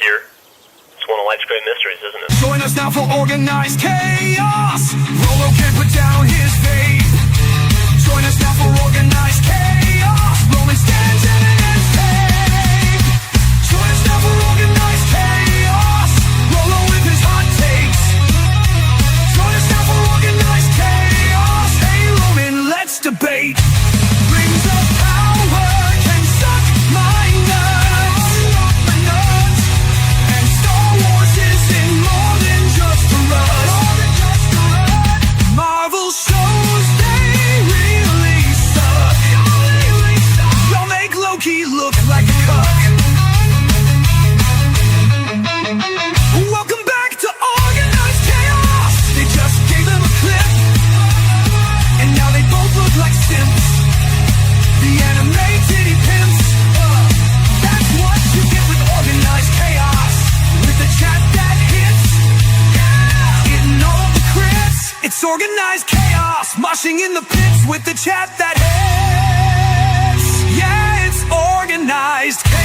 here. It's one of life's great mysteries, isn't it? Join us now for organized chaos. Rolo can't put down his faith. Join us now for organized chaos. Roman stands evidence tape. Join us now for organized chaos. Rolo with his hot takes. Join us now for organized chaos. Hey Roman, let's debate. Rings of power can suck my nuts. My nuts. And Star Wars isn't more than just a rush. Marvel shows they really suck. Y'all make Loki look like a cuck. Welcome back to Organized Chaos. They just gave him a clip, and now they both look like simps. The anime titty pimps. That's what you get with Organized Chaos. With the chat that hits, getting all the crits. It's Organized Chaos, moshing in the pits with the chat that hits. Yeah, it's Organized Chaos.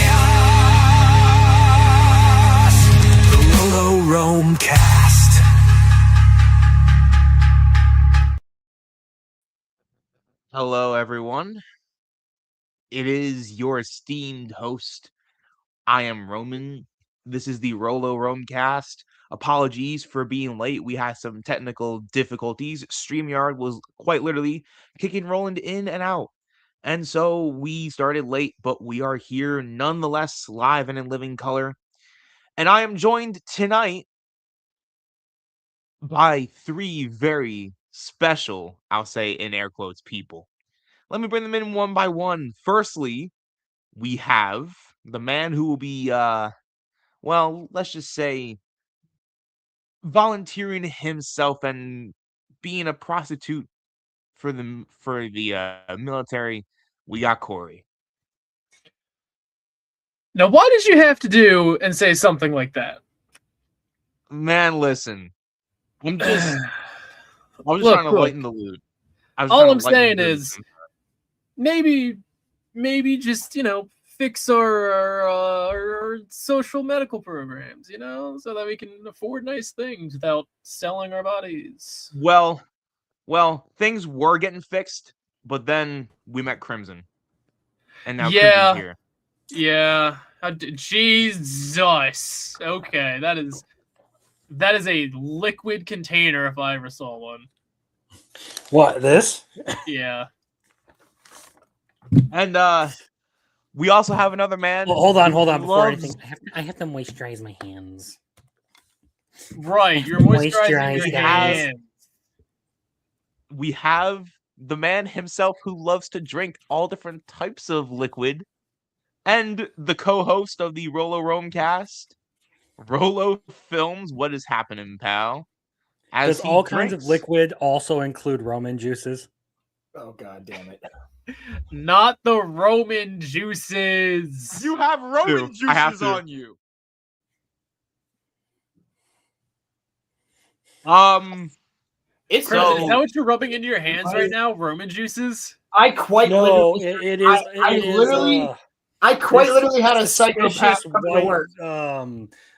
The RoloRome cast. Hello, everyone. It is your esteemed host. I am Roman. This is the RoloRome cast. Apologies for being late. We had some technical difficulties. StreamYard was quite literally kicking Roland in and out. And so we started late, but we are here nonetheless, live and in living color. And I am joined tonight by three very special, I'll say in air quotes, people. Let me bring them in one by one. Firstly, we have the man who will be, well, let's just say, volunteering himself and being a prostitute for the military. We got Corey. Now, why did you have to do and say something like that? Man, listen, I'm just, I was Look, trying to lighten the mood. All I'm saying is, maybe just fix our social medical programs, so that we can afford nice things without selling our bodies. Well, things were getting fixed, but then we met Crimson, and now Crimson's here. Yeah. Jesus. Okay, that is a liquid container if I ever saw one. What, this? Yeah. And we also have another man. Well, hold on. Before loves- anything, I have to moisturize my hands. Right, you're moisturizing your Moisturize, hands. We have the man himself who loves to drink all different types of liquid, and the co-host of the RoloRome cast, Rolo Films. What is happening, pal? Does all kinds of liquid also include Roman juices? Oh, god damn it. Not the Roman juices. You have Roman juices on you. It's Crimson, is that what you're rubbing into your hands right now? Roman juices? I quite literally. It is. I quite literally had a psychopath come to white, work.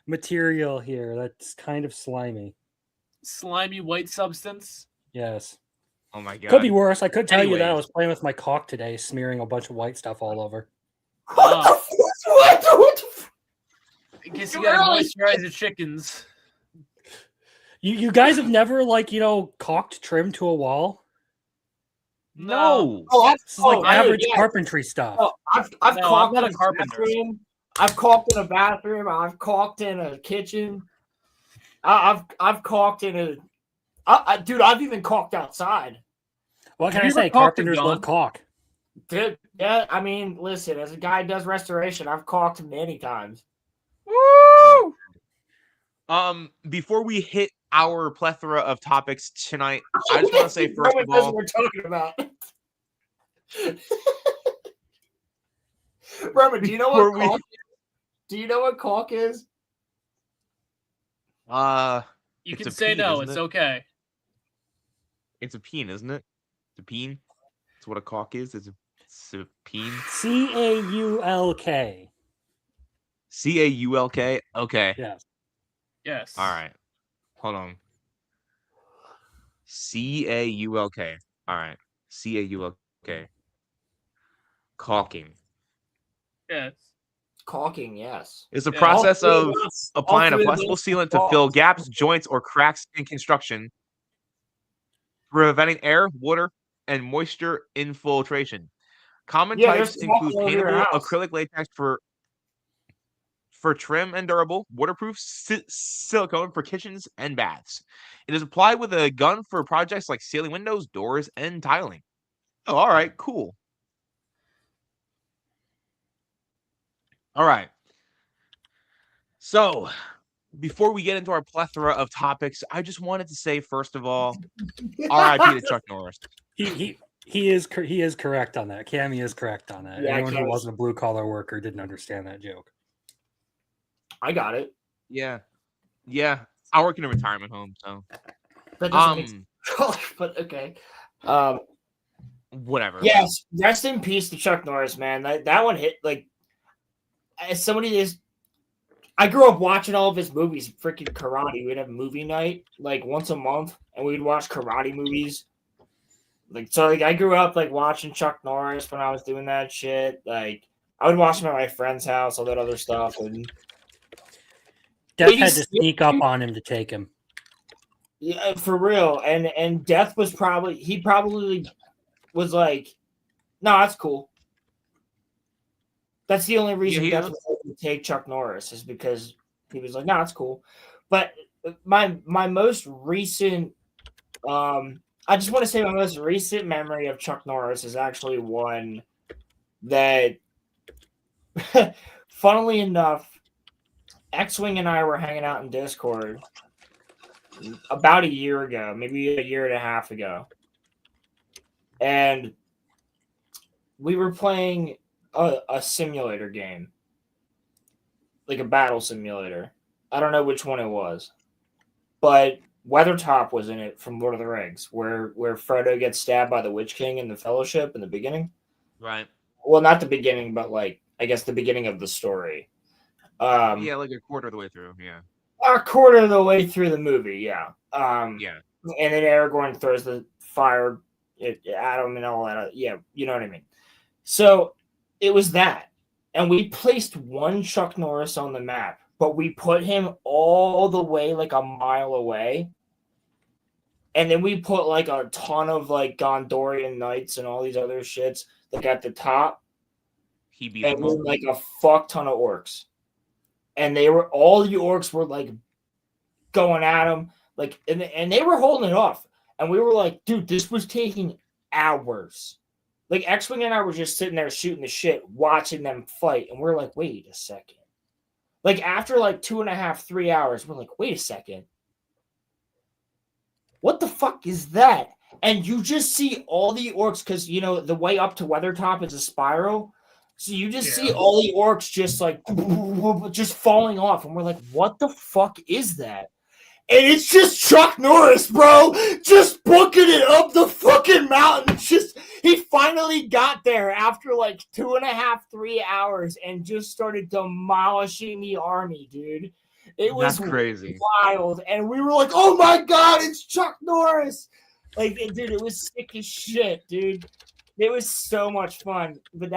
Material here that's kind of slimy. Slimy white substance? Yes. Oh my god. Could be worse. I could tell you that I Anyways. was playing with my cock today, smearing a bunch of white stuff all over. What the fuck? What I guess you gotta moisturize your chickens. You guys have never cocked trim to a wall? No. This is average carpentry stuff. Oh, I've No, caulked I'm not in a carpenter. bathroom. I've caulked in a bathroom. I've caulked in a kitchen. I've caulked in a. Dude, I've even caulked outside. What can Have I you ever say? caulked a Carpenters gun? love caulk. Dude, yeah, I mean, listen, as a guy who does restoration, I've caulked many times. Woo! Before we hit our plethora of topics tonight, I just want to say first Roman of knows all, what we're talking about. Roman, do you know what caulk is? Do you know what caulk is? You It's can a say peen, no, isn't it's it? okay. it's a peen, isn't it? It's a peen. It's what a caulk is. It's a peen. CAULK. C-A-U-L-K. Okay. Yes. Yes. All right. Hold on. C-A-U-L-K. All right. C-A-U-L-K. Caulking. Yes. Caulking, yes. It's a Yeah. process All three of of us- all applying a three of flexible us sealant to caulked. fill gaps, joints, or cracks in construction, preventing air, water, and moisture infiltration. Common Yeah, there's types include caulking over your paintable house. acrylic latex for trim and durable, waterproof silicone for kitchens and baths. It is applied with a gun for projects like ceiling windows, doors, and tiling. Oh, all right, cool. All right. So, before we get into our plethora of topics, I just wanted to say, first of all, R.I.P. to Chuck Norris. He is correct on that. Cammy is correct on that. Yeah, Anyone who Cammy's- wasn't a blue collar worker didn't understand that joke. I got it. Yeah. I work in a retirement home, so That doesn't make sense. But okay. whatever. Yes, rest in peace to Chuck Norris, man. That one hit like as somebody is. I grew up watching all of his movies. Freaking karate. We'd have movie night like once a month, and we'd watch karate movies. Like so, like I grew up like watching Chuck Norris when I was doing that shit. Like I would watch him at my friend's house, all that other stuff, and Death had to sneak up on him to take him. yeah, for real. And Death was probably was like, no, that's cool. That's the only reason he Death was- was able to take Chuck Norris is because he was like, no, that's cool. But my most recent I just want to say my most recent memory of Chuck Norris is actually one that funnily enough, X-Wing and I were hanging out in Discord about a year ago, maybe a year and a half ago. And we were playing a simulator game, like a battle simulator. I don't know which one it was, but Weathertop was in it from Lord of the Rings, where Frodo gets stabbed by the Witch King in the Fellowship in the beginning. Right. Well, not the beginning, but like I guess the beginning of the story. Yeah, like a quarter of the way through. Yeah. A quarter of the way through the movie, yeah. Yeah. And then Aragorn throws the fire at him and all that. Yeah, you know what I mean. So it was that, and we placed one Chuck Norris on the map, but we put him all the way like a mile away, and then we put like a ton of like Gondorian knights and all these other shits like at the top, He beat and them then all. like a fuck ton of orcs. And they were all the orcs were like going at him, like, and they were holding it off. And we were like, dude, this was taking hours. Like X-Wing and I were just sitting there shooting the shit, watching them fight, and we're like, wait a second. Like after like 2.5, 3 hours, we're like, wait a second. What the fuck is that? And you just see all the orcs, because you know the way up to Weathertop is a spiral. So you just see all the orcs just like just falling off, and we're like, "What the fuck is that?" And it's just Chuck Norris, bro, just booking it up the fucking mountain. Just he finally got there after like 2.5, 3 hours, and just started demolishing the army, dude. It was That's crazy. wild, and we were like, "Oh my god, it's Chuck Norris!" Like, dude, it was sick as shit, dude. It was so much fun, but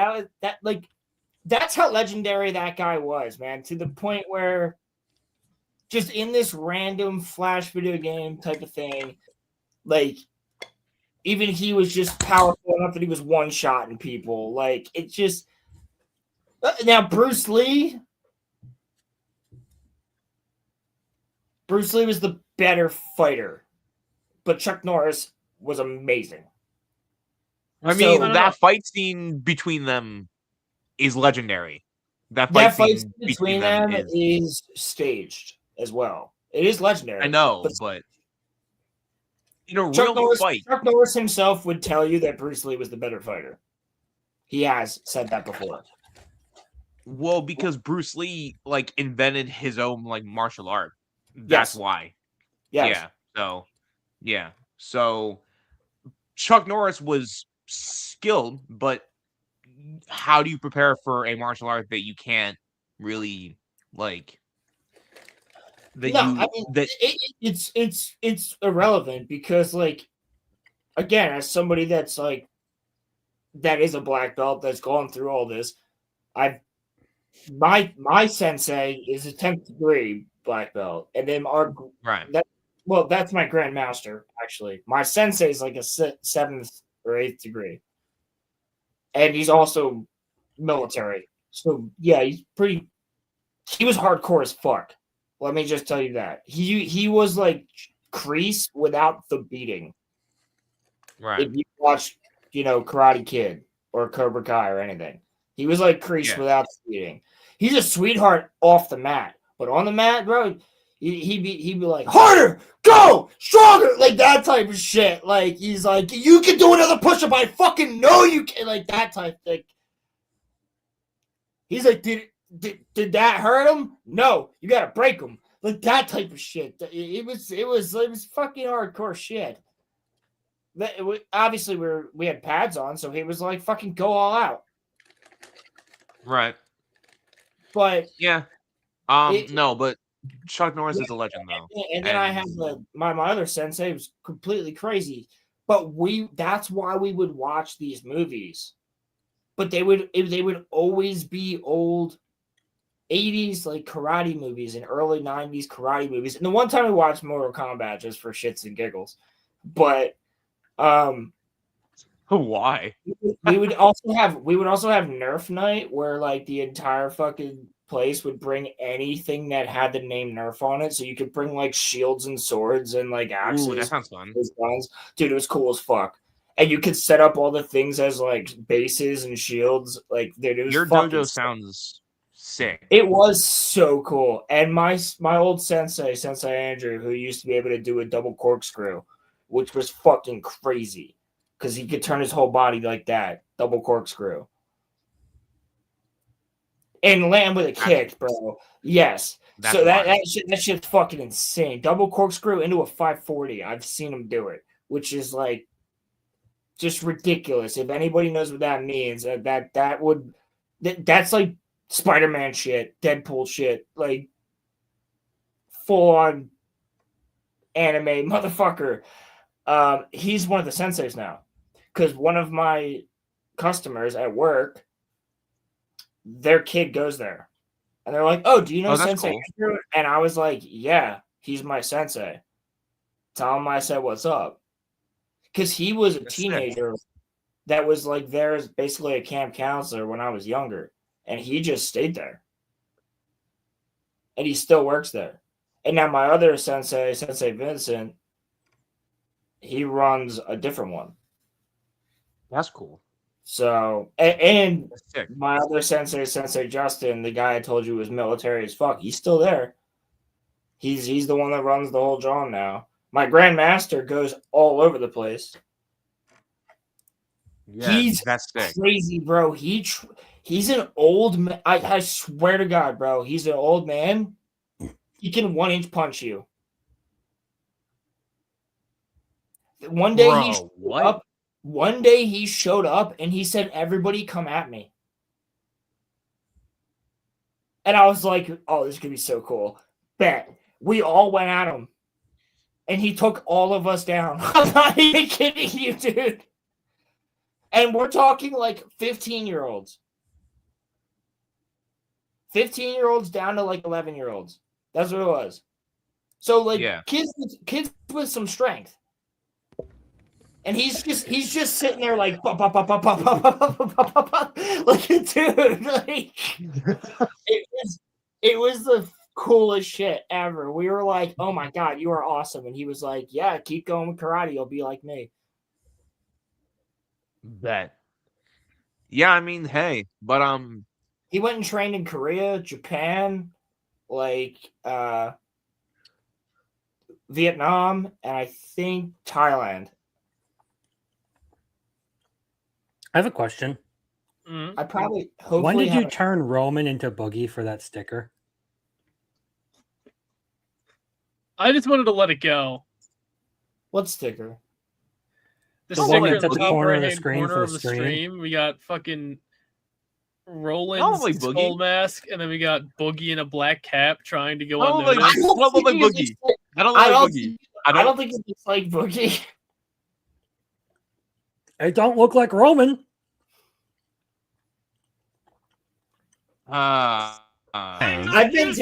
that's how legendary that guy was, man. To the point where, just in this random flash video game type of thing, like even he was just powerful enough that he was one-shotting people. Like it just now Bruce Lee was the better fighter, but Chuck Norris was amazing. I mean, that fight scene between them is legendary. That fight scene between them is staged as well. It is legendary. I know, but in a Chuck real fight, Chuck Norris himself would tell you that Bruce Lee was the better fighter. He has said that before. Well, because Bruce Lee like invented his own like martial art. That's why. Yes. Yeah. So Chuck Norris was skilled, but how do you prepare for a martial art that you can't really Like it's irrelevant because, like, again, as somebody that's like that is a black belt that's gone through all this, my sensei is a 10th degree black belt, and then that's my grandmaster actually. My sensei is like a 7th or 8th degree, and he's also military. So yeah, he was hardcore as fuck. Let me just tell you that. He was like Kreese without the beating. Right. If you watch, Karate Kid or Cobra Kai or anything. He was like Kreese without the beating. He's a sweetheart off the mat. But on the mat, bro, he'd be like, harder, go, stronger, like that type of shit. Like, he's like, you can do another push-up. I fucking know you can. Like, that type. Like, he's like, did that hurt him? No, you gotta break him. Like, that type of shit. It was fucking hardcore shit. Obviously, we had pads on, so he was like, fucking go all out. Right. But yeah, but Chuck Norris is a legend, though. And then I have my other sensei was completely crazy. But that's why we would watch these movies. But they would always be old 80s like karate movies and early 90s karate movies. And the one time we watched Mortal Kombat just for shits and giggles. But why? we would also have Nerf night where like the entire fucking place would bring anything that had the name Nerf on it, so you could bring like shields and swords and like axes. Ooh, that sounds fun. Guns. Dude, it was cool as fuck. And you could set up all the things as like bases and shields. Like, dude, it was your dojo sounds sick. It was so cool. And my old sensei Andrew, who used to be able to do a double corkscrew, which was fucking crazy because he could turn his whole body like that, double corkscrew, and land with a kick, bro. Yes. So that shit's fucking insane. Double corkscrew into a 540. I've seen him do it, which is like just ridiculous. If anybody knows what that means, that's like Spider-Man shit, Deadpool shit, like full on anime motherfucker. He's one of the senseis now because one of my customers at work, their kid goes there and they're like, oh, do you know Sensei Andrew? And I was like, yeah, he's my sensei. Tell him I said what's up, because he was a teenager that was like there as basically a camp counselor when I was younger, and he just stayed there and he still works there. And now my other sensei Vincent, he runs a different one. That's cool. So, and my other sensei Justin, the guy I told you was military as fuck, he's still there. He's the one that runs the whole job now. My grandmaster goes all over the place. Yeah, he's crazy, bro. He's an old man. I swear to God, bro, he's an old man. He can 1-inch punch you. One day he showed up and he said, everybody come at me. And I was like, oh, this is going to be so cool. Bet. We all went at him. And he took all of us down. I'm not even kidding you, dude. And we're talking like 15-year-olds. 15-year-olds down to like 11-year-olds. That's what it was. So like kids with some strength. And he's just sitting there like, like, dude, like, it was the coolest shit ever. We were like, oh my God, you are awesome. And he was like, yeah, keep going with karate. You'll be like me. Bet. Yeah, I mean, hey, but he went and trained in Korea, Japan, like Vietnam, and I think Thailand. I have a question. I probably hopefully. When did you turn Roman into Boogie for that sticker? I just wanted to let it go. What sticker? The sticker at the top right-hand corner of the stream. We got fucking Roland's skull mask, and then we got Boogie in a black cap trying to go on. I don't look like Boogie. I don't look like Boogie. I don't think it looks like Boogie. It don't look like Roman. I've been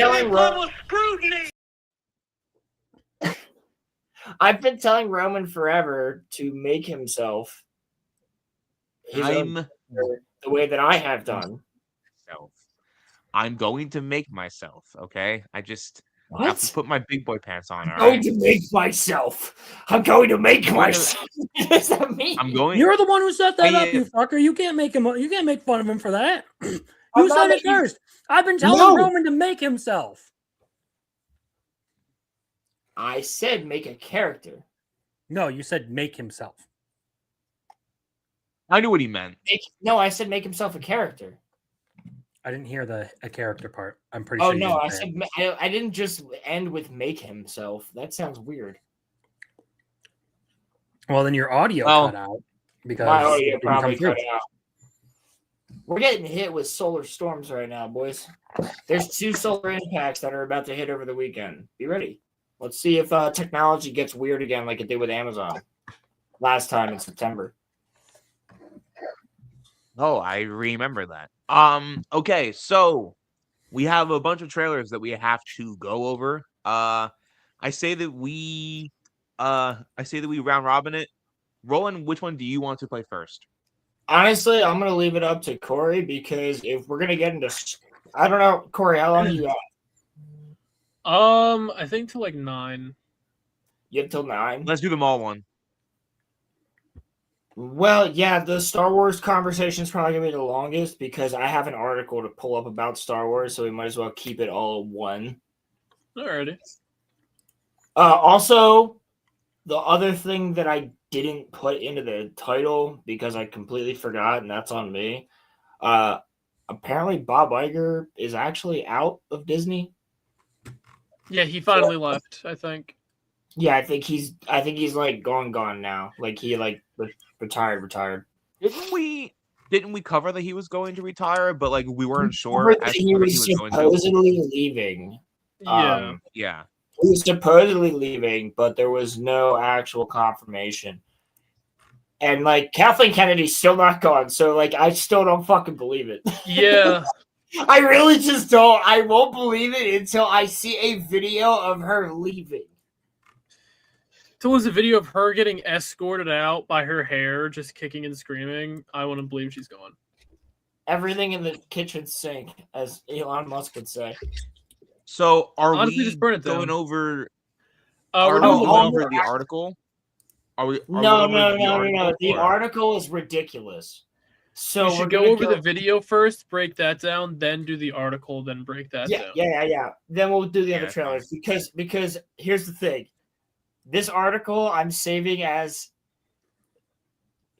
telling Roman forever to make himself the way that I have done. I'm going to make myself, okay? I just have to put my big boy pants on. I'm going to make myself. I'm going to make myself. What does that mean? You're the one who set that up, you fucker. You can't make him. You can't make fun of him for that. You said it first. I've been telling Roman to make himself. I said make a character. No, you said make himself. I knew what he meant. No, I said make himself a character. I didn't hear a character part. I'm pretty sure. Oh no, I said I didn't just end with make himself. That sounds weird. Well, then your audio cut out because my audio probably cut out. We're getting hit with solar storms right now, boys. There's 2 solar impacts that are about to hit over the weekend. Be ready. Let's see if technology gets weird again like it did with Amazon last time in September. Oh, I remember that. Okay, so we have a bunch of trailers that we have to go over. I say that we round robin it. Roland, which one do you want to play first? Honestly, I'm gonna leave it up to Corey because if we're gonna get into, I don't know, Corey, how long you got? I think till like 9. You have till 9. Let's do the MAUL one. Well, yeah, the Star Wars conversation is probably gonna be the longest because I have an article to pull up about Star Wars, so we might as well keep it all in one. Alrighty. Also, the other thing that I didn't put into the title because I completely forgot, and that's on me. Apparently, Bob Iger is actually out of Disney. Yeah, he finally left, I think. Yeah, I think he's like gone now. Like he retired. Didn't we cover that he was going to retire, but like we weren't sure as he was supposedly leaving. Yeah. He was supposedly leaving, but there was no actual confirmation. And like Kathleen Kennedy's still not gone, so like I still don't fucking believe it. Yeah. I really just don't. I won't believe it until I see a video of her leaving. Until there's a video of her getting escorted out by her hair, just kicking and screaming. I wouldn't believe she's gone. Everything in the kitchen sink, as Elon Musk would say. So Honestly, we just burn it going down. over? We're going going over the article? No. The article is ridiculous. So we should go over the video first, break that down, then do the article, then break that down. Yeah. Then we'll do the other trailers because here's the thing. This article I'm saving as,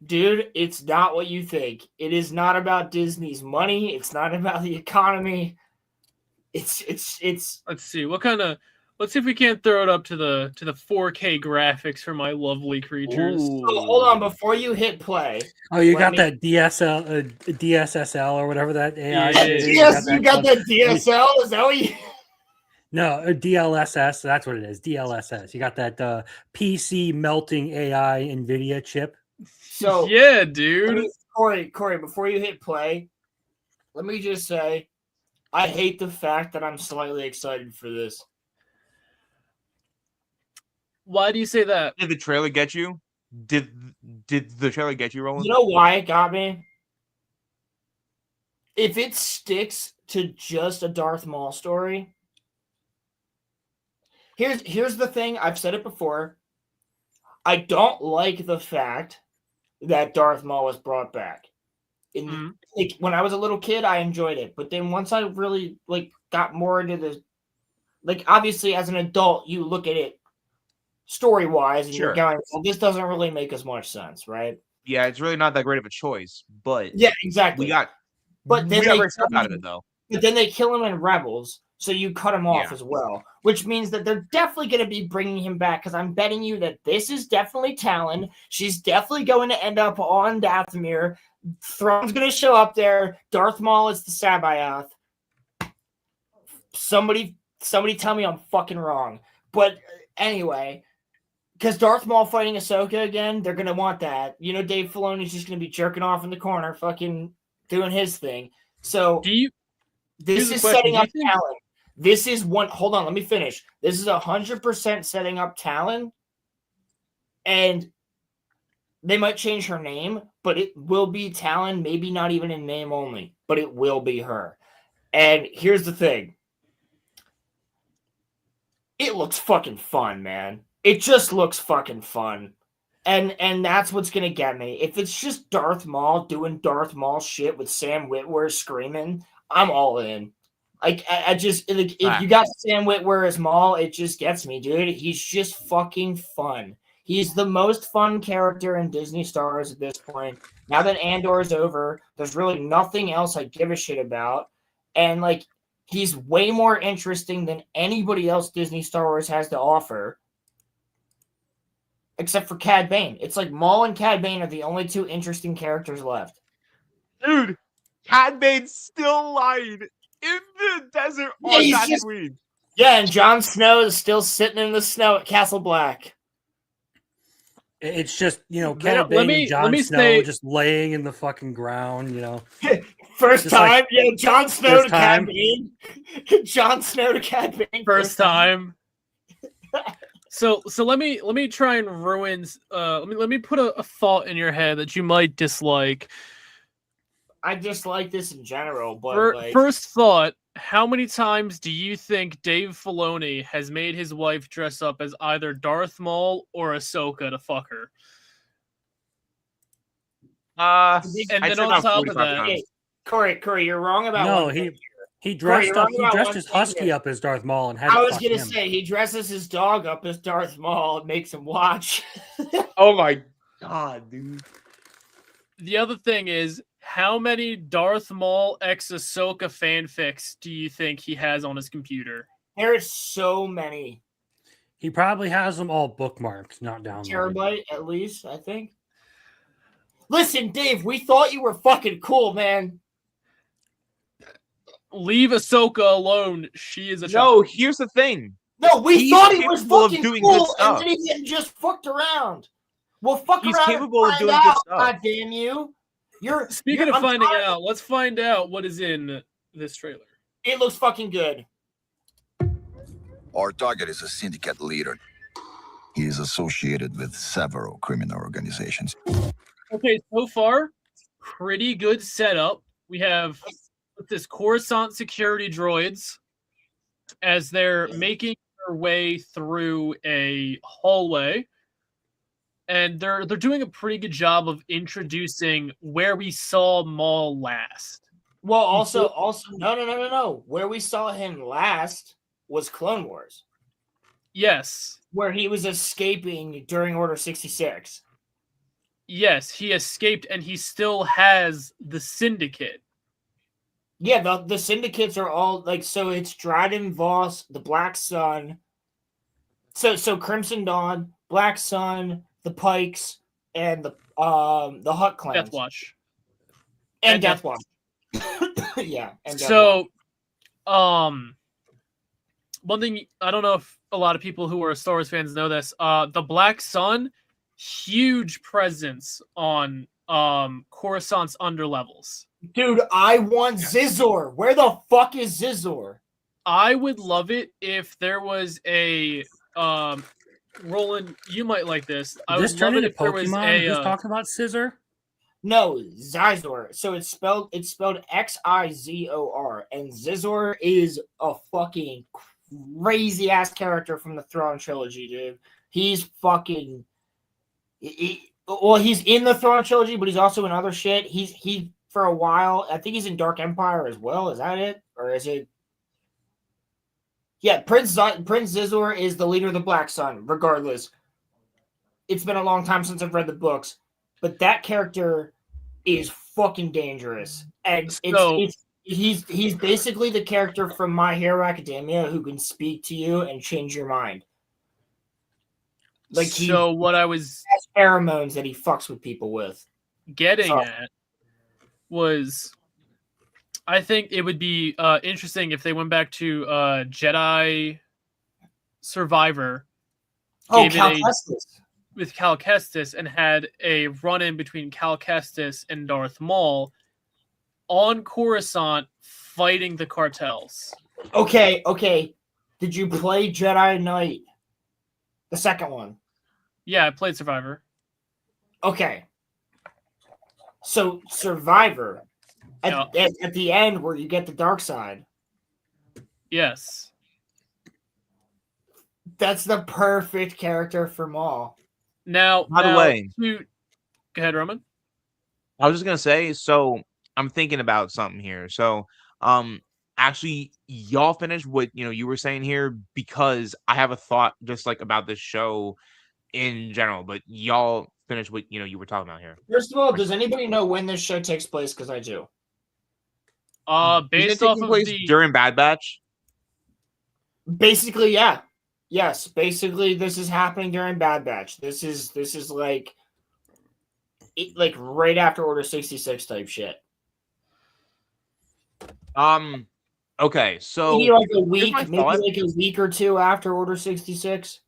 dude, it's not what you think. It is not about Disney's money. It's not about the economy. It's. Let's see let's see if we can't throw it up to the 4K graphics for my lovely creatures. So hold on before you hit play. Oh, you got that DSSL or whatever that AI is. Yes, you got that DSL. Is that what you? No, DLSS. That's what it is. DLSS. You got that PC melting AI NVIDIA chip. So yeah, dude. Corey, before you hit play, let me just say, I hate the fact that I'm slightly excited for this. Why do you say that? Did the trailer get you? Did the trailer get you, Roland? You know why it got me? If it sticks to just a Darth Maul story, here's the thing. I've said it before. I don't like the fact that Darth Maul was brought back. When I was a little kid, I enjoyed it, but then once I really got more into the, obviously as an adult, you look at it story-wise, and you're going, well, this doesn't really make as much sense, right? Yeah, it's really not that great of a choice, but yeah, exactly. We got stuff out of it though. But then they kill him in Rebels, So you cut him off as well, which means that they're definitely going to be bringing him back because I'm betting you that this is definitely Talon. She's definitely going to end up on Dathomir. Thrawn's going to show up there. Darth Maul is the Sabaoth. Somebody tell me I'm fucking wrong. But anyway, because Darth Maul fighting Ahsoka again, they're going to want that. You know, Dave Filoni's just going to be jerking off in the corner, fucking doing his thing. So this is setting up Talon. This is one. Hold on, let me finish. This is 100% setting up Talon, and they might change her name, but it will be Talon. Maybe not even in name only, but it will be her. And here's the thing: it looks fucking fun, man. It just looks fucking fun, and that's what's gonna get me. If it's just Darth Maul doing Darth Maul shit with Sam Witwer screaming, I'm all in. Like, I just, like, if you got Sam Witwer as Maul, it just gets me, dude. He's just fucking fun. He's the most fun character in Disney Star Wars at this point. Now that Andor is over, there's really nothing else I give a shit about. And, like, he's way more interesting than anybody else Disney Star Wars has to offer. Except for Cad Bane. It's like Maul and Cad Bane are the only two interesting characters left. Dude, Cad Bane's still lying in the desert on Tatooine. Yeah, and Jon Snow is still sitting in the snow at Castle Black. It's just, you know, Cad Bane and Jon Snow just laying in the fucking ground, you know. First time, like, Jon Snow to Cad Bane. Jon Snow to Cad Bane. First time. So let me try and ruin. Let me put a thought in your head that you might dislike. I dislike this in general, but first thought: how many times do you think Dave Filoni has made his wife dress up as either Darth Maul or Ahsoka to fuck her? And then on top of that, Corey, you're wrong about. No, he dressed up. He dressed his husky up as Darth Maul and had. I was gonna say he dresses his dog up as Darth Maul and makes him watch. Oh my god, dude! The other thing is, how many Darth Maul x Ahsoka fanfics do you think he has on his computer? There's so many. He probably has them all bookmarked, not downloaded. Terabyte at least, I think. Listen, Dave, we thought you were fucking cool, man. Leave Ahsoka alone. She is a No, here's the thing. No, we thought he was fucking doing cool, good stuff. and then he didn't just fucked around. Well, fuck He's around capable and of find doing out, good stuff. God damn you. Speaking of finding out, let's find out what is in this trailer. It looks fucking good. Our target is a syndicate leader. He is associated with several criminal organizations. Okay, so far, pretty good setup. We have this Coruscant security droids as they're making their way through a hallway. And they're doing a pretty good job of introducing where we saw Maul last. Well, also, no. Where we saw him last was Clone Wars. Yes. Where he was escaping during Order 66. Yes, he escaped and he still has the Syndicate. Yeah, the Syndicates are all, like, so it's Dryden Voss, the Black Sun. So Crimson Dawn, Black Sun, the Pikes, and the Hutt clans. Death Watch. And Death Watch. Yeah. And so, one thing, I don't know if a lot of people who are Star Wars fans know this. The Black Sun, huge presence on Coruscant's underlevels. Dude, I want Zizor. Where the fuck is Zizor? I would love it if there was a Roland, you might like this. I would love it if there was a. Who's talking about Scissor? No, Xizor. So it's spelled Xizor, and Zizor is a fucking crazy ass character from the Thrawn trilogy, dude. He's fucking. He's in the Thrawn trilogy, but he's also in other shit. He for a while. I think he's in Dark Empire as well. Is that it, or is it? Yeah, Prince Zizor is the leader of the Black Sun. Regardless, it's been a long time since I've read the books, but that character is fucking dangerous, and He's basically the character from My Hero Academia who can speak to you and change your mind. Like so what I was has pheromones that he fucks with people with. getting at was, I think it would be interesting if they went back to Jedi Survivor. Cal Kestis. With Cal Kestis, and had a run-in between Cal Kestis and Darth Maul on Coruscant fighting the cartels. Okay. Did you play Jedi Knight? The second one. Yeah, I played Survivor. Okay. So Survivor, at the end where you get the dark side. Yes. That's the perfect character for Maul. Now, by the way, go ahead, Roman. I was just gonna say, so I'm thinking about something here. So, actually, y'all finished what you were saying here, because I have a thought just like about this show in general. But y'all finished what you were talking about here. First of all, does anybody know when this show takes place? Because I do. Based off of during Bad Batch. Basically, yeah. Yes, basically, this is happening during Bad Batch. This is like right after Order 66 type shit. Okay, so maybe like a week or two after Order 66.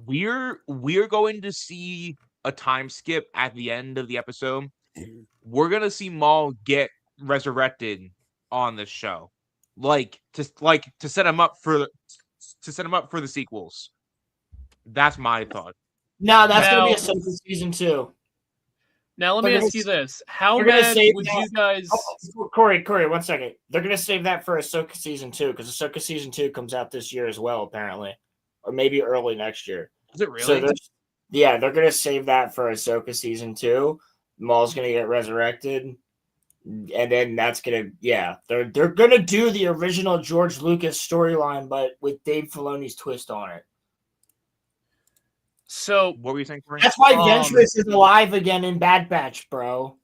We're going to see a time skip at the end of the episode. We're gonna see Maul get resurrected on this show, to set him up for the sequels. That's my thought. No, that's gonna be Ahsoka season 2. Now let me ask you this: how mad would you guys? Corey, 1 second. They're gonna save that for Ahsoka season 2 because Ahsoka season 2 comes out this year as well, apparently, or maybe early next year. Is it really? So they're gonna save that for Ahsoka season 2. Maul's gonna get resurrected, and then that's gonna they're gonna do the original George Lucas storyline, but with Dave Filoni's twist on it. So what were you saying? That's why Ventress is alive again in Bad Batch, bro.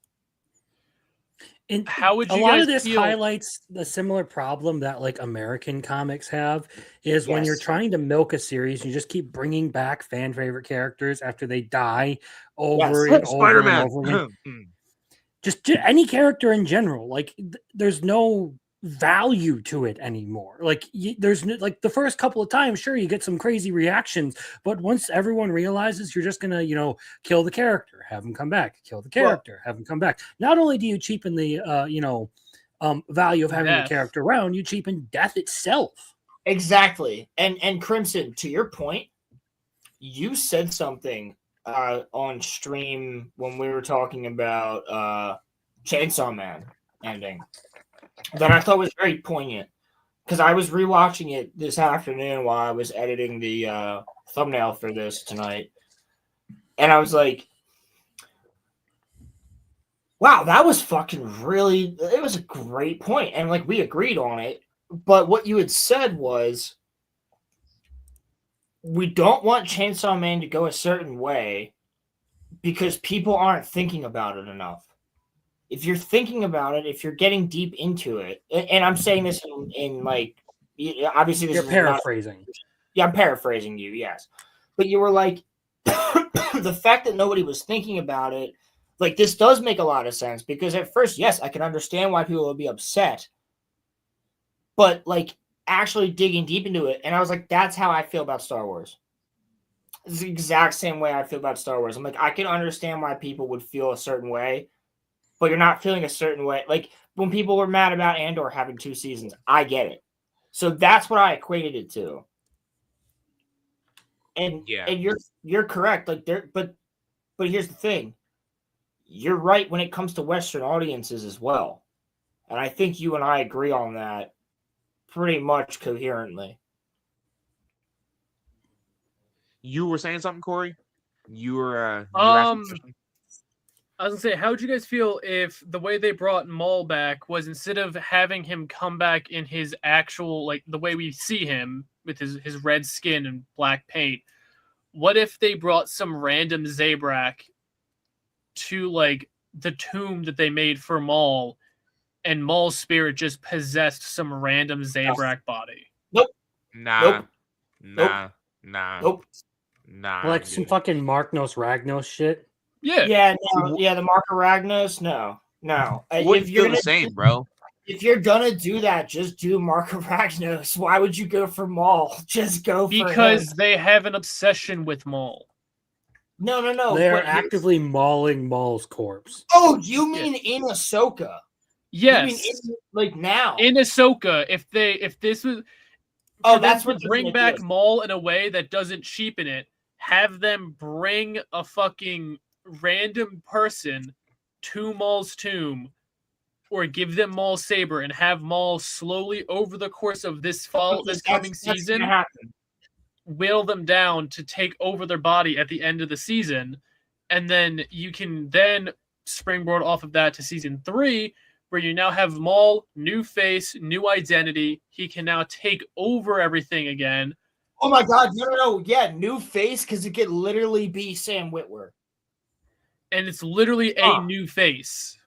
And how would you a lot guys of this feel? highlights the similar problem that like American comics have is when you're trying to milk a series, you just keep bringing back fan favorite characters after they die over and over and over again. just any character in general, like there's no value to it anymore. Like there's no, like the first couple of times, sure, you get some crazy reactions, but once everyone realizes you're just gonna kill the character, have them come back, kill the character, have them come back, not only do you cheapen the value of having the character around, you cheapen death itself. Exactly. And Crimson, to your point, you said something on stream when we were talking about Chainsaw Man ending that I thought was very poignant, because I was rewatching it this afternoon while I was editing the thumbnail for this tonight, and I was like, wow, that was it was a great point, and like we agreed on it. But what you had said was, we don't want Chainsaw Man to go a certain way because people aren't thinking about it enough. If you're thinking about it, if you're getting deep into it, and I'm saying this in like, obviously this you're paraphrasing. I'm paraphrasing you, yes. But you were like, the fact that nobody was thinking about it, like this does make a lot of sense, because at first, yes, I can understand why people would be upset. But like actually digging deep into it, and I was like, that's how I feel about Star Wars. It's the exact same way I feel about Star Wars. I'm like, I can understand why people would feel a certain way, but you're not feeling a certain way. Like when people were mad about Andor having 2 seasons, I get it. So that's what I equated it to. And you're correct. Like but here's the thing. You're right when it comes to Western audiences as well. And I think you and I agree on that pretty much coherently. You were saying something, Corey? You were I was gonna say, how would you guys feel if the way they brought Maul back was, instead of having him come back in his actual, like the way we see him with his red skin and black paint, what if they brought some random Zabrak to like the tomb that they made for Maul and Maul's spirit just possessed some random Zabrak body. Nope. Nah. Nope. Nah. Nah. Nope. Nah. Like some fucking Marknos Ragnos shit. Yeah. Yeah, no, yeah, the Mark of Ragnos, no. Wouldn't feel the same, bro. If you're gonna do that, just do Mark of Ragnos. Why would you go for Maul? Just go for Because him. they have an obsession with Maul. No. They're actively mauling Maul's corpse. Oh, you mean in Ahsoka? Yes. You mean like now? In Ahsoka, if this was that's what bring back Maul in a way that doesn't cheapen it, have them bring a fucking random person to Maul's tomb, or give them Maul's saber and have Maul slowly over the course of this coming season whittle them down to take over their body at the end of the season, and then you can then springboard off of that to season 3, where you now have Maul, new face, new identity. He can now take over everything again. Oh my god, no. Yeah, new face, because it could literally be Sam Witwer. And it's literally a new face.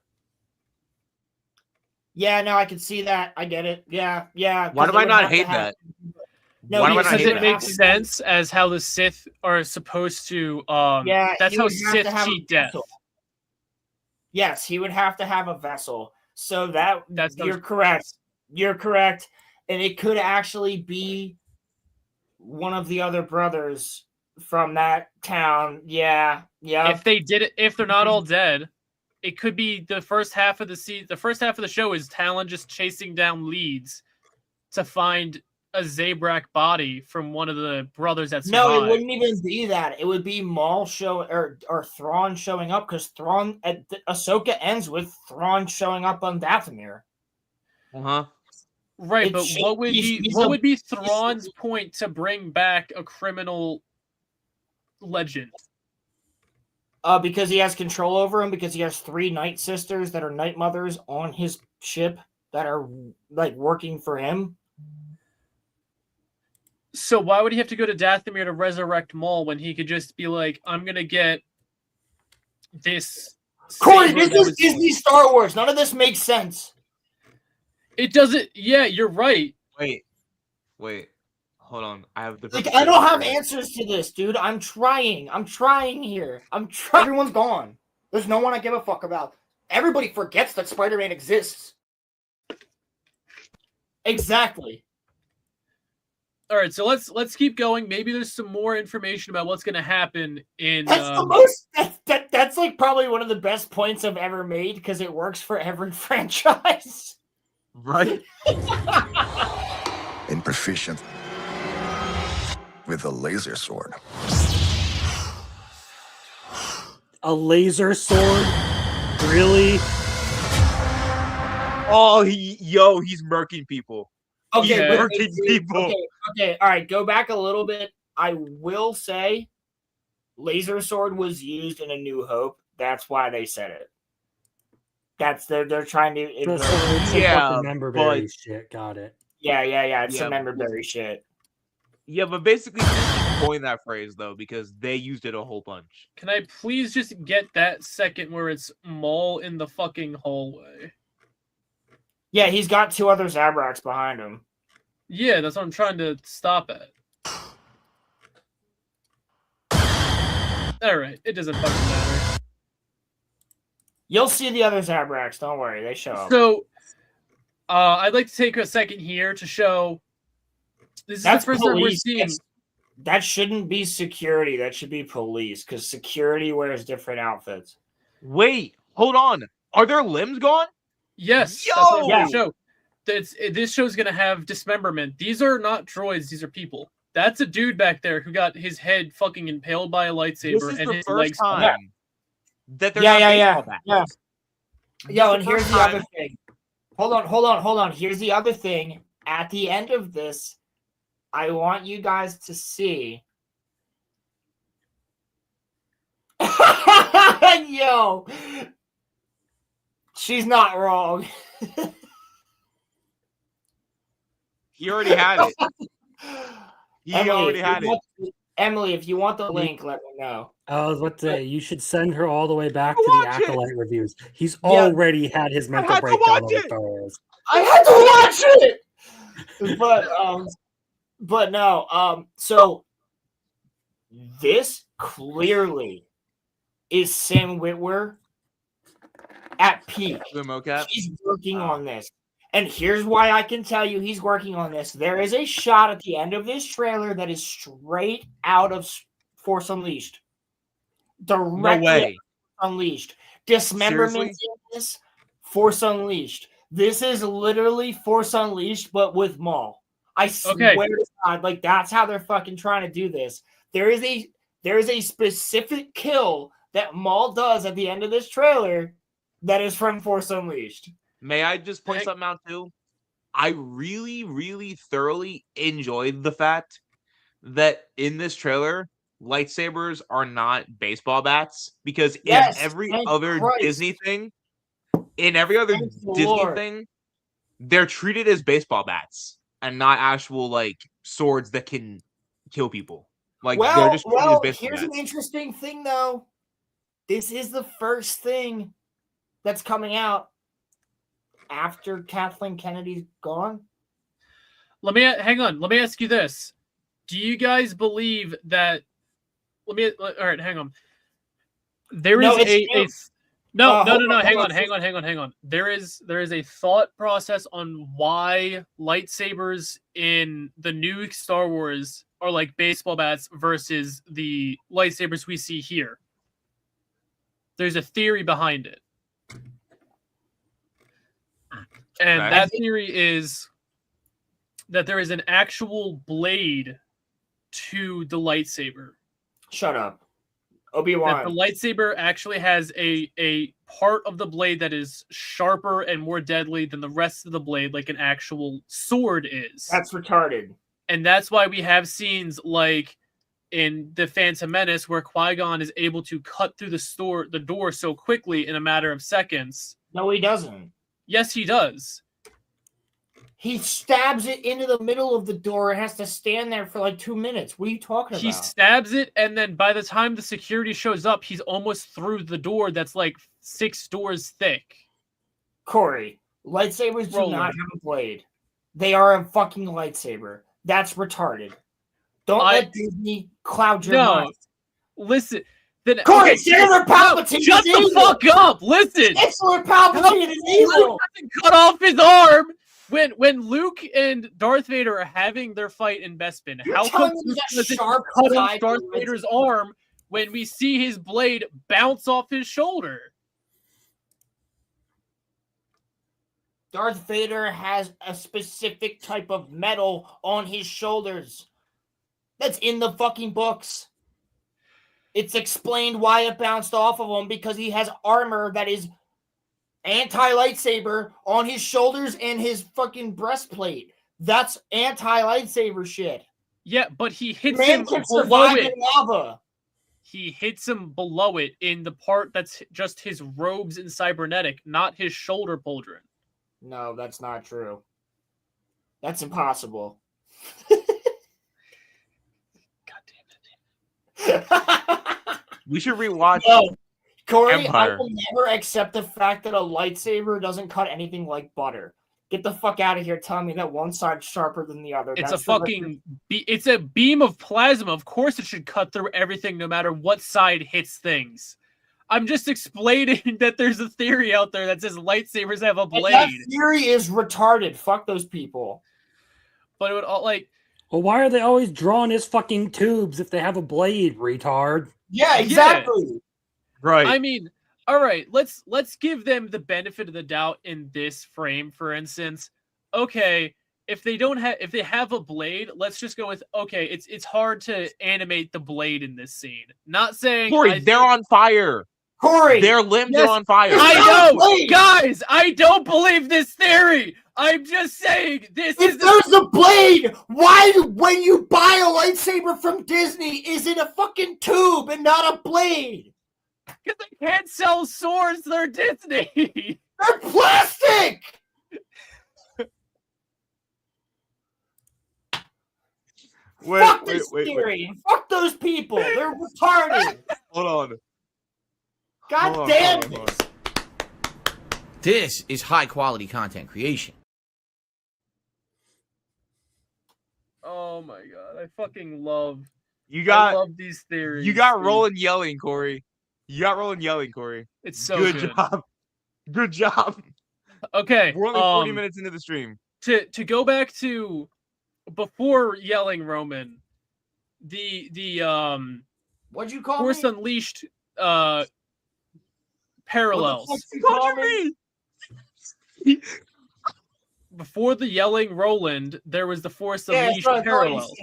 Yeah, no, I can see that. I get it. Yeah. Why do I not hate that? No, because it makes sense as how the Sith are supposed to. That's how Sith cheat death. Yes, he would have to have a vessel. So that's you're correct. You're correct, and it could actually be one of the other brothers from that town. Yeah. If they did it, if they're not all dead, it could be the first half of the season. The first half of the show is Talon just chasing down leads to find a Zabrak body from one of the brothers that survived. No, it wouldn't even be that. It would be Maul or Thrawn showing up, because Thrawn at Ahsoka ends with Thrawn showing up on Dathomir. Right, but what would be Thrawn's point to bring back a criminal legend? Because he has control over him, because he has 3 Night Sisters that are Night Mothers on his ship that are like working for him. So why would he have to go to Dathomir to resurrect Maul when he could just be like, I'm gonna get this? Corey, this is Disney Star Wars. None of this makes sense. It doesn't. Yeah, you're right. Wait. Hold on. I have the. I don't have answers to this, dude. I'm trying here. Everyone's gone. There's no one I give a fuck about. Everybody forgets that Spider-Man exists. Exactly. All right, so let's keep going. Maybe there's some more information about what's going to happen in. That's like probably one of the best points I've ever made, because it works for every franchise. Right. And proficient with a laser sword. A laser sword? Really? Oh, he's murking people. Okay, people. Okay, all right, go back a little bit. I will say laser sword was used in A New Hope. That's why they said it. That's they're trying to it's member berry shit. Got it. Yeah. It's some member berry shit. Yeah, but basically coined that phrase though, because they used it a whole bunch. Can I please just get that second where it's Maul in the fucking hallway? Yeah, he's got 2 other Zabraks behind him. Yeah, that's what I'm trying to stop at. Alright, it doesn't fucking matter. You'll see the other Zabraks, don't worry, they show up. So, I'd like to take a second here to show... This is the first time we're seeing... That shouldn't be security, that should be police, because security wears different outfits. Wait, hold on. Are their limbs gone? Yes, Yo! that's what I'm going to show. This show's going to have dismemberment. These are not droids, these are people. That's a dude back there who got his head fucking impaled by a lightsaber and his legs. That they're not back. Yeah. Yo, and here's the other thing. Hold on. Here's the other thing. At the end of this, I want you guys to see. Yo, she's not wrong. He already had it. He already had it. Emily, if you want the link, let me know. I was about to say, you should send her all the way back to the Watch it. Acolyte reviews. He's already had his mental had to breakdown watch over it. Star Wars. I had to watch it! But no, so this clearly is Sam Witwer at peak. The mocap. He's working on this. And here's why I can tell you he's working on this. There is a shot at the end of this trailer that is straight out of Force Unleashed. Directly No way. Unleashed. Dismemberment in this, Force Unleashed. This is literally Force Unleashed, but with Maul. I swear to God, like that's how they're fucking trying to do this. There is a specific kill that Maul does at the end of this trailer that is from Force Unleashed. May I just point something out too? I really, really thoroughly enjoyed the fact that in this trailer, lightsabers are not baseball bats, because in every other Disney thing, they're treated as baseball bats and not actual like swords that can kill people. Like they're just treated as baseball here's bats. an interesting thing though. This is the first thing that's coming out after Kathleen Kennedy's gone. Let me ask you this: do you guys believe that? All right, hang on. There is no. Hang on. There is a thought process on why lightsabers in the new Star Wars are like baseball bats versus the lightsabers we see here. There's a theory behind it. And that theory is that there is an actual blade to the lightsaber. Shut up. Obi-Wan. That the lightsaber actually has a part of the blade that is sharper and more deadly than the rest of the blade, like an actual sword is. That's retarded. And that's why we have scenes like in The Phantom Menace where Qui-Gon is able to cut through the door so quickly in a matter of seconds. No, he doesn't. Yes, he does. He stabs it into the middle of the door and has to stand there for like 2 minutes. What are you talking about? He stabs it, and then by the time the security shows up, he's almost through the door that's like 6 doors thick. Corey, lightsabers do not have a blade. They are a fucking lightsaber. That's retarded. Don't let Disney cloud your mind. Listen. Then, Corey, Senator Palpatine is shut the fuck up! Listen! Senator Palpatine is evil! Cut off his arm! When Luke and Darth Vader are having their fight in Bespin, how come Luke doesn't cut off Darth Vader's arm when we see his blade bounce off his shoulder? Darth Vader has a specific type of metal on his shoulders. That's in the fucking books. It's explained why it bounced off of him because he has armor that is anti-lightsaber on his shoulders and his fucking breastplate. That's anti-lightsaber shit. Yeah, but he hits him below it. Lava. He hits him below it in the part that's just his robes and cybernetic, not his shoulder pauldron. No, that's not true. That's impossible. We should rewatch Corey, Empire. I will never accept the fact that a lightsaber doesn't cut anything like butter. Get the fuck out of here telling me that one side's sharper than the other. It's it's a beam of plasma. Of course it should cut through everything no matter what side hits things. I'm just explaining that there's a theory out there that says lightsabers have a blade. And that theory is retarded. Fuck those people. But it would all like... Well, why are they always drawing his fucking tubes if they have a blade, retard? Yeah, exactly. Yeah. Right. I mean, all right, let's give them the benefit of the doubt in this frame, for instance. Okay, if they have a blade, let's just go with it's hard to animate the blade in this scene. Not saying Corey, they're on fire. Corey, their limbs are on fire. I know, guys. I don't believe this theory. I'm just saying this. If there's a blade, why when you buy a lightsaber from Disney is it a fucking tube and not a blade? Because they can't sell swords. They're Disney. They're plastic. Fuck this theory. Fuck those people. They're retarded. Hold on. God damn this. This is high quality content creation. Oh my god, I fucking love. I love these theories. You got Roland yelling, Corey. It's so good job. Good job. Okay, we're only 40 minutes into the stream. To go back to before yelling Roman, the what'd you call Force me? Unleashed parallels. What the fuck you me? Before the yelling Roland, there was the Force Unleashed parallels.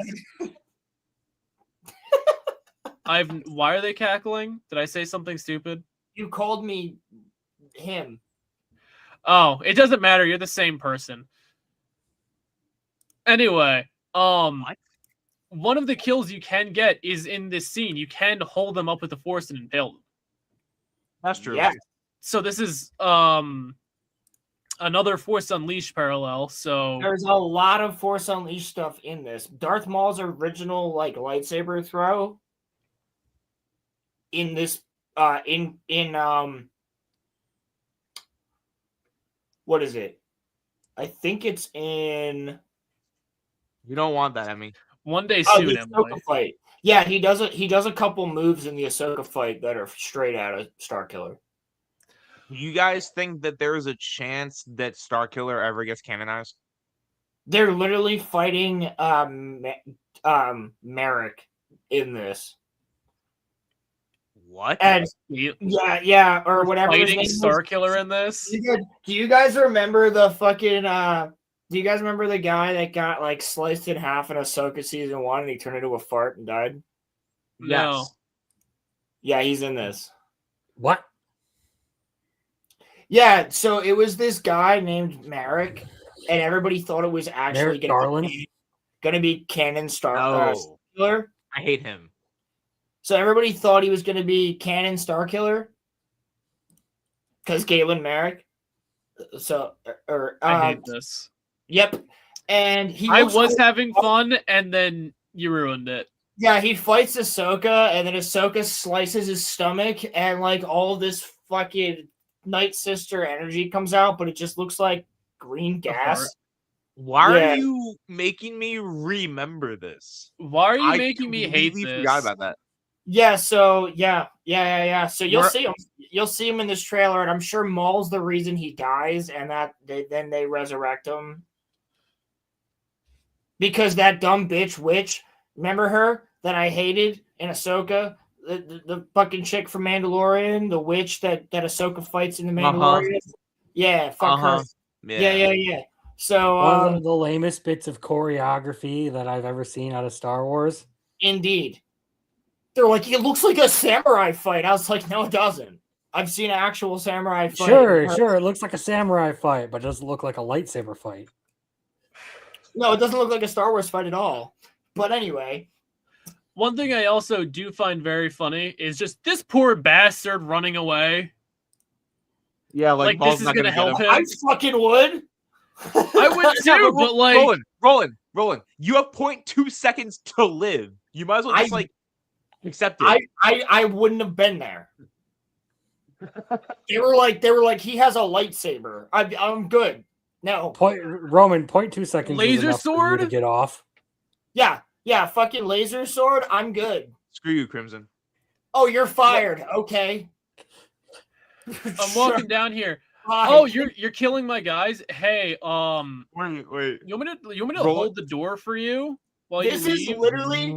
Why are they cackling? Did I say something stupid? You called me him. Oh, it doesn't matter. You're the same person. Anyway, one of the kills you can get is in this scene. You can hold them up with the Force and impale them. That's true. Yeah. So this is another Force Unleashed parallel. So there's a lot of Force Unleashed stuff in this. Darth Maul's original lightsaber throw in this what is it? I think it's in. You don't want that, Emmy. One day soon, the Emily. Ahsoka fight. Yeah, he does a couple moves in the Ahsoka fight that are straight out of Starkiller. Do you guys think that there is a chance that Starkiller ever gets canonized? They're literally fighting Merrick in this. What? And yeah, or whatever. Fighting Starkiller in this. Do you guys remember the fucking? Do you guys remember the guy that got sliced in half in Ahsoka season 1 and he turned into a fart and died? No. Yes. Yeah, he's in this. What? Yeah, so it was this guy named Merrick, and everybody thought it was actually going to be canon Starkiller. I hate him. So everybody thought he was going to be canon Starkiller because Galen Merrick. So, I hate this. Yep, and I was having fun, and then you ruined it. Yeah, he fights Ahsoka, and then Ahsoka slices his stomach, and all this fucking Night Sister energy comes out, but it just looks like green gas. Why are you making me remember this? Why are you making me hate this? I forgot about that. Yeah, so yeah. So you'll see him. You'll see him in this trailer, and I'm sure Maul's the reason he dies, and that they resurrect him. Because that dumb bitch witch, remember her that I hated in Ahsoka? The fucking chick from Mandalorian, the witch that Ahsoka fights in the Mandalorian. Yeah, fuck her. Yeah. So one of the lamest bits of choreography that I've ever seen out of Star Wars. Indeed. They're like, it looks like a samurai fight. I was like, no, it doesn't. I've seen an actual samurai fight. Sure. It looks like a samurai fight, but it doesn't look like a lightsaber fight. No, it doesn't look like a Star Wars fight at all. But anyway. One thing I also do find very funny is just this poor bastard running away. Yeah, this is going to help him. I fucking would. I would too, but Roland, you have 0.2 seconds to live. You might as well just accept it. I wouldn't have been there. They were like, he has a lightsaber. I'm good. No. Roman, 0.2 seconds. Laser sword to get off. Yeah, fucking laser sword. I'm good. Screw you, Crimson. Oh, you're fired. Okay. I'm walking down here. Oh, you're killing my guys. Hey, wait. You want me to hold the door for you while this you is leave? literally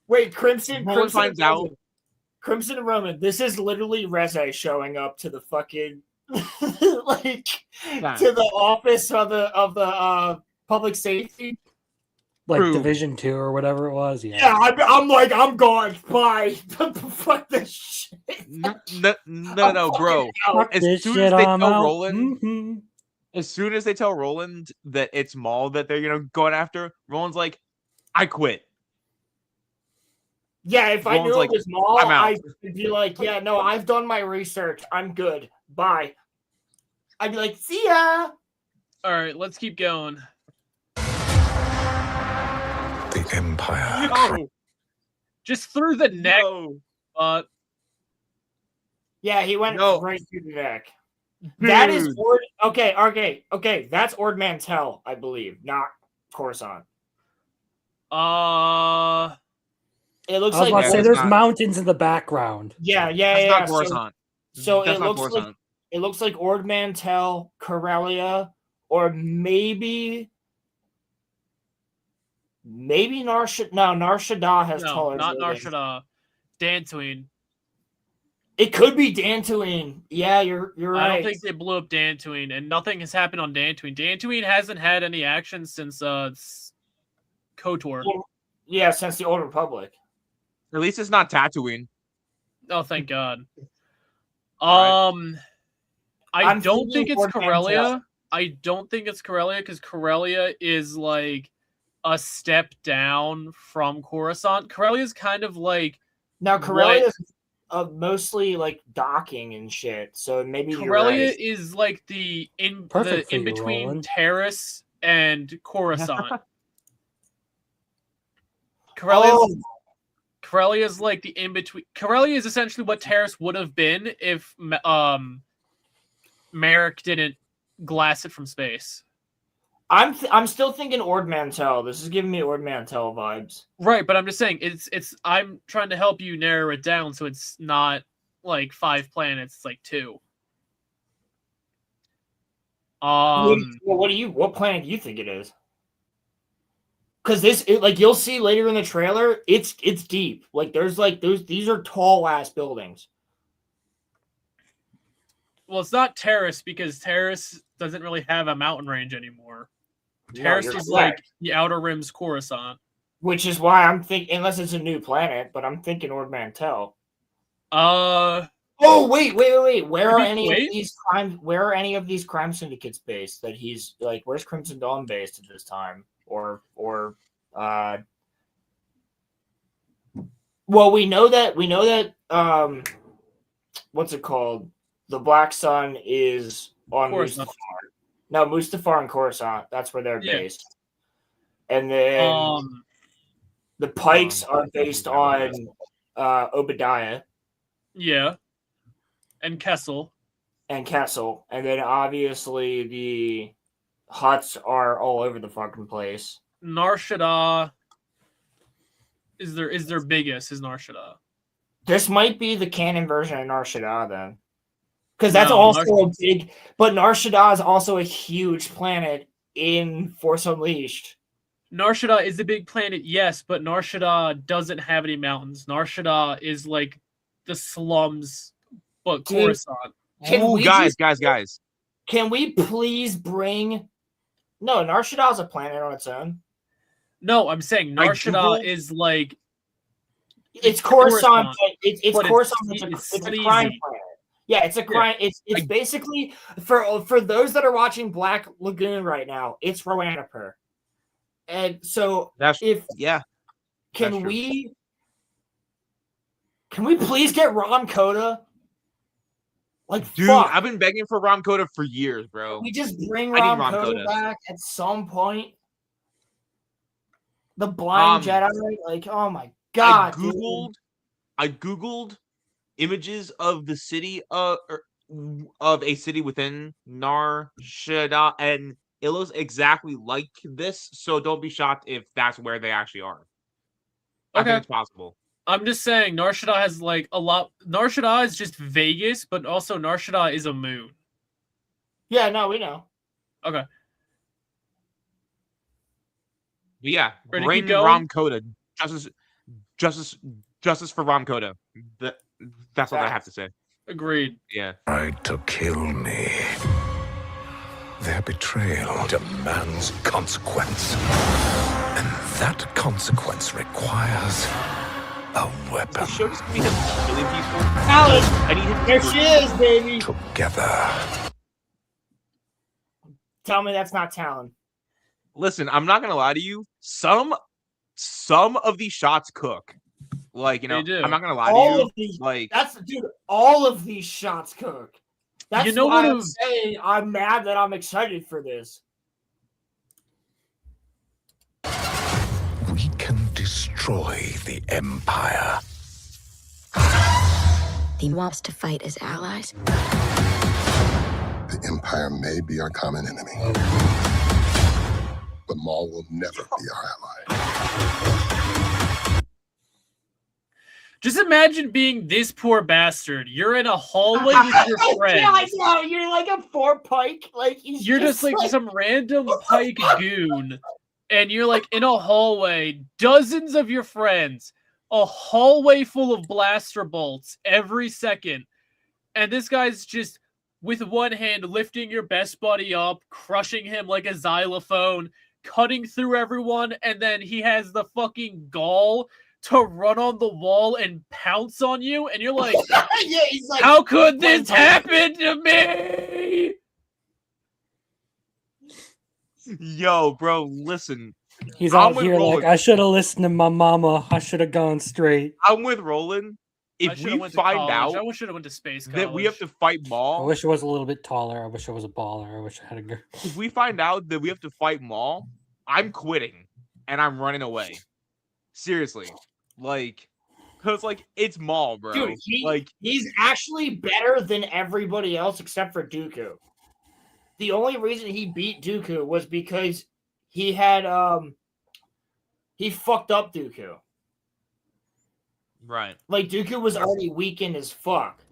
Wait, Crimson finds out. Crimson and Roman. This is literally Reze showing up to the fucking to the office of the public safety. Division 2 or whatever it was. Yeah, I'm like, I'm gone. Bye. Fuck this shit. No, bro. As soon as they tell Roland that it's Maul that they're going after, Roland's like, I quit. Yeah, if I knew it was Maul, I'd be like, yeah, no, I've done my research. I'm good. Bye. I'd be like, see ya. All right, let's keep going. The Empire. No. Just through the neck. No. Yeah, he went No. right through the neck. Dude. That is okay. That's Ord Mantell, I believe, not Coruscant. It looks I was like about to say it's there's not. mountains in the background. That's not Coruscant. So That's it not looks Coruscant. like it looks like Ord Mantell, Corellia, or maybe Nar Shaddaa has taller. Not Nar buildings. Shaddaa. Dantooine. It could be Dantooine. Yeah, you're right. I don't think they blew up Dantooine, and nothing has happened on Dantooine. Dantooine hasn't had any action since KOTOR. Yeah, since the Old Republic. At least it's not Tatooine. Oh, thank God. Right. I don't think it's Corellia. I don't think it's Corellia because Corellia is like a step down from Coruscant. Corellia is kind of like now Corellia is mostly like docking and shit. So maybe Corellia right. is like the in Perfect between Roland. Terrace and Coruscant. Corellia is like the in between. Corellia is essentially what Terrace would have been if Merrick didn't glass it from space. I'm still thinking Ord Mantell. This is giving me Ord Mantell vibes. Right, but I'm just saying it's I'm trying to help you narrow it down so it's not like 5 planets, it's like 2. What planet do you think it is? Because like you'll see later in the trailer, it's deep. Like these are tall ass buildings. Well, it's not Terrace because Terrace doesn't really have a mountain range anymore. Terrace is like the Outer Rim's Coruscant. Which is why I'm thinking, unless it's a new planet, but I'm thinking Ord Mantell. Oh wait. Where are any of these crime syndicates based that he's like, where's Crimson Dawn based at this time? Well, we know that what's it called? The Black Sun is on Mustafar. No, Mustafar and Coruscant. That's where they're based. And then the Pikes are based on Obadiah. Yeah. And Kessel. And then obviously the Hutts are all over the fucking place. Nar Shaddaa is their biggest is Nar Shaddaa. This might be the canon version of Nar Shaddaa then. Because that's also a big, but Nar Shaddaa is also a huge planet in Force Unleashed. Nar Shaddaa is a big planet, yes, but Nar Shaddaa doesn't have any mountains. Nar Shaddaa is like the slums, but Coruscant. Guys. Can we please bring? No, Nar Shaddaa is a planet on its own. No, I'm saying Nar Shaddaa is like it's Coruscant. It's Coruscant. It's a crime planet. Yeah, it's a crime. Yeah. It's basically for those that are watching Black Lagoon right now, it's Roanapur. And so can we please get Ron Coda? Like, dude, fuck. I've been begging for Ron Coda for years, bro. We just bring Ron Coda back at some point. The Blind Jedi, like, oh my god! I googled images of the city of a city within Nar Shaddaa, and it looks exactly like this. So don't be shocked if that's where they actually are. I think it's possible. I'm just saying Nar Shaddaa has like a lot. Nar Shaddaa is just Vegas, but also Nar Shaddaa is a moon. Yeah, no, we know. Okay. But yeah, bring Ron Coda. Justice for Ron Coda. That's all I have to say. Agreed. Yeah. Tried to kill me. Their betrayal demands consequence. And that consequence requires a weapon. The show just be him killing people. Alice, there she is, baby. Together. Tell me that's not Talon. Listen, I'm not gonna lie to you. Some of these shots cook. Like, you know, I'm not gonna lie to you. All of these shots cook. That's why I'm saying I'm mad that I'm excited for this. We can destroy the Empire. He wants to fight as allies. The Empire may be our common enemy, but MAUL will never be our ally. Just imagine being this poor bastard. You're in a hallway with your friends. Yeah, I know. You're like a four pike. Like you're just like some random pike goon, and you're like in a hallway, dozens of your friends, a hallway full of blaster bolts every second, and this guy's just with one hand lifting your best buddy up, crushing him like a xylophone, cutting through everyone, and then he has the fucking gall to run on the wall and pounce on you, and you're like, yeah, he's like, how could this happen to me? Yo, bro, listen. He's out here like, I should have listened to my mama. I should have gone straight. I'm with Roland. If we find out I should have went to space college. that we have to fight MAUL, I wish it was a little bit taller. I wish I was a baller. I wish I had a girl. If we find out that we have to fight MAUL, I'm quitting and I'm running away. Seriously. Like, because, like, it's MAUL, bro. Dude, he's actually better than everybody else except for Dooku. The only reason he beat Dooku was because he had, he fucked up Dooku. Right. Like, Dooku was already weakened as fuck.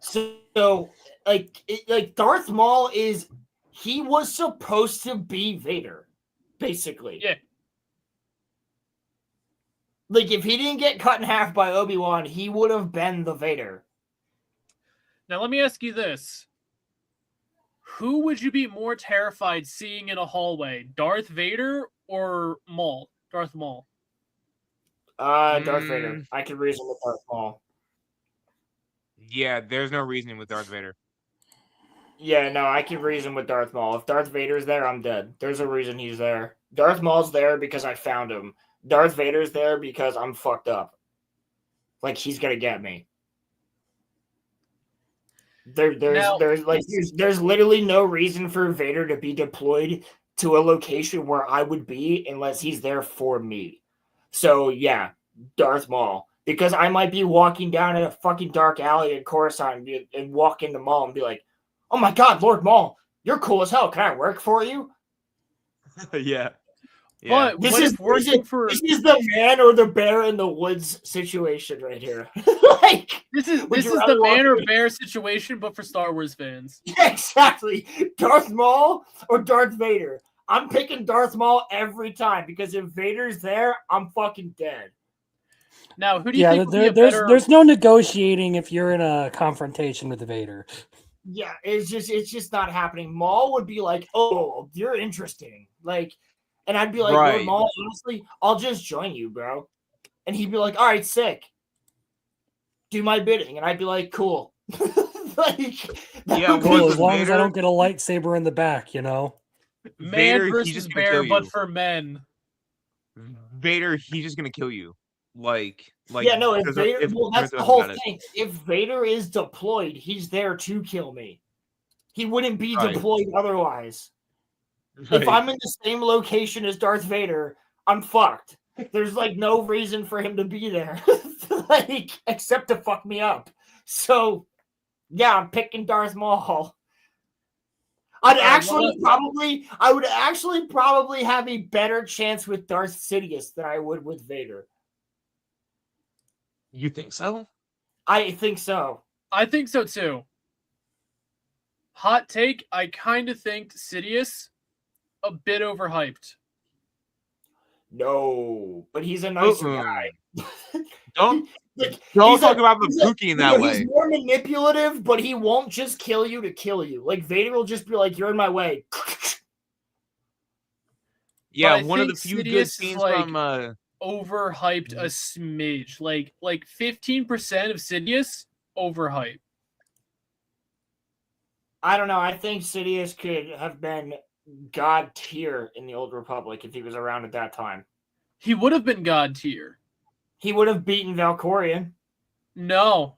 So like, Darth Maul he was supposed to be Vader, basically. Yeah. Like, if he didn't get cut in half by Obi-Wan, he would have been the Vader. Now, let me ask you this. Who would you be more terrified seeing in a hallway? Darth Vader or Maul? Darth Maul. Darth Vader. I could reason with Darth Maul. Yeah, there's no reasoning with Darth Vader. Yeah, no, I can reason with Darth Maul. If Darth Vader's there, I'm dead. There's a reason he's there. Darth Maul's there because I found him. Darth Vader's there because I'm fucked up. Like, he's gonna get me. There's literally no reason for Vader to be deployed to a location where I would be unless he's there for me. So yeah, Darth Maul. Because I might be walking down in a fucking dark alley in Coruscant and walk into Maul and be like, oh my god, Lord Maul, you're cool as hell. Can I work for you? Yeah. Yeah. This is the man or the bear in the woods situation right here. Like, this is the man or bear situation, but for Star Wars fans. Yeah, exactly. Darth Maul or Darth Vader. I'm picking Darth Maul every time because if Vader's there, I'm fucking dead. Now, who do you think would be there's no negotiating if you're in a confrontation with Vader. Yeah, it's just not happening. Maul would be like, "Oh, you're interesting," like, and I'd be like, right. Maul, honestly, I'll just join you, bro. And he'd be like, "All right, sick. Do my bidding," and I'd be like, "Cool." Like, yeah, cool, as long as I don't get a lightsaber in the back, you know. Man versus bear, but for men. Vader, he's just gonna kill you. Like yeah, no. If Vader, that's the whole thing. If Vader is deployed, he's there to kill me. He wouldn't be deployed otherwise. Right. If I'm in the same location as Darth Vader, I'm fucked. There's like no reason for him to be there, like except to fuck me up. So, yeah, I'm picking Darth Maul. I would actually probably have a better chance with Darth Sidious than I would with Vader. You think so? I think so. I think so too. Hot take, I kind of think Sidious a bit overhyped. No, but he's a nicer guy. Don't talk about the Pookie in that way. He's more manipulative, but he won't just kill you to kill you. Like, Vader will just be like, you're in my way. Yeah, one of the few good scenes from... overhyped a smidge. Like 15% of Sidious, overhyped. I don't know. I think Sidious could have been God tier in the Old Republic if he was around at that time. He would have been God tier. He would have beaten Valkorion. No.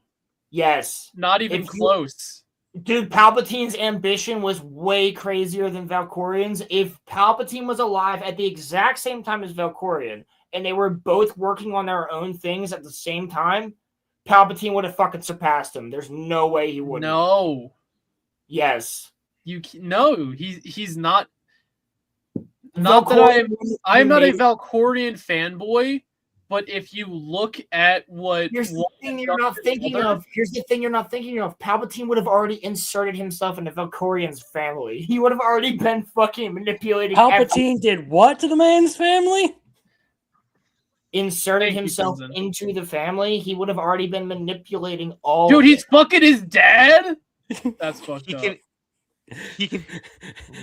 Yes. Not even close. Dude, Palpatine's ambition was way crazier than Valkorion's. If Palpatine was alive at the exact same time as Valkorion, and they were both working on their own things at the same time, Palpatine would have fucking surpassed him. There's no way he wouldn't. No. Yes. He's not. Not that I'm not a Valkorian fanboy, but if you look at what here's the thing you're not thinking of. Here's the thing you're not thinking of. Palpatine would have already inserted himself into Valkorian's family. He would have already been fucking manipulating. Palpatine did what to the man's family? Inserted himself into the family. He would have already been manipulating all. Dude, he's fucking his dad. That's fucked up. He can.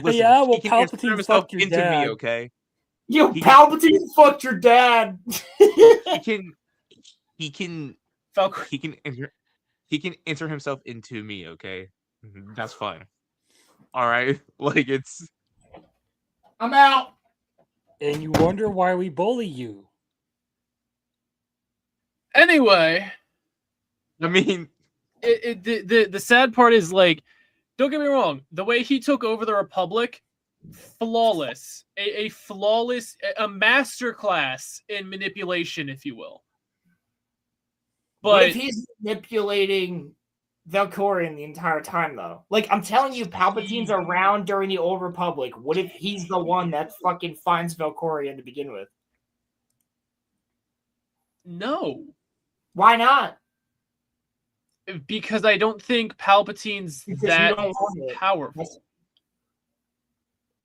Listen, yeah, well, he can Palpatine fucked your dad. me, okay? Yo, Palpatine fucked your dad. He can enter himself into me, okay? That's fine. All right, like it's. I'm out. And you wonder why we bully you. Anyway, I mean, the sad part is, like, don't get me wrong, the way he took over the Republic, flawless, a flawless, a masterclass in manipulation, if you will. But what if he's manipulating Valkorion the entire time, though? Like, I'm telling you, Palpatine's around during the Old Republic. What if he's the one that fucking finds Valkorion to begin with? No. Why not? Because I don't think Palpatine's that powerful.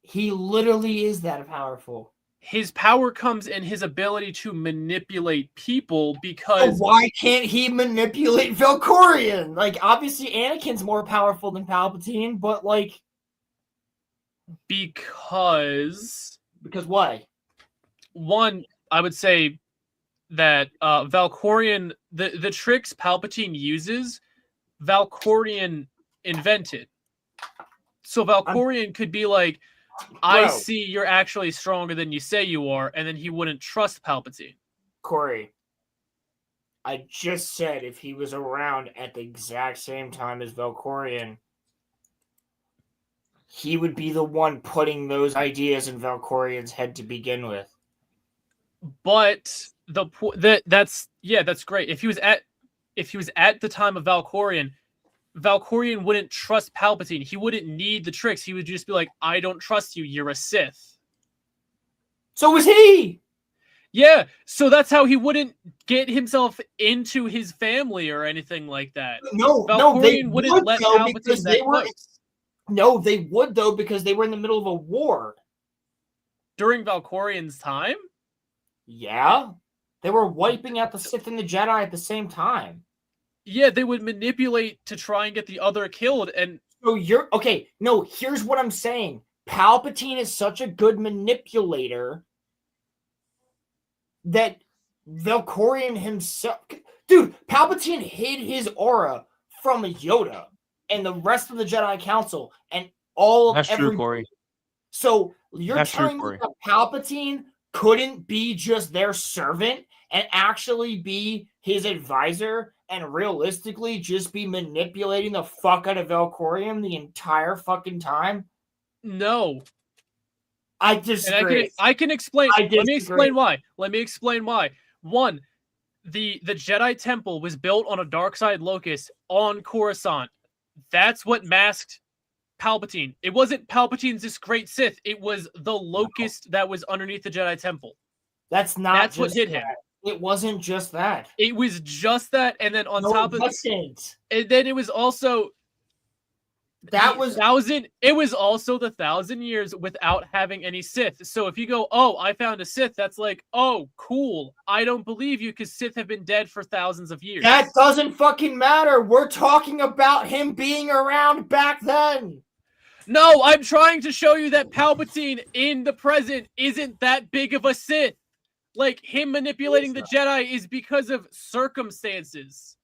He literally is that powerful. His power comes in his ability to manipulate people because... So why can't he manipulate Valkorion? Like, obviously Anakin's more powerful than Palpatine, but like... Because what? One, I would say that Valkorion, the tricks Palpatine uses, Valkorion invented. So Valkorion could be like, I see you're actually stronger than you say you are, and then he wouldn't trust Palpatine. Corey, I just said if he was around at the exact same time as Valkorion, he would be the one putting those ideas in Valkorion's head to begin with. But that's great. If he was at the time of Valkorion, Valkorion wouldn't trust Palpatine. He wouldn't need the tricks. He would just be like, I don't trust you. You're a Sith. So was he. Yeah. So that's how he wouldn't get himself into his family or anything like that. No, Valkorion wouldn't let Palpatine that close. No, they would, though, because they were in the middle of a war. During Valkorion's time? Yeah. They were wiping out the Sith and the Jedi at the same time. Yeah, they would manipulate to try and get the other killed. And so you're okay. No, here's what I'm saying. Palpatine is such a good manipulator that Valkorion himself, dude, Palpatine hid his aura from Yoda and the rest of the Jedi Council and all of That's true, Corey. So you're telling me that Palpatine couldn't be just their servant and actually be his advisor and realistically just be manipulating the fuck out of Valkorion the entire fucking time? No. I disagree. I can explain. Let me explain why. One, the Jedi Temple was built on a dark side locus on Coruscant. That's what masked Palpatine. It wasn't Palpatine's this great Sith. It was the locust that was underneath the Jedi Temple. That's what hid him. It wasn't just that. It was just that, and then on top of it, and then it was also It was also the 1,000 years without having any Sith. So if you go, oh, I found a Sith, that's like, oh, cool. I don't believe you because Sith have been dead for thousands of years. That doesn't fucking matter. We're talking about him being around back then. No, I'm trying to show you that Palpatine in the present isn't that big of a Sith. Like, him manipulating the Jedi is because of circumstances.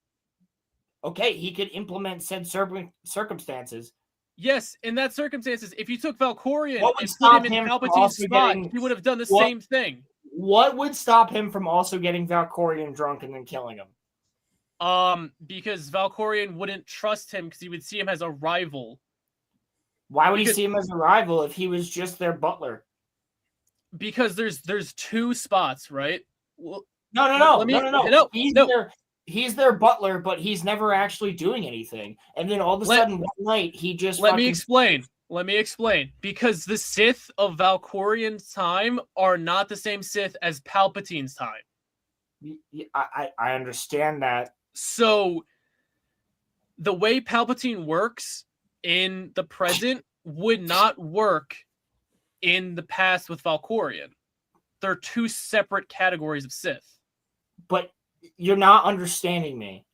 Okay, he could implement said circumstances. Yes, in that circumstances, if you took Valkorion and put him in Palpatine's spot, he would have done the same thing. What would stop him from also getting Valkorion drunk and then killing him? Because Valkorion wouldn't trust him because he would see him as a rival. Why would he see him as a rival if he was just their butler? Because there's two spots, right? Well, no. He's their butler, but he's never actually doing anything. And then all of a sudden, one night, he just Let me explain. Because the Sith of Valkorian's time are not the same Sith as Palpatine's time. I understand that. So the way Palpatine works in the present would not work in the past with Valkorian. They're two separate categories of Sith. But you're not understanding me.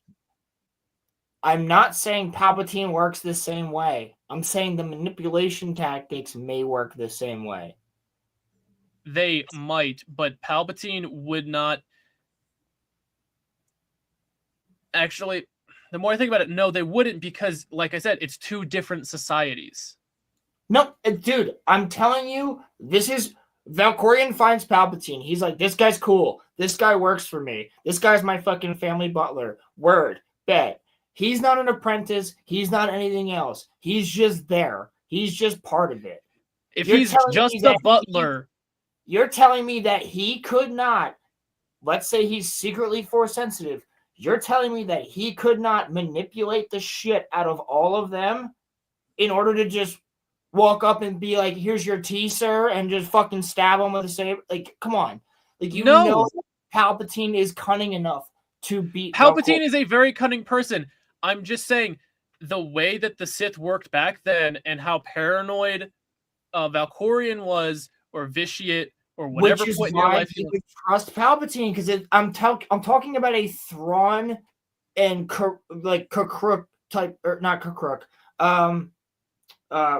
I'm not saying Palpatine works the same way. I'm saying the manipulation tactics may work the same way. They might, but Palpatine would not. Actually, the more I think about it, no, they wouldn't, because, like I said, it's two different societies. No, dude, I'm telling you, this is... Valkorian finds Palpatine. He's like, this guy's cool. This guy works for me. This guy's my fucking family butler. Word. Bet. He's not an apprentice. He's not anything else. He's just there. He's just part of it. If he's just a butler... You're telling me that he could not... Let's say he's secretly Force sensitive. You're telling me that he could not manipulate the shit out of all of them in order to just walk up and be like, here's your tea, sir, and just fucking stab him with a saber? Like, come on. Like, you know Palpatine is cunning enough to beat... Palpatine is a very cunning person. I'm just saying, the way that the Sith worked back then and how paranoid Valkorian was, or viciate, or whatever Which is point in your why life you would trust Palpatine, because I'm talking about a Thrawn and Kakruk type, or not Kakruk,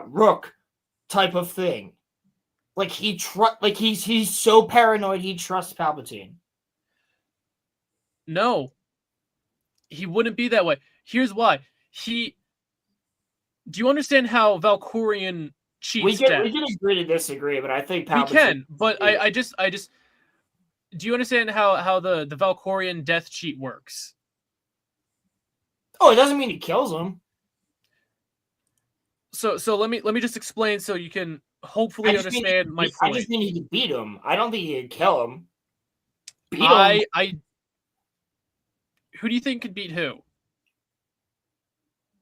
Rook type of thing. Like he's so paranoid he trusts Palpatine. No, he wouldn't be that way. Here's why. Do you understand how Valkorian cheats? We can agree to disagree, but I think Palpatine... We can, but I just do you understand how the Valkorian death cheat works? Oh, it doesn't mean he kills him. So let me just explain so you can hopefully understand my point. I just mean he could beat him. I don't think he could kill him. Beat him. Who do you think could beat who?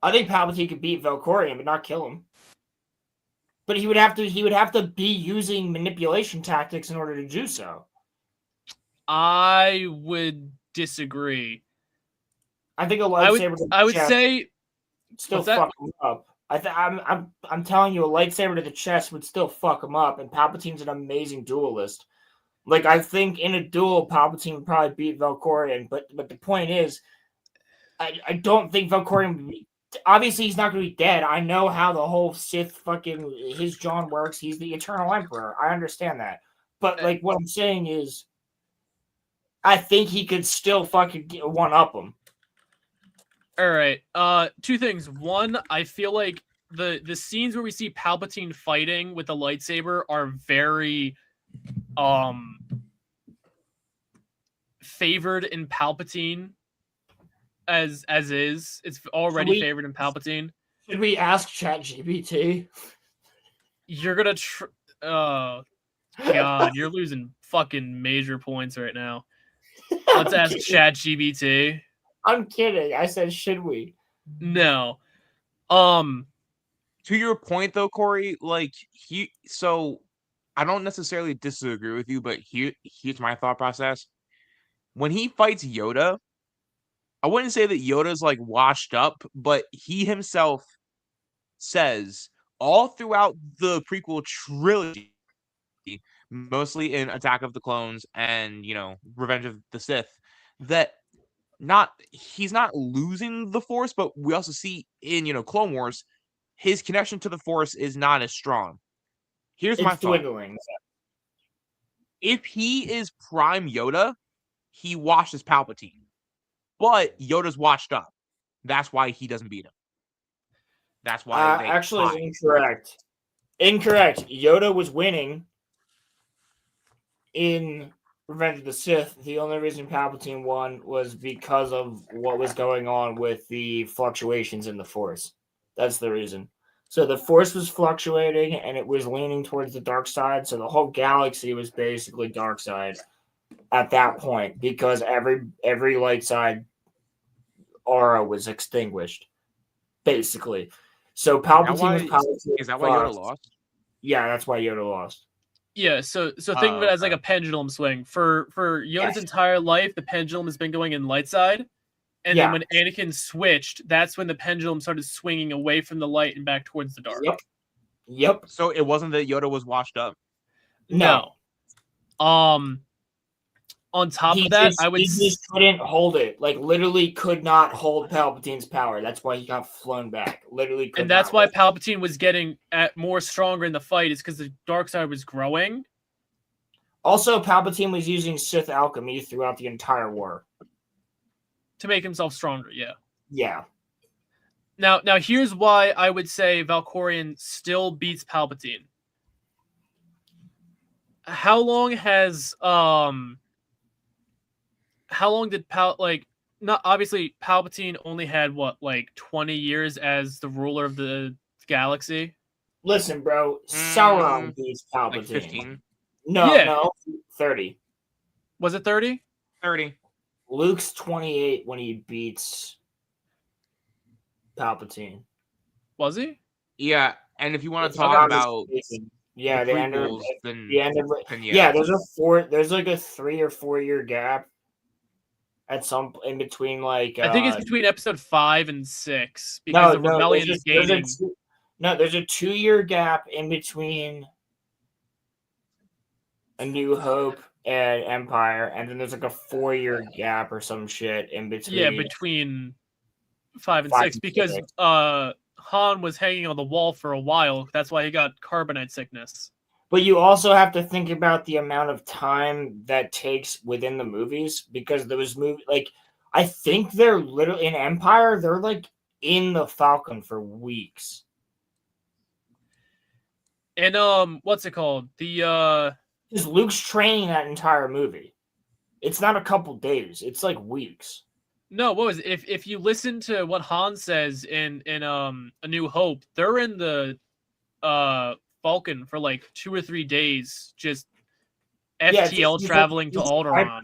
I think Palpatine could beat Valkorian, but not kill him. But he would have to be using manipulation tactics in order to do so. I would disagree. I think a lightsaber. I would say still fuck him up. I'm telling you, a lightsaber to the chest would still fuck him up. And Palpatine's an amazing duelist. Like, I think in a duel, Palpatine would probably beat Valkorian. But the point is, I don't think Valkorian would be... Obviously, he's not going to be dead. I know how the whole Sith fucking... His John works. He's the Eternal Emperor. I understand that. But, like, what I'm saying is, I think he could still fucking one-up him. All right. Two things. One, I feel like the scenes where we see Palpatine fighting with the lightsaber are very favored in Palpatine as is. It's already favored in Palpatine. Should we ask ChatGPT? You're gonna oh god, you're losing fucking major points right now. Let's ask ChatGPT. I'm kidding. I said, should we? No. To your point, though, Corey, like, so I don't necessarily disagree with you, but here's my thought process. When he fights Yoda, I wouldn't say that Yoda's, like, washed up, but he himself says all throughout the prequel trilogy, mostly in Attack of the Clones and, Revenge of the Sith, that he's not losing the Force, but we also see in Clone Wars his connection to the Force is not as strong. Here's my thought. Dwindling. If he is Prime Yoda, he washes Palpatine, but Yoda's washed up. That's why he doesn't beat him. That's why they actually incorrect. Yoda was winning in Revenge of the Sith. The only reason Palpatine won was because of what was going on with the fluctuations in the Force. That's the reason. So the Force was fluctuating and it was leaning towards the dark side. So the whole galaxy was basically dark side. at that point because every light side aura was extinguished, basically. So Palpatine was Palpatine. Is that why Yoda lost? Yeah, that's why Yoda lost. Yeah, so think of it as like a pendulum swing. For Yoda's entire life, the pendulum has been going in light side. And then when Anakin switched, that's when the pendulum started swinging away from the light and back towards the dark. Yep. So it wasn't that Yoda was washed up? No. On top of that, he just couldn't hold it. Like, literally could not hold Palpatine's power. That's why he got flown back. Literally could And that's why Palpatine was getting more stronger in the fight, is because the dark side was growing. Also, Palpatine was using Sith alchemy throughout the entire war. To make himself stronger, Yeah. Now here's why I would say Valkorion still beats Palpatine. How long did not obviously Palpatine only had 20 years as the ruler of the galaxy? Listen, bro, Sauron beats Palpatine. Like 15. No, 30. Was it 30? 30. Luke's 28 when he beats Palpatine. Was he? Yeah, and if you want to talk about the end of there's like a 3 or 4 year gap at some in between I think it's between episode 5 and 6 because the rebellion is gaining. There's a 2-year gap in between A New Hope and Empire, and then there's like a 4-year gap or some shit in between. Yeah, between 5 and 6 because Han was hanging on the wall for a while. That's why he got carbonite sickness. But you also have to think about the amount of time that takes within the movies, because those movies, I think they're literally in Empire, they're in the Falcon for weeks. And what's it called? Because Luke's training that entire movie. It's not a couple days. It's weeks. No, what was it? If you listen to what Han says in A New Hope, they're in the Falcon for 2 or 3 days, just FTL traveling to Alderaan.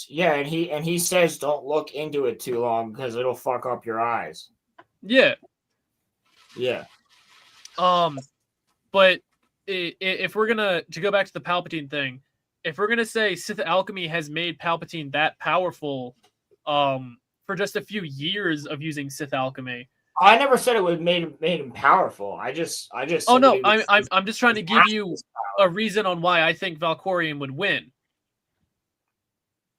Yeah, and he says don't look into it too long because it'll fuck up your eyes. Yeah. Yeah. But if we're to go back to the Palpatine thing, if we're gonna say Sith alchemy has made Palpatine that powerful, for just a few years of using Sith alchemy. I never said it would made him powerful. I just. Oh no, I'm just trying to give you a reason on why I think Valkorion would win.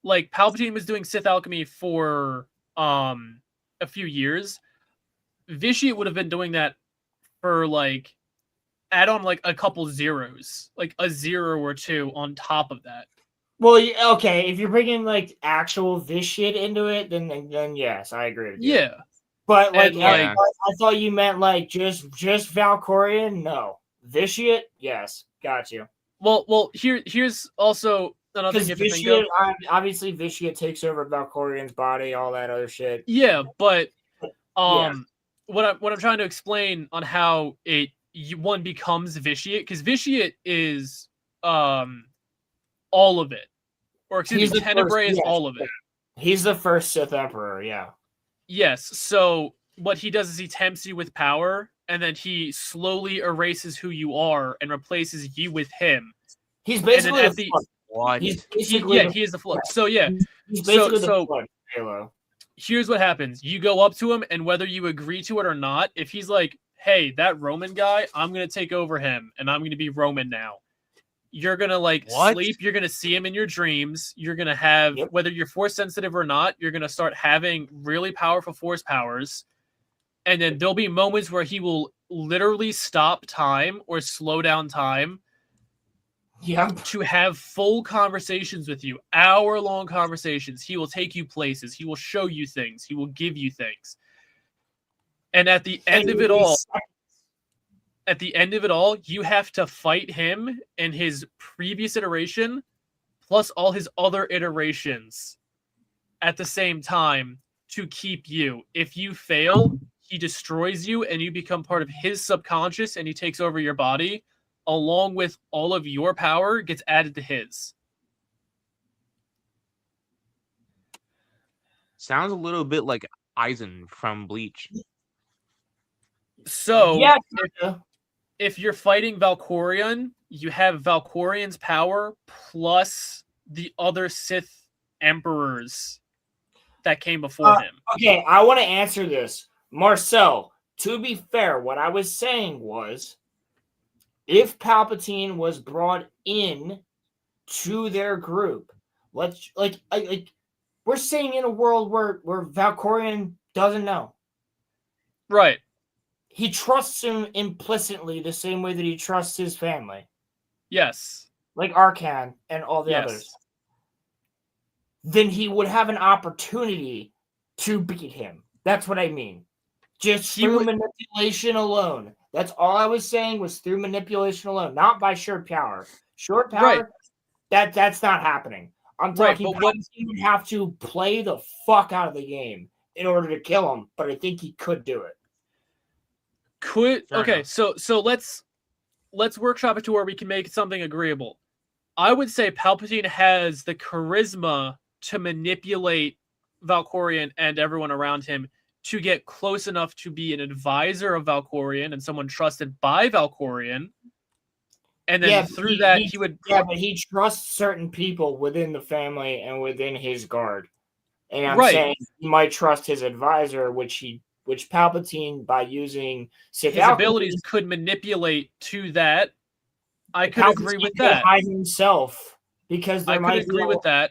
Palpatine was doing Sith alchemy for a few years. Vitiate would have been doing that for add on a couple zeros, a 0 or 2 on top of that. Well, okay, if you're bringing actual Vitiate into it, then yes, I agree with you. Yeah. But I thought you meant just Valkorion. No, Vitiate. Yes, got you. Well, here's also another thing. Vitiate, obviously, Vitiate takes over Valkorion's body, all that other shit. Yeah, but what I'm trying to explain on how one becomes Vitiate, because Vitiate is all of it, or excuse me, Tenebrae is all of it. He's the first Sith Emperor. Yeah. Yes, so what he does is he tempts you with power, and then he slowly erases who you are and replaces you with him. He's basically the what? He is the Flood. So yeah, he's basically the Flood. Halo. Here's what happens: you go up to him, and whether you agree to it or not, if he's like, "Hey, that Roman guy, I'm gonna take over him, and I'm gonna be Roman now," you're gonna sleep. You're gonna see him in your dreams. You're gonna have, whether you're force sensitive or not, you're gonna start having really powerful force powers. And then there'll be moments where he will literally stop time or slow down time. To have full conversations with you, hour-long conversations. He will take you places. He will show you things. He will give you things. And at the end of it all, you have to fight him in his previous iteration, plus all his other iterations at the same time to keep you. If you fail, he destroys you and you become part of his subconscious and he takes over your body, along with all of your power gets added to his. Sounds a little bit like Aizen from Bleach. So Yeah, if you're fighting Valkorion, you have Valkorion's power plus the other Sith emperors that came before him. Okay, I want to answer this. Marcel, to be fair, what I was saying was if Palpatine was brought in to their group, let's like we're saying in a world where Valkorion doesn't know. Right. He trusts him implicitly the same way that he trusts his family. Yes. Like Arkan and all the others. Then he would have an opportunity to beat him. That's what I mean. Just through manipulation alone. That's all I was saying was through manipulation alone, not by short power. Short power, that's not happening. I'm talking about he would have to play the fuck out of the game in order to kill him, but I think he could do it. So let's workshop it to where we can make something agreeable. I would say Palpatine has the charisma to manipulate Valkorion and everyone around him to get close enough to be an advisor of Valkorion and someone trusted by Valkorion. And then he would... Yeah, but he trusts certain people within the family and within his guard. And I'm saying he might trust his advisor, which Palpatine, by using Sith his abilities, could manipulate to that. I could agree with that. Hide himself because I could agree with that.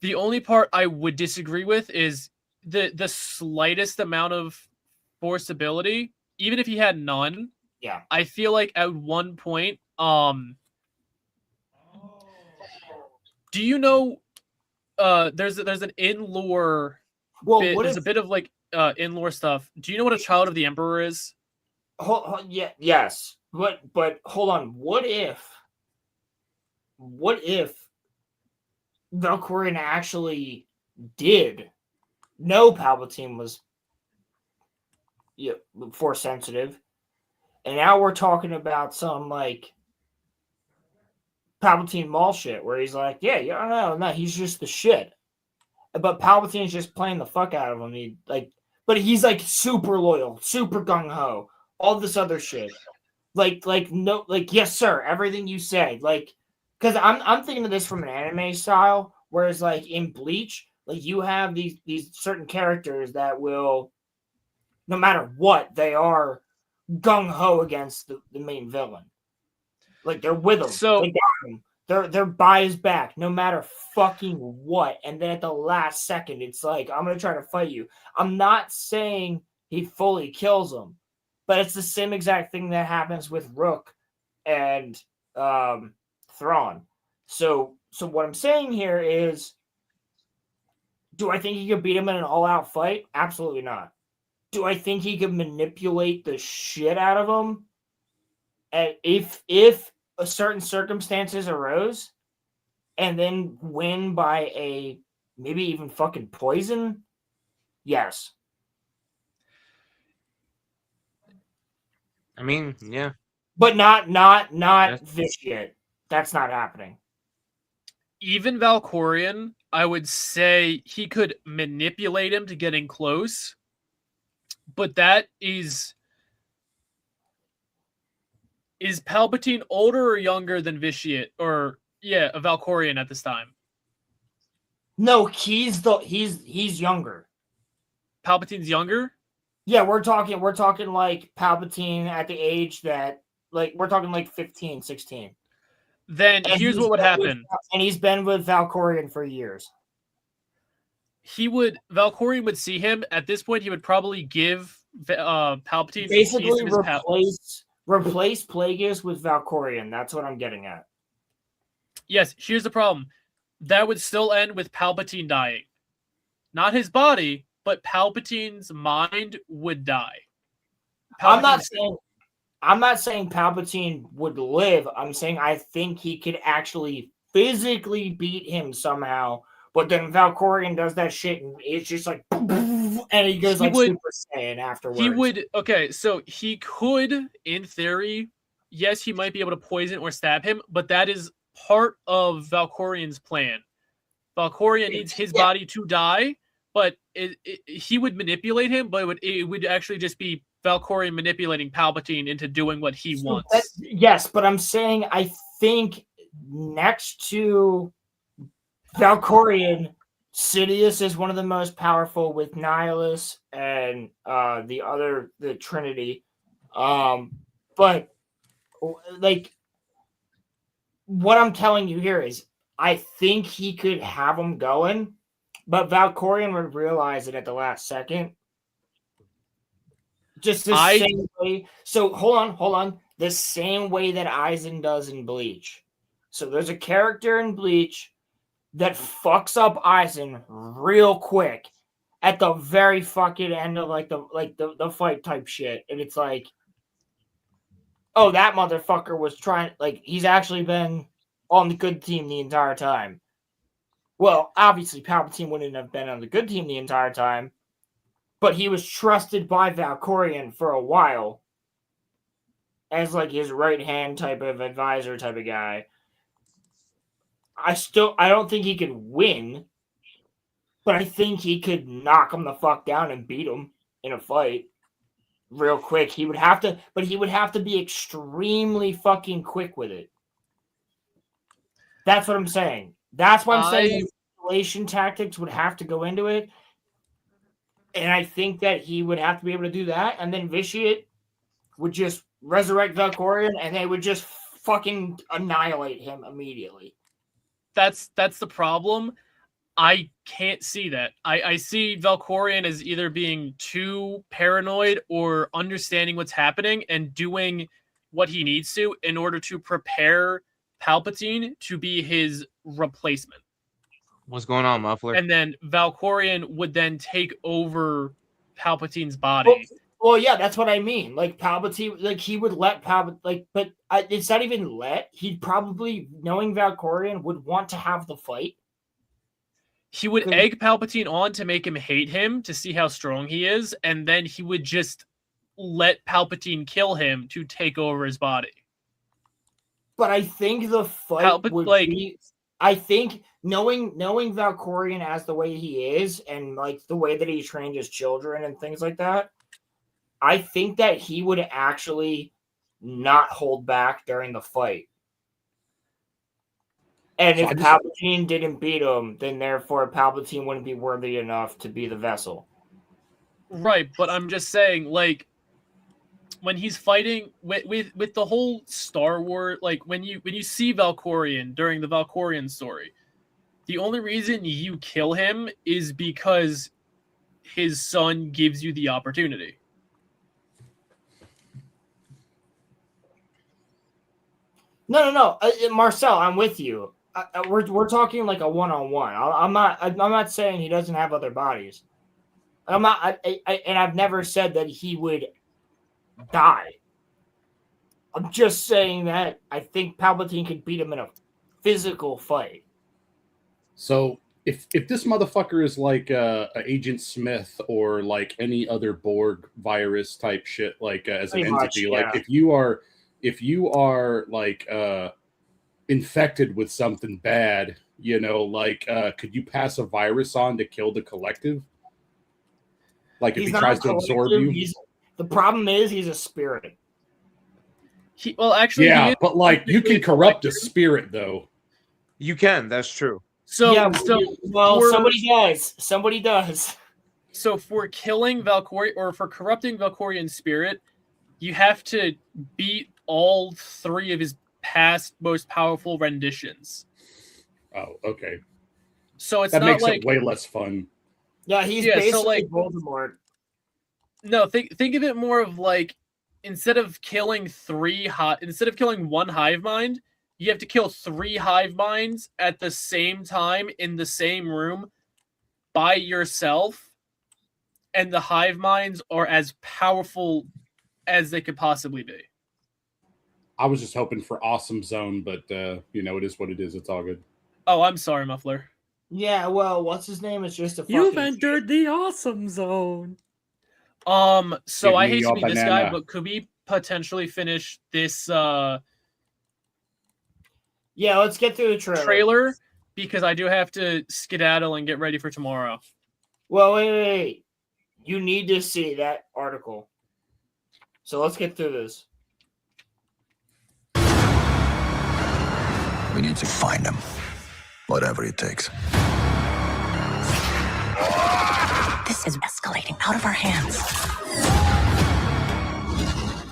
The only part I would disagree with is the slightest amount of force ability, even if he had none. Yeah, I feel like at one point, do you know? There's an in-lore. Well, there's a bit of like in-lore stuff. Do you know what a child of the Emperor is? Yes. But hold on. What if Valkorion actually did know Palpatine was force sensitive, and now we're talking about some like Palpatine MAUL shit where he's like, no, he's just the shit. But Palpatine's just playing the fuck out of him. But he's like super loyal, super gung ho, all this other shit. Yes, sir, everything you said. Because I'm thinking of this from an anime style, whereas like in Bleach, like you have these certain characters that will, no matter what, they are gung ho against the main villain. Like they're with him. So they got him. They're by his back, no matter fucking what. And then at the last second, it's like, I'm gonna try to fight you. I'm not saying he fully kills him, but it's the same exact thing that happens with Rook and Thrawn. So what I'm saying here is, do I think he could beat him in an all-out fight? Absolutely not. Do I think he could manipulate the shit out of him? And if certain circumstances arose, and then win by a maybe even fucking poison? Yes. I mean, yeah. But not this shit. That's not happening. Even Valkorion, I would say he could manipulate him to getting close. But that is Palpatine older or younger than Vitiate? Or a Valkorion at this time? No, he's younger. Palpatine's younger? Yeah, we're talking like Palpatine at the age that, like, we're talking like 15, 16. Then here's what would happen. And he's been with Valkorion for years. Valkorion would see him. At this point, he would probably give Palpatine basically replace Plagueis with Valkorion. That's what I'm getting at. Yes, here's the problem. That would still end with Palpatine dying. Not his body, but Palpatine's mind would die. I'm not saying Palpatine would live. I'm saying I think he could actually physically beat him somehow. But then Valkorion does that shit, and it's just like, and he goes Super Saiyan afterwards. So he could, in theory, yes, he might be able to poison or stab him, but that is part of Valkorion's plan. Valkorion needs his body to die but he would manipulate him, but it would actually just be Valkorion manipulating Palpatine into doing what he wants. Yes, but I'm saying I think next to Valkorion, Sidious is one of the most powerful with Nihilus and the Trinity. But like what I'm telling you here is I think he could have him going, but Valkorion would realize it at the last second. Just the same way. So hold on. The same way that Aizen does in Bleach. So there's a character in Bleach that fucks up Aizen real quick at the very fucking end of the fight type shit. And it's like, oh, that motherfucker was trying, like, he's actually been on the good team the entire time. Well, obviously Palpatine wouldn't have been on the good team the entire time, but he was trusted by Valkorion for a while as like his right hand type of advisor type of guy. I don't think he could win, but I think he could knock him the fuck down and beat him in a fight real quick. He would have to be extremely fucking quick with it. That's what I'm saying. That's why I'm saying manipulation tactics would have to go into it. And I think that he would have to be able to do that. And then Vitiate would just resurrect Valkorion and they would just fucking annihilate him immediately. That's the problem. I can't see that. I see Valkorion as either being too paranoid or understanding what's happening and doing what he needs to in order to prepare Palpatine to be his replacement. What's going on, Muffler? And then Valkorion would then take over Palpatine's body. Well, yeah, that's what I mean. Like Palpatine, like he would let Palpatine, like, but it's not even let. He'd probably, knowing Valkorion, would want to have the fight. He would egg Palpatine on to make him hate him to see how strong he is, and then he would just let Palpatine kill him to take over his body. But I think the fight would be. I think knowing Valkorion as the way he is, and like the way that he trained his children and things like that, I think that he would actually not hold back during the fight. And if Palpatine didn't beat him, then therefore Palpatine wouldn't be worthy enough to be the vessel. Right, but I'm just saying, like, when he's fighting with the whole Star Wars, like when you see Valkorion during the Valkorion story, the only reason you kill him is because his son gives you the opportunity. No, Marcel, I'm with you. We're talking like a one-on-one. I'm not saying he doesn't have other bodies. I'm not. And I've never said that he would die. I'm just saying that I think Palpatine could beat him in a physical fight. So if this motherfucker is like Agent Smith or like any other Borg virus type shit, like as an entity, like if you are like infected with something bad, you know, like could you pass a virus on to kill the collective? Like if he tries to absorb you? The problem is he's a spirit. But like you can corrupt a spirit though. You can, that's true. Somebody does. So for killing Valkorion or for corrupting Valkorion's spirit, you have to beat all three of his past most powerful renditions. Oh, okay. So it's that not makes like it way less fun. Yeah, he's basically Voldemort. No, think of it more of like instead of killing one hive mind, you have to kill 3 hive minds at the same time in the same room by yourself, and the hive minds are as powerful as they could possibly be. I was just hoping for Awesome Zone, but you know, it is what it is. It's all good. Oh, I'm sorry, Muffler. Yeah, well, what's his name? It's just a You've entered the Awesome Zone. So I hate to be this guy, but could we potentially finish this yeah, let's get through the trailer. Because I do have to skedaddle and get ready for tomorrow. Well, wait. You need to see that article. So let's get through this. We need to find them. Whatever it takes. This is escalating out of our hands.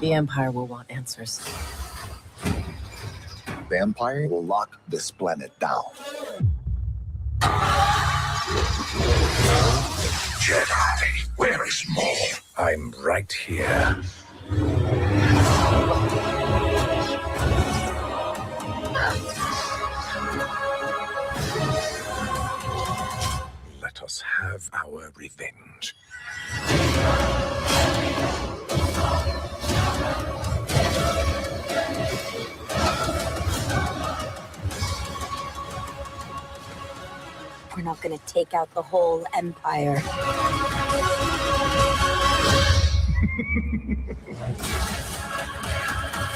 The Empire will want answers. The Empire will lock this planet down. Jedi, where is Maul? I'm right here. Let us have our revenge. We're not gonna take out the whole Empire.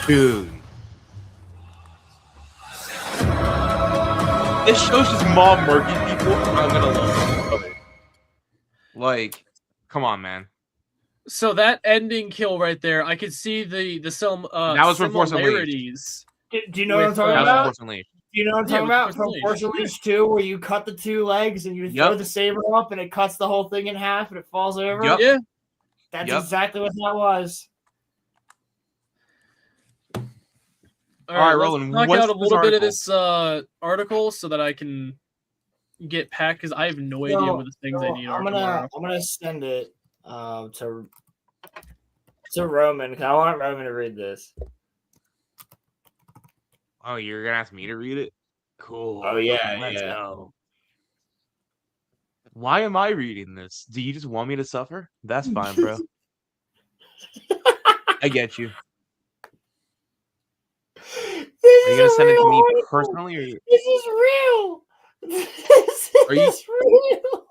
Dude. This show's just Maul murking people. I'm gonna love it. Like, come on, man. So that ending kill right there, I could see the some that was from Force similarities. Do you know what I'm talking about? Do you know what I'm talking about? From Force Unleashed 2, where you cut the two legs and you throw the saber up and it cuts the whole thing in half and it falls over? Yep. Yeah. That's exactly what that was. All right, Roland. Knock out a little bit of this article so that I can get packed because I have no idea what the things I need are tomorrow. I'm gonna send it to Roman because I want Roman to read this. Oh, you're gonna ask me to read it? Cool. Oh yeah, Let's go. Why am I reading this? Do you just want me to suffer? That's fine, bro. I get you. Are you gonna send it to me personally, or this is real? This is real.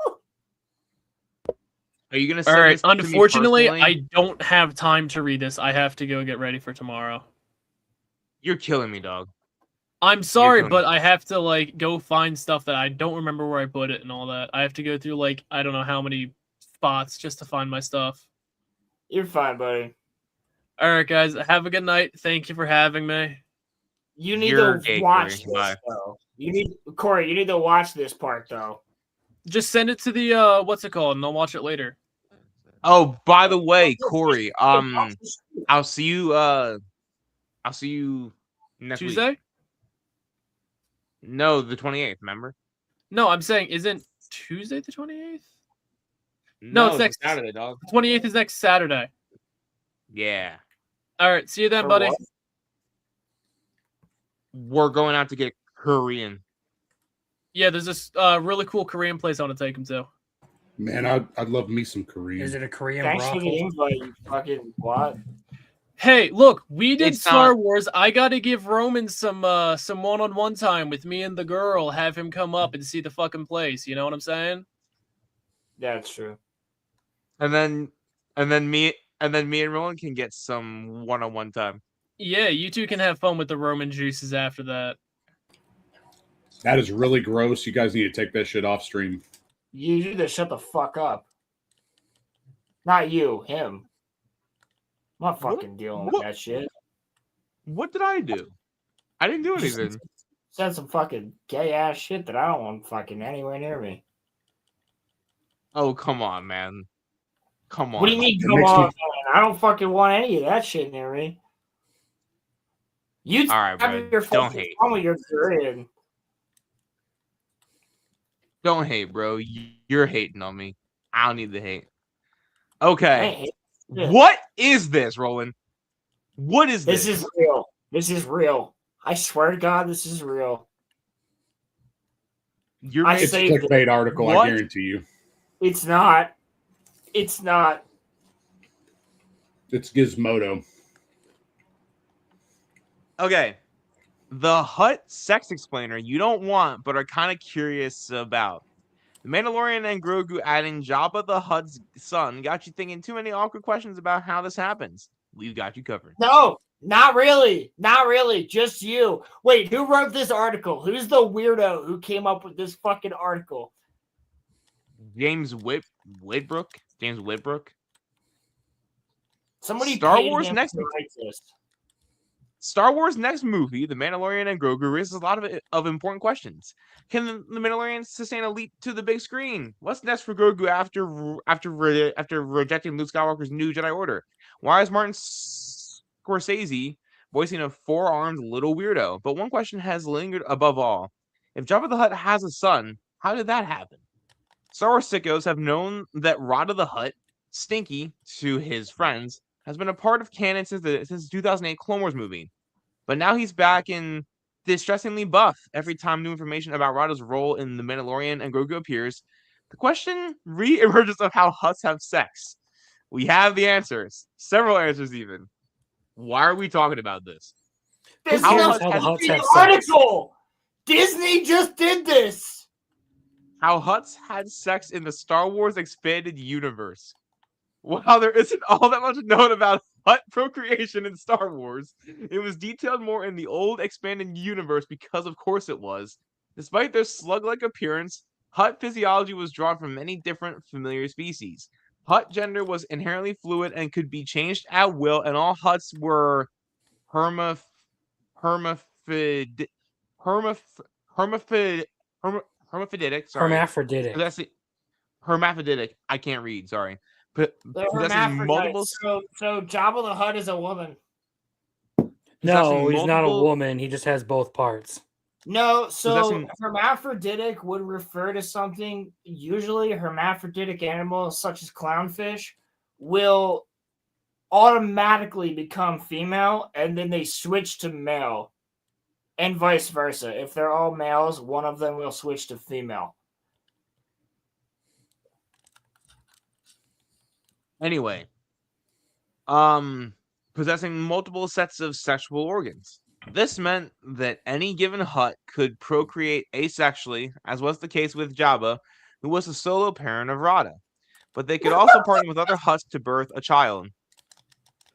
Are you gonna send All right. this to me Unfortunately, personally? I don't have time to read this. I have to go get ready for tomorrow. You're killing me, dog. I'm sorry, but I have to like go find stuff that I don't remember where I put it and all that. I have to go through like I don't know how many spots just to find my stuff. You're fine, buddy. All right, guys. Have a good night. Thank you for having me. You need to watch this, though. Corey, you need to watch this part, though. Just send it to the what's it called, and I'll watch it later. Oh, by the way, Corey, I'll see you next Tuesday? week. No, the 28th, remember? No, I'm saying isn't Tuesday the 28th? No, it's next Saturday, dog. 28th is next Saturday. Yeah. All right, see you then, buddy. What? We're going out to get Korean. Yeah, there's this really cool Korean place I want to take him to. Man, I'd love me some Korean. Is it a Korean Thanks for brothel? the invite, you fucking what? Hey, look, we did It's Star not- Wars. I got to give Roman some one-on-one time with me and the girl. Have him come up and see the fucking place. You know what I'm saying? Yeah, it's true. And then me and Roland can get some one-on-one time. Yeah, you two can have fun with the Roman juices after that. That is really gross. You guys need to take that shit off stream. You need to shut the fuck up. Not you, him. I'm not fucking dealing with that shit. What did I do? I didn't do anything. Said some fucking gay ass shit that I don't want fucking anywhere near me. Oh, come on, man. Come on. What do you mean, come on, man? I don't fucking want any of that shit near me. You All right, bro. have your Don't fucking hate. fun with your Korean. Don't hate, bro. You're hating on me. I don't need the hate. I Okay. ain't hate shit. What is this, Roland? What is this? This is real. This is real. I swear to God, this is real. I It's a saved it. clickbait article, What? I guarantee you. It's not. It's not. It's Gizmodo. Okay. The Hutt sex explainer you don't want, but are kind of curious about. The Mandalorian and Grogu adding Jabba the Hutt's son got you thinking too many awkward questions about how this happens. We've got you covered. No, not really. Not really. Just you. Wait, who wrote this article? Who's the weirdo who came up with this fucking article? James Whitbrook. Somebody Star paid Wars him next. to write this. Star Wars next movie, The Mandalorian and Grogu, raises a lot of important questions. Can the Mandalorian sustain a leap to the big screen? What's next for Grogu after rejecting Luke Skywalker's new Jedi Order? Why is Martin Scorsese voicing a four-armed little weirdo? But one question has lingered above all. If Jabba the Hutt has a son, how did that happen? Star Wars sickos have known that Rada the Hutt, Stinky to his friends, has been a part of canon since the 2008 Clone Wars movie. But now he's back in distressingly buff every time new information about Rada's role in The Mandalorian and Grogu appears. The question re-emerges of how Hutts have sex. We have the answers. Several answers even. Why are we talking about this? This is an article! Disney just did this! How Hutts had sex in the Star Wars expanded universe. While there isn't all that much known about Hutt procreation in Star Wars, it was detailed more in the old expanded universe because of course it was. Despite their slug-like appearance, Hutt physiology was drawn from many different familiar species. Hutt gender was inherently fluid and could be changed at will, and all Hutts were hermaphroditic. Hermaphroditic. That's it. Hermaphroditic. I can't read. Sorry. They're hermaphrodites. So Jabba the Hutt is a woman. No, he's not a woman. He just has both parts. No, so hermaphroditic would refer to something. Usually, hermaphroditic animals such as clownfish will automatically become female, and then they switch to male, and vice versa. If they're all males, one of them will switch to female. Anyway, possessing multiple sets of sexual organs. This meant that any given Hutt could procreate asexually, as was the case with Jabba, who was a solo parent of Rada. But they could also partner with other Hutts to birth a child.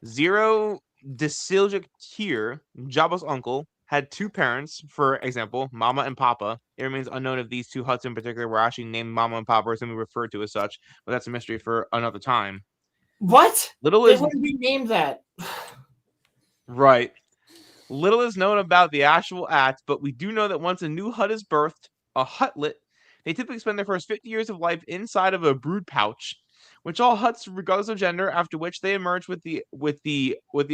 Zero Desiljuk Tyr, Jabba's uncle, had two parents, for example, Mama and Papa. It remains unknown if these two Hutts in particular were actually named Mama and Papa or simply referred to as such, but that's a mystery for another time. What? They wouldn't be named that. Right. Little is known about the actual act, but we do know that once a new Hutt is birthed, a Huttlet, they typically spend their first 50 years of life inside of a brood pouch, which all Hutts, regardless of gender, after which they emerge with the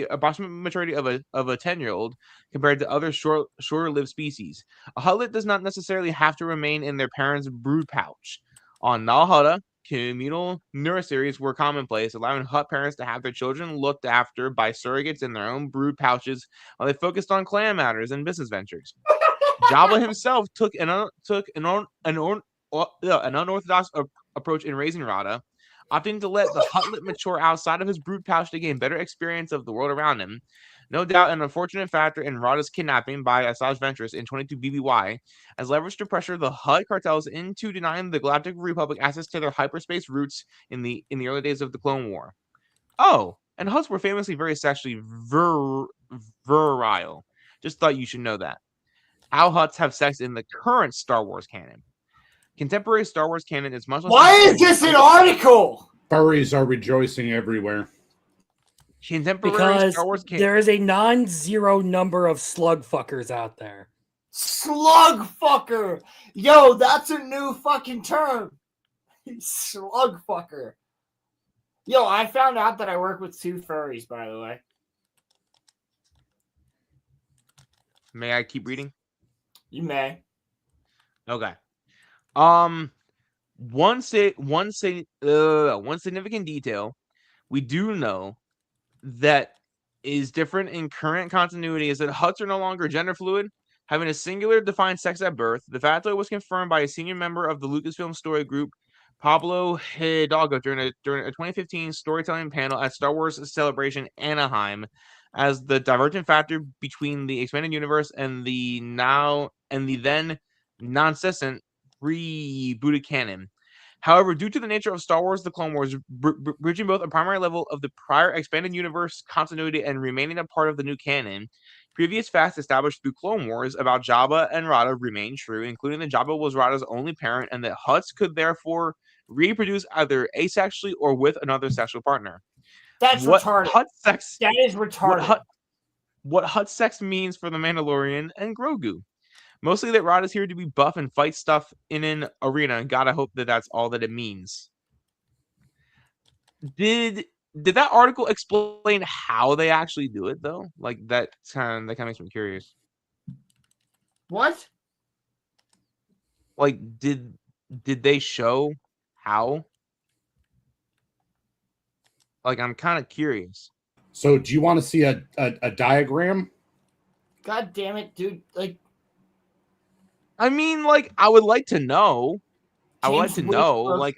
approximate maturity of a 10-year-old compared to other shorter-lived species. A Huttlet does not necessarily have to remain in their parents' brood pouch. On Nal Hutta, communal neuroseries were commonplace, allowing Hutt parents to have their children looked after by surrogates in their own brood pouches while they focused on clan matters and business ventures. Jabba himself took an unorthodox approach in raising Rada, opting to let the Huttlet mature outside of his brood pouch to gain better experience of the world around him. No doubt an unfortunate factor in Rada's kidnapping by Asajj Ventress in 22 BBY, as leveraged to pressure the Hutt cartels into denying the Galactic Republic access to their hyperspace roots in the early days of the Clone War. Oh, and Hutts were famously very sexually virile. Just thought you should know that. How Hutts have sex in the current Star Wars canon. Contemporary Star Wars canon is much less... Why is this an article? Furries are rejoicing everywhere. Because there is a non-zero number of slug fuckers out there. Slug fucker! Yo, that's a new fucking term. Slug fucker. Yo, I found out that I work with 2 furries, by the way. May I keep reading? You may. Okay. One significant detail we do know that is different in current continuity is that Hutts are no longer gender fluid, having a singular defined sex at birth. The factoid was confirmed by a senior member of the Lucasfilm story group, Pablo Hidalgo, during a 2015 storytelling panel at Star Wars Celebration Anaheim, as the divergent factor between the expanded universe and the then non-cessant rebooted canon. However, due to the nature of Star Wars The Clone Wars, bridging both a primary level of the prior expanded universe continuity and remaining a part of the new canon, previous facts established through Clone Wars about Jabba and Rada remain true, including that Jabba was Rada's only parent and that Hutts could therefore reproduce either asexually or with another sexual partner. That's retarded. Hut sex, that is retarded. What hut sex means for the Mandalorian and Grogu. Mostly that Rod is here to be buff and fight stuff in an arena. God, I hope that that's all that it means. Did that article explain how they actually do it though? Like that kind of makes me curious. What? Like did they show how? Like I'm kind of curious. So do you want to see a diagram? God damn it, dude! Like, I mean, like I would like to know. I would like to James know. Whitworth, Like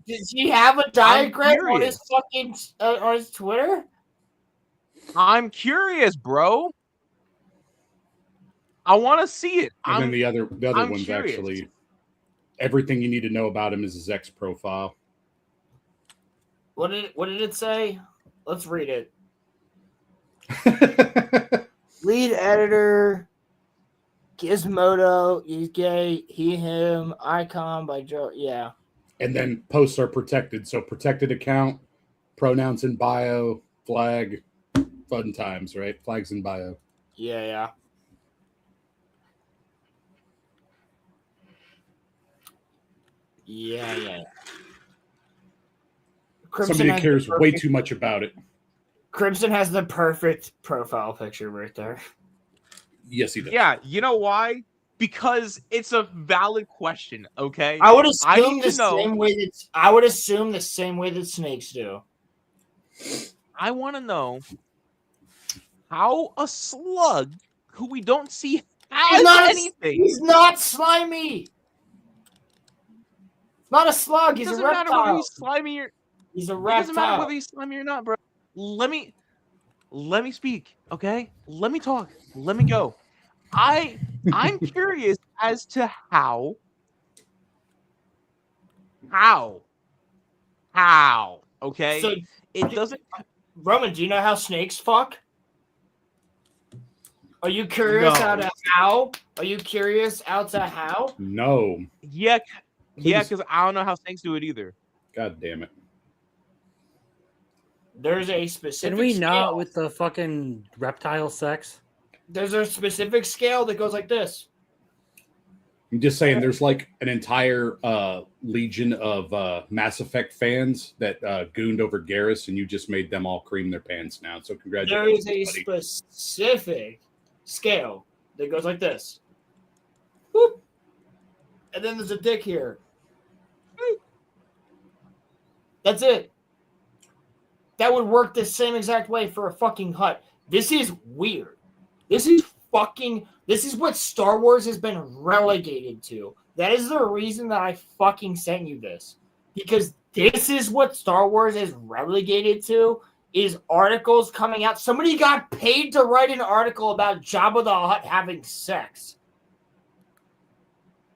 Does he have a diagram on his fucking on his Twitter? I'm curious, bro. I want to see it. And then the other I'm one's curious. actually everything you need to know about him is his X profile. What did it say? Let's read it. Lead editor, Gizmodo, he's gay, he, him, icon by Joe. Yeah. And then posts are protected. So protected account, pronouns in bio, flag, fun times, right? Flags in bio. Yeah. Somebody cares way too much about it. Crimson has the perfect profile picture right there. Yes, he does. Yeah, you know why? Because it's a valid question. Okay, I would assume the same way that snakes do. I want to know how a slug who we don't see has anything. He's not slimy. Not a slug. He's a reptile. Doesn't matter whether he's slimy or he's a reptile. It doesn't matter whether he's slimy or not, bro. Let me speak, okay? Let me talk. Let me go. I'm curious as to how, okay? So it doesn't. Roman, do you know how snakes fuck? Are you curious out to how? Are you curious out to how? No. Yeah, because I don't know how snakes do it either. God damn it. There's a specific Can we scale. not with the fucking reptile sex? There's a specific scale that goes like this. I'm just saying there's like an entire legion of Mass Effect fans that gooned over Garrus, and you just made them all cream their pants now. So congratulations. There is a specific scale that goes like this. Whoop. And then there's a dick here. That's it. That would work the same exact way for a fucking hut. This is weird. This is what Star Wars has been relegated to. That is the reason that I fucking sent you this. Because this is what Star Wars is relegated to, is articles coming out. Somebody got paid to write an article about Jabba the Hutt having sex.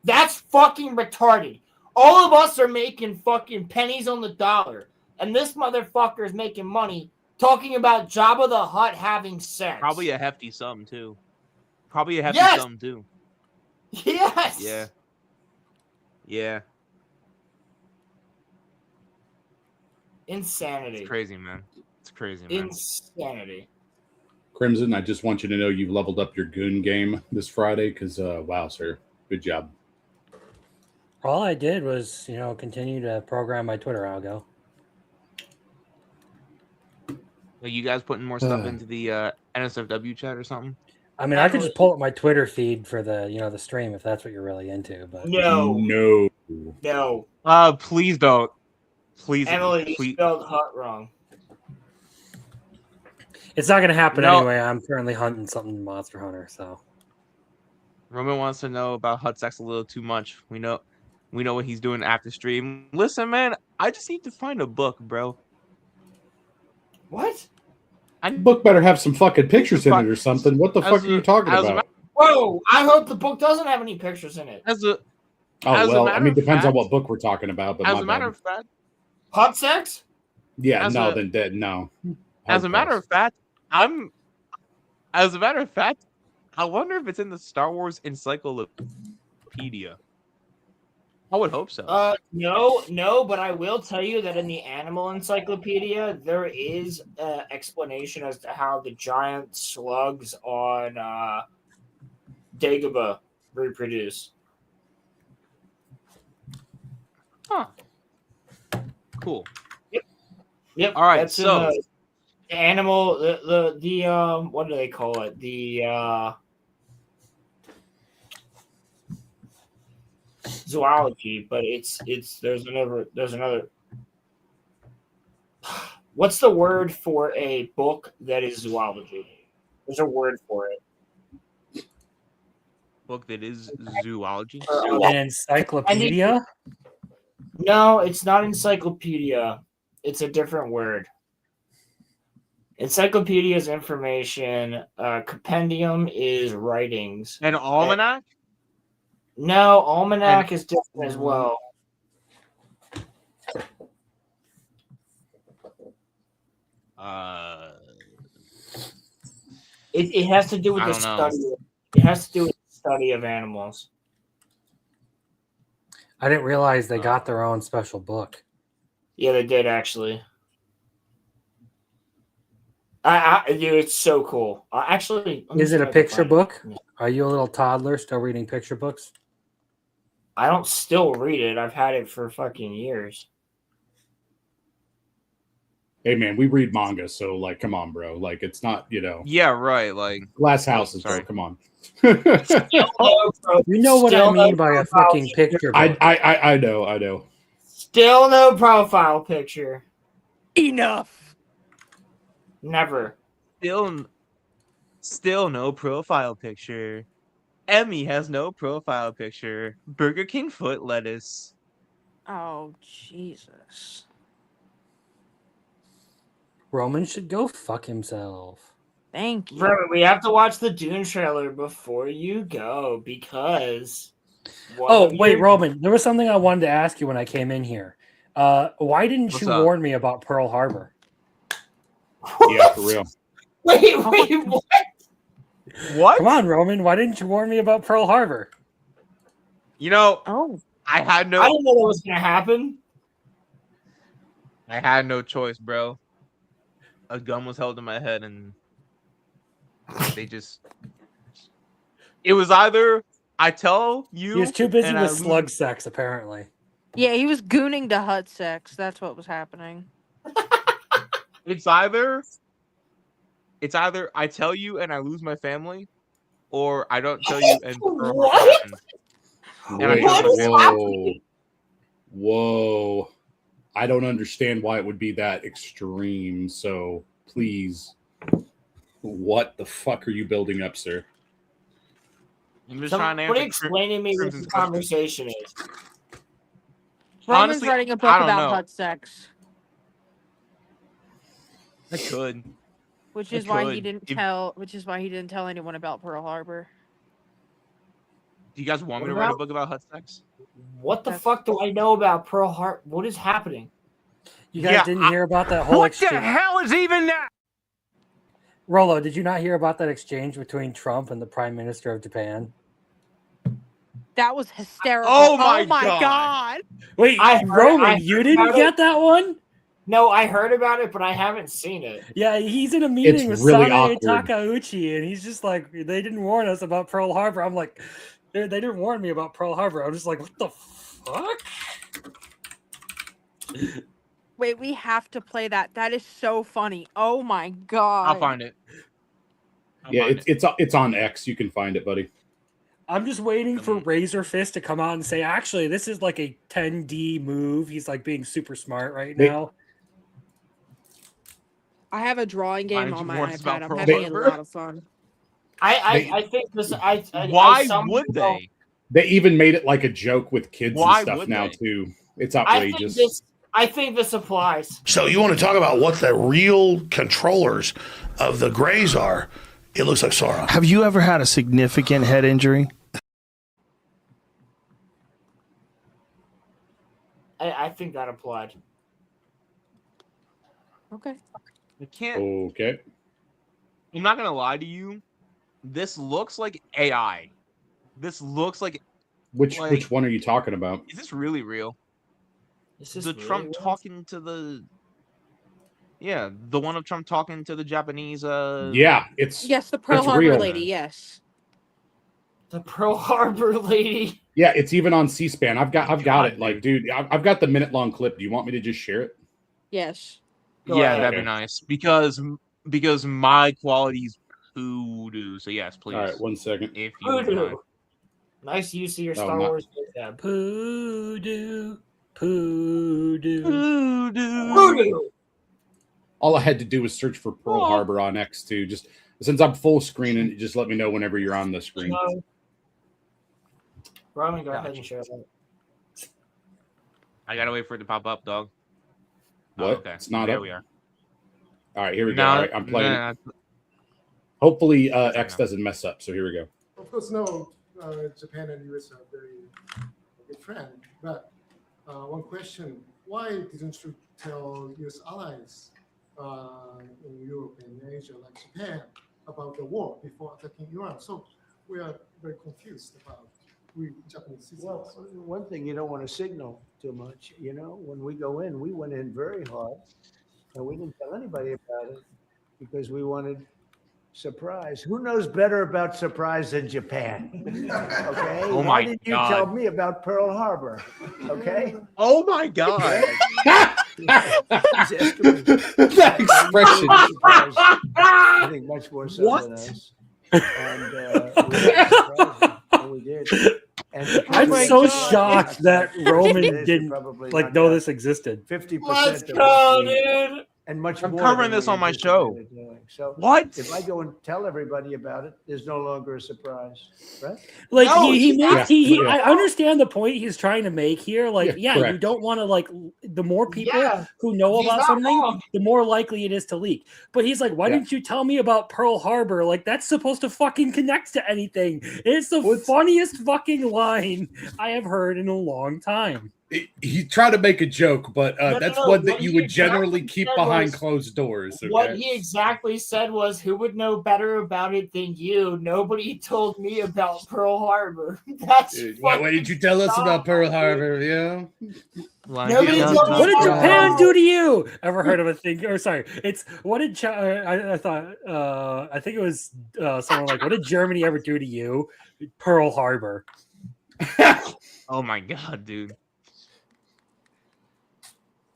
That's fucking retarded. All of us are making fucking pennies on the dollar. And this motherfucker is making money talking about Jabba the Hutt having sex. Probably a hefty sum, too. Yes! Yeah. Insanity. It's crazy, man. Insanity. Crimson, I just want you to know you've leveled up your goon game this Friday because, wow, sir. Good job. All I did was, continue to program my Twitter algo. Are you guys putting more stuff into the NSFW chat or something? I mean, I could just pull up my Twitter feed for the, the stream if that's what you're really into. But No. Please don't. Please, Emily, you spelled hut wrong. It's not going to happen anyway. I'm currently hunting something in Monster Hunter, so. Roman wants to know about hut sex a little too much. We know what he's doing after stream. Listen, man, I just need to find a book, bro. What? The book better have some fucking pictures in it or something. What the fuck are you talking about? Whoa! I hope the book doesn't have any pictures in it. Depends on what book we're talking about. But as a matter of fact, hot sex? Yeah, no. As a matter of fact, I wonder if it's in the Star Wars Encyclopedia. I would hope so. No, but I will tell you that in the animal encyclopedia, there is an explanation as to how the giant slugs on Dagobah reproduce. Huh. Cool. Yep. All right. That's So in the animal, the what do they call it? The zoology, but it's there's another. What's the word for a book that is zoology? There's a word for it. Book that is zoology. An encyclopedia? No, it's not encyclopedia. It's a different word. Encyclopedia is information. Compendium is writings. An almanac? No, almanac is different as well. It has to do with the study. It has to do with the study of animals. I didn't realize they got their own special book. Yeah, they did actually. Dude, it's so cool. Actually, is it a picture book? Are you a little toddler still reading picture books? I don't still read it. I've had it for fucking years. Hey man, we read manga, so like, come on, bro. Like, it's not, you know. Yeah, right. Like Glass houses, bro. Come on. You know what I mean by a fucking picture book. I know. Still no profile picture. Enough. Never. Still no profile picture. Emmy has no profile picture. Burger King foot lettuce. Oh, Jesus. Roman should go fuck himself. Thank you. Bro, we have to watch the Dune trailer before you go because. Wait, Roman. There was something I wanted to ask you when I came in here. Why didn't you warn me about Pearl Harbor? Yeah, for real. Wait, what? What? Come on, Roman. Why didn't you warn me about Pearl Harbor? You know, I didn't know that was gonna happen. I had no choice, bro. A gun was held in my head, and they just. It was either I tell you. He was too busy with slug sex, apparently. Yeah, he was gooning to hut sex. That's what was happening. It's either I tell you and I lose my family, or I don't tell you and Pearl Harbor happens. And I lose my family. Whoa. I don't understand why it would be that extreme. So please, what the fuck are you building up, sir? I'm just trying to answer. What are you explaining to me what this conversation is? Roman's Honestly, writing a book I don't about know. hut sex. I could. Which is why he didn't tell anyone about Pearl Harbor. Do you guys want me to write a book about hut sex? What the fuck do I know about Pearl Harbor? What is happening? You guys didn't hear about that whole exchange? What the hell is even that? Rolo, did you not hear about that exchange between Trump and the Prime Minister of Japan? That was hysterical. Oh my god. Wait, Roman, you didn't get that one? No, I heard about it, but I haven't seen it. Yeah, he's in a meeting with really Sanae awkward. Takeuchi, and he's just like, they didn't warn us about Pearl Harbor. I'm like, they didn't warn me about Pearl Harbor. I'm just like, what the fuck? Wait, we have to play that. That is so funny. Oh my god. I'll find it. It's on X. You can find it, buddy. I'm just waiting for Razor Fist to come out and say, actually, this is like a 10D move. He's like being super smart right now. I have a drawing game on my iPad. I'm Pearl having Harbor? a lot of fun. I think this. Why would they? They even made it like a joke with kids Why and stuff would now they? too. It's outrageous. I think this applies. So you want to talk about what the real controllers of the Greys are? It looks like Sauron. Have you ever had a significant head injury? I think that applied. Okay. I can't. Okay. I'm not gonna lie to you. This looks like AI. This looks like Which one are you talking about? Is this really real? Is this the really Trump real? talking to the the one of Trump talking to the Japanese Yeah, it's the Pearl Harbor real. lady, yes. The Pearl Harbor lady. Yeah, it's even on C-SPAN. I've got it. Like, dude, I've got the minute-long clip. Do you want me to just share it? Yes. Yeah, that'd be nice because my quality's poo-doo. So yes, please. All right, 1 second. If you would mind. Nice use of your Star Wars. Poo-doo, poo-doo, poo-doo. All I had to do was search for Pearl Harbor on X2. Just since I'm full screen, and just let me know whenever you're on the screen. Roman, go ahead and share that. I gotta wait for it to pop up, dog. What? Oh, okay. It's not there up. we are. All right, here we go. All right, I'm playing. Hopefully, X doesn't mess up. So here we go. Of course, no. Japan and US are very good friends. But one question: why didn't you tell US allies in Europe and Asia, like Japan, about the war before attacking Iran? So we are very confused about we Japanese citizens. Well, one thing, you don't want to signal too much. You know, when we go in, we went in very hard, and we didn't tell anybody about it because we wanted surprise. Who knows better about surprise than Japan? Okay. Oh my Why did you God. tell me about Pearl Harbor? Okay. Oh my God. That expression. I think much more so than us. And we did. And I'm so shocked that Roman didn't know this existed. 50%. Let's go, dude. And much I'm more covering than this we on my show. anticipated doing. So What? if I go and tell everybody about it, there's no longer a surprise, right? Like No, I understand the point he's trying to make here. Like, Yeah, you correct. don't want to like the more people Yeah, who know he's about not something, wrong. the more likely it is to leak. But he's like, why Yeah. didn't you tell me about Pearl Harbor? Like, that's supposed to fucking connect to anything. It's the funniest fucking line I have heard in a long time. He tried to make a joke, but No, that's no, one that what you he would generally exactly keep said behind was- closed doors. Okay? What he exactly said was, "Who would know better about it than you? Nobody told me about Pearl Harbor." That's Dude, why did you tell us about Pearl Harbor? Yeah. Nobody told us What did about Japan it. do to you? Ever heard of a thing? Or sorry, it's what did I thought? I think it was someone like, what did Germany ever do to you? Pearl Harbor. Oh my God, dude.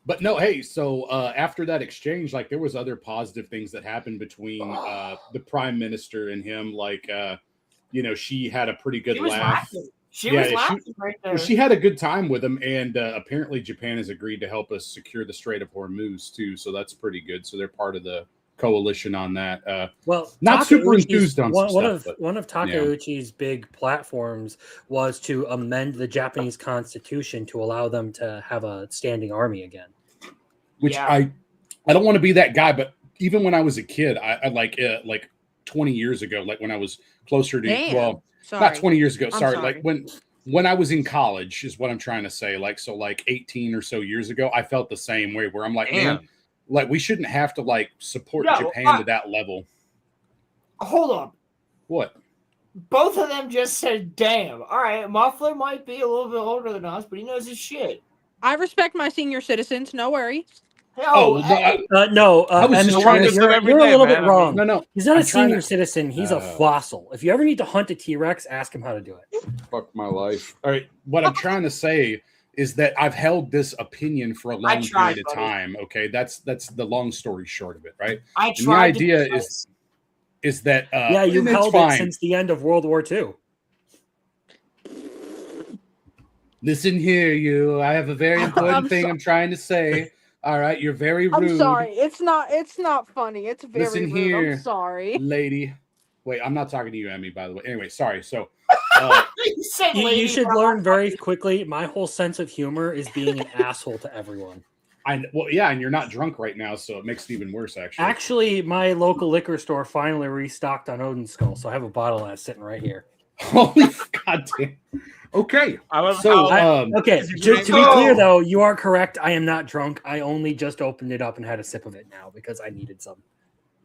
But no, hey, so after that exchange, like there was other positive things that happened between the prime minister and him. Like, she had a pretty good She was laugh. laughing. She was laughing right there. She had a good time with him, and apparently Japan has agreed to help us secure the Strait of Hormuz too. So that's pretty good. So they're part of the coalition on that. Well, not super Takeuchi's- enthused on some stuff, but, one of Takeuchi's big platforms was to amend the Japanese constitution to allow them to have a standing army again. which I don't want to be that guy, but even when I was a kid, I like 20 years ago, like when I was closer to Damn. not 20 years ago, I'm sorry, sorry. like when I was in college is what I'm trying to say. Like 18 or so years ago, I felt the same way where I'm like, Damn. man, like we shouldn't have to like support No, Japan to that level. Hold on. What? Both of them just said, "Damn." All right, Muffler might be a little bit older than us, but he knows his shit. I respect my senior citizens. No worries. Hell, No, I was and just trying to you're, every you're day, a little man. bit wrong. No, He's not I'm a trying senior to- citizen. He's a fossil. If you ever need to hunt a T-Rex, ask him how to do it. Fuck my life. All right, what I'm trying to say is that I've held this opinion for a long tried, period of buddy. time. Okay, that's the long story short of it, right? I And the tried to idea do is that Yeah, you've and it's held fine. it since the end of World War II. Listen here, you. I have a very important thing I'm trying to say. All right, you're very rude. I'm sorry. It's not funny. It's very Listen rude. here, I'm sorry. lady. Wait, I'm not talking to you, Emmy, by the way. Anyway, sorry. So You should learn very quickly. My whole sense of humor is being an asshole to everyone. and you're not drunk right now, so it makes it even worse, actually. Actually, my local liquor store finally restocked on Odin Skull, so I have a bottle of that sitting right here. Holy goddamn. Okay. To be clear, though, you are correct. I am not drunk. I only just opened it up and had a sip of it now because I needed some.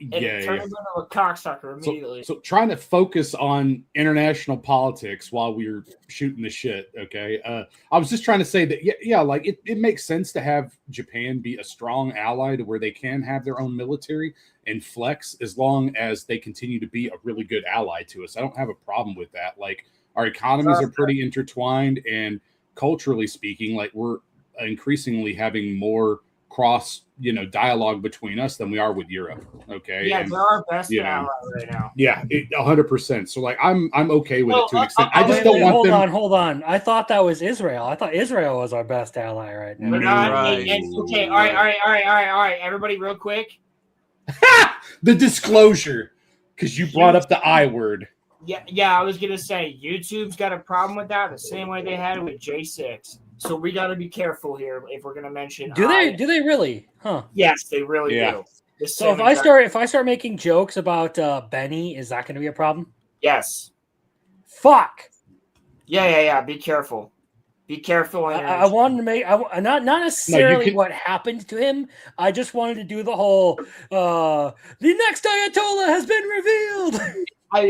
And it turned him into a cocksucker immediately. So trying to focus on international politics while we were shooting the shit, okay? I was just trying to say that, yeah, like it makes sense to have Japan be a strong ally to where they can have their own military and flex as long as they continue to be a really good ally to us. I don't have a problem with that. Like, our economies are pretty intertwined, and culturally speaking, like, we're increasingly having more cross dialogue between us than we are with Europe. Okay. Yeah, they're our best ally right now. Yeah, 100%. So like I'm okay with it to an extent. I just don't want hold them. Hold on. I thought that was Israel. I thought Israel was our best ally right now. We're not. Okay. All right. Everybody, real quick. The disclosure, because you brought up the I word. Yeah. I was gonna say YouTube's got a problem with that the same way they had with J6. So we got to be careful here if we're going to mention. Do they really? Huh? Yes, they really do. So if I start making jokes about Benny, is that going to be a problem? Yes. Fuck. Yeah. Be careful. Be careful. I wanted to make not necessarily what happened to him. I just wanted to do the whole the next Ayatollah has been revealed. I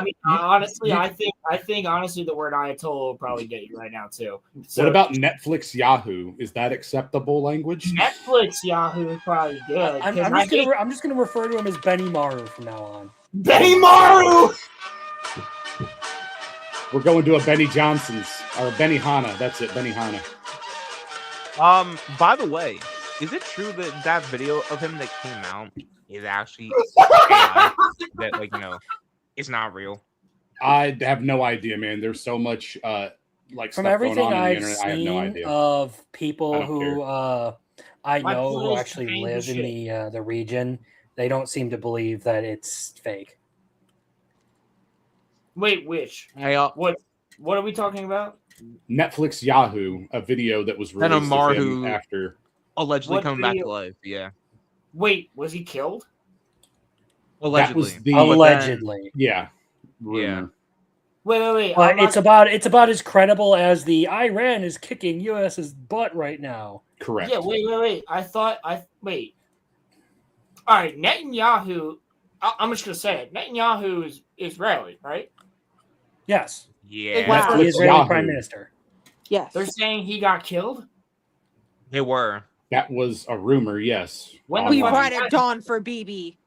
mean, honestly, I think honestly, the word Ayatollah will probably get you right now too. So, what about Netflix Yahoo? Is that acceptable language? Netflix Yahoo is probably good. I'm just gonna refer to him as Benny Maru from now on. Benny Maru. We're going to a Benny Johnson's or Benny Hanna. That's it, Benny Hanna. By the way, is it true that that video of him that came out is actually AI? That it's not real? I have no idea, man. There's so much like from stuff everything going on I've the internet. seen I have no idea. of people who I know who phone's actually paying live shit. in the region. They don't seem to believe that it's fake. Wait, which? What are we talking about? Netflix Yahoo, a video that was released of him after allegedly coming back to life. Yeah. Wait, was he killed? Allegedly. Allegedly. Yeah. Rumor. Wait. It's about as credible as the Iran is kicking US's butt right now. Correct. Yeah. Wait. Wait. All right, Netanyahu. I'm just gonna say it. Netanyahu is Israeli, right? Yes. Yeah. Wow. The Israeli Prime Minister. Yes. They're saying he got killed. They were. That was a rumor. Yes. We brought it dawn for BB.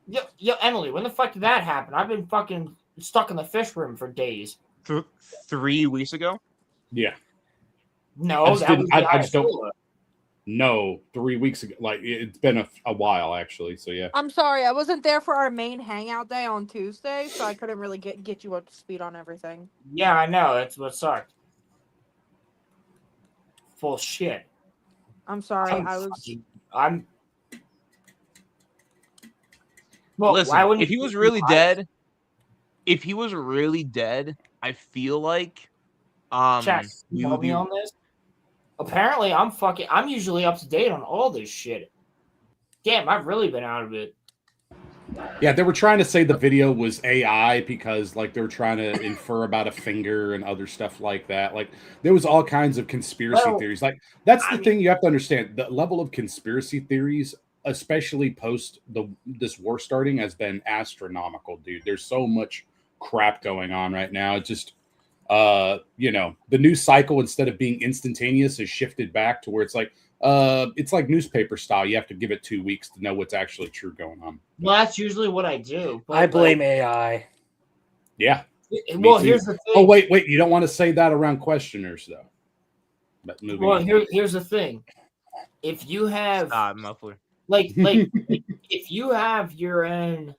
Yo, Emily, when the fuck did that happen? I've been fucking stuck in the fish room for days. 3 weeks ago? Yeah. No, I just don't. No, 3 weeks ago. Like, it's been a while, actually. So, yeah. I'm sorry, I wasn't there for our main hangout day on Tuesday, so I couldn't really get you up to speed on everything. Yeah, I know. That's what sucked. Full shit. I'm sorry. Well, listen, if he was really dead, I feel like Chat, you help me on this? Apparently, I'm usually up to date on all this shit. Damn, I've really been out of it. Yeah, they were trying to say the video was AI because, like, they were trying to infer about a finger and other stuff like that. Like, there was all kinds of conspiracy theories. Like, that's the thing you have to understand. The level of conspiracy theories, especially post this war starting, has been astronomical, dude. There's so much crap going on right now. It's just, the news cycle, instead of being instantaneous, has shifted back to where it's like newspaper style. You have to give it 2 weeks to know what's actually true going on. Well, that's usually what I do. But I blame AI. Yeah. Well, here's the thing. Oh, wait. You don't want to say that around questioners, though. But here's the thing. If you have muffler. like if you have your own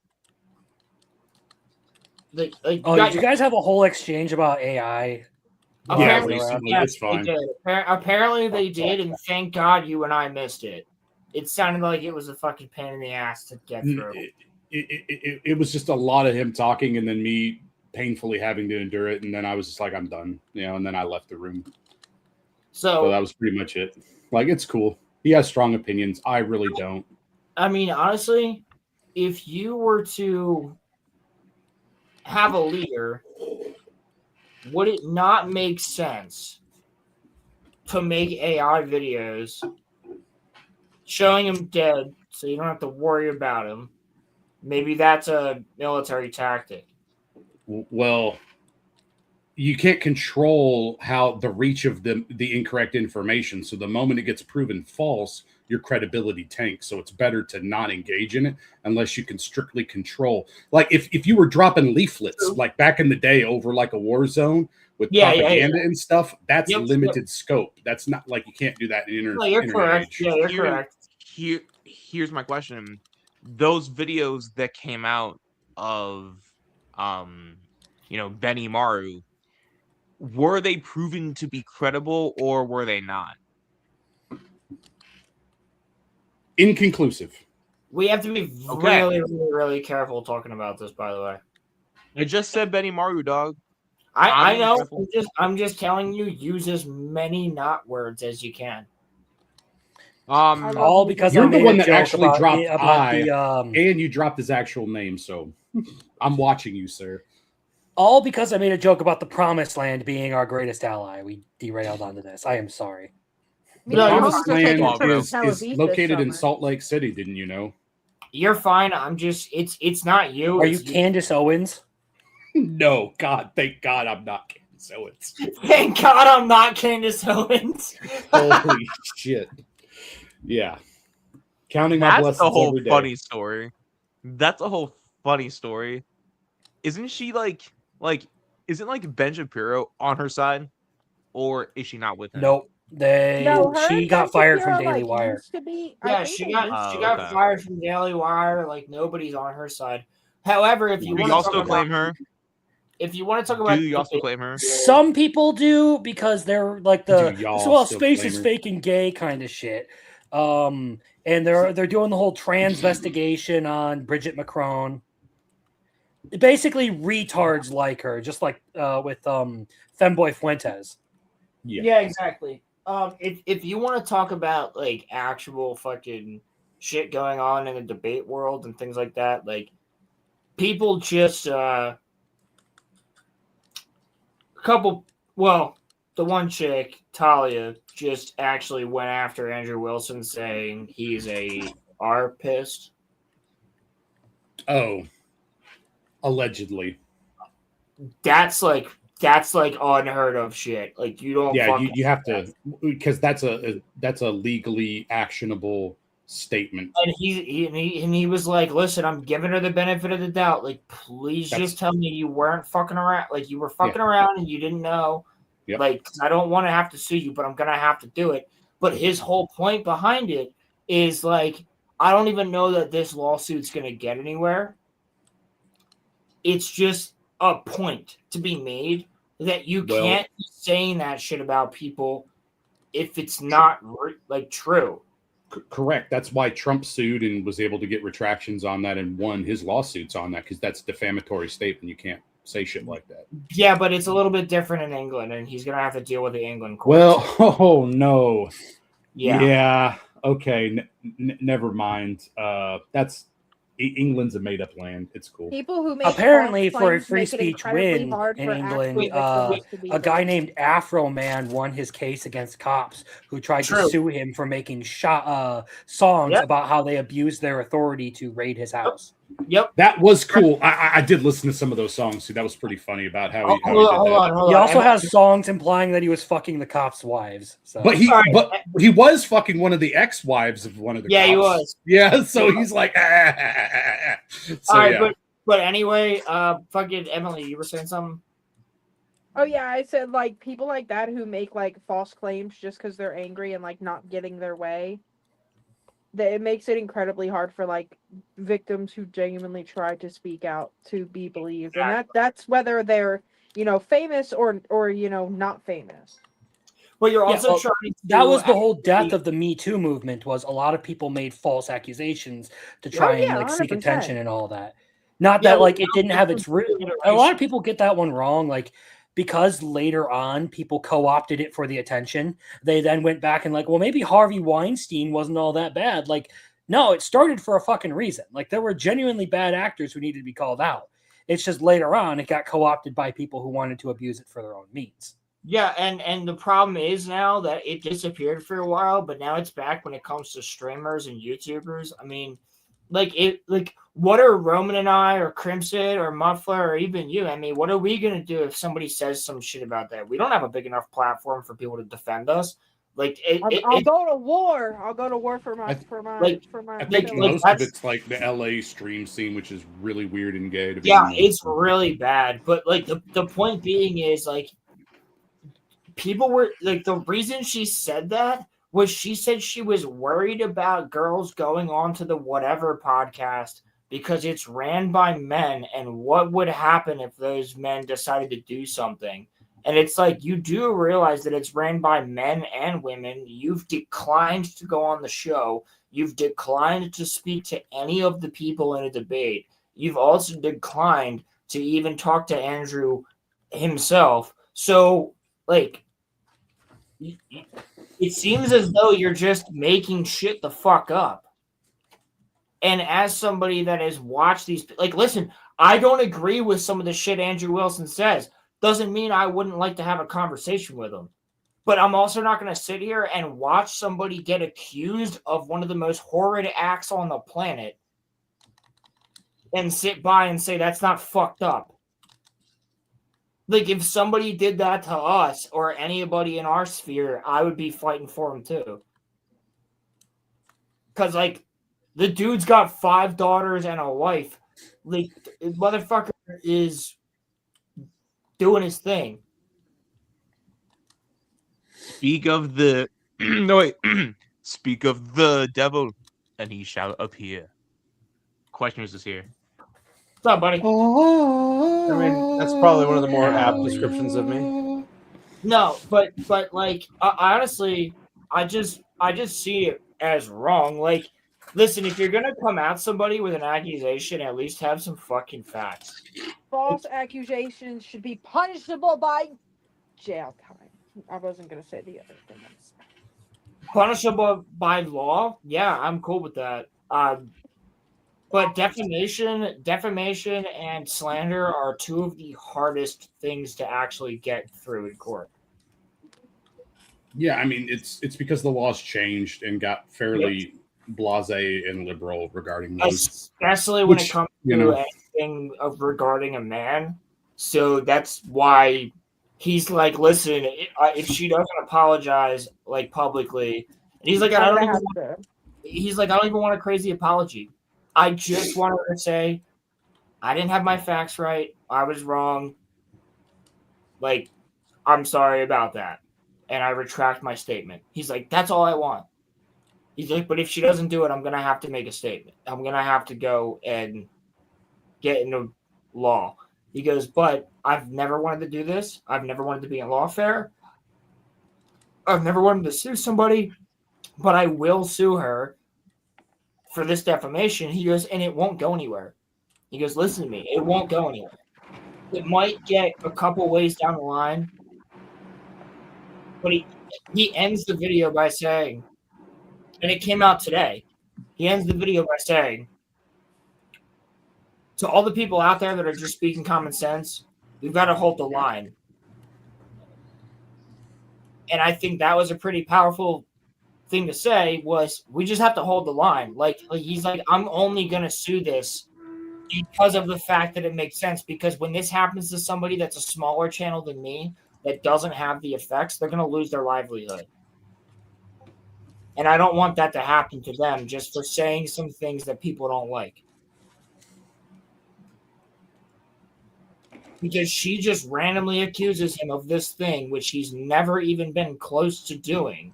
did you guys have a whole exchange about AI? Apparently, it's fine. They did. Apparently they did, and thank God you and I missed it. It sounded like it was a fucking pain in the ass to get through. It was just a lot of him talking and then me painfully having to endure it, and then I was just like, I'm done, and then I left the room. So that was pretty much it. Like, it's cool. He has strong opinions. I really don't. I mean, honestly, if you were to have a leader, would it not make sense to make AI videos showing him dead so you don't have to worry about him. Maybe that's a military tactic. Well, you can't control how the reach of the incorrect information. So the moment it gets proven false, your credibility tanks. So it's better to not engage in it unless you can strictly control. Like if you were dropping leaflets like back in the day over like a war zone with propaganda and stuff, that's limited scope. That's not like you can't do that in you're correct. age. Yeah, you're correct. Here's my question. Those videos that came out of Benny Maru, were they proven to be credible or were they not? Inconclusive. We have to be really, really, really careful talking about this, by the way. I just said Benny Maru, dog. I know. I'm just telling you, use as many not words as you can. All because you're I made the one a that joke actually about dropped and you dropped his actual name, so I'm watching you, sir. All because I made a joke about the Promised Land being our greatest ally. We derailed onto this. I am sorry. The Promised Land is located in Salt Lake City, didn't you know? You're fine. I'm just it's not you. Are you Candace Owens? No, God, thank God I'm not Candace Owens. Thank God I'm not Candace Owens. Holy shit. Yeah. Counting my blessings That's a whole every day. funny story. That's a whole funny story. Isn't she isn't like Ben Shapiro on her side? Or is she not with him? Nope. She got fired from Daily Wire. Used to be, Yeah, she got fired from Daily Wire. Like nobody's on her side. However, if you do want y'all to still claim her? If you want to talk about, do you also claim her? Some people do because they're like space is fake and gay kind of shit. And they're doing the whole transvestigation on Bridget Macron. Basically, retards like her, just like with Femboy Fuentes. Yeah, exactly. If you want to talk about like actual fucking shit going on in the debate world and things like that, like people just the one chick, Talia, just actually went after Andrew Wilson saying he's a ARPist. Oh, allegedly. That's like unheard of shit. Like you don't. Yeah, you have to, because that's a legally actionable statement. And he was like, "Listen, I'm giving her the benefit of the doubt. Like, please just tell me you weren't fucking around. Like, you were fucking around and you didn't know. Yep. Like, 'cause I don't want to have to sue you, but I'm gonna have to do it." But his whole point behind it is like, I don't even know that this lawsuit's gonna get anywhere. It's just a point to be made that you can't be saying that shit about people if it's not like true. Correct. That's why Trump sued and was able to get retractions on that and won his lawsuits on that, because that's defamatory statement. You can't say shit like that. Yeah, but it's a little bit different in England, and he's gonna have to deal with the England courts. Well, oh no. Yeah. Okay. Never mind. That's England's a made-up land. It's cool. People who make apparently for a claims free make it speech win incredibly hard in for England, actual victims to be a guy heard. named Afro Man won his case against cops who tried to sue him for making songs about how they abused their authority to raid his house. Yep, that was cool. I did listen to some of those songs too. That was pretty funny about how he did that. He also has songs implying that he was fucking the cops' wives. So. But he was fucking one of the ex-wives of one of the cops. he was. Yeah, so he's like, So, all right, but anyway, fucking Emily, you were saying something? Oh yeah, I said like people like that who make like false claims just because they're angry and like not getting their way. That it makes it incredibly hard for like victims who genuinely try to speak out to be believed, and that's whether they're famous or not famous. Well, you're also trying to that was the whole death of the Me Too movement. Was a lot of people made false accusations to try and like seek 100%. attention and all that. Not that like it didn't have its real. A lot of people get that one wrong. Like because later on people co-opted it for the attention, they then went back and like, well, maybe Harvey Weinstein wasn't all that bad. Like, no, it started for a fucking reason. Like there were genuinely bad actors who needed to be called out. It's just later on it got co-opted by people who wanted to abuse it for their own means. Yeah, and the problem is now that it disappeared for a while, but now it's back when it comes to streamers and YouTubers. I mean, like what are Roman and I or Crimson or Muffler or even you? I mean, what are we gonna do if somebody says some shit about that? We don't have a big enough platform for people to defend us. Like I'll go to war. I'll go to war for my I think most of it's like the LA stream scene, which is really weird and gay. To be honest. It's really bad. But like the point being is like people were like the reason she said that was she said she was worried about girls going on to the whatever podcast because it's ran by men and what would happen if those men decided to do something. And it's like, you do realize that it's ran by men and women. You've declined to go on the show. You've declined to speak to any of the people in a debate. You've also declined to even talk to Andrew himself. So, like, it seems as though you're just making shit the fuck up. And as somebody that has watched these, like, listen, I don't agree with some of the shit Andrew Wilson says. Doesn't mean I wouldn't like to have a conversation with him. But I'm also not going to sit here and watch somebody get accused of one of the most horrid acts on the planet and sit by and say that's not fucked up. Like, if somebody did that to us or anybody in our sphere, I would be fighting for him too. Because, like, the dude's got 5 daughters and a wife. Like, the motherfucker is doing his thing. Speak of the... no, wait. Speak of the devil, and he shall appear. Questioners is here. What's up, buddy? I mean, that's probably one of the more apt descriptions of me. No, but like honestly, I just see it as wrong. Like, listen, if you're gonna come at somebody with an accusation, at least have some fucking facts. False accusations should be punishable by jail time. I wasn't gonna say the other thing. Punishable by law? Yeah, I'm cool with that. But defamation and slander are 2 of the hardest things to actually get through in court. Yeah, I mean, it's because the laws changed and got fairly blasé and liberal regarding those. Especially when it comes to anything regarding a man. So that's why he's like, listen, if she doesn't apologize like publicly, and he's like, I don't even want a crazy apology. I just wanted to say I didn't have my facts right. I was wrong. Like, I'm sorry about that. And I retract my statement. He's like, that's all I want. He's like, but if she doesn't do it, I'm going to have to make a statement. I'm going to have to go and get into law. He goes, but I've never wanted to do this. I've never wanted to be in lawfare. I've never wanted to sue somebody, but I will sue her for this defamation. He goes, and it won't go anywhere. He goes, listen to me, it won't go anywhere. It might get a couple ways down the line, but he ends the video by saying, and it came out today, he ends the video by saying, to all the people out there that are just speaking common sense, we've got to hold the line. And I think that was a pretty powerful thing to say, was we just have to hold the line. Like he's like, I'm only going to sue this because of the fact that it makes sense. Because when this happens to somebody that's a smaller channel than me, that doesn't have the effects, they're going to lose their livelihood. And I don't want that to happen to them just for saying some things that people don't like. Because she just randomly accuses him of this thing, which he's never even been close to doing.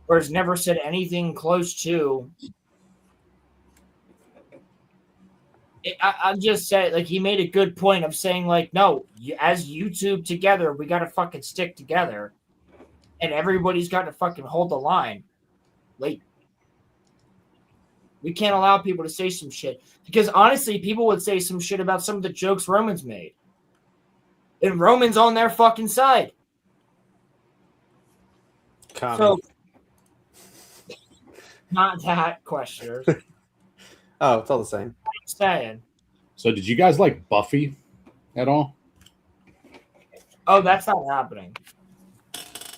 Or has never said anything close to. I'm just saying, like, he made a good point of saying, like, no, as YouTube together, we got to fucking stick together. And everybody's got to fucking hold the line. Like, we can't allow people to say some shit. Because honestly, people would say some shit about some of the jokes Roman's made. And Roman's on their fucking side. So, not that question. Oh, it's all the same. I'm saying. So did you guys like Buffy at all? Oh, that's not happening.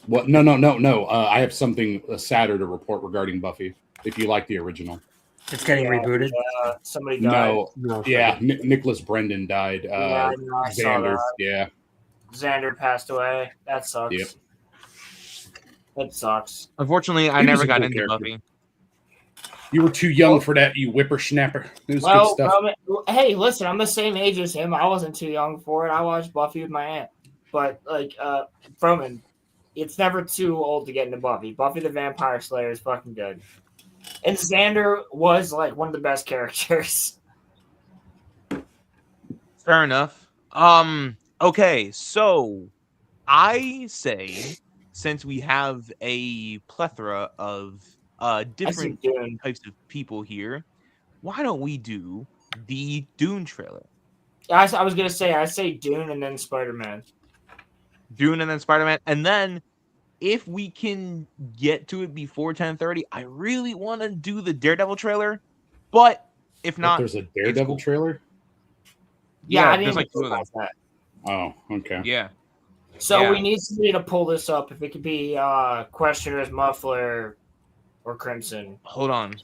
What? No. I have something sadder to report regarding Buffy. If you like the original, it's getting rebooted. Somebody died. No, yeah, Nicholas Brendan died. Yeah, I know, I saw Xander, that. yeah. Xander passed away. That sucks. Yep. That sucks. Unfortunately, I never got into Buffy. You were too young for that, you whippersnapper. It was good stuff. Hey, listen, I'm the same age as him. I wasn't too young for it. I watched Buffy with my aunt. But, Froman, it's never too old to get into Buffy. Buffy the Vampire Slayer is fucking good. And Xander was, one of the best characters. Fair enough. Okay, so I say, since we have a plethora of different types of people here, why don't we do the Dune trailer? I was going to say, I say Dune and then Spider-Man. Dune and then Spider-Man. And then, if we can get to it before 10:30, I really want to do the Daredevil trailer. But if not... There's a Daredevil trailer? Yeah, I didn't there's like think two of them. about that. Oh, okay. Yeah. So we need somebody to pull this up. If it could be Questioner's Muffler or Crimson. Hold on.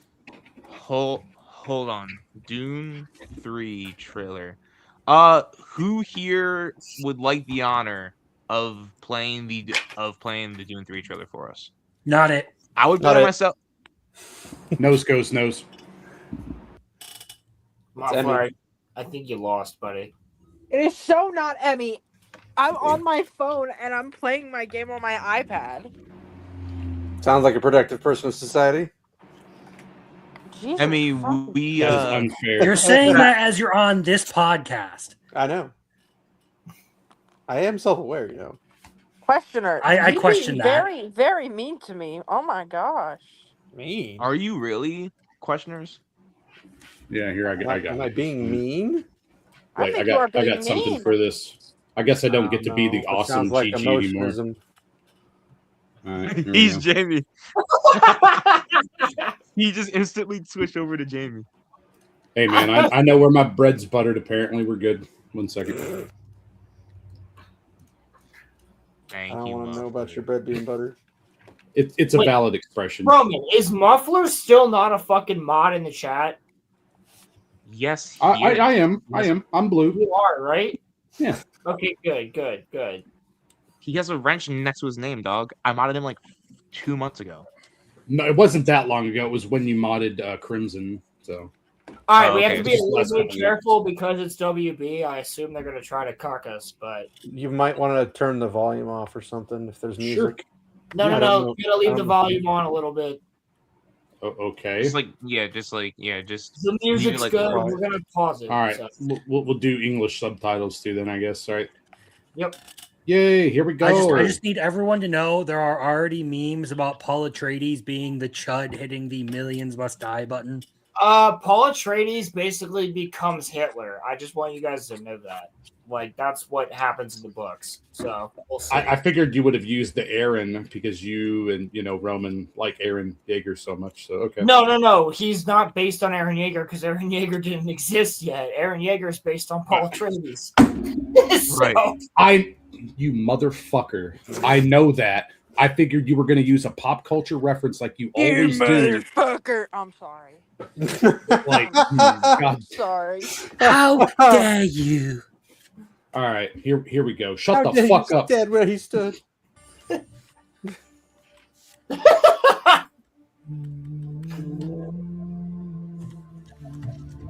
Hold on. Dune 3 trailer. Who here would like the honor of playing the Dune 3 trailer for us? Not it. I would play myself. Nose goes nose. Muffler, I think you lost, buddy. It is so not Emmy. I'm on my phone and I'm playing my game on my iPad. Sounds like a productive person of society. Jesus Emmy, we unfair. You're saying that as you're on this podcast. I know. I am self-aware, you know. Questioner. I question that. Very, very mean to me. Oh my gosh. Mean? Are you really, Questioners? Yeah, here I got. Am I being mean? Wait, I got something for this. I guess I don't get to be the awesome like GG anymore. All right, He's Jamie. He just instantly switched over to Jamie. Hey man, I know where my bread's buttered. Apparently, we're good. 1 second. I don't want to know about your bread being buttered. It's a valid expression. Roman, is Muffler still not a fucking mod in the chat? Yes, I am. I'm blue. You are, right? Yeah. Okay, good. He has a wrench next to his name, dog. I modded him 2 months ago. No, it wasn't that long ago. It was when you modded Crimson. So. All right, we have to be a little bit careful because it's WB. I assume they're going to try to cuck us, but you might want to turn the volume off or something if there's music. Sure. No. You got to leave the volume on a little bit. Okay. Just the music's good. We're going to pause it. All right, so. We'll do English subtitles too. Then I guess. All right. Yep. Yay! Here we go. I just need everyone to know there are already memes about Paul Atreides being the chud hitting the millions must die button. Paul Atreides basically becomes Hitler. I just want you guys to know that. That's what happens in the books. So we'll see. I figured you would have used the Aaron because you and Roman like Aaron Yeager so much. So okay. No. He's not based on Aaron Yeager because Aaron Yeager didn't exist yet. Aaron Yeager is based on Paul Atreides. Right. You motherfucker. I know that. I figured you were going to use a pop culture reference like you always do. Motherfucker. I'm sorry. God. Sorry. How dare you? All right, here we go. Shut the fuck up. Dead where he stood.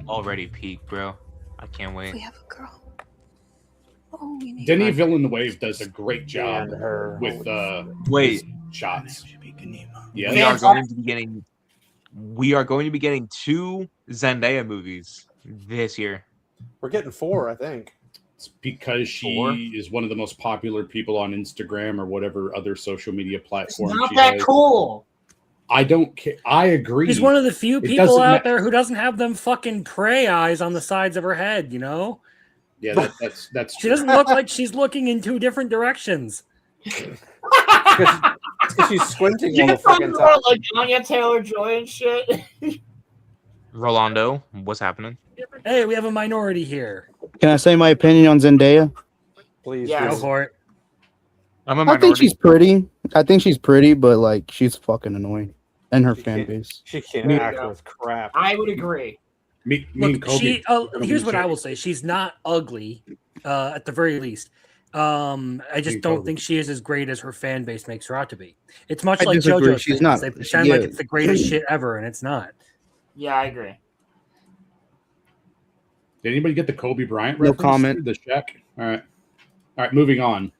Already peaked, bro. I can't wait. We have a girl. Oh, we need Denis Villeneuve does a great job with shots. Yeah, we are going to be getting 2 Zendaya movies this year. We're getting 4, I think. It's because she is one of the most popular people on Instagram or whatever other social media platform. It's not that cool. I don't care. I agree. She's one of the few people out there who doesn't have them fucking prey eyes on the sides of her head, you know? Yeah, that's true. She doesn't look like she's looking in 2 different directions. She's squinting all the fucking time. Like Anya Taylor-Joy and shit. Rolando, what's happening? Hey, we have a minority here. Can I say my opinion on Zendaya? Please. Yes. Go for it. I'm a I minority. think she's pretty. I think she's pretty, but like she's fucking annoying, and her fan base. She can't There you act go. worth crap. I would agree. Look, here's what I will say: she's not ugly, at the very least. I just don't think she is as great as her fan base makes her out to be. It's much I like disagree. JoJo's She's fans. not. They pretend like it's the greatest shit ever, and it's not. Yeah, I agree. Did anybody get the Kobe Bryant No reference? comment. The Shaq. All right. Moving on.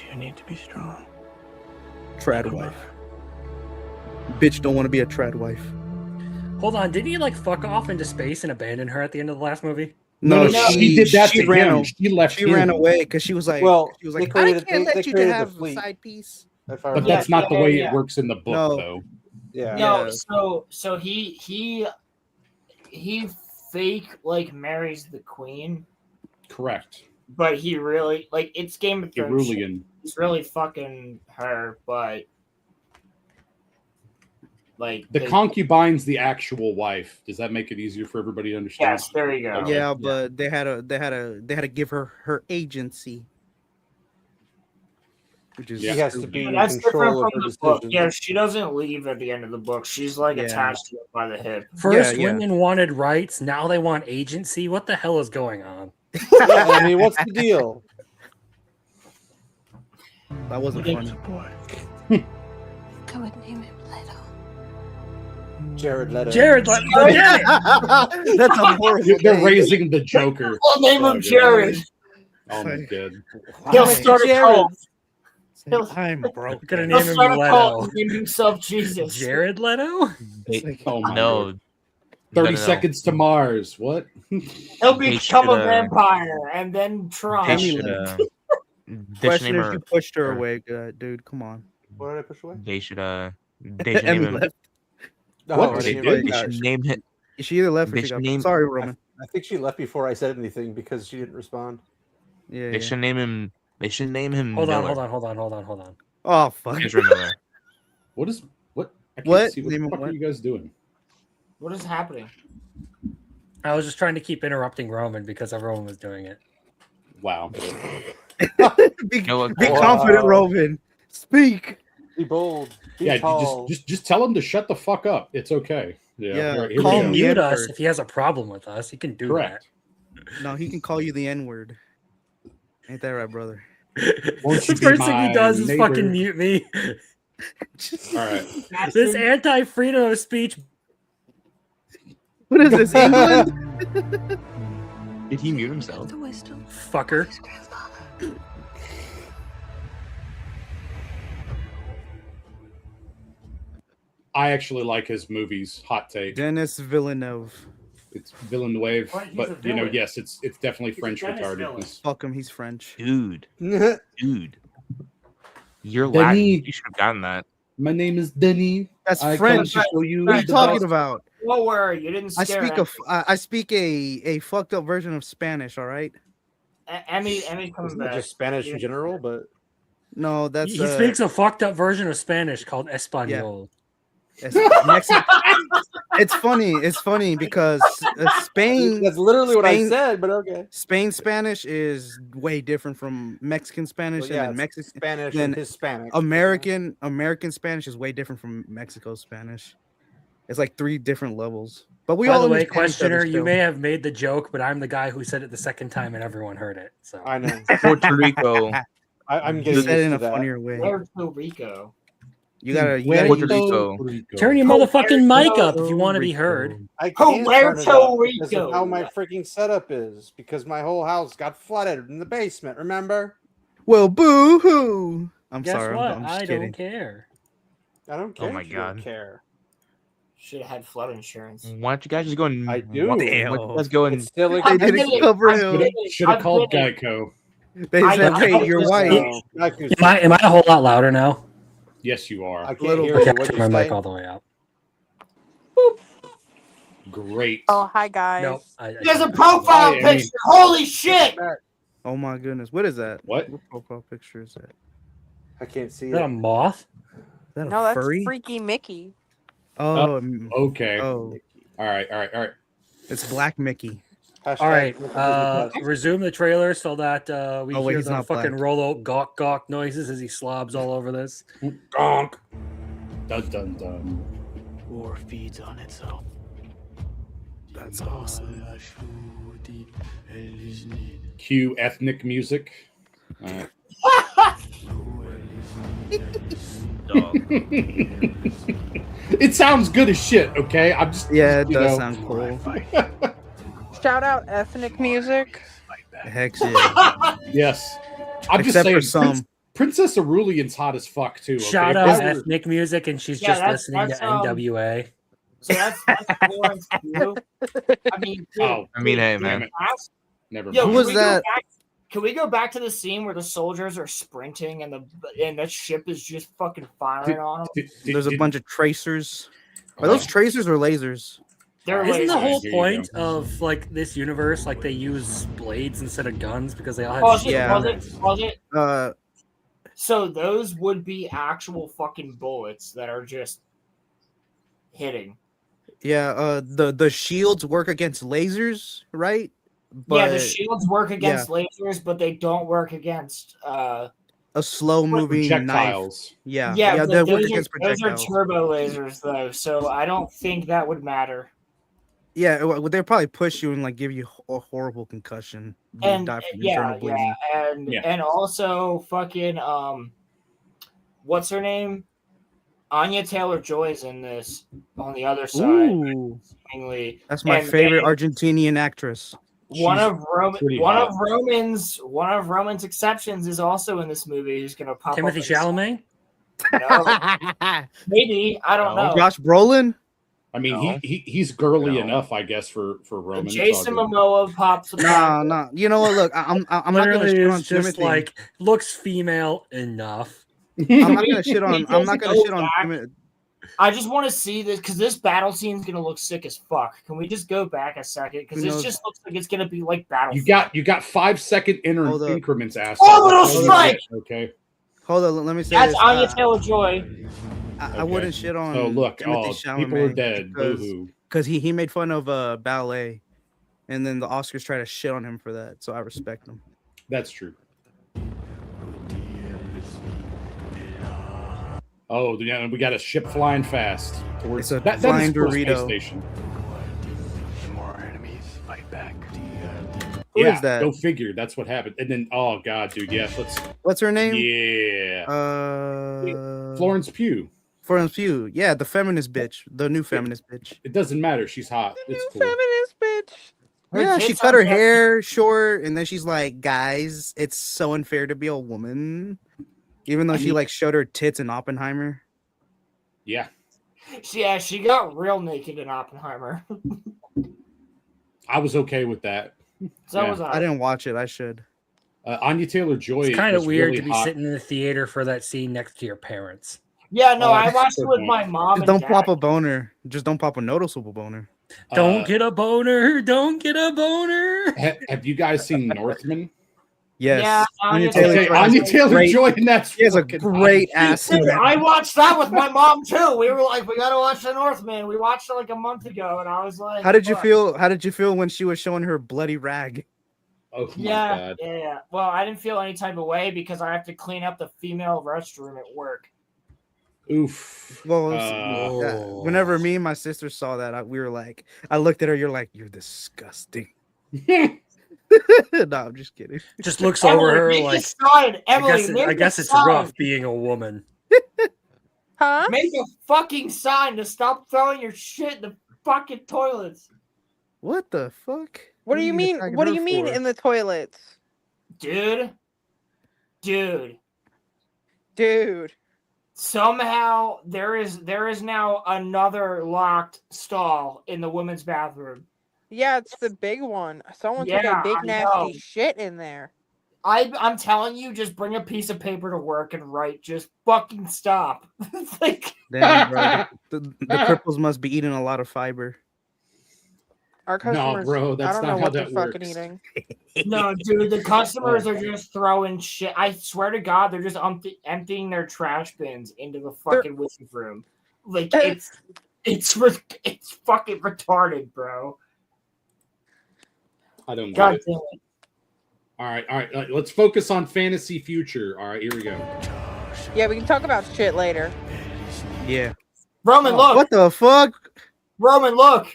You need to be strong. Trad wife. Bitch don't want to be a trad wife. Hold on, didn't he like fuck off into space and abandon her at the end of the last movie? No, she did that to ran him. away. She left She him. ran away because she was like, Well, I can't let you to have a side piece. But that's not the way it works in the book, No. though. Yeah. No, so he fake like marries the queen, Correct. but he really like it's Game of Thrones. shit. Cerulean. He's really fucking her, but like The concubine's the actual wife. Does that make it easier for everybody to understand? Yes, there you go. Yeah, but they had to give her agency. Which is She has to be in That's control of different from her the book. decisions. Yeah, she doesn't leave at the end of the book. She's like Yeah. attached to it by the hip. First, women wanted rights. Now they want agency. What the hell is going on? Yeah, I mean, what's the deal? That wasn't funny. I would name him Leto. Jared Leto. Jared Leto. That's a horrible They're name. raising the Joker. We'll name him Jared. Oh my god. He'll start a cult. I'm broke. Gonna He'll name him start a cult Leto. and name himself Jesus. Jared Leto? Oh my No. god. 30 No. seconds to Mars. What? He'll become a should, vampire and then try. They should, they should Question name if her. you pushed her away, dude. Come on. What did I push away? They should name Emmy him. left. Oh, I They, didn't even- they should name him. She either left or They she should got. name. Sorry, Roman. I think she left before I said anything because she didn't respond. Yeah. They should name him. They should name him. Hold on, Miller. hold on. Oh fuck. Ezra Miller. What is what? I can't What? see what Name the him fuck what? are you guys doing? What is happening? I was just trying to keep interrupting Roman because everyone was doing it. Wow. Be No, confident, Roman. Speak. Be bold. Be Yeah, tall. just tell him to shut the fuck up. It's okay. Yeah, Right, here He we call can go. me mute N-word. us if he has a problem with us. He can do Correct. No, he can call you the N word. Ain't that right, brother? that. Won't you The be first thing my he does is neighbor? fucking mute me. All right. This anti-freedom of speech. What is this, England? Did he mute himself? Fucker. I actually like his movies. Hot take. Denis Villeneuve. It's Villeneuve, What? He's a but you know, villain. yes, it's definitely He's a French Dennis villain. retardedness. Fuck him, he's French. Dude. You're Denis. lagging. You should have gotten that. My name is Denny. That's I French. come to show you What are you the talking best. about? Don't worry, you didn't I scare speak a fucked up version of Spanish. All right. Emmy coming Isn't that back. just Spanish in general? But No, that's He speaks a fucked up version of Spanish called Espanol. It's funny. It's funny because Spain. that's literally what I Spain- said. But okay. Spain Spanish is way different from Mexican Spanish, Well, yeah, and then it's Mexican Spanish then and Hispanic. American Spanish is way different from Mexico Spanish. It's like 3 different levels. But we By all the way, understand each other questioner, you still. may have made the joke, but I'm the guy who said it the second time and everyone heard it. So I know. Puerto Rico. I'm You getting said it used in to a that. funnier way. Puerto Rico. You gotta Puerto use- Rico. turn your motherfucking mic up if you want to be heard. I can't turn it Puerto up because Rico. of how my freaking setup is. Because my whole house got flooded in the basement. Remember? Well, boo hoo. I'm Guess sorry. what? I'm just I kidding. don't care. I don't care. Oh my if you don't God. care. Should have had flood insurance. Why don't you guys just go and I do. Why don't you guys go and It's still They didn't cover him. Should have called Geico. They said, "Hey, you're white." Am I a whole lot louder now? Yes, you are. I can't Little hear Okay, you. I What'd took you my mic say? all the way out. Great. Oh, hi guys. No, There's a profile I mean- picture. Holy shit! Oh my goodness, what is that? What? What profile picture is that? I can't see Is that a it. moth? Is that a No, that's furry? Freaky Mickey. Oh, Okay. oh, All right. it's Black Mickey. All right, resume the trailer so that we hear he's the not fucking black. Rolo gawk gawk noises as he slobs all over this. Gonk. Dun dun dun. War feeds on itself. That's awesome. Cue ethnic music. It sounds good as shit, okay? I'm just it does sound cool. Shout out ethnic music. Heck yeah. Yes. I'm Except for just saying, some. Princess Aurelian's hot as fuck too. Okay? Shout out ethnic music, and she's just listening to NWA. So that's Florence Pugh. I mean, dude, hey, man. Never mind. Yo, Who was that? Can we go back to the scene where the soldiers are sprinting and the ship is just fucking firing on them? There's a bunch of tracers. Are those tracers or lasers? Isn't the whole point of like this universe like they use blades instead of guns because they all have Was it? So those would be actual fucking bullets that are just hitting. Yeah, the shields work against lasers, right? But, the shields work against lasers, but they don't work against a slow moving projectiles. Knife. Yeah, they work against projectiles. Those are turbo lasers though, so I don't think that would matter. Yeah, they'll probably push you and like give you a horrible concussion. And and also fucking what's her name? Anya Taylor-Joy's in this on the other side. Ooh. That's my favorite Argentinian actress. One of Roman's exceptions is also in this movie. Who's gonna pop Timothy up Chalamet? No. Maybe, I don't know. Josh Brolin? I mean, he's girly enough, I guess, for Roman. Jason Momoa pops up. No. You know what? Look, I'm not gonna shit on just Timothy. like looks female enough. I'm not gonna shit on Timothy. I just want to see this because this battle scene is gonna look sick as fuck. Can we just go back a second? Because this just looks like it's gonna be like battle. You got 5-second increments, ass. Orbital strike. Okay. Hold on, let me say That's this. Anya Taylor-Joy. I wouldn't shit on. Oh look! Timothy Chalamet people are dead. Because he made fun of ballet, and then the Oscars try to shit on him for that. So I respect him. That's true. Oh, yeah, we got a ship flying fast towards it's a flying towards Dorito. space station. More enemies fight back. Who is that? Go figure. That's what happened. And then, oh god, dude, yes. What's her name? Yeah. Florence Pugh. Florence Pugh. Yeah, the feminist bitch. The new feminist bitch. It doesn't matter. She's hot. It's cool. Feminist bitch. Yeah, she cut her hair short, and then she's like, "Guys, it's so unfair to be a woman." Even though she like showed her tits in Oppenheimer. Yeah. She got real naked in Oppenheimer. I was okay with that. So was I didn't watch it. I should. Anya Taylor-Joy. It's kind of weird really to be hot. sitting in the theater for that scene next to your parents. Yeah, no, I watched it with my mom. Just don't pop a boner. Just don't pop a noticeable boner. Don't get a boner. Don't get a boner. Have you guys seen Northman? Yes. Yeah, Anya Taylor-Joy, and that's she has a great ass. Dude, I watched that with my mom too. We were like, we gotta watch The Northman. We watched it like a month ago, and I was like, How did you feel? How did you feel when she was showing her bloody rag? Oh my yeah, god. yeah. Well, I didn't feel any type of way because I have to clean up the female restroom at work. Oof. Well, whenever me and my sister saw that, we were like, I looked at her. You're like, you're disgusting. No, I'm just kidding. Just looks Emily, over her make like, a sign. Emily, I guess it's rough being a woman. Huh? Make a fucking sign to stop throwing your shit in the fucking toilets. What the fuck? What do you mean? What do you mean in the toilets? Dude. Somehow there is now another locked stall in the women's bathroom. Yeah, it's the big one. Someone took a big nasty shit in there. I'm telling you, just bring a piece of paper to work and write, just fucking stop. It's like, damn, bro. The cripples must be eating a lot of fiber. Our customers, no, bro, that's I don't not know how what they're that fucking works. eating. no, dude, the customers are just throwing shit. I swear to God, they're just emptying their trash bins into the fucking whisky room. Like it's fucking retarded, bro. I don't God get it. damn it. All right. Let's focus on fantasy future. All right, here we go. Yeah, we can talk about shit later. Yeah. Roman, look. What the fuck? Roman, look.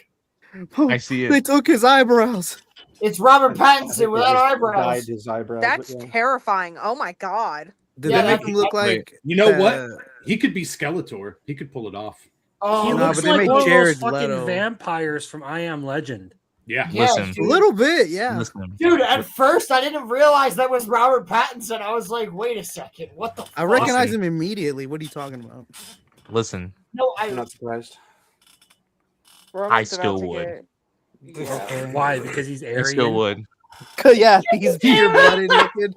I see it. They took his eyebrows. It's Robert Pattinson without eyebrows. Dyed his eyebrows. That's terrifying. Oh my god. Did they make him look like? You know what? He could be Skeletor. He could pull it off. Oh, he no, looks but they like made one of those Jared fucking Leto. vampires from I Am Legend. Yeah. Listen. A little bit, yeah. Listen. Dude, at first I didn't realize that was Robert Pattinson. I was like, wait a second, what the fuck? I recognize him immediately. What are you talking about? Listen. No, I'm not surprised. I still would. Okay. Why? Because he's Aryan. I still would. Yeah, he's pure-blooded looking.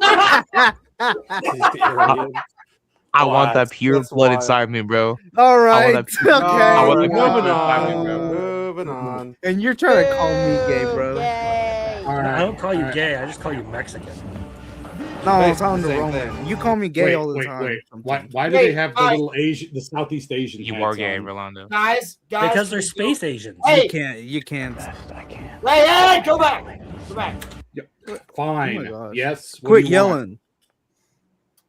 I want that pure blood inside me, bro. All right. I want that pure, Okay. I want that pure Moving blood inside me, on. bro. Moving on. And you're trying to call me gay, bro. All right. I don't call you gay. I just call you Mexican. No, I'm Basically talking the to same Roman. thing. You call me gay all the time. Wait. Why do they have the little Asian, the Southeast Asian? You hats are gay, on? Rolando. Guys, Because they're space Asians. Hey. You can't. Hey, go back. Go back. Fine. Oh my gosh. Yes. what Quit do you want? yelling.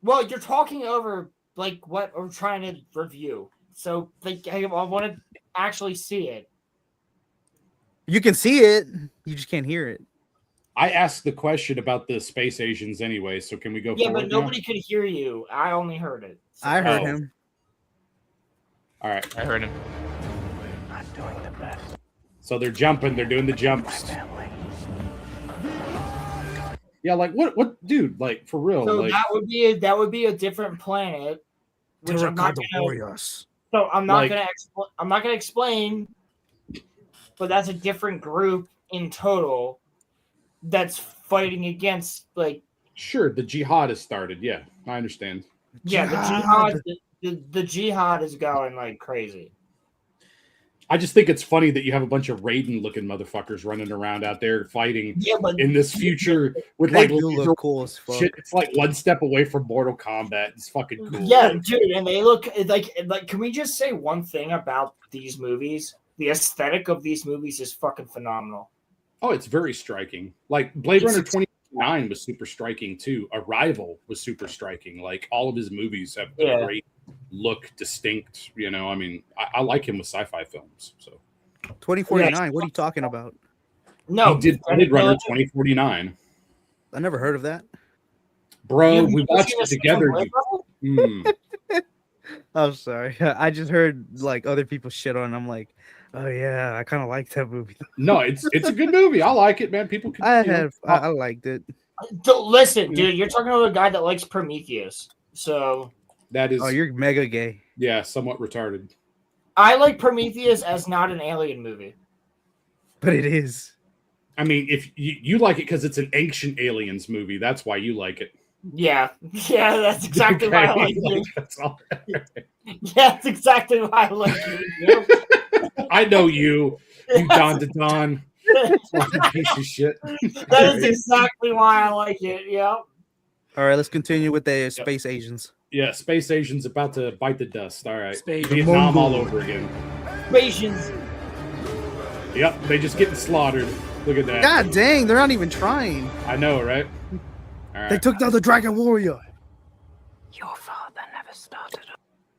Well, you're talking over like what we're trying to review. So like I want to actually see it. You can see it. You just can't hear it. I asked the question about the space Asians anyway, so can we go Yeah, forward but nobody could hear you. I only heard it. So- I heard Oh. him. All right. I heard him. So they're jumping. They're doing the jumps. Yeah, like what, dude? Like for real? So like that would be a different planet, which I'm not gonna. So I'm not Like- gonna explain, but that's a different group in total that's fighting against like sure, the jihad has started. Yeah, I understand. yeah the jihad is going like crazy. I just think it's funny that you have a bunch of Raiden-looking motherfuckers running around out there fighting Yeah, but in this future with They like do laser look cool as fuck. shit. It's like one step away from Mortal Kombat. It's fucking cool. Yeah, dude, and they look like. Can we just say one thing about these movies? The aesthetic of these movies is fucking phenomenal. Oh, it's very striking. Like Blade Runner 2049 was super striking too. Arrival was super striking. Like all of his movies have a Yeah. great look, distinct. You know, I mean, I like him with sci-fi films. So 2049. What are you talking about? No, he did Blade Runner 2049. I never heard of that. Bro, You- we you watched seen it a scene together. from Blade Runner? I'm sorry. I just heard like other people shit on it. I'm like, oh yeah, I kind of like that movie. No, it's a good movie. I like it, man. People can. I liked it. Listen, dude, you're talking about a guy that likes Prometheus. So That is. Oh, you're mega gay. Yeah, somewhat retarded. I like Prometheus as not an alien movie. But it is. I mean, if you like it because it's an ancient aliens movie, that's why you like it. Yeah, that's exactly why I like it. That's all. Yeah, that's exactly why I like it. I know you Don to Don. Fucking piece of shit. That is exactly why I like it. Yeah. All right, let's continue with the space Asians. Yeah, space Asians about to bite the dust. All right, Space Vietnam all Mongol. over again. Asians. Yep, they just getting slaughtered. Look at that. God dang, they're not even trying. I know, right? All right. They took down the Dragon Warrior. Your father never started.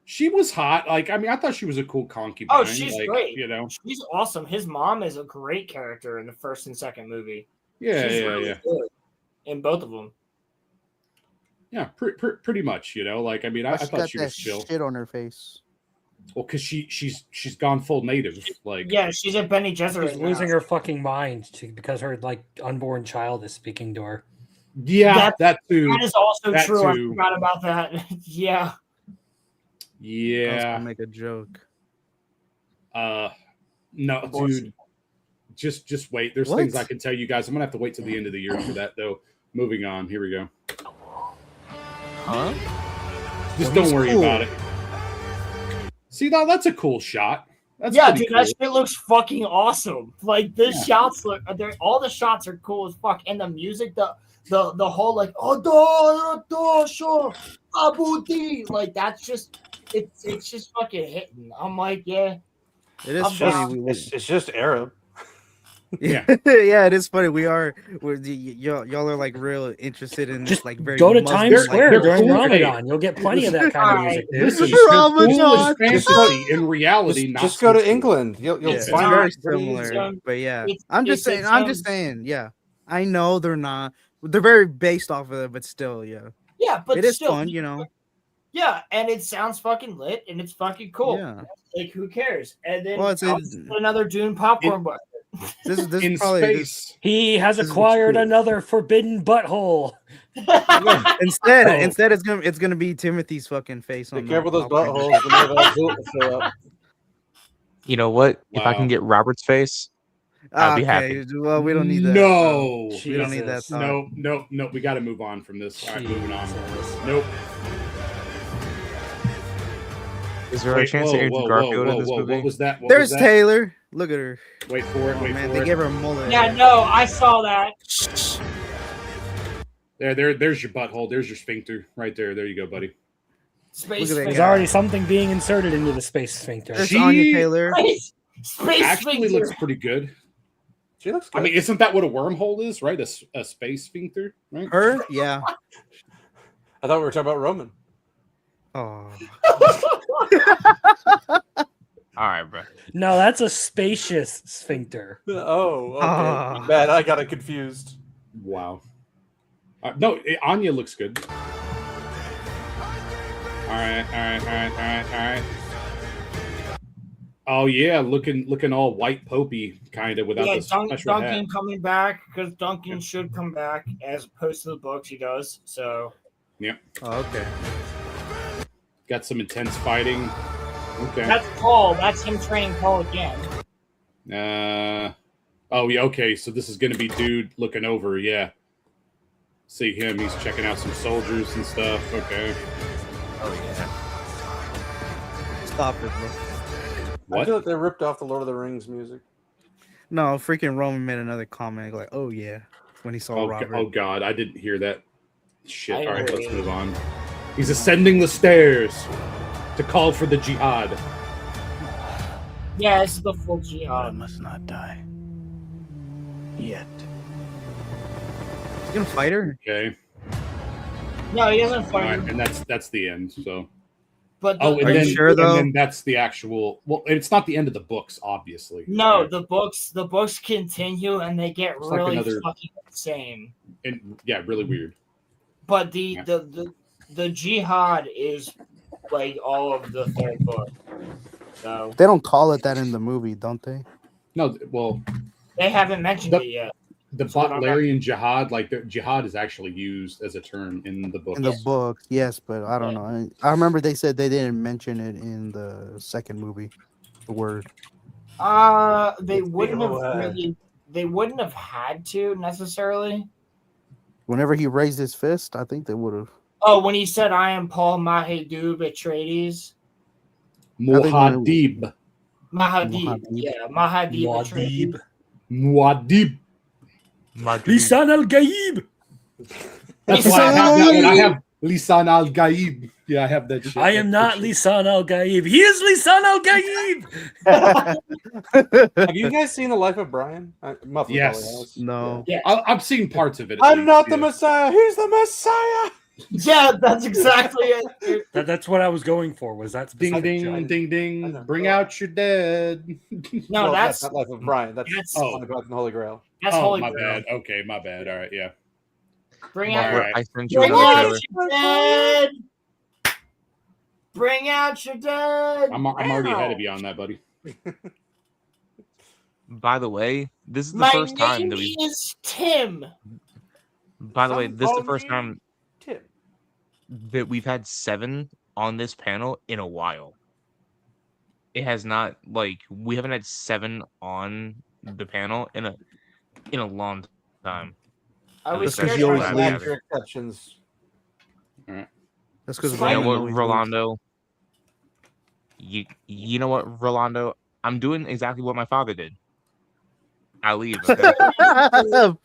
She was hot. Like, I mean, I thought she was a cool concubine. Oh, she's like, great. You know. She's awesome. His mom is a great character in the first and second movie. Yeah, She's yeah, really yeah. good in both of them. Yeah, pretty much. You know, like I mean, I She thought got she that was chill. shit on her face. Well, because she's gone full native. Like, Yeah, she's a Benny Gesserit. She's losing her fucking mind because her like unborn child is speaking to her. yeah, that too. That is also That true. too. I forgot about that. Yeah. I was Yeah. gonna make a joke. No, Abortion. dude. Just wait. There's What? things I can tell you guys. I'm gonna have to wait till the end of the year for that, though. Moving on. Here we go. Huh? Just Well, don't worry he's cool. about it. See, now that's a cool shot. That's Yeah, pretty dude, cool. that shit looks fucking awesome. Like the shots look, all the shots are cool as fuck, and the music, the whole like sure, Abu, like that's just it's just fucking hitting. I'm like, yeah, It is I'm funny. down. We It's just Arab. Yeah, yeah, it is funny. Y'all are like real interested in Just this, like very go to Muslim, Times Square like, during cool. Ramadan. You'll get plenty of that kind of music. Dude. Listen, Ramadan. fantasy in reality. Just go to England. You'll It's find very it pretty similar, easy. but yeah, It's- I'm just it's- saying. it sounds- Yeah, I know they're not. They're very based off of it, but still, yeah. Yeah, but it is still, fun, you know. Yeah, and it sounds fucking lit, and it's fucking cool. Yeah. Like, who cares? And then Well, it's another Dune popcorn bucket. This is in probably space. He has this is acquired true. another forbidden butthole. Instead, it's gonna be Timothy's fucking face on. Be careful the those popcorn. buttholes. Whenever that bullet will show up. You know what? If I Wow. can get Robert's face, I'll be happy. Okay, well, we don't need that. No, we don't need that. Thought. No. We got to move on from this. All right, moving on. Nope. Is there a chance that Andrew Garfield in this movie? What was that? There's Taylor. Look at her. Wait for it. Oh, Wait man, for they it. gave her a mullet. Yeah, no, I saw that. There's your butthole. There's your sphincter right there. There you go, buddy. Space There's already something being inserted into the space sphincter. There's Anya Taylor. Space Actually sphincter. looks pretty good. She looks good. I mean, isn't that what a wormhole is, right? A space sphincter, right? Her, yeah. I thought we were talking about Roman. Oh. All right, bro. No, that's a spacious sphincter. Oh, okay. Ah. Bad. I got it confused. Wow. No, Anya looks good. All right. Oh yeah, looking all white popey kind of without the special Duncan hat. coming back because Duncan should come back as opposed to the books he does. So Yep. Oh, okay. Got some intense fighting. Okay. that's Paul. That's him training Paul again. Oh yeah. Okay. So this is gonna be dude looking over. Yeah. See him. He's checking out some soldiers and stuff. Okay. Oh yeah. Stop it, bro. What? I feel like they ripped off the Lord of the Rings music. No, freaking Roman made another comment like, "Oh yeah," when he saw Robert. Oh god, I didn't hear that. Shit. I All right, heard let's it. move on. He's ascending the stairs to call for the jihad. Yeah, this is the full jihad. Must not die yet. He's gonna fight her. Okay. No, he doesn't All fight right, him. and that's the end. So. But Oh, and Are you then, sure, though? And then that's the actual. Well, it's not the end of the books, obviously. no, Okay. the books continue and they get It's like really another- fucking insane. And yeah, really weird. But the jihad is like all of the third book. So They don't call it that in the movie, don't they? No, well, they haven't mentioned it yet. the So they're not- Butlerian jihad, like the jihad, is actually used as a term in the book. In the book, yes, but I don't know. I remember they said they didn't mention it in the second movie. The word. They wouldn't have away. really. They wouldn't have had to necessarily. Whenever he raised his fist, I think they would have. Oh, when he said, "I am Paul Mahidub Atreides." Muad'Dib. Mahadib. Yeah, Mahadib Atreides. Muad'Dib. Muad'Dib. Lisan al-Gaib. That's why I have that one. I have Lisan al-Gaib. Yeah, I have that shit. I am not Lisan al-Gaib. He is Lisan al-Gaib. Have you guys seen The Life of Brian? Muffin Yes. probably has. No. Yeah. I've seen parts of it. at I'm least, not the yeah. Messiah. He's the Messiah. Yeah, that's exactly it. That's what I was going for. Was that Ding specific ding joke? ding ding. Bring out your dead. No, Well, that's not Life of Brian. That's oh. Holy Grail and Holy Grail. That's Oh, Holy my Grail. bad. Okay, my bad. All right, yeah. Bring All out, right. I sent you bring another out trailer. your dead. Bring out your dead. I'm already ahead of you on that, buddy. By the way, this is the My first time name that we. is Tim. By the way, this is the first Call me time Tim. that we've had 7 on this panel in a while. It has not we haven't had 7 on the panel in a long time. I was That's scared because you for always my leave. life. Glad your exceptions. That's because You You know what, Rolando? You know what, Rolando? I'm doing exactly what my father did. I leave. Okay?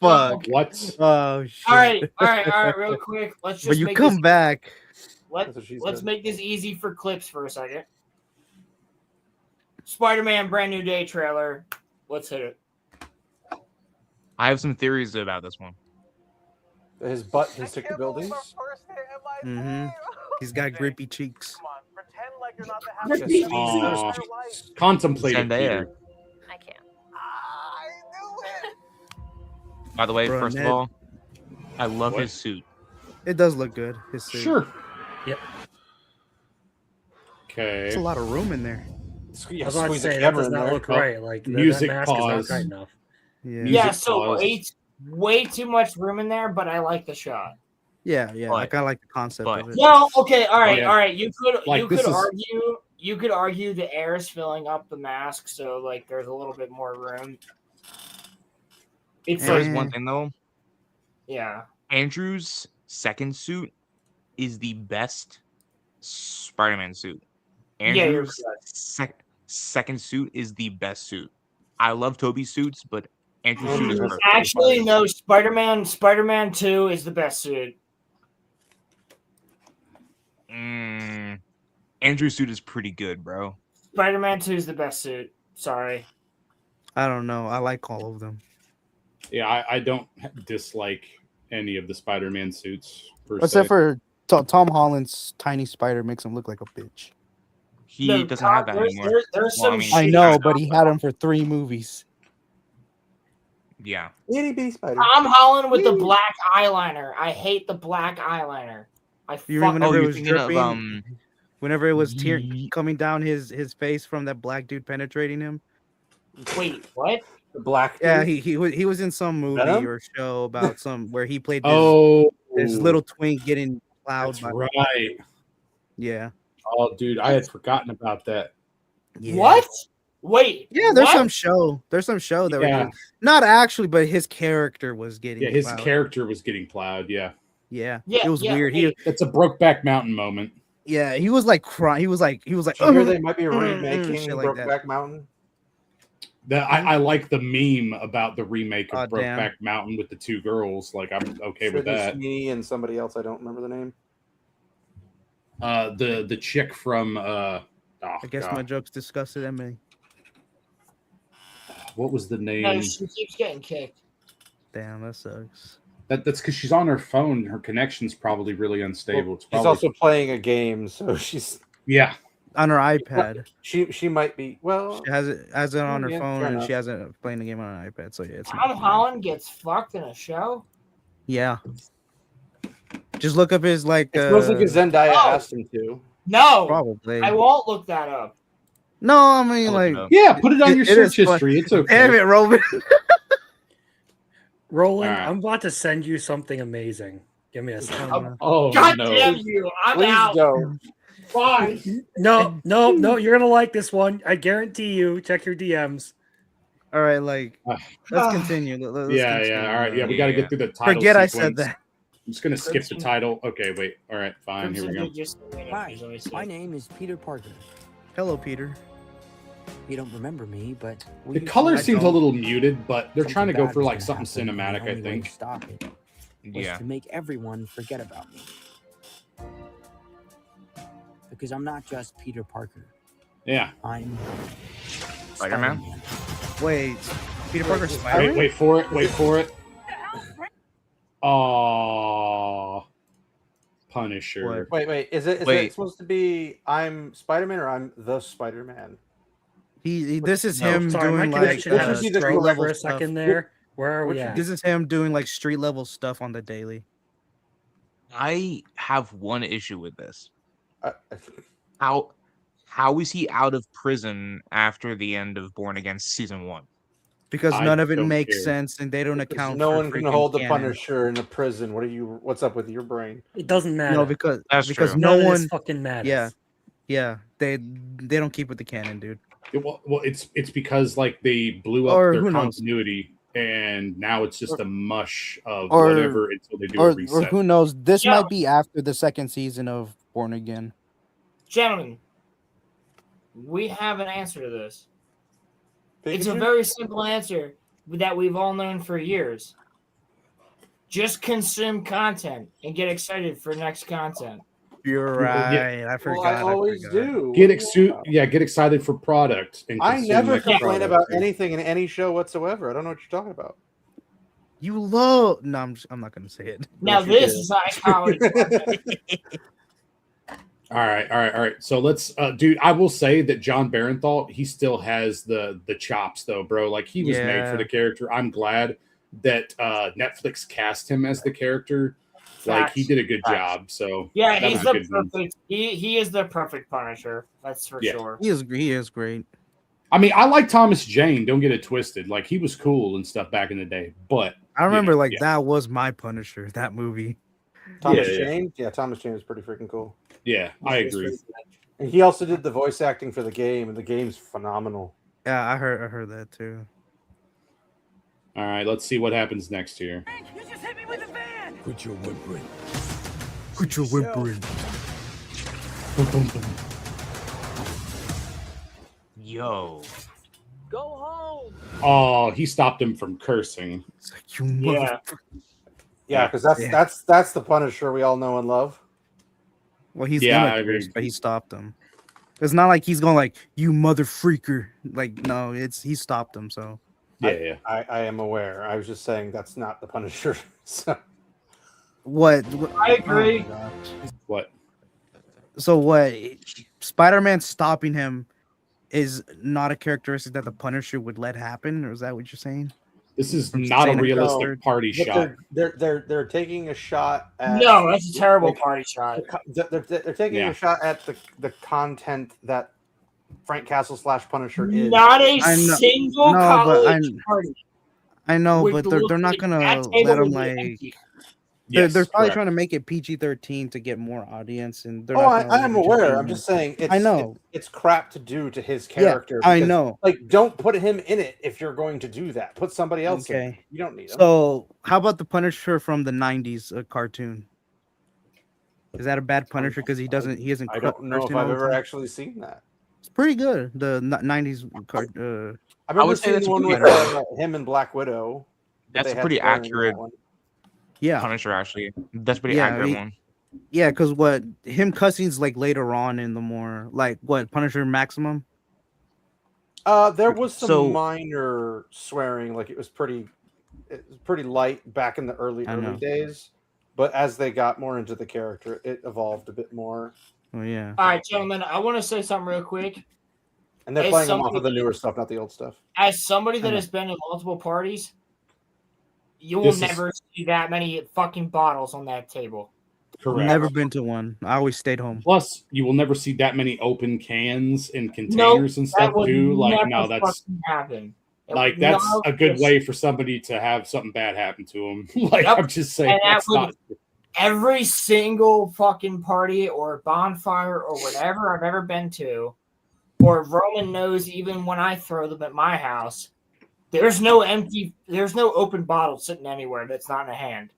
Fuck. What? Oh shit. All right, real quick. Let's just But you make come this, back. That's what she Let's said. make this easy for clips for a second. Spider-Man Brand New Day trailer. Let's hit it. I have some theories about this one. His butt can stick to buildings. He's got grippy cheeks. Contemplative Zendaya. Peter. I can't. By the way, Bro, first Ned. of all, I love What? his suit. It does look good. His suit. Sure. Yep. Okay. There's a lot of room in there. I was about to say that does not look right. Like music that mask pause. is not tight enough. Yeah. Yeah, so way too much room in there, but I like the shot. Yeah. But- I kind of like the concept of it. No, okay, all right, Yeah. all right. You Like, could this is- argue the air is filling up the mask, so like there's a little bit more room. It's There's like one thing though. yeah. Andrew's second suit is the best Spider-Man suit. Yeah, you're Andrew's second suit is the best suit. I love Toby's suits, but Andrew's suit is perfect. Actually, no. Spider-Man 2 is the best suit. Andrew's suit is pretty good, bro. Spider-Man 2 is the best suit. Sorry. I don't know. I like all of them. Yeah, I don't dislike any of the Spider-Man suits. Except for Tom Holland's tiny spider makes him look like a bitch. He doesn't have that anymore. There's Well, some. I know, but he had him for 3 movies. Yeah. Itty bitty spider. Tom Holland with the black eyeliner. I hate the black eyeliner. You remember whenever it was dripping? Of, whenever it was tear coming down his face from that black dude penetrating him. Wait, what? The black dude? Yeah, he was in some movie Venom? or show about some where he played this little twink getting plowed. That's by right. Yeah. Oh, dude, I had forgotten about that. Yeah. What? Wait. Yeah, there's what? some show. There's some show that Yeah. were not actually, but his character was getting. Yeah, his plowed. character was getting plowed. Yeah. Yeah, Yeah, it was yeah, weird. wait. That's a Brokeback Mountain moment. Yeah, he was like crying. He was like, Did you hear they might be remaking shit like that. Brokeback Mountain? I like the meme about the remake of Oh, damn. Brokeback Mountain with the 2 girls. Like, I'm okay with Sydney that. Sweeney and somebody else. I don't remember the name. The chick from I guess my jokes disgusted Emily. what was the name? No, she keeps getting kicked. Damn, that sucks. That's because she's on her phone. Her connection's probably really unstable. It's She's probably, also playing a game, so she's yeah. On her iPad. She might be well. She has it on her yeah, phone, fair and enough. she hasn't playing the game on an iPad. So yeah, it's Tom Holland gets fucked in a show. yeah. Just look up his like. It's mostly because Zendaya Oh. asked him to. No, Probably. I won't look that up. No, I mean like. Yeah, put it on your It is search fun. history. It's okay. Damn it, Roman. Roland, Alright. I'm about to send you something amazing. Give me a second. Oh God no! damn you! I'm Please out. don't. Bye. No, you're gonna like this one. I guarantee you. Check your DMs. All right, like let's continue. Let's Yeah, continue. yeah. All right, yeah. We got to get through the title. Forget I sequence. said that. I'm just gonna skip the title. Okay, wait. All right, fine. Here we go. Hi, my name is Peter Parker. Hello, Peter. You don't remember me, but The color seems a little muted, but they're trying to go for like something cinematic. I think. Stop it. Was Yeah. to make everyone forget about me. Because I'm not just Peter Parker. Yeah. I'm Spider-Man? Wait, Peter Parker Spider-Man? Wait for it. Wait for it. Oh, Punisher. Wait. Is it Wait. supposed to be I'm Spider-Man or I'm the Spider-Man? This is No, him sorry, my doing like connection had a should be the stroke street level for a stuff. second there. Where are we at? This is him doing like street level stuff on the daily. I have one issue with this. Uh, How is he out of prison after the end of Born Again season 1? Because I none of it don't makes care. sense and they don't Because account no for one can freaking hold the canon. Punisher in a prison. What's up with your brain? It doesn't matter. No, because That's true. no None of one this fucking matters. yeah, they don't keep with the canon, dude. Well, it's because like they blew up Or their who knows? continuity, and now it's just a mush of or- whatever until they do a Or reset. who knows? This Yeah. might be after the second season of Born Again. Gentlemen, we have an answer to this. It's a Pikachu? very simple answer that we've all known for years. Just consume content and get excited for next content. You're Well, right. yeah. I forgot. Well, I always forgot. do. Get Yeah. excited for product. And I consume never that complain product. about anything in any show whatsoever. I don't know what you're talking about. You love. No, I'm not gonna say it. Now this is iconic. All right. So let's, dude. I will say that John Barenthal, he still has the chops, though, bro. Like he was made for the character. I'm glad that Netflix cast him as the character. Like he did a good job. So yeah, that he's was a the good one. perfect. He is the perfect Punisher. That's for sure. He is great. I mean, I like Thomas Jane. Don't get it twisted. Like he was cool and stuff back in the day. But I remember that was my Punisher. That movie. Thomas Jane? Yeah, Thomas Jane was pretty freaking cool. Yeah, I agree. And he also did the voice acting for the game, and the game's phenomenal. Yeah, I heard that too. All right, let's see what happens next here. Quit your whimpering. Quit your whimpering. Yo. Go home. Oh, he stopped him from cursing. It's like, you Yeah, because that's the Punisher we all know and love. Well, he's gonna curse, but he stopped him. It's not like he's going like, you mother freaker. Like, no, he stopped him. So I am aware. I was just saying that's not the Punisher. So what? I agree. What? So what? Spider-Man stopping him is not a characteristic that the Punisher would let happen, or is that what you're saying? This is not a realistic party shot. They're taking a shot at. No, that's a terrible party shot. They're taking a shot at the content that Frank Castle / Punisher is. Not a single college party. I know, but they're not gonna let him like. They're probably trying to make it PG-13 to get more audience, and they're. I am aware. I'm just saying. I know it's crap to do to his character. Yeah, I know. Like, don't put him in it if you're going to do that. Put somebody else in. It. You don't need him. So, how about the Punisher from the '90s cartoon? Is that a bad Punisher because he isn't? I don't know if I've ever actually seen that. It's pretty good. The '90s cartoon. I remember seeing one with him and Black Widow. That's a pretty accurate. Punisher actually. That's pretty accurate one. Yeah, because what him cussing's like later on in the more like what Punisher Maximum. There was some minor swearing, like it was pretty light back in the early days. But as they got more into the character, it evolved a bit more. Oh yeah. All right, gentlemen, I want to say something real quick. And they're playing them off of the newer stuff, not the old stuff. As somebody that has been in multiple parties, you will never see that many fucking bottles on that table. Correct. Never been to one. I always stayed home. Plus, you will never see that many open cans and containers and stuff too. Like, no, that's happen. Like that's a good way for somebody to have something bad happen to them. Like I'm just saying, that's not every single fucking party or bonfire or whatever I've ever been to, or Roman knows even when I throw them at my house, there's no open bottle sitting anywhere that's not in a hand.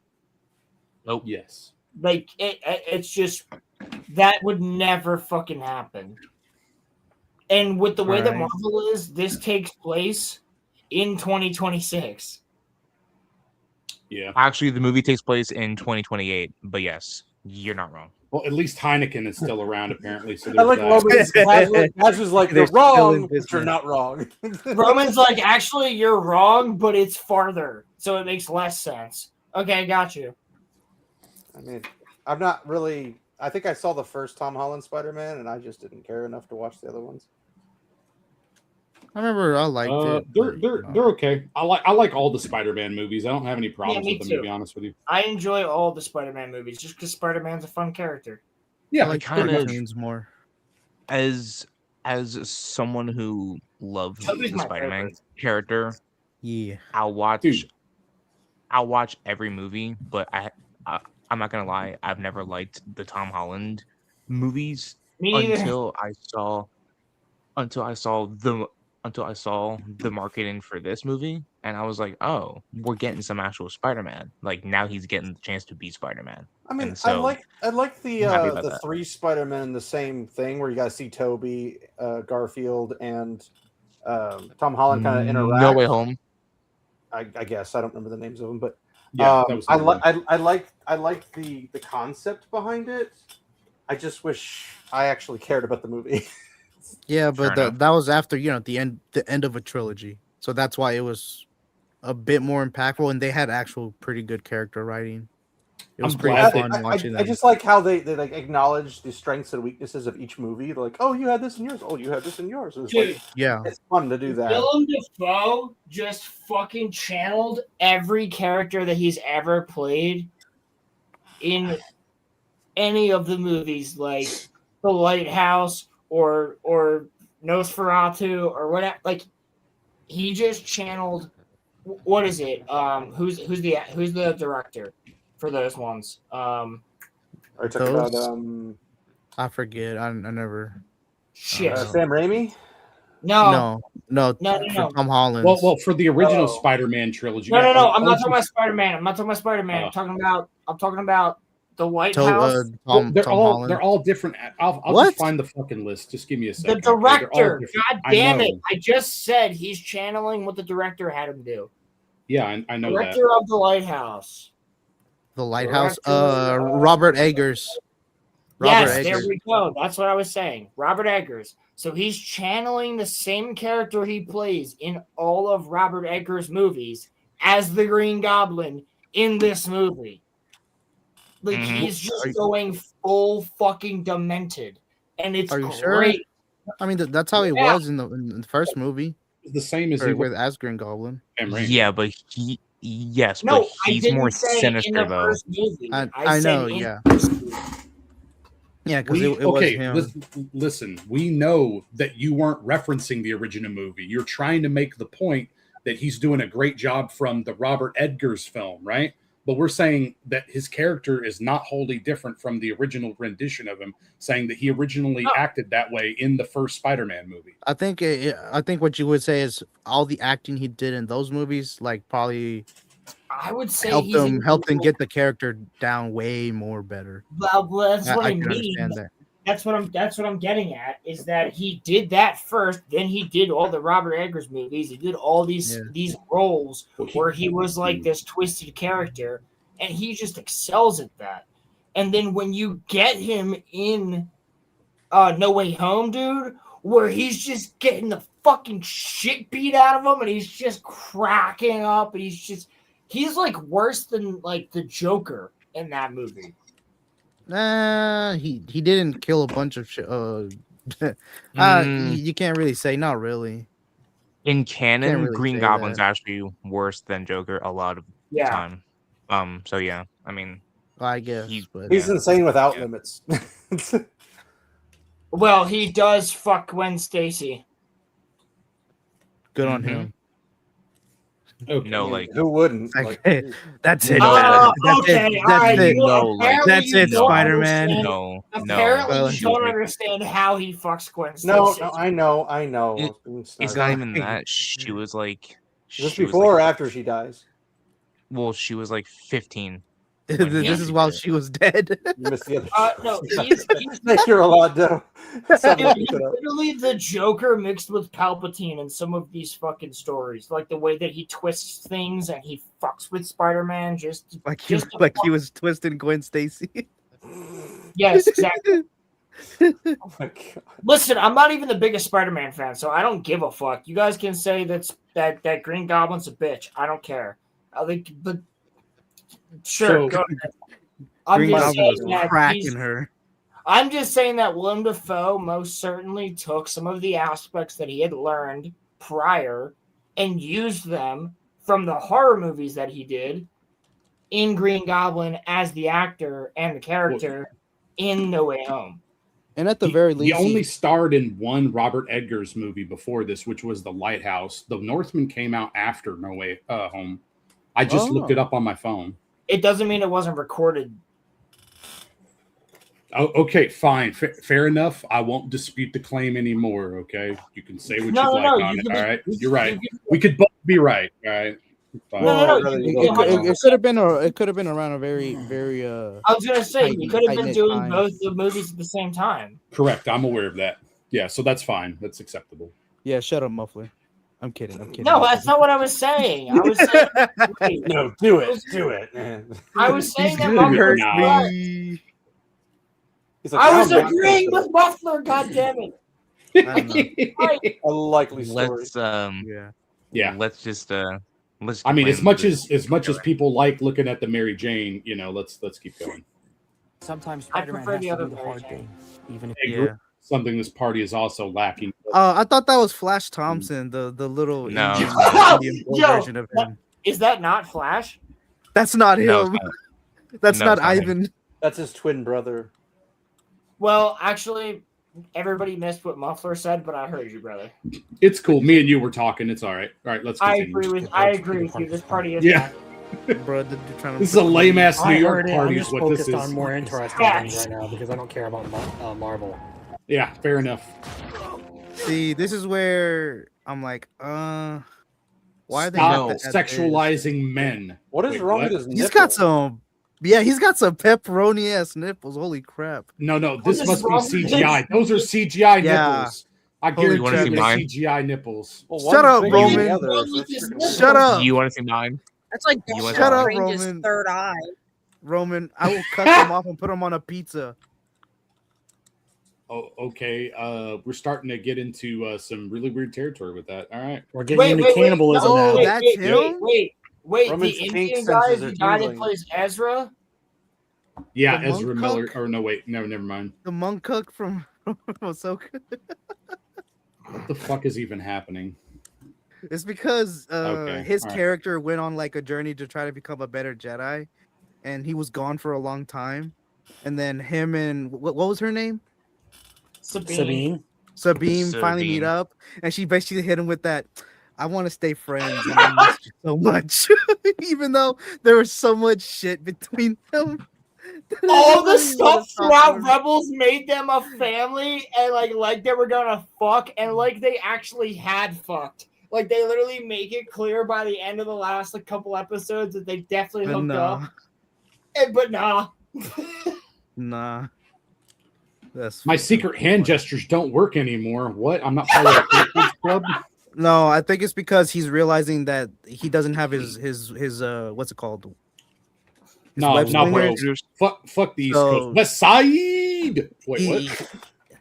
Nope. Yes. Like it's just that would never fucking happen. And with the way that Marvel is, this takes place in 2026. Yeah. Actually, the movie takes place in 2028, but yes, you're not wrong. Well, at least Heineken is still around, apparently. So I like Roman's was like, they're wrong, but you're not wrong. Roman's like, actually, you're wrong, but it's farther, so it makes less sense. Okay, got you. I mean, I'm not really. I think I saw the first Tom Holland Spider-Man, and I just didn't care enough to watch the other ones. I remember I liked it. They're okay. I like all the Spider-Man movies. I don't have any problems with them, to be honest with you. I enjoy all the Spider-Man movies just because Spider-Man's a fun character. Yeah, I like kind of more. As someone who loves the Spider-Man character, I'll watch every movie, but I'm not gonna lie, I've never liked the Tom Holland movies until I saw the marketing for this movie, and I was like, oh, we're getting some actual Spider-Man. Like now he's getting the chance to be Spider-Man. I mean, so, I like the three Spider-Men in the same thing where you got to see Tobey, Garfield, and Tom Holland kind of interact. No Way Home. I guess I don't remember the names of them, but yeah, I like the concept behind it. I just wish I actually cared about the movie. Yeah, but that was after the end of a trilogy, so that's why it was a bit more impactful, and they had actual pretty good character writing. It was I'm pretty glad fun watching I them. just like how they like acknowledge the strengths and weaknesses of each movie. They're like, oh, you had this in yours. Oh, you had this in yours. It's Dude, like, yeah, it's fun to do that. Willem Dafoe just fucking channeled every character that he's ever played in any of the movies, like The Lighthouse or Nosferatu or whatever. Like, he just channeled. What is it? Who's the director for those ones? Are you talking about I forget. I never. Shit. Sam Raimi? No. No. For Tom Holland. Well, for the original Spider-Man trilogy. No. I'm not talking about Spider-Man. I'm talking about The Lighthouse. They're all different. I'll just find the fucking list. Just give me a second. The director. Okay? God damn it! I just said he's channeling what the director had him do. Yeah, I know Director of The Lighthouse. The Lighthouse. Robert Eggers. There we go. That's what I was saying. Robert Eggers. So he's channeling the same character he plays in all of Robert Eggers' movies as the Green Goblin in this movie. Like, he's just going full fucking demented. And it's great. Sure? I mean, that's how he was in the first movie. It's the same as with as Green Goblin. Yeah, but but he's more sinister though. I know, yeah. Yeah, because it was him. Listen, we know that you weren't referencing the original movie. You're trying to make the point that he's doing a great job from the Robert Eggers film, right? But we're saying that his character is not wholly different from the original rendition of him, saying that he originally acted that way in the first Spider-Man movie. I think what you would say is all the acting he did in those movies, like, probably I would say helped him get the character down way more better. Well, that's what I can mean. understand that. That's what I'm getting at, is that he did that first, then he did all the Robert Eggers movies. He did all these roles where he was like this twisted character, and he just excels at that. And then when you get him in No Way Home, dude, where he's just getting the fucking shit beat out of him, and he's just cracking up, and he's like worse than like the Joker in that movie. Nah, he didn't kill a bunch of shit. You can't really say, not really. In canon, really Green say Goblin's that. actually worse than Joker a lot of the time. So yeah, I mean, I guess he's insane without limits. Well, he does fuck Gwen Stacy. Good on him. Okay. No, like who wouldn't? Like, that's it. Okay, That's it. That's it. Spider-Man. No. Apparently, you don't understand how he fucks Gwen Stacy. No, I know. It's not even that. She was like, just before or after she dies. Well, she was like 15. This is while she was dead. You missed the other. No, he's you're a lot though. He's literally the Joker mixed with Palpatine in some of these fucking stories, like the way that he twists things and he fucks with Spider-Man, he was twisting Gwen Stacy. Yes, exactly. Oh my God. Listen, I'm not even the biggest Spider-Man fan, so I don't give a fuck. You guys can say that Green Goblin's a bitch. I don't care. I think, but sure, go ahead. I'm just saying that Willem Dafoe most certainly took some of the aspects that he had learned prior and used them from the horror movies that he did in Green Goblin as the actor and the character in No Way Home. And at the very least, he only starred in one Robert Eggers movie before this, which was The Lighthouse. The Northman came out after No Way Home. I just looked it up on my phone. It doesn't mean it wasn't recorded. Oh, okay, fine. Fair enough. I won't dispute the claim anymore, okay? You can say what you'd like on it, all right? You're right. We could both be right, all right? It could have been around a very, very I was gonna say you could have been doing both the movies at the same time. Correct. I'm aware of that. Yeah, so that's fine. That's acceptable. Yeah, shut up, Muffler. I'm kidding. No, that's not what I was saying. I was saying no, do it, man. I was saying that Muffler I was agreeing with Muffler, goddammit. A likely story. Let's let's just I mean, as much as people like looking at the Mary Jane, let's keep going. Sometimes I Spider-Man prefer has the to other do the hard version. thing, even if I agree. Something this party is also lacking. I thought that was Flash Thompson, the little No, Indian boy Yo, version of him. Is that not Flash? That's not him. No, it's not. That's No, not it's not him. Ivan. That's his twin brother. Well, actually, everybody missed what Muffler said, but I heard you, brother. It's cool. Me and you were talking. It's all right. All right, let's continue. I agree with you. This party is Bro, this is a lame ass New York I'm party. just Is what this focused is. on more interesting things right now because I don't care about Marvel. Yeah, fair enough. See, this is where I'm like, why are they Stop sexualizing men? What is wrong with his He's got some pepperoni ass nipples. Holy crap! No, this must be CGI. Those are CGI nipples. I guarantee you want to see mine? CGI nipples. Shut up, Roman. Shut up. You want to see mine? That's like Shut up, Strange's Roman. third eye. Roman, I will cut them off and put them on a pizza. Oh, okay. We're starting to get into some really weird territory with that. All right. We're getting into cannibalism now. That's him? Wait. Roman's The pink Indian guy is senses the are guy that tingling. plays Ezra? Yeah, The Ezra monk Miller. cook? Or no, wait. No, never mind. The monk cook from Ahsoka. What the fuck is even happening? It's because Okay, his all right. character went on like a journey to try to become a better Jedi, and he was gone for a long time. And then him and what was her name? Sabine. Sabine finally meet up, and she basically hit him with that. I want to stay friends, and I miss you so much, even though there was so much shit between them. All the stuff throughout Rebels made them a family, and like they were gonna fuck, and like they actually had fucked. Like they literally make it clear by the end of the last couple episodes that they definitely But hooked nah. up. But nah. Nah. That's My secret hand gestures don't work anymore. What? I'm not part of the Kids Club? No, I think it's because he's realizing that he doesn't have his what's it called? His No, web bro. slingers. Fuck the East So- Coast. West Side. Wait, what?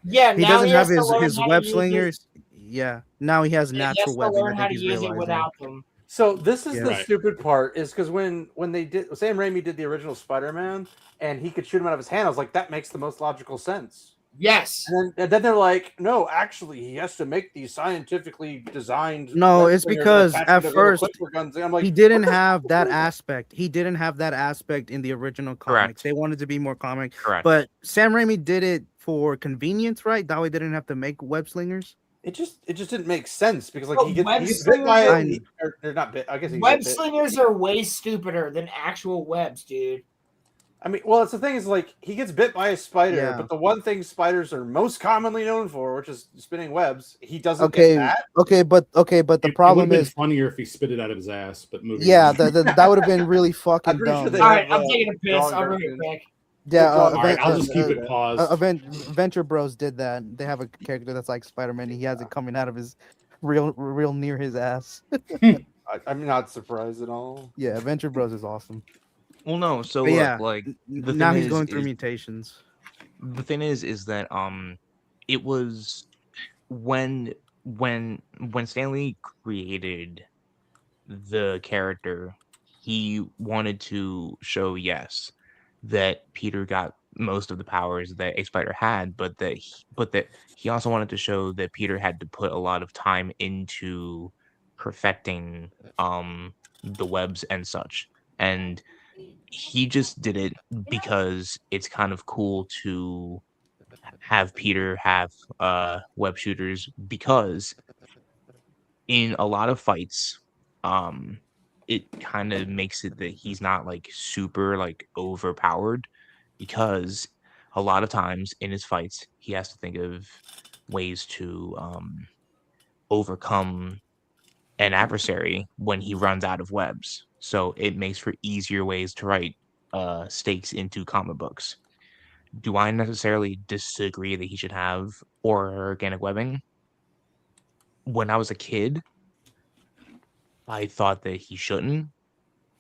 Yeah, He now doesn't he have has to learn his how to web use slingers. Yeah, now he has He has natural to webbing. learn I how think to he's use it realizing. without them. So this is Yeah. the Right. stupid part, is because when they did Sam Raimi did the original Spider-Man and he could shoot him out of his hand, I was like, that makes the most logical sense. Yes. And then they're like, no, actually, he has to make these scientifically designed. No, web it's slingers and because attach at them to little first clipper guns. And I'm like, he didn't what the have fuck that is- aspect. He didn't have that aspect in the original Correct. comics. They wanted to be more comic. Correct. But Sam Raimi did it for convenience, right? That way they didn't have to make web slingers. It just didn't make sense because like But he gets web bit by slingers it. Or they're not bit. I guess he Web gets bit. slingers are way stupider than actual webs, dude. I mean, well, it's the thing is like he gets bit by a spider, Yeah. but the one thing spiders are most commonly known for, which is spinning webs, he doesn't Okay, get that. but the It would problem have been is, funnier if he spit it out of his ass. But moving yeah, on. that would have been really I'm fucking pretty sure dumb. they All right, have, I'm taking a piss. drawing I'll bring it versions. back. Yeah, All right, I'll just keep it paused. Venture Bros did that. They have a character that's like Spider-Man. He has it coming out of his real near his ass. I'm not surprised at all. Yeah, Venture Bros is awesome. Well, no. So But look, yeah, like the now thing he's going through is mutations. the thing is that it was when Stanley created the character, he wanted to show that Peter got most of the powers that a spider had, but that he also wanted to show that Peter had to put a lot of time into perfecting the webs and such. And he just did it because it's kind of cool to have Peter have web shooters, because in a lot of fights it kind of makes it that he's not like super like overpowered, because a lot of times in his fights he has to think of ways to overcome an adversary when he runs out of webs. So it makes for easier ways to write stakes into comic books. Do I necessarily disagree that he should have organic webbing? When I was a kid, I thought that he shouldn't.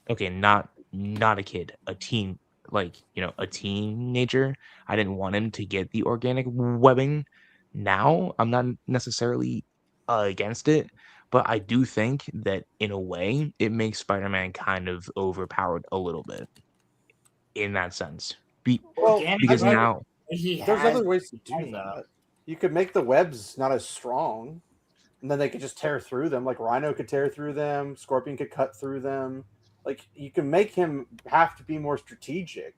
Okay, not a kid, a teen, like, a teenager. I didn't want him to get the organic webbing. Now, I'm not necessarily against it, But I do think that in a way, it makes Spider-Man kind of overpowered a little bit in that sense. Because now there's other ways to do that. You could make the webs not as strong, and then they could just tear through them. Like Rhino could tear through them, Scorpion could cut through them. Like you can make him have to be more strategic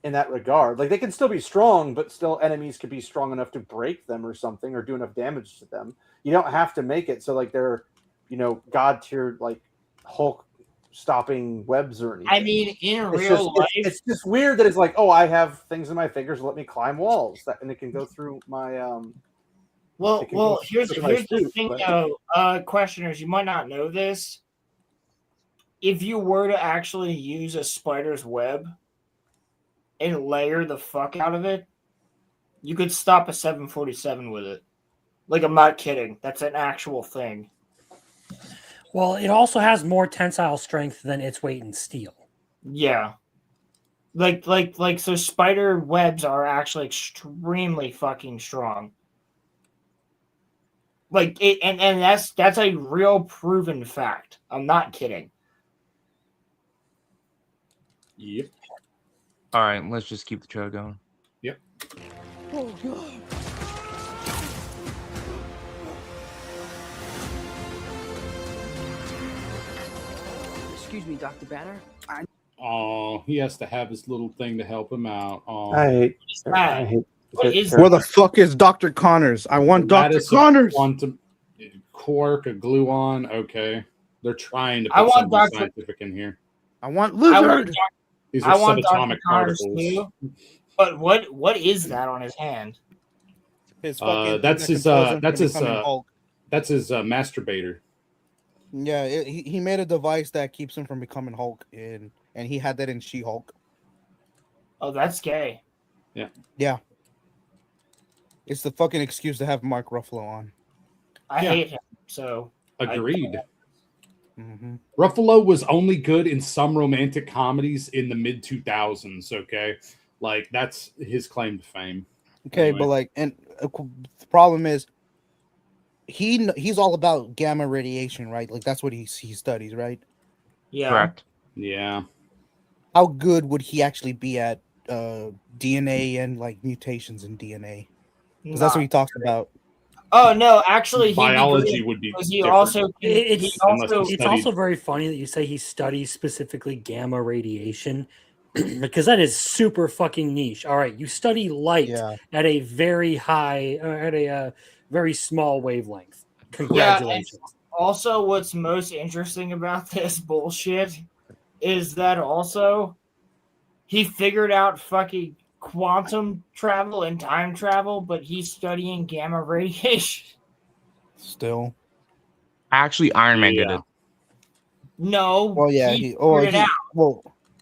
in that regard. Like they can still be strong, but still enemies could be strong enough to break them or something, or do enough damage to them. You don't have to make it so like they're, god tier like Hulk stopping webs or anything. I mean, in real life, it's just weird that it's like, oh, I have things in my fingers, let me climb walls, and it can go through my Well, here's the thing, though, questioners. You might not know this. If you were to actually use a spider's web and layer the fuck out of it, you could stop a 747 with it. Like, I'm not kidding. That's an actual thing. Well, it also has more tensile strength than its weight in steel. Yeah. So spider webs are actually extremely fucking strong. Like it, and that's a real proven fact. I'm not kidding. Yep. All right, let's just keep the trailer going. Yep. Oh god. Excuse me, Dr. Banner. Oh, he has to have his little thing to help him out. Oh, I hate Where the fuck is Dr. Connors? I want Dr. Connors. Quantum quark, a gluon. Okay, they're trying to I put want something Dr. scientific in here. I want lizard. These I are want subatomic Dr. Connors particles. too. But what is that on his hand? His That's his masturbator. Yeah, he made a device that keeps him from becoming Hulk, and he had that in She-Hulk. Oh, that's gay. Yeah. Yeah. It's the fucking excuse to have Mark Ruffalo on. I hate him. So agreed. Ruffalo was only good in some romantic comedies in the mid 2000s. Okay, like that's his claim to fame. Okay, Anyway. but like, and the problem is, he's all about gamma radiation, right? Like that's what he studies, right? Yeah. Correct. Yeah. How good would he actually be at DNA and like mutations in DNA? Because that's what he talks about. Oh no, actually, biology would be. He also, It's also very funny that you say he studies specifically gamma radiation because that is super fucking niche. All right, you study light at a very high, at a very small wavelength. Congratulations. Yeah, also, what's most interesting about this bullshit is that also he figured out fucking quantum travel and time travel, but he's studying gamma radiation. Still, actually, Iron Man did it. No. Well, yeah, he figured it out.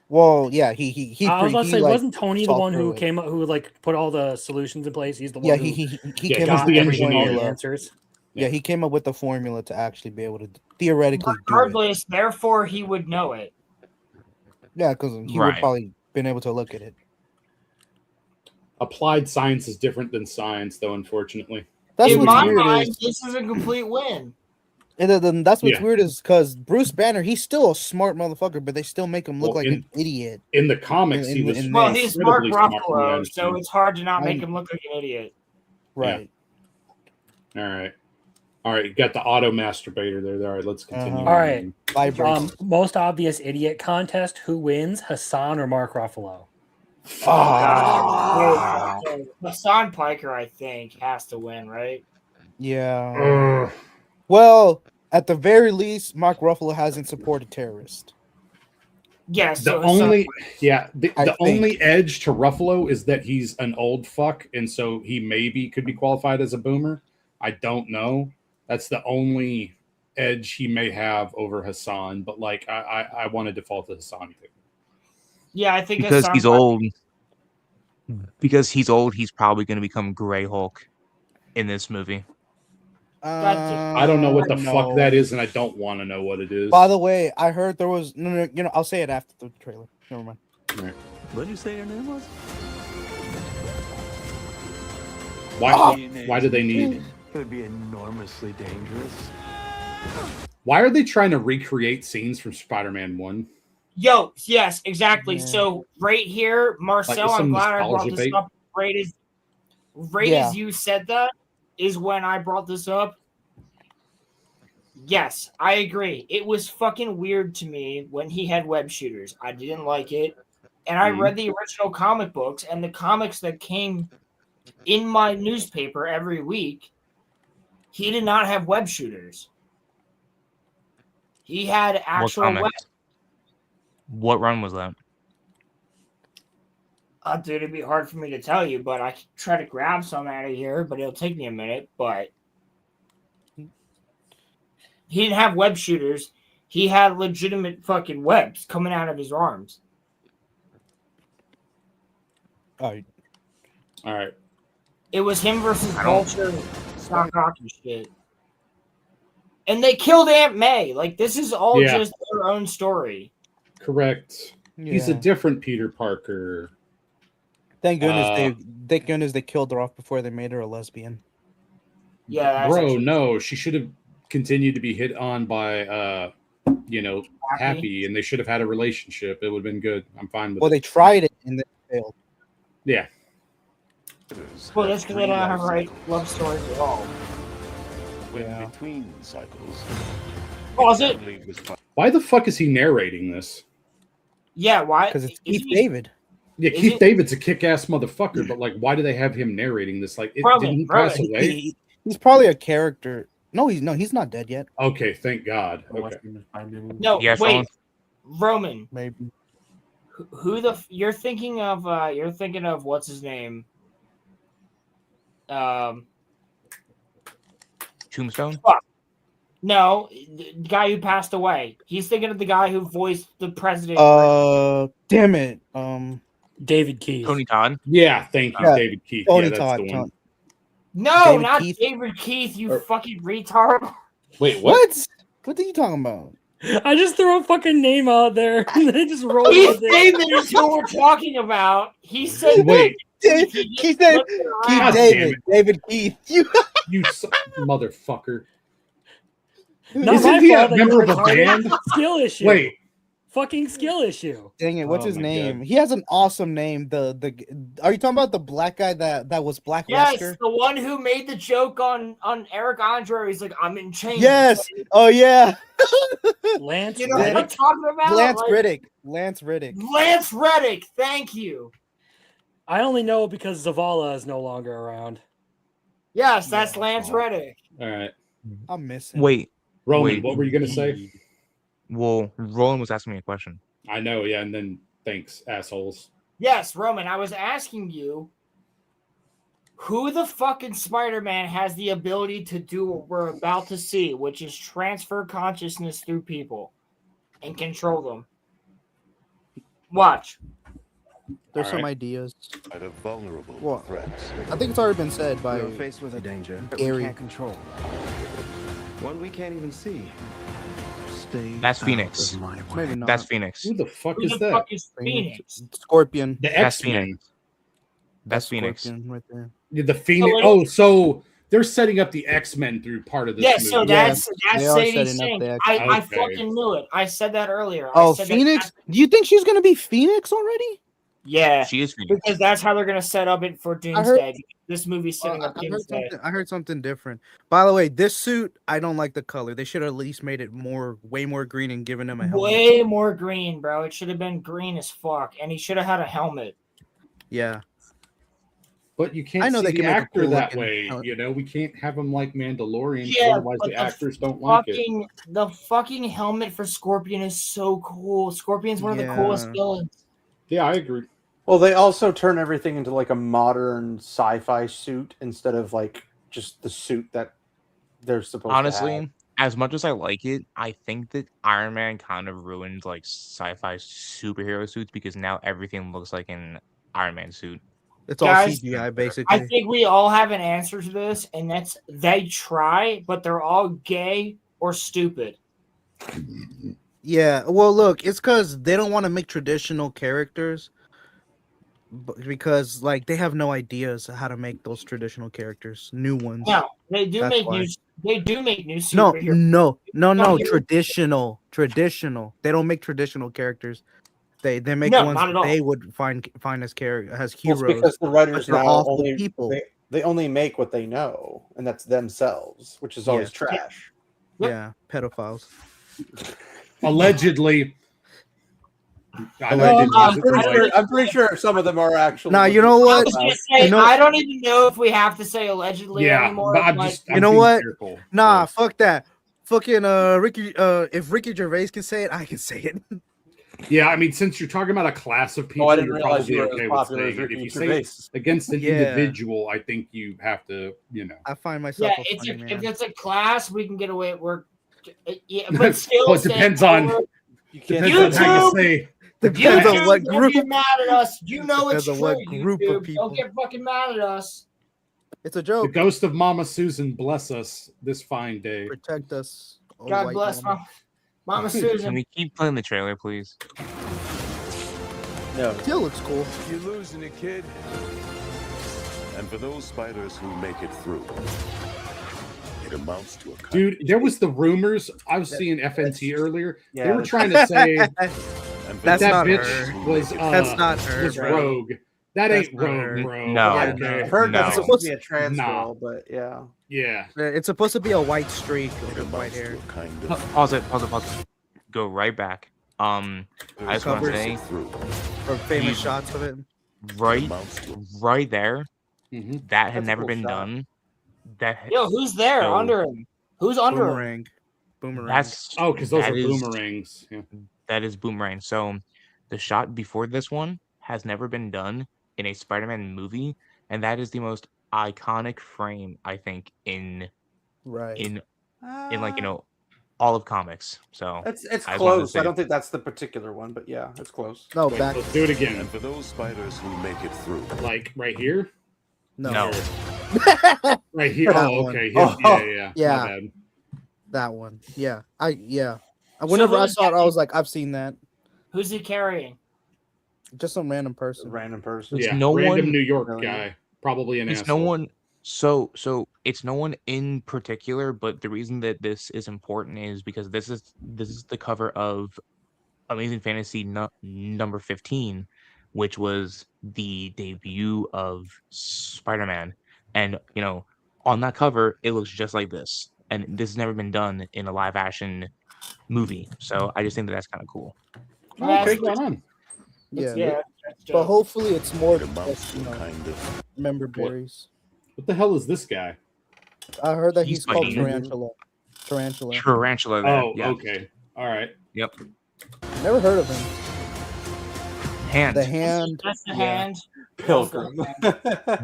Well, yeah, he. I was about to say, like, wasn't Tony the one who came up, who like put all the solutions in place? He's the one. Yeah, who he came up got with everyone all the formula. answers. Yeah, he came up with the formula to actually be able to theoretically do it. Regardless, therefore he would know it. Yeah, because he would probably been able to look at it. Applied science is different than science, though. Unfortunately, That's in what's my weird mind, is, this is a complete win. and then that's what's weird is because Bruce Banner, he's still a smart motherfucker, but they still make him look like an idiot. In the comics, he was Well, he's Mark incredibly smart, Ruffalo, so it's hard to not make him look like an idiot. Right. Yeah. All right. You got the auto masturbator there. All right, let's continue. All right. Vibrates. Most obvious idiot contest: who wins, Hassan or Mark Ruffalo? Hassan Piker, I think, has to win, right? Yeah. Well, at the very least, Mark Ruffalo hasn't supported terrorists. Yes. The only edge to Ruffalo is that he's an old fuck, and so he maybe could be qualified as a boomer. I don't know. That's the only edge he may have over Hassan, but like I want to default to Hassan too. Yeah, I think because Hassan he's old. Because he's old, he's probably going to become Gray Hulk in this movie. I don't know what the fuck that is, and I don't want to know what it is. By the way, I heard there was I'll say it after the trailer. Never mind. All right. What did you say your name was? Why did they need? It would be enormously dangerous. Why are they trying to recreate scenes from Spider-Man 1? Yo, yes, exactly. So right here, Marcel, Like, I'm some glad I brought nostalgia this bait? up. Right as you said that is when I brought this up. Yes, I agree. It was fucking weird to me when he had web shooters. I didn't like it. And I read the original comic books and the comics that came in my newspaper every week. He did not have web shooters. He had actual web. What run was that? Dude, it'd be hard for me to tell you, but I can try to grab some out of here, but it'll take me a minute. But he didn't have web shooters. He had legitimate fucking webs coming out of his arms. All right. It was him versus Vulture, Stock Rock and shit. And they killed Aunt May. Like, this is all just their own story. Correct. He's a different Peter Parker. Thank goodness they killed her off before they made her a lesbian. Yeah, bro, no, she should have continued to be hit on by Happy, and they should have had a relationship. It would have been good. I'm fine with it. Well, they tried it and they failed. Yeah. Well, that's because they don't have right love stories at all. Between cycles. Pause it. Why the fuck is he narrating this? Yeah, why? Because it's Keith David. Yeah, Keith David's a kick-ass motherfucker, but like, why do they have him narrating this? Like, didn't he pass away? He's probably a character. No, he's not dead yet. Okay, thank God. Okay. No, wait, Roman. Maybe. Who you're thinking of? You're thinking of what's his name? Tombstone? Fuck. No, the guy who passed away. He's thinking of the guy who voiced the president. Damn it. David Keith. Tony Todd. Yeah, thank you, David Keith. Tony that's Todd. the one. No, David not Keith? David Keith. You fucking retard. Wait, what? What are you talking about? I just threw a fucking name out there and they just rolled Keith with it. David is who we're talking about. He said Wait. Keith David. David Keith. You motherfucker. Not Isn't my he fault a that you member of a retarded. band? Skill issue. Wait. Fucking skill issue. Dang it! What's Oh his my name? God. He has an awesome name. Are you talking about the black guy that was Black Yes, Wesker? the one who made the joke on Eric Andre. He's like, I'm in chains. Yes. Oh yeah. Lance. You know what I'm talking about? Lance Like, Riddick. Lance Riddick. Lance Reddick. Thank you. I only know because Zavala is no longer around. Yes, that's Lance Reddick. All right. I'm missing. Wait. Roman, what were you going to say? Well, Roland was asking me a question. I know, yeah, and then thanks, assholes. Yes, Roman, I was asking you who the fucking Spider-Man has the ability to do what we're about to see, which is transfer consciousness through people and control them. Watch. There's some ideas. At a vulnerable What? threats. I think it's already been said by We're faced with a danger that Gary. we can't control. One we can't even see. Stay That's out Phoenix. of my way. Maybe not. That's Phoenix. Who the fuck Who is the that? fuck is Phoenix? Scorpion. The That's X-Men. Phoenix. That's Phoenix. Scorpion right there. Yeah, the Phoenix. wait. Oh, so they're setting up the X-Men through part of this Yeah, movie. so that's they are Sadie setting up Sink. the I Okay. fucking knew it. I said that earlier. Oh, I said Phoenix? Do you think she's gonna be Phoenix already? Yeah, She is Phoenix. because that's how they're gonna set up it for Doomsday. This movie's setting up Doomsday. I heard something different. By the way, this suit, I don't like the color. They should have at least made it way more green and given him a helmet. Way more green, bro. It should have been green as fuck, and he should have had a helmet. Yeah. But you can't I know see they the can make a actor cool that looking way. helmet. You know, we can't have him like Mandalorian. Yeah, otherwise but the actors don't like it. The fucking helmet for Scorpion is so cool. Scorpion's one of the coolest villains. Yeah, I agree. Well, they also turn everything into like a modern sci-fi suit instead of like just the suit that they're supposed to have. Honestly, as much as I like it, I think that Iron Man kind of ruined like sci-fi superhero suits because now everything looks like an Iron Man suit. It's all Guys, CGI, basically. I think we all have an answer to this, and that's they try, but they're all gay or stupid. Yeah, well, look, it's because they don't want to make traditional characters. because like they have no ideas how to make those traditional characters, new ones. No, they do That's make why. new. They do make new No, superheroes. no. Traditional. They don't make traditional characters. They make No, ones not at that all. they would find as Well, heroes. it's because the writers but they're now awful only people. they only make what they know, and that's themselves, which is always Yes. trash. Yeah, pedophiles. Allegedly. I'm pretty sure some of them are actually. Nah, you know what? I was gonna say, I don't even know if we have to say allegedly anymore. but I'm like- just, You know what? Careful. Nah, fuck that. Fucking Ricky. If Ricky Gervais can say it, I can say it. Yeah, I mean, since you're talking about a class of people, I didn't you're realize probably you were as okay with popular saying as it. Ricky If you Gervais. say it against an Yeah. individual, I think you have to, I find myself Yeah, a funny man. if it's a class, we can get away. Yeah, but still, Well, it depends on how you say. Depends on YouTube, what don't group. get mad at us. You know it's Depends true. on what group of YouTube. people. Don't get fucking mad at us. It's a The joke. ghost of Mama Susan bless us this fine day. Protect us. oh God white bless mama. Mama Can Susan. we keep playing the trailer, please? No. Still looks cool. You're losing it, kid. And for those spiders who make it through, it amounts to a kind Dude, there was the rumors. I was seeing FNT earlier. They yeah, were trying to say That's that not bitch her. was That's not her, was bro. Rogue. That That's ain't not Rogue, her. bro. No. Yeah, Okay. I've heard that's No. supposed to be a trans Nah. girl, but yeah. Yeah. It's supposed to be a white streak it with white amounts hair. to a kind of Pause it. Go right back. I just want to Covers say, Or famous You- shots of it. right there, Mhm. that had That's a never cool been shot. done. That Yo, who's there so under him? Who's under him? Boomerang. Boomerang. that's Oh, because those that are is- boomerangs. Yeah. That is Boomerang. So the shot before this one has never been done in a Spider-Man movie, and that is the most iconic frame I think in right. in like all of comics. So It's I just wanted to close. say- I don't think that's the particular one, but yeah, it's close. No, Wait, back. let's do it again. And for those spiders who make it through, Like right here? No. Right here. That Oh, one. okay. Oh. Yeah. Yeah. My bad. That one. Yeah. Whenever I who's saw it, that? I was like, I've seen that. Who's he carrying? Just some random person. Random person. It's Yeah. no Random one- New York No, guy. Probably an It's asshole. no one. So it's no one in particular, but the reason that this is important is because this is the cover of Amazing Fantasy number 15, which was the debut of Spider-Man, and on that cover it looks just like this, and this has never been done in a live action movie. So I just think that that's kind of cool. Oh, okay, going on. Yeah. that's But dope. hopefully it's more it than amounts just, to a kind of member berries. What the hell is this guy? I heard that He's he's called fighting. Tarantula. Tarantula. There. Oh, Yeah. okay. All right. Yep. Never heard of him. Hand. The hand. That's the yeah. hand. Pilgrim.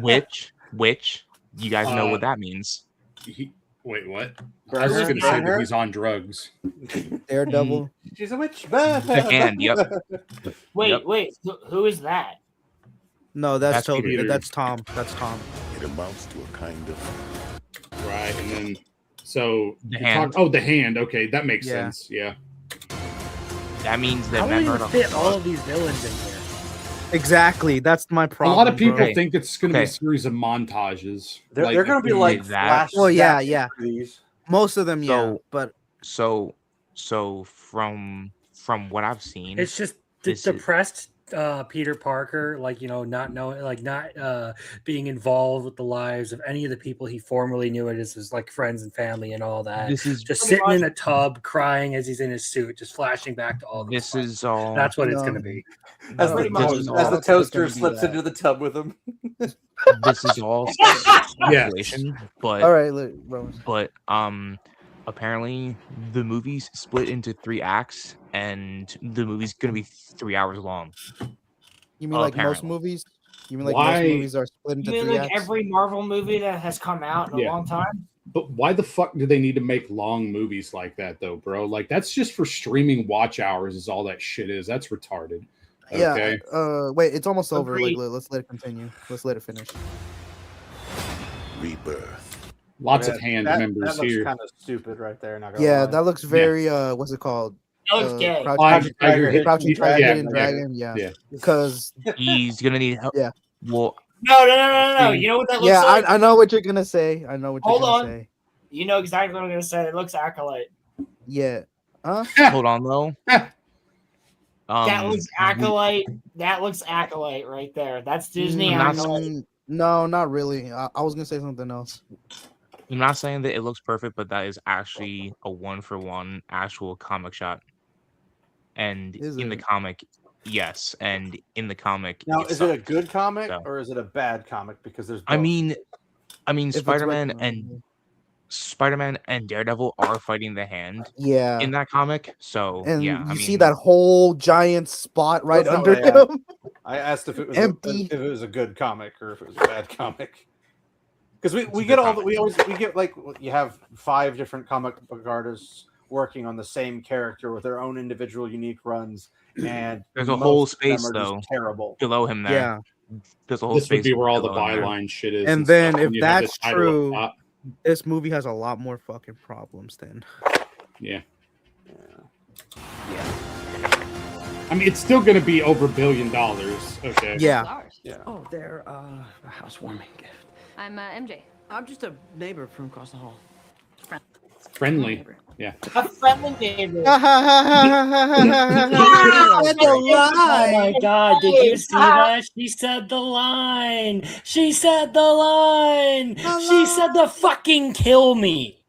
Which you guys know what that means. Wait, what? Burn I was her? going to say Burn that her? he's on drugs. Daredevil. She's a witch. The hand. Yep. Wait, Yep. wait. Who is that? No, that's That's Toby. Peter. That's Tom. That's Tom. it amounts to a kind of Right. And then, so. The you're hand. oh, the hand. Okay. That makes Yeah. sense. Yeah. That means that How do men you are fit all of these villains in here? Exactly. That's my A problem. lot of people bro. think it's going to be Okay. a series of montages. They're going to be like that. flash. Well, yeah, snaps yeah. for these. Most of them, yeah. So- But So from what I've seen, It's just This is- depressed Peter Parker, not knowing, not being involved with the lives of any of the people he formerly knew as his friends and family and all that. this is Just sitting in a tub crying as he's in his suit, just flashing back to all the this fun. is all. That's what it's No. going to be. As, No, the, this toaster- is as all- the It's gonna toaster be slips that. into the tub with him. This is all speculation, but all right, Rose. but apparently the movie's split into 3 acts, and the movie's gonna be 3 hours long. You mean like most apparently. movies? You mean like Why- most movies are split into You mean 3 like acts? every Marvel movie that has come out in Yeah. a long time? But why the fuck do they need to make long movies like that, though, bro? Like, that's just for streaming watch hours, is all that shit is. That's retarded. Yeah. Okay. Wait, it's almost over. Agreed. Let's let it continue. Let's let it finish. rebirth. Lots Yeah, of hand that members looks here. kind of stupid right there. Not gonna Yeah, lie. that looks very what's it called? Crouching Dragon, Hidden Dragon. Yeah. Because he's gonna need help. Yeah. Well, No. You know what that looks like? I know what you're gonna say. I know what Hold you're gonna on. say. You know exactly what I'm gonna say. It looks Acolyte. Yeah. Hold on though. That looks Acolyte. That looks Acolyte right there. That's Disney Acolyte. No, not really. I was gonna say something else. I'm not saying that it looks perfect, but that is actually a 1-for-1 actual comic shot. And in the comic, yes, and in the comic, Now, it is it a sucks. good comic So- or is it a bad comic? Because there's. I both. mean, it's Spider-Man and Daredevil are fighting the Hand. Yeah. In that comic, so And yeah, you see that whole giant spot right That's not under what I asked. him. I asked if it was Empty. if it was a good comic or if it was a bad comic. Because we get all the we get like you have 5 different comic book artists working on the same character with their own individual unique runs, and there's a whole most of them space are just though terrible below him there. Yeah. There's a whole This space would be where all the below him there. byline shit is. And then stuff, if and you have that's the title up true, top. this movie has a lot more fucking problems then. Yeah. I mean, it's still going to be over $1 billion. Okay. Yeah. Oh, they're a housewarming gift. I'm MJ. I'm just a neighbor from across the hall. Friendly. Yeah. A friendly neighbor. Oh my god, did you see that? She said the line. She said the line. She said the fucking kill me.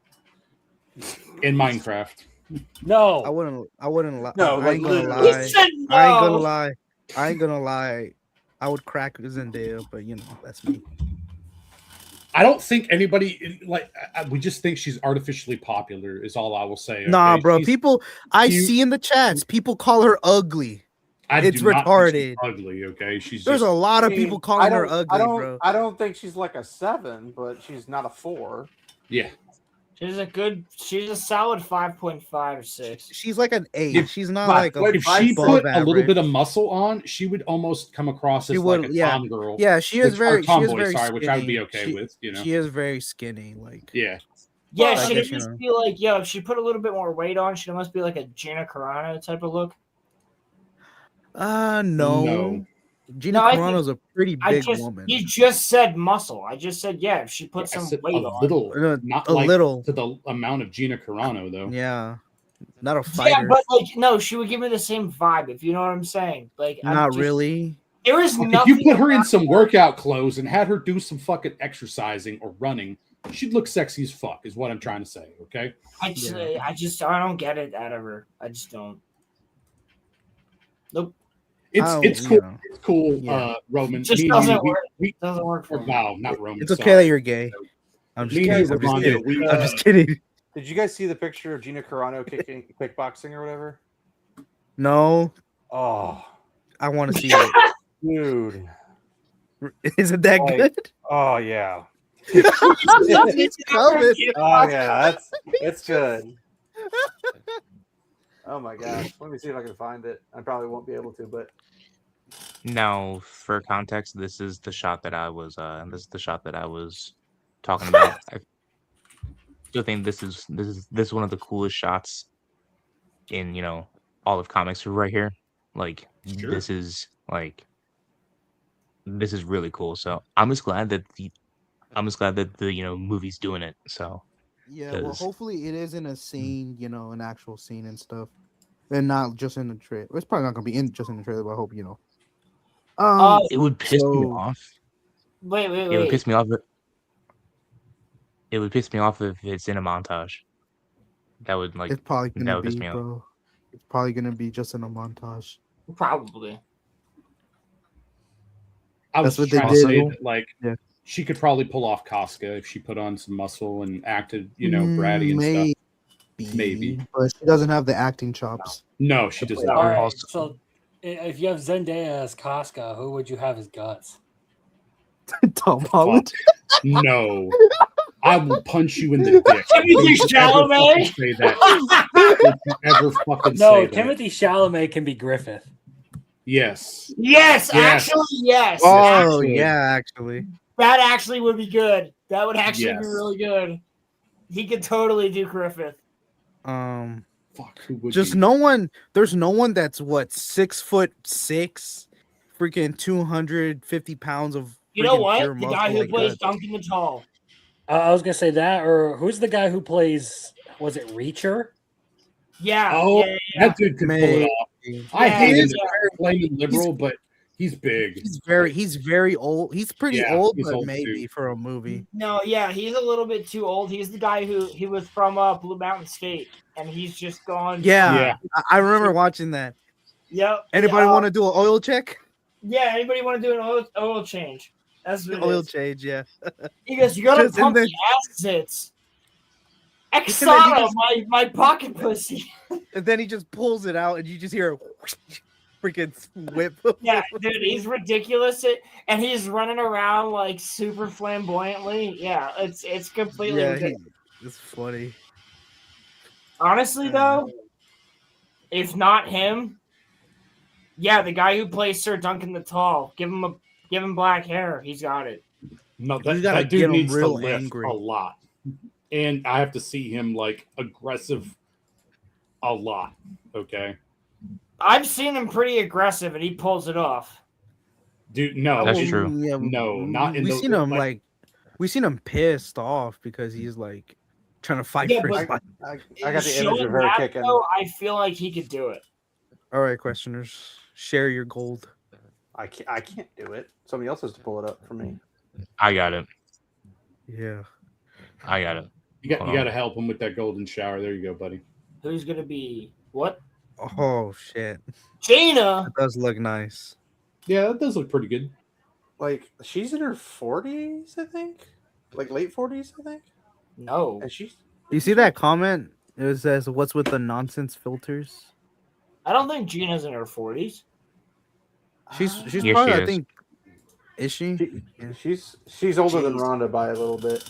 In Minecraft. No. I wouldn't lie. No, I ain't gonna literally. lie. He said I ain't gonna no. lie. I ain't gonna lie. I would crack Zendaya, but you know, that's me. I don't think anybody like. We just think she's artificially popular. Is all I will say. Nah, okay? bro. She's People I cute. see in the chats, people call her ugly. It's do not think retarded. she's ugly. Okay, she's. There's just, a lot of people calling her ugly, bro. I don't think she's like a 7, but she's not a 4. Yeah. She's a solid 5.5 or 6. She's like an 8. If- She's not but like a if she above put a average. little bit of muscle on, she would almost come across as She like would, a yeah. tom girl. Yeah, she is or very tomboy, skinny. which I would be okay with. You know. She is very skinny. Like Yeah. Yeah, Well, I she guess, just you know. feel like, if she put a little bit more weight on, she must be like a Gina Carano type of look. No. No. Gina No, I Carano's a pretty big woman. You just said muscle. I just said, if she put I some said weight a on. little, not a like little. to the amount of Gina Carano though. Yeah. Not a fighter. Yeah, but like, no, she would give me the same vibe, if you know what I'm saying. Like, Not really. There is If nothing. you put her in some workout clothes and had her do some fucking exercising or running, she'd look sexy as fuck. Is what I'm trying to say. Okay. I don't get it out of her. I just don't. Nope. It's cool. It's cool. Yeah. Roman. Just Me and doesn't you, work. we- Doesn't work for or me. Wow, not Roman. It's okay sorry. that you're gay. I'm just Me and kidding. you, I'm just Ronda, kidding. we, I'm just kidding. Did you guys see the picture of Gina Carano kicking kickboxing or whatever? No. Oh, I want to see it. dude. Is it that Like, good? Oh yeah. It's coming. Oh yeah, it's good. Oh my gosh. Let me see if I can find it. I probably won't be able to, but Now, for context, this is the shot that I was talking about. I still think this is one of the coolest shots in all of comics right here. Like Sure. this is really cool. So I'm just glad that the movie's doing it. So Yeah, well, 'cause- hopefully it is in a scene, an actual scene and stuff, and not just in the trailer. It's probably not gonna be just in the trailer, but I hope it would piss me off. Wait. It would piss me off. It would piss me off if it's in a montage. That would It's probably that gonna would piss be, me off. bro. It's probably gonna be just in a montage. Probably. I was That's just what trying they to say did. that, like, Yeah. she could probably pull off Casca if she put on some muscle and acted, bratty and stuff. Maybe. But she doesn't have the acting chops. No, she does All not. right, so if you have Zendaya as Casca, who would you have as Guts? Tom Holland. No. I will punch you in the dick. Timothy Don't you ever Chalamet? fucking say that. Don't you ever fucking No, say that. Timothy Chalamet can be Griffith. Yes. Yes, Yes. actually, yes. Oh Actually, yeah, actually. that actually would be good. That would actually be Yes. really good. He could totally do Griffith. Fuck, who would Just be? no one. There's no one that's what 6'6", freaking 250 pounds of. You know freaking what? pure The guy muscle who like plays that. Duncan the Tall. I was gonna say that, or who's the guy who plays? Was it Reacher? Yeah. Oh, yeah. that dude could pull it off. I hate him. Flaming liberal, but he's big. He's very old. He's pretty old, he's but old maybe too. for a movie. No, yeah, he's a little bit too old. He's the guy who he was from Blue Mountain State, and he's just gone. Yeah. I remember watching that. Yep. Anybody want to do an oil check? Yeah, anybody want to do an oil change? That's what it Oil is. change, yeah. He goes, you gotta Just- pump and the acids. then he Exana, just- my pocket pussy. And then he just pulls it out, and you just hear a freaking whip. Yeah, dude, he's ridiculous. And he's running around like super flamboyantly. Yeah, it's completely ridiculous. It's funny. Honestly, though, if not him, yeah, the guy who plays Sir Duncan the Tall, give him black hair. He's got it. No, You that, gotta that dude get him needs to real lift angry. a lot, and I have to see him like aggressive a lot. Okay, I've seen him pretty aggressive, and he pulls it off. dude. No, That's in- true. Yeah, No, not in we the. seen him like we seen him pissed off because he's like trying to fight Yeah, for his but- life. I got the image Showing of her that, kicking. though, I feel like he could do it. All right, questioners, share your gold. I can't do it. Somebody else has to pull it up for me. I got it. Yeah. I got it. You Hold got on. to help him with that golden shower. There you go, buddy. Who's gonna be what? Oh shit. Jaina. It does look nice. Yeah, that does look pretty good. Like she's in her 40s, I think. Like late 40s, I think. No. And she's You see that comment? It says, "What's with the nonsense filters?" I don't think Gina's in her 40s. She's Yes, probably. she I is. think. Is she? Yeah. she's older than Rhonda by a little bit.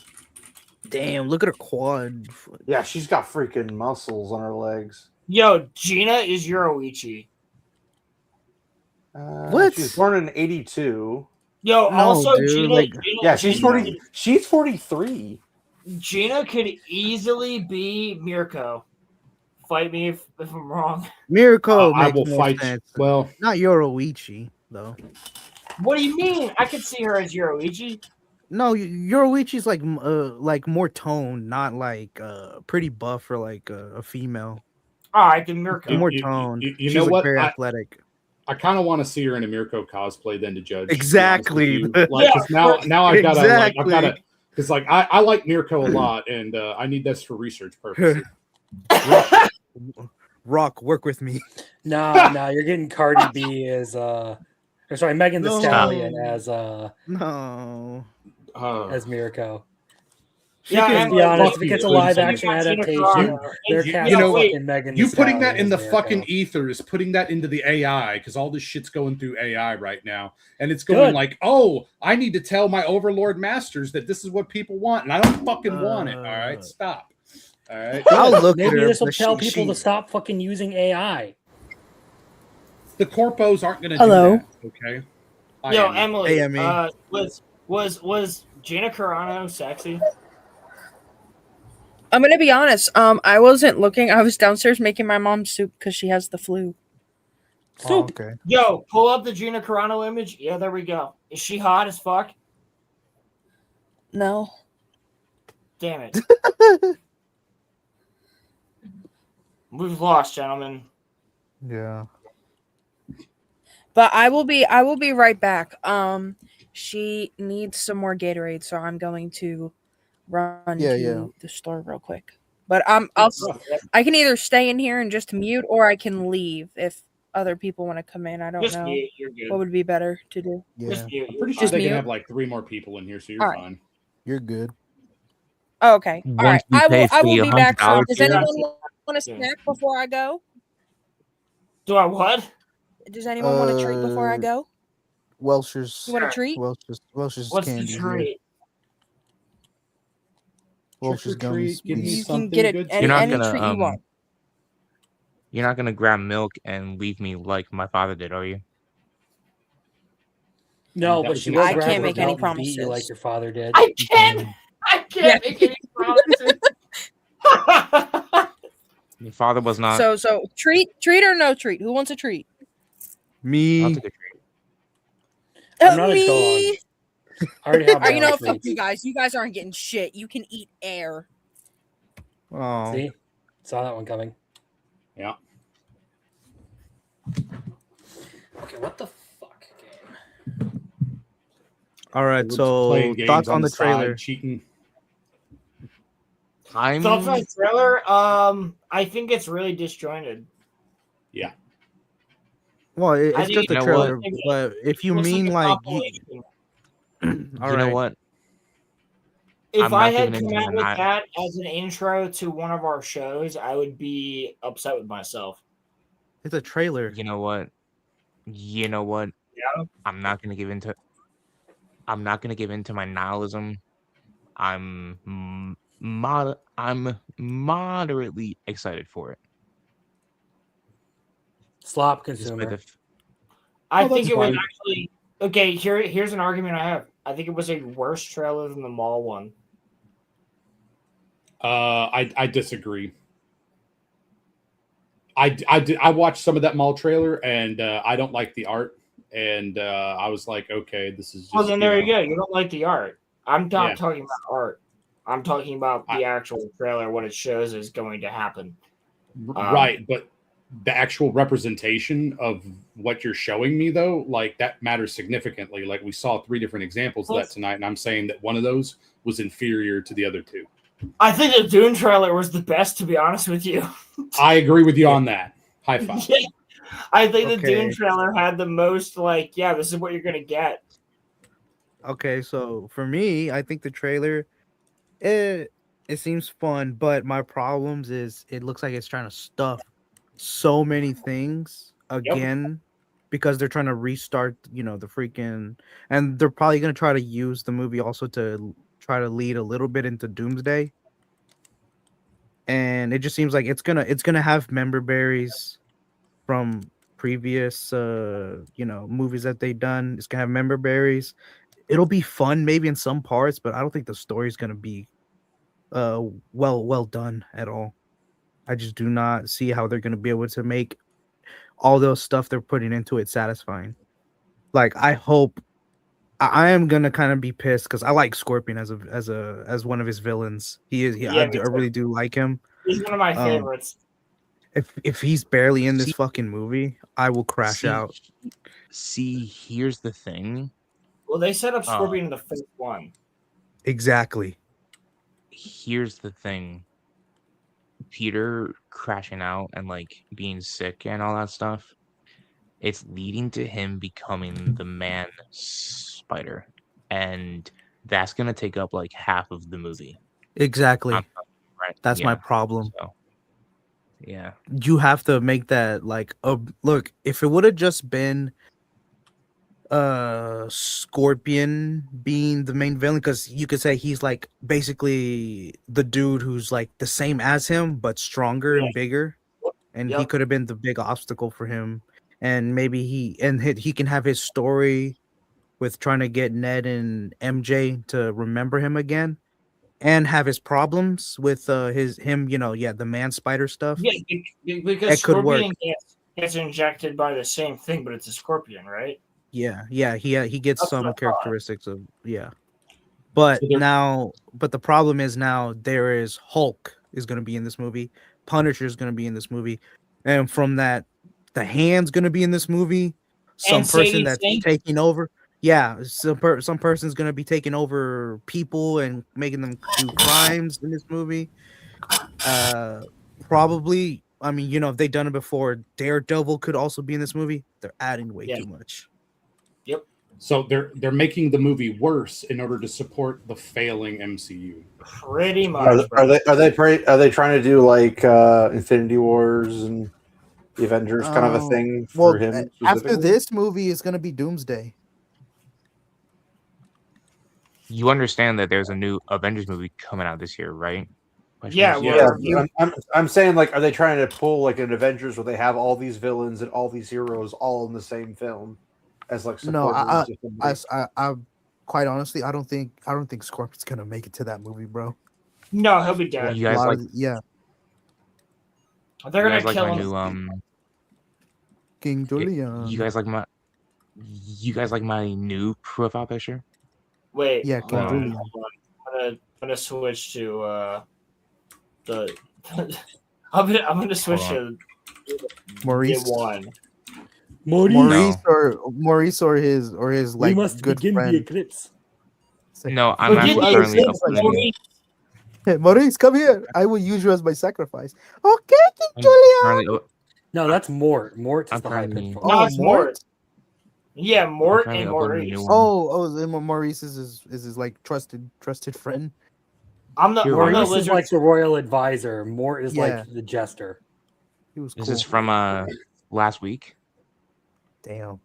Damn! Look at her quad. Yeah, she's got freaking muscles on her legs. Yo, Gina is Yoruichi. What? She was born in 82. Yo, No, also dude, Gina, like- Gina. Yeah, she's Gina 40. She's 43. Gina could easily be Mirko. Fight me if I'm wrong. Mirko I makes will more fight. sense. Well, Not Yoruichi though. What do you mean? I could see her as Yoruichi. No, Yoruichi's like more toned, not like pretty buff or like a female. All right, then Mirko. More toned. you She's know like what? very I- athletic. I kind of want to see her in a Mirko cosplay then to judge. to be honest Exactly. with you. Like, 'cause now I've got to Exactly. because like I like Mirko a lot, and I need this for research purposes. Rock, work with me. No, you're getting Cardi B as or sorry, Megan Thee No. Stallion as No. as Mirko. Yeah, To and be honest, if fuck it gets a you, live Gina action Carano. adaptation, they're You casting know, fucking Megan Thee You putting that Stallion in the as Mirko. fucking ether is putting that into the AI because all this shit's going through AI right now, and it's going Good. like, oh, I need to tell my overlord masters that this is what people want, and I don't fucking want it. All right, stop. All right, I'll look at Maybe her. this will but tell she- people to stop fucking using AI. the corpos aren't going to Hello. do that. Okay. I Yo, am. Emily. Hey, Emmy. Was Gina Carano sexy? I'm gonna be honest. I wasn't looking. I was downstairs making my mom soup because she has the flu. Oh, okay. Yo, pull up the Gina Carano image. Yeah, there we go. Is she hot as fuck? No. Damn it. We've lost, gentlemen. Yeah. But I will be right back. She needs some more Gatorade, so I'm going to run Yeah, to yeah. the store real quick. But I can either stay in here and just mute, or I can leave if other people want to come in. I don't Just know mute. You're good. what would be better to do. Yeah. Just mute. I'm pretty sure Just they mute? can have like 3 more people in here, so you're All right. fine. You're good. Oh, okay. All right. Once you pay I will the be back. $100 Does here. anyone want a snack before I go? Do I what? Does anyone want a treat before I go? Welch's. You want a treat? Welch's What's candy. the here. treat? Welch's Trick or treat, gummies. give me You can something get it good. any, You're not any gonna, treat you want. You're not gonna grab milk and leave me like my father did, are you? No, That but was she an will I grab can't her make any belt and beat you promises. like your father did. I can't make any promises. Your father was not. So treat or no treat? Who wants a treat? Me. I'll take a treat. I'm not a Me. dog. I already have my You know, own fuck treats. you guys. You guys aren't getting shit. You can eat air. Oh. See? Saw that one coming. Yeah. Okay, what the fuck game? All right, We're just so playing games thoughts on the side, trailer. cheating. Thoughts on the trailer? I think it's really disjointed. Yeah. Well, I it's think just a You know trailer, what? but if you looks like mean a like, compilation. all You know right. what? If I'm I not had giving come in to out the with night. that as an intro to one of our shows, I would be upset with myself. It's a trailer. You know what? You know what? Yeah. I'm not gonna give into. I'm not gonna give in to my nihilism. I'm moderately excited for it. Slop Despite consumer. the I Oh, think that's it was fine. actually okay. Here's an argument I have. I think it was a worse trailer than the MAUL one. I disagree. I watched some of that MAUL trailer, and I don't like the art. And I was like, okay, this is just. Well, then there you go. You don't like the art. I'm not Yeah. talking about art. I'm talking about the actual trailer. What it shows is going to happen. Right, but the actual representation of what you're showing me, though, like that matters significantly. Like we saw 3 different examples of that tonight, and I'm saying that one of those was inferior to the other 2. I think the Dune trailer was the best, to be honest with you. I agree with you on that. High five. Yeah. I think the Okay. Dune trailer had the most, like, yeah, this is what you're gonna get. Okay, so for me, I think the trailer, it seems fun, but my problems is it looks like it's trying to stuff so many things again because they're trying to restart, the freaking, and they're probably gonna try to use the movie also to try to lead a little bit into Doomsday. And it just seems like it's gonna have member berries from previous movies that they've done. It's gonna have member berries. It'll be fun maybe in some parts, but I don't think the story's gonna be well done at all. I just do not see how they're gonna be able to make all those stuff they're putting into it satisfying. Like I hope I am gonna kind of be pissed because I like Scorpion as one of his villains. I really do like him. He's one of my favorites. If he's barely in this fucking movie, I will crash out. See, here's the thing. Well, they set up Scorpion in the first one. Exactly. Here's the thing. Peter crashing out and like being sick and all that stuff. It's leading to him becoming the man spider, and that's gonna take up like half of the movie. Exactly. Right. That's my problem. So, yeah. You have to make that like look, if it would have just been Scorpion being the main villain, because you could say he's like basically the dude who's like the same as him but stronger and bigger, and he could have been the big obstacle for him, and maybe he can have his story with trying to get Ned and MJ to remember him again, and have his problems with the man spider stuff. Yeah, because it could work. Scorpion gets injected by the same thing, but it's a Scorpion, right? Yeah, he gets That's what I some thought. characteristics of but the problem is now there is Hulk is going to be in this movie, Punisher is going to be in this movie, and from that the Hand's going to be in this movie, some person that's taking over. Yeah, some person's going to be taking over people and making them do crimes in this movie. Probably, I mean, if they've done it before, Daredevil could also be in this movie. They're adding way too much. Yep. So they're making the movie worse in order to support the failing MCU. Pretty much. Are they trying to do like Infinity Wars and the Avengers kind of a thing for him? After this movie is going to be Doomsday. You understand that there's a new Avengers movie coming out this year, right? I'm saying, like, are they trying to pull like an Avengers where they have all these villains and all these heroes all in the same film as like No, supporters? I quite honestly, I don't think Scorpion's gonna make it to that movie, bro. No, he'll be dead. You guys like? Yeah. They're You gonna guys like kill my him. new King Julian. You guys like my new profile picture? Wait, Yeah, hold King on, Julian. hold on. I'm gonna switch to the. I'm gonna switch Hold to Maurice. the one. Maurice or his We like must good begin friend. the eclipse. No, I'm actually currently uploading. Maurice, come here. I will use you as my sacrifice. Okay, King I'm Julian. currently, No, that's Mort. Mort is I'm the high pitched currently- voice. No, it's Mort. Yeah, Mort currently and uploading a Maurice. new one. Oh, Maurice is his like trusted friend. I'm the Maurice is lizard. like the royal advisor. Mort is Yeah. like the jester. He was This cool. is from last week. Damn.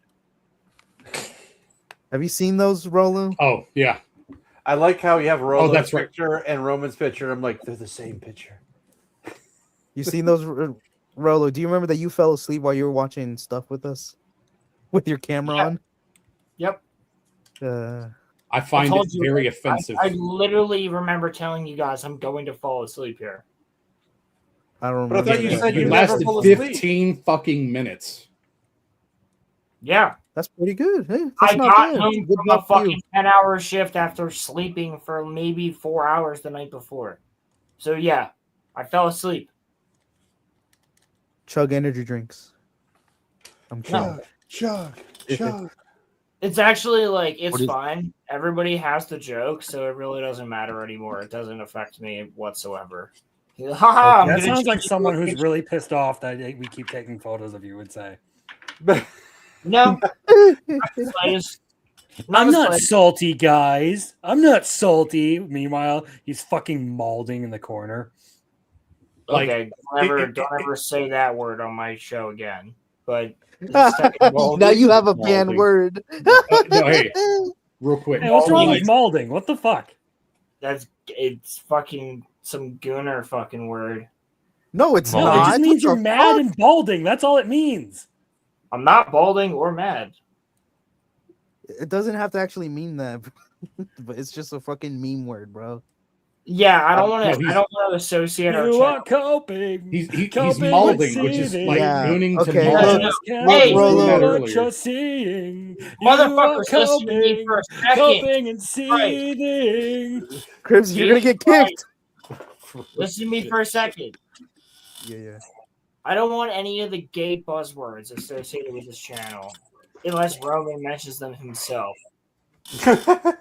Have you seen those, Rolo? Oh yeah. I like how you have Rolo's that's right. picture and Roman's picture. I'm like, they're the same picture. You seen those, Rolo? Do you remember that you fell asleep while you were watching stuff with us, with your camera on? Yep. I find told it you, very offensive. I literally remember telling you guys I'm going to fall asleep here. I don't But I remember. thought you that. said It you never lasted fall asleep. 15 fucking minutes. Yeah. That's pretty good. Hey, that's I not got bad. home Good from a job for you. fucking 10-hour shift after sleeping for maybe 4 hours the night before. So yeah, I fell asleep. Chug energy drinks. I'm kidding. Chug. It's actually like it's What is- fine. Everybody has the joke, so it really doesn't matter anymore. It doesn't affect me whatsoever. Haha, I'm That gonna sounds like change someone your who's picture. really pissed off that we keep taking photos of you would say. No. I'm not salty, guys. I'm not salty. Meanwhile, he's fucking maulding in the corner. Okay, don't ever say that word on my show again. But Now you have a banned word. No, hey, real quick. Hey, what's wrong with maulding? What the fuck? It's fucking some gooner fucking word. No, it's No, not. it just means What you're the mad fuck? and balding. That's all it means. I'm not balding or mad. It doesn't have to actually mean that, but it's just a fucking meme word, bro. Yeah, I don't want to. I don't want to associate our You channel. are coping. He's Coping maulding, with which is seething. like Yeah, gooning to okay, maul. look, Hey, Rolo. what you're seeing. Motherfuckers, You are listen to me coping, for a second. coping and seething. Cribs, you're gonna get kicked. Listen to me for a second. Yeah. I don't want any of the gay buzzwords associated with this channel, unless Roman mentions them himself.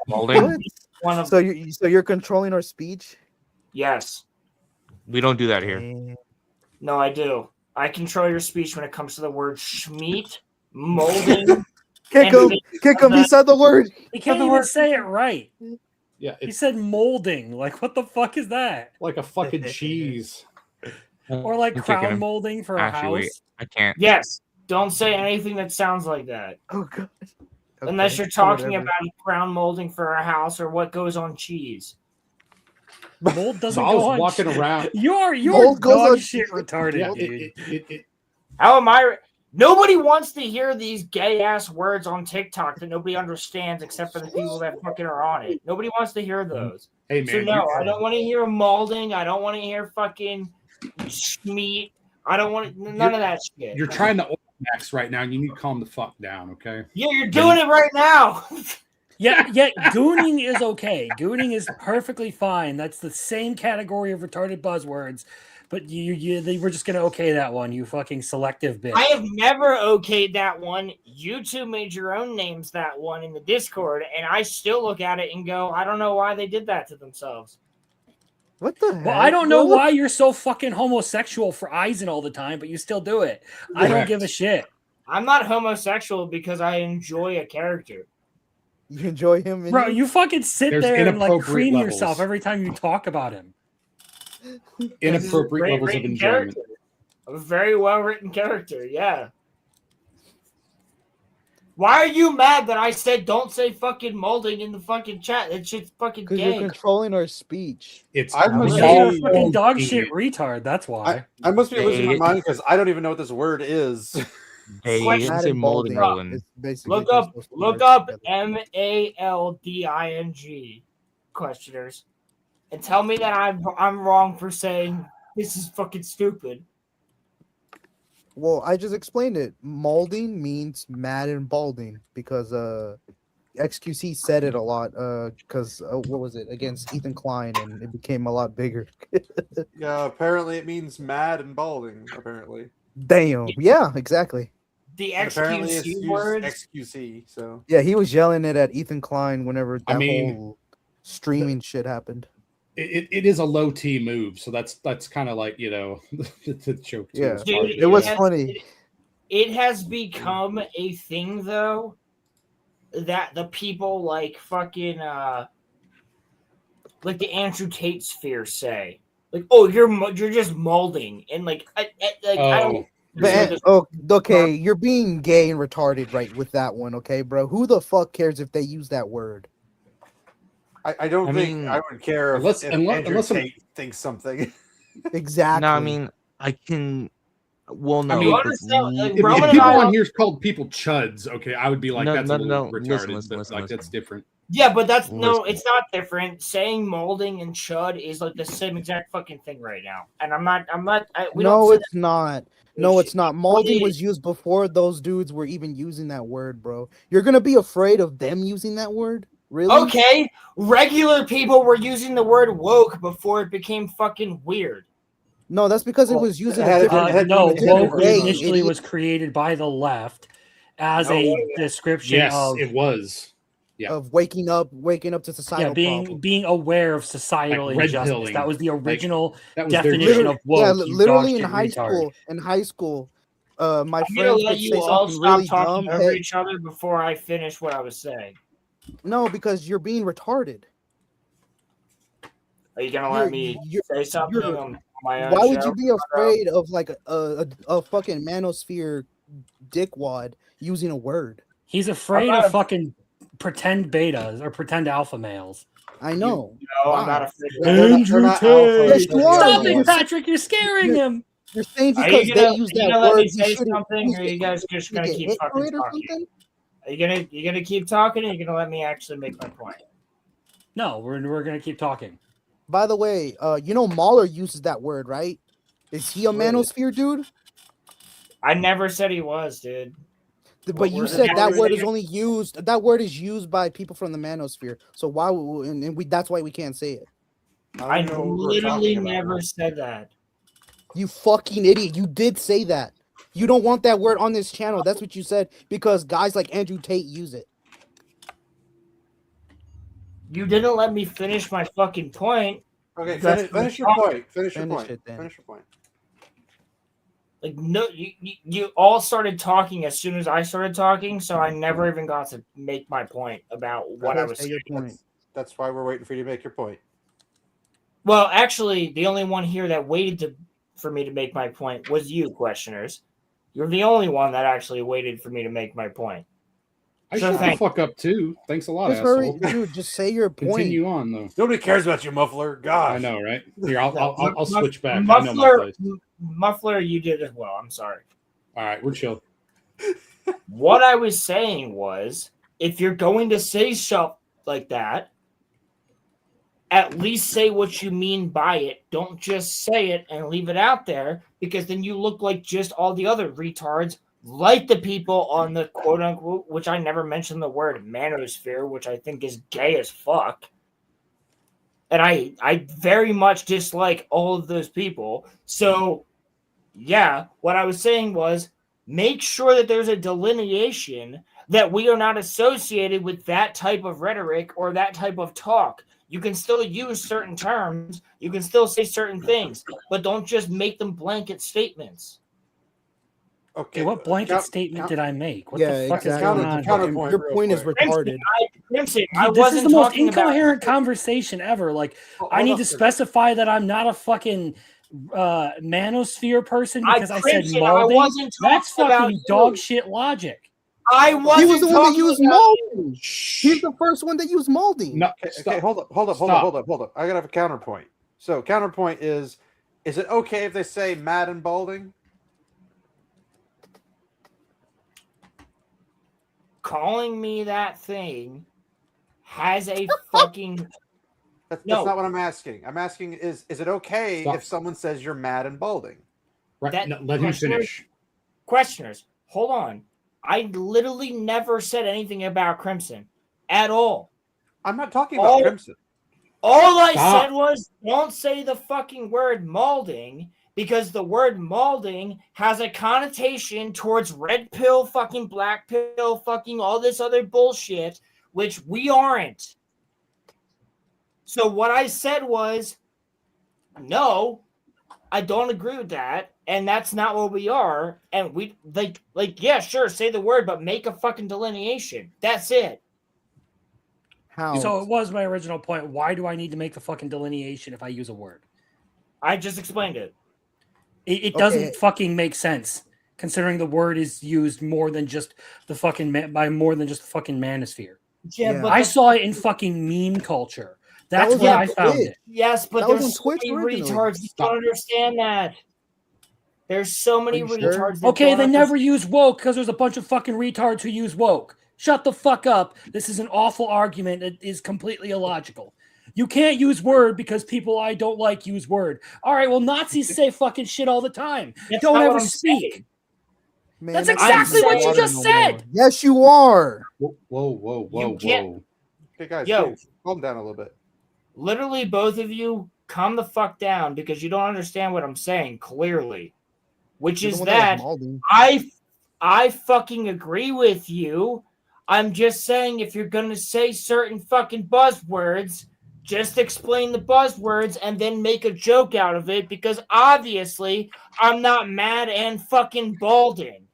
Maulding? What? So you're controlling our speech? Yes. We don't do that here. No, I do. I control your speech when it comes to the word schmeat, molding. Kick him. He said the word. He can't even say it right. Yeah, He said molding. Like, what the fuck is that? Like a fucking cheese. Or like I'm kicking crown him. molding for a Actually, house. wait, I can't. Yes. Don't say anything that sounds like that. Oh god. Unless you're talking about crown molding for a house or what goes on cheese. Mold doesn't So I was go on walking shit. around. You're Mold goes dog on shit retarded, dude. How am I? Nobody wants to hear these gay ass words on TikTok that nobody understands except for the people that fucking are on it. Nobody wants to hear those. Hey, So man, no, I don't want to hear molding. I don't want to hear fucking schmeat. I don't want none of that shit. You're trying to max right now, and you need to calm the fuck down, okay? Yeah, you're doing it right now. Yeah, gooning is okay. Gooning is perfectly fine. That's the same category of retarded buzzwords. But they were just gonna okay that one, you fucking selective bitch. I have never okayed that one. You two made your own names that one in the Discord, and I still look at it and go, I don't know why they did that to themselves. What the heck? Well, I don't know why you're so fucking homosexual for Eisen all the time, but you still do it. I don't give a shit. I'm not homosexual because I enjoy a character. You enjoy him, Bro, you fucking sit There's there and like inappropriate cream levels. yourself every time you talk about him. Inappropriate levels of written enjoyment. character. A very well written character, yeah. Why are you mad that I said don't say fucking molding in the fucking chat? That shit's fucking Because gay. you're controlling our speech. It's I must Because you're a be, fucking dog shit retard, that's why. I must be losing my mind because I don't even know what this word is. They Question. didn't say molding, Roland. Look up MALDING, questioners, and tell me that I'm wrong for saying this is fucking stupid. Well, I just explained it. Molding means mad and balding because XQC said it a lot because what was it against Ethan Klein and it became a lot bigger. Yeah, apparently it means mad and balding. Apparently. Damn. Yeah, exactly. The And apparently it's XQC used words. XQC. So Yeah, he was yelling it at Ethan Klein whenever that I mean, whole streaming shit happened. It is a low T move, so that's kind of like, you know, the joke too. Yeah, Dude, it was funny. It has become a thing though that the people like fucking like the Andrew Tate sphere say, like, oh, you're just molding, and like I don't. Okay, you're being gay and retarded right with that one, okay, bro? Who the fuck cares if they use that word? I don't think I would care if Andrew Tate thinks something. Exactly. No, I mean, I can. Well, no. I mean, if people on here called people chuds, okay, I would be like, that's a little retarded. Listen, that's different. Yeah, but that's no, it's not different. Saying molding and chud is like the same exact fucking thing right now, and I'm not. No, it's not. No, it's not. Molding was used before those dudes were even using that word, bro. You're gonna be afraid of them using that word? Really? Okay, regular people were using the word woke before it became fucking weird. No, that's because it was using a different. Woke initially was created by the left as a description of it was. Yeah. Of waking up to societal being aware of societal Like red injustice. pilling. That was the original that was their definition of woke. Yeah, you literally dog in shit high retard. school. In high school, my I'm gonna friends let would you say all something stop really talking dumb. over Hey, each other before I finish what I was saying. no, because you're being retarded. Are you gonna let me say something on my own Why would show? you be afraid of like a fucking manosphere dickwad using a word? He's afraid of fucking pretend betas or pretend alpha males. I know. No, I'm not afraid of Andrew Tate. Yes, you are. Stop it, Patrick! You're scaring him. You're saying Are because you they gonna, use are you that gonna let word, me you say shouldn't. something, or are you guys just gonna get keep hit for fucking it or talking? something? Are you gonna keep talking, or are you gonna let me actually make my point? No, we're gonna keep talking. By the way, you know Mahler uses that word, right? Is he a manosphere dude? I never said he was, dude. But you said that word is only used. That word is used by people from the manosphere. So why? And we that's why we can't say it. I literally never said that. You fucking idiot! You did say that. You don't want that word on this channel. That's what you said because guys like Andrew Tate use it. You didn't let me finish my fucking point. Okay, finish your point. Finish your point. Finish your point. Like no, you all started talking as soon as I started talking, so I never even got to make my point about what I was saying. That's why we're waiting for you to make your point. Well, actually, the only one here that waited for me to make my point was you, questioners. You're the only one that actually waited for me to make my point. I shut the fuck up too. Thanks a lot, Just hurry, asshole. dude. Just say your point. Continue on though. Nobody cares about you, Muffler. God, I know, right? Here, I'll switch back. I know my Muffler, place. Muffler, you did as well. I'm sorry. All right, we're chill. What I was saying was, if you're going to say stuff like that, at least say what you mean by it. Don't just say it and leave it out there, because then you look like just all the other retards, like the people on the quote unquote, which I never mentioned the word manosphere, which I think is gay as fuck. And I very much dislike all of those people. So, yeah, what I was saying was make sure that there's a delineation that we are not associated with that type of rhetoric or that type of talk. You can still use certain terms. You can still say certain things, but don't just make them blanket statements. Okay, what blanket statement did I make? What the fuck is going on? Your point is retarded. This is the most incoherent conversation ever. Like, I need to specify that I'm not a fucking manosphere person because I said molding. That's fucking dog shit logic. I wasn't. He was the one that used molding. He's the first one that used molding. No, okay, hold up. I gotta have a counterpoint. So counterpoint is it okay if they say mad and balding? Calling me that thing has a fucking. That's not what I'm asking. I'm asking is it okay if someone says you're mad and balding? Right. Let him finish. questioners, hold on. I literally never said anything about Crimson at all. I'm not talking about Crimson. All I said was, don't say the fucking word maulding, because the word maulding has a connotation towards red pill, fucking black pill, fucking all this other bullshit, which we aren't. So what I said was, no, I don't agree with that, and that's not what we are. And we yeah, sure, say the word, but make a fucking delineation. That's it. How? So it was my original point. Why do I need to make the fucking delineation if I use a word? I just explained it. It doesn't fucking make sense, considering the word is used more than just the fucking by more than just the fucking manosphere. Yeah, I saw it in fucking meme culture. That's where I found it. Yes, but there's so many retards that don't understand that. There's so many retards that Okay, don't they never use woke because there's a bunch of fucking retards who use woke. Shut the fuck up. This is an awful argument that is completely illogical. You can't use word because people I don't like use word. All right, well, Nazis say fucking shit all the time. Don't ever speak. Man, that's exactly what you just said. Yes, you are. Whoa. Okay, guys, Yo, calm down a little bit. Literally, both of you, calm the fuck down because you don't understand what I'm saying clearly. Which is that I fucking agree with you. I'm just saying if you're gonna say certain fucking buzzwords, just explain the buzzwords and then make a joke out of it, because obviously I'm not mad and fucking balding.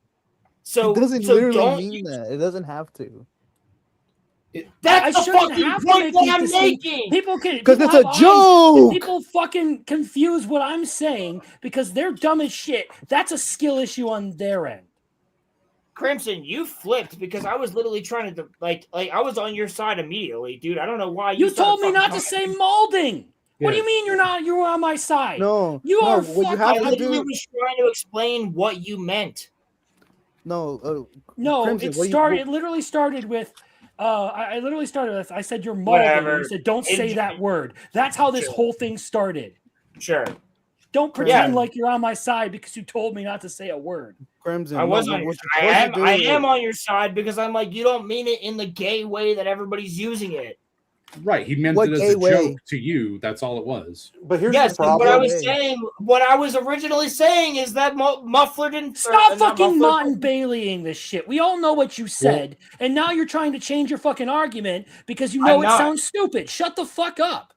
So it doesn't literally mean that. It doesn't have to. That's the fucking point that I'm making. People can because it's a joke. People fucking confuse what I'm saying because they're dumb as shit. That's a skill issue on their end. Crimson, you flipped because I was literally trying to like I was on your side immediately, dude. I don't know why you told me not to say molding. Yeah. What do you mean you're not? You're on my side. No, you are. What you have I to literally do. was trying to explain what you meant. No, Crimson, it literally started with. I literally started with. I said you're molding. Whatever. You said don't say that word. That's how this whole thing started. Sure. Don't pretend like you're on my side because you told me not to say a word. Crimson. I was on your side. I am on your side because I'm like, you don't mean it in the gay way that everybody's using it. Right. He meant it as a joke to you. That's all it was. But here's yes, the problem. What I was originally saying is that Muffler didn't stop fucking Martin Baileying this shit. We all know what you said, and now you're trying to change your fucking argument because you know it sounds stupid. Shut the fuck up.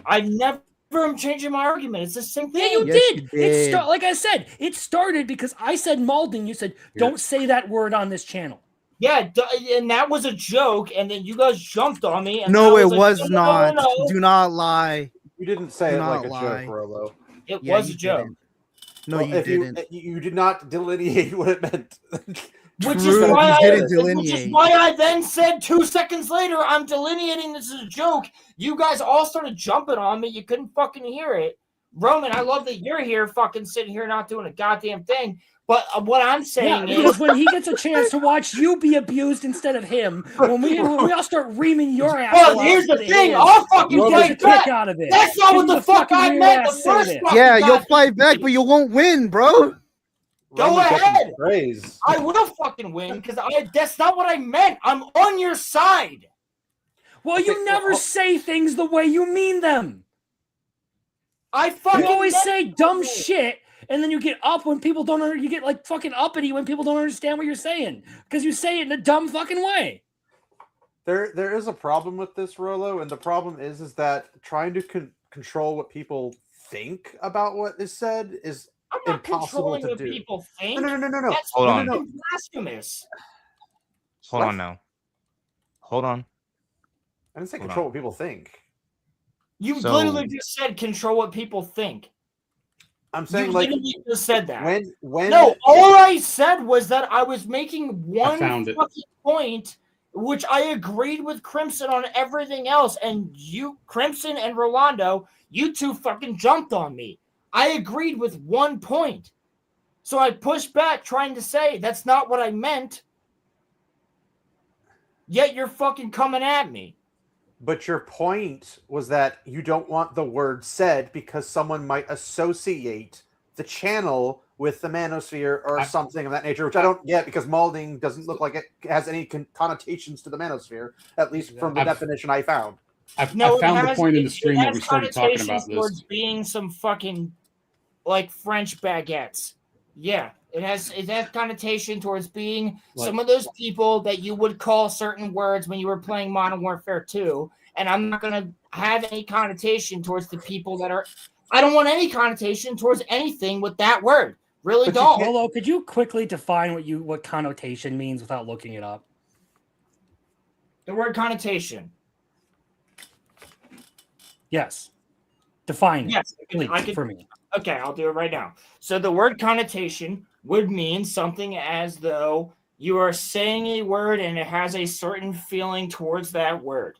I never am changing my argument. It's the same thing. Yeah, you did. Like I said, it started because I said molding. You said don't say that word on this channel. Yeah, and that was a joke, and then you guys jumped on me. And No, it was not. Do not lie. You didn't say it like a joke, Rolo. It was a joke. No, you didn't. You did not delineate what it meant. Which is why I then said 2 seconds later, I'm delineating this as a joke. You guys all started jumping on me. You couldn't fucking hear it. Roman, I love that you're here fucking sitting here not doing a goddamn thing. But what I'm saying is... because when he gets a chance to watch you be abused instead of him, when we all start reaming your ass well, here's the thing. I'll fucking fight back. Out of it. That's not what the fuck I meant the first fucking Yeah, you'll fight back, but you won't win, bro. Go ahead. I will fucking win because that's not what I meant. I'm on your side. Well, you never say things the way you mean them. You always say dumb shit, and then you get up when people don't. You get like fucking uppity when people don't understand what you're saying because you say it in a dumb fucking way. There is a problem with this, Rolo, and the problem is that trying to control what people think about what is said is impossible to do. People think. No. That's Hold on. blasphemous. Hold on now. Hold on. I didn't say control what people think. You literally just said control what people think. I'm saying you like literally just said that. When no, all I said was that I was making one fucking point, which I agreed with Crimson on everything else, and you, Crimson and Rolando, you two fucking jumped on me. I agreed with one point. So I pushed back trying to say that's not what I meant. Yet you're fucking coming at me. But your point was that you don't want the word said because someone might associate the channel with the manosphere or something of that nature, which I don't get because molding doesn't look like it has any connotations to the manosphere, at least from the definition I found. I found the point in the stream where we started talking about this. Towards being some fucking like French baguettes. Yeah, it has connotation towards being some of those people that you would call certain words when you were playing Modern Warfare 2. And I'm not gonna have any connotation towards the people that are. I don't want any connotation towards anything with that word. Really don't. Rolo, could you quickly define what connotation means without looking it up? The word connotation. Yes. Define it, Yes, please, for me. Okay, I'll do it right now. So the word connotation would mean something as though you are saying a word and it has a certain feeling towards that word.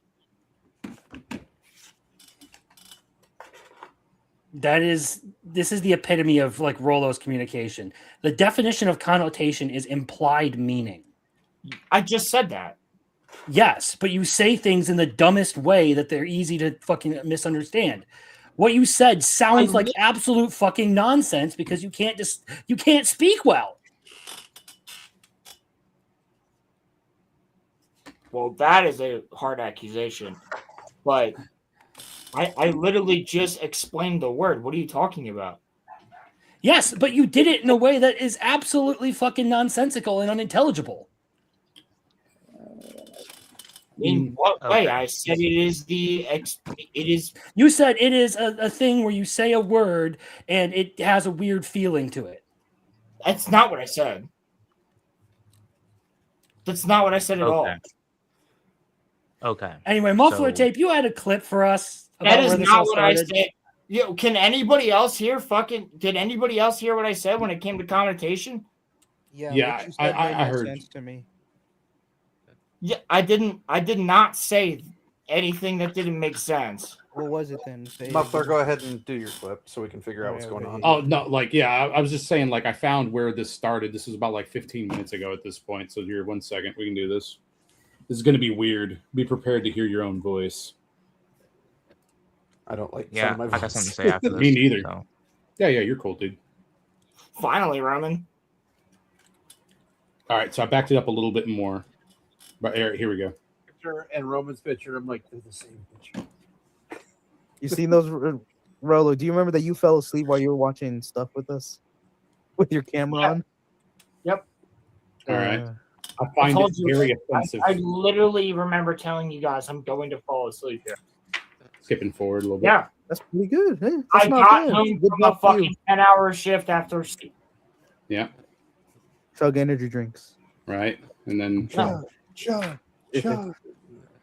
This is the epitome of like Rolo's communication. The definition of connotation is implied meaning. I just said that. Yes, but you say things in the dumbest way that they're easy to fucking misunderstand. What you said sounds like absolute fucking nonsense because you can't speak well. Well, that is a hard accusation, but I literally just explained the word. What are you talking about? Yes, but you did it in a way that is absolutely fucking nonsensical and unintelligible. In what way? I said it is. You said it is a thing where you say a word and it has a weird feeling to it. That's not what I said. That's not what I said at all. Okay. Anyway, Muffler Tape, you had a clip for us. That is not what I said. Can anybody else hear did anybody else hear what I said when it came to connotation? Yeah, I heard. Sense to me. Yeah, I did not say anything that didn't make sense. What was it then? Muffler, go ahead and do your clip so we can figure out what's going on. Oh no, I was just saying, I found where this started. This was about 15 minutes ago at this point. So here, 1 second, we can do this. This is going to be weird. Be prepared to hear your own voice. I don't like. Yeah, my I got something to say after this. Me neither. So. Yeah, you're cool, dude. Finally, Roman. All right, so I backed it up a little bit more. But here we go. Picture and Roman's picture. I'm like, they're the same picture. You seen those, Rolo? Do you remember that you fell asleep while you were watching stuff with us, with your camera on? Yep. All right. I find it very offensive. I literally remember telling you guys I'm going to fall asleep here. Skipping forward a little bit. Yeah. That's pretty good. Hey, I got home from a fucking 10-hour shift after sleep. Yeah. Chug energy drinks. Right. And then Chug. It's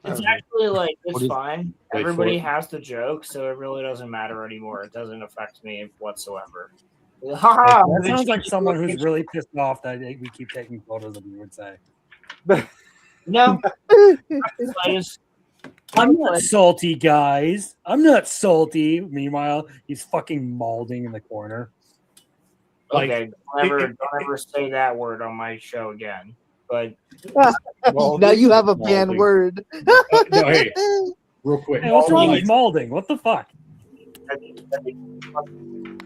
actually it's fine. Everybody has the joke, so it really doesn't matter anymore. It doesn't affect me whatsoever. That sounds like someone who's really pissed off that we keep taking photos of you would say. No. I'm not salty, guys. I'm not salty. Meanwhile, he's fucking mauling in the corner. Okay, don't ever say that word on my show again. But now you have a banned word. No, hey, real quick. Hey, what's wrong with mauling? What the fuck?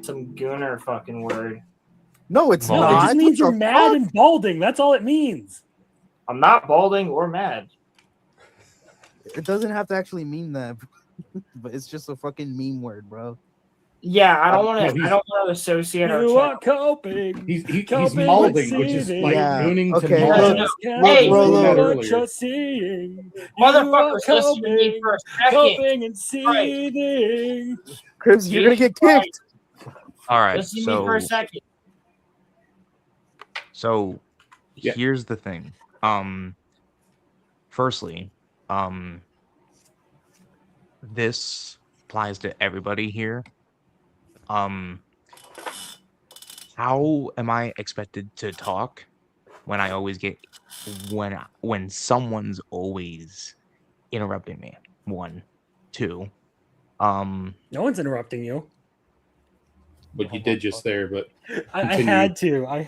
Some gooner fucking word. No, it's No, not. it just means you're mad and balding. That's all it means. I'm not balding or mad. It doesn't have to actually mean that, but it's just a fucking meme word, bro. Yeah, I don't want to. I don't want to associate our. You are coping. He's molding, which is like tuning to mold. Hey, motherfuckers, listen to me for a second. Coping and seething. Chris, you're gonna get kicked. All right, listen to me for a second. So, here's the thing. Firstly, this applies to everybody here. How am I expected to talk when I always get when someone's always interrupting me? 1, 2. No one's interrupting you. But you did just there, but I had to. I'm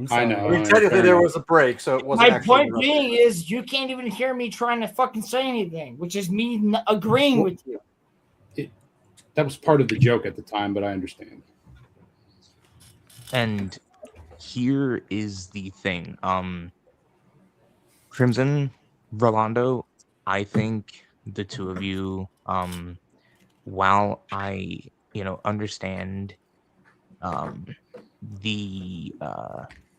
sorry. I know. I mean, technically, there was a break, so it wasn't. My point being is, you can't even hear me trying to fucking say anything, which is me agreeing with you. That was part of the joke at the time, but I understand. And here is the thing. Crimson, Rolando, I think the two of you, while I, understand the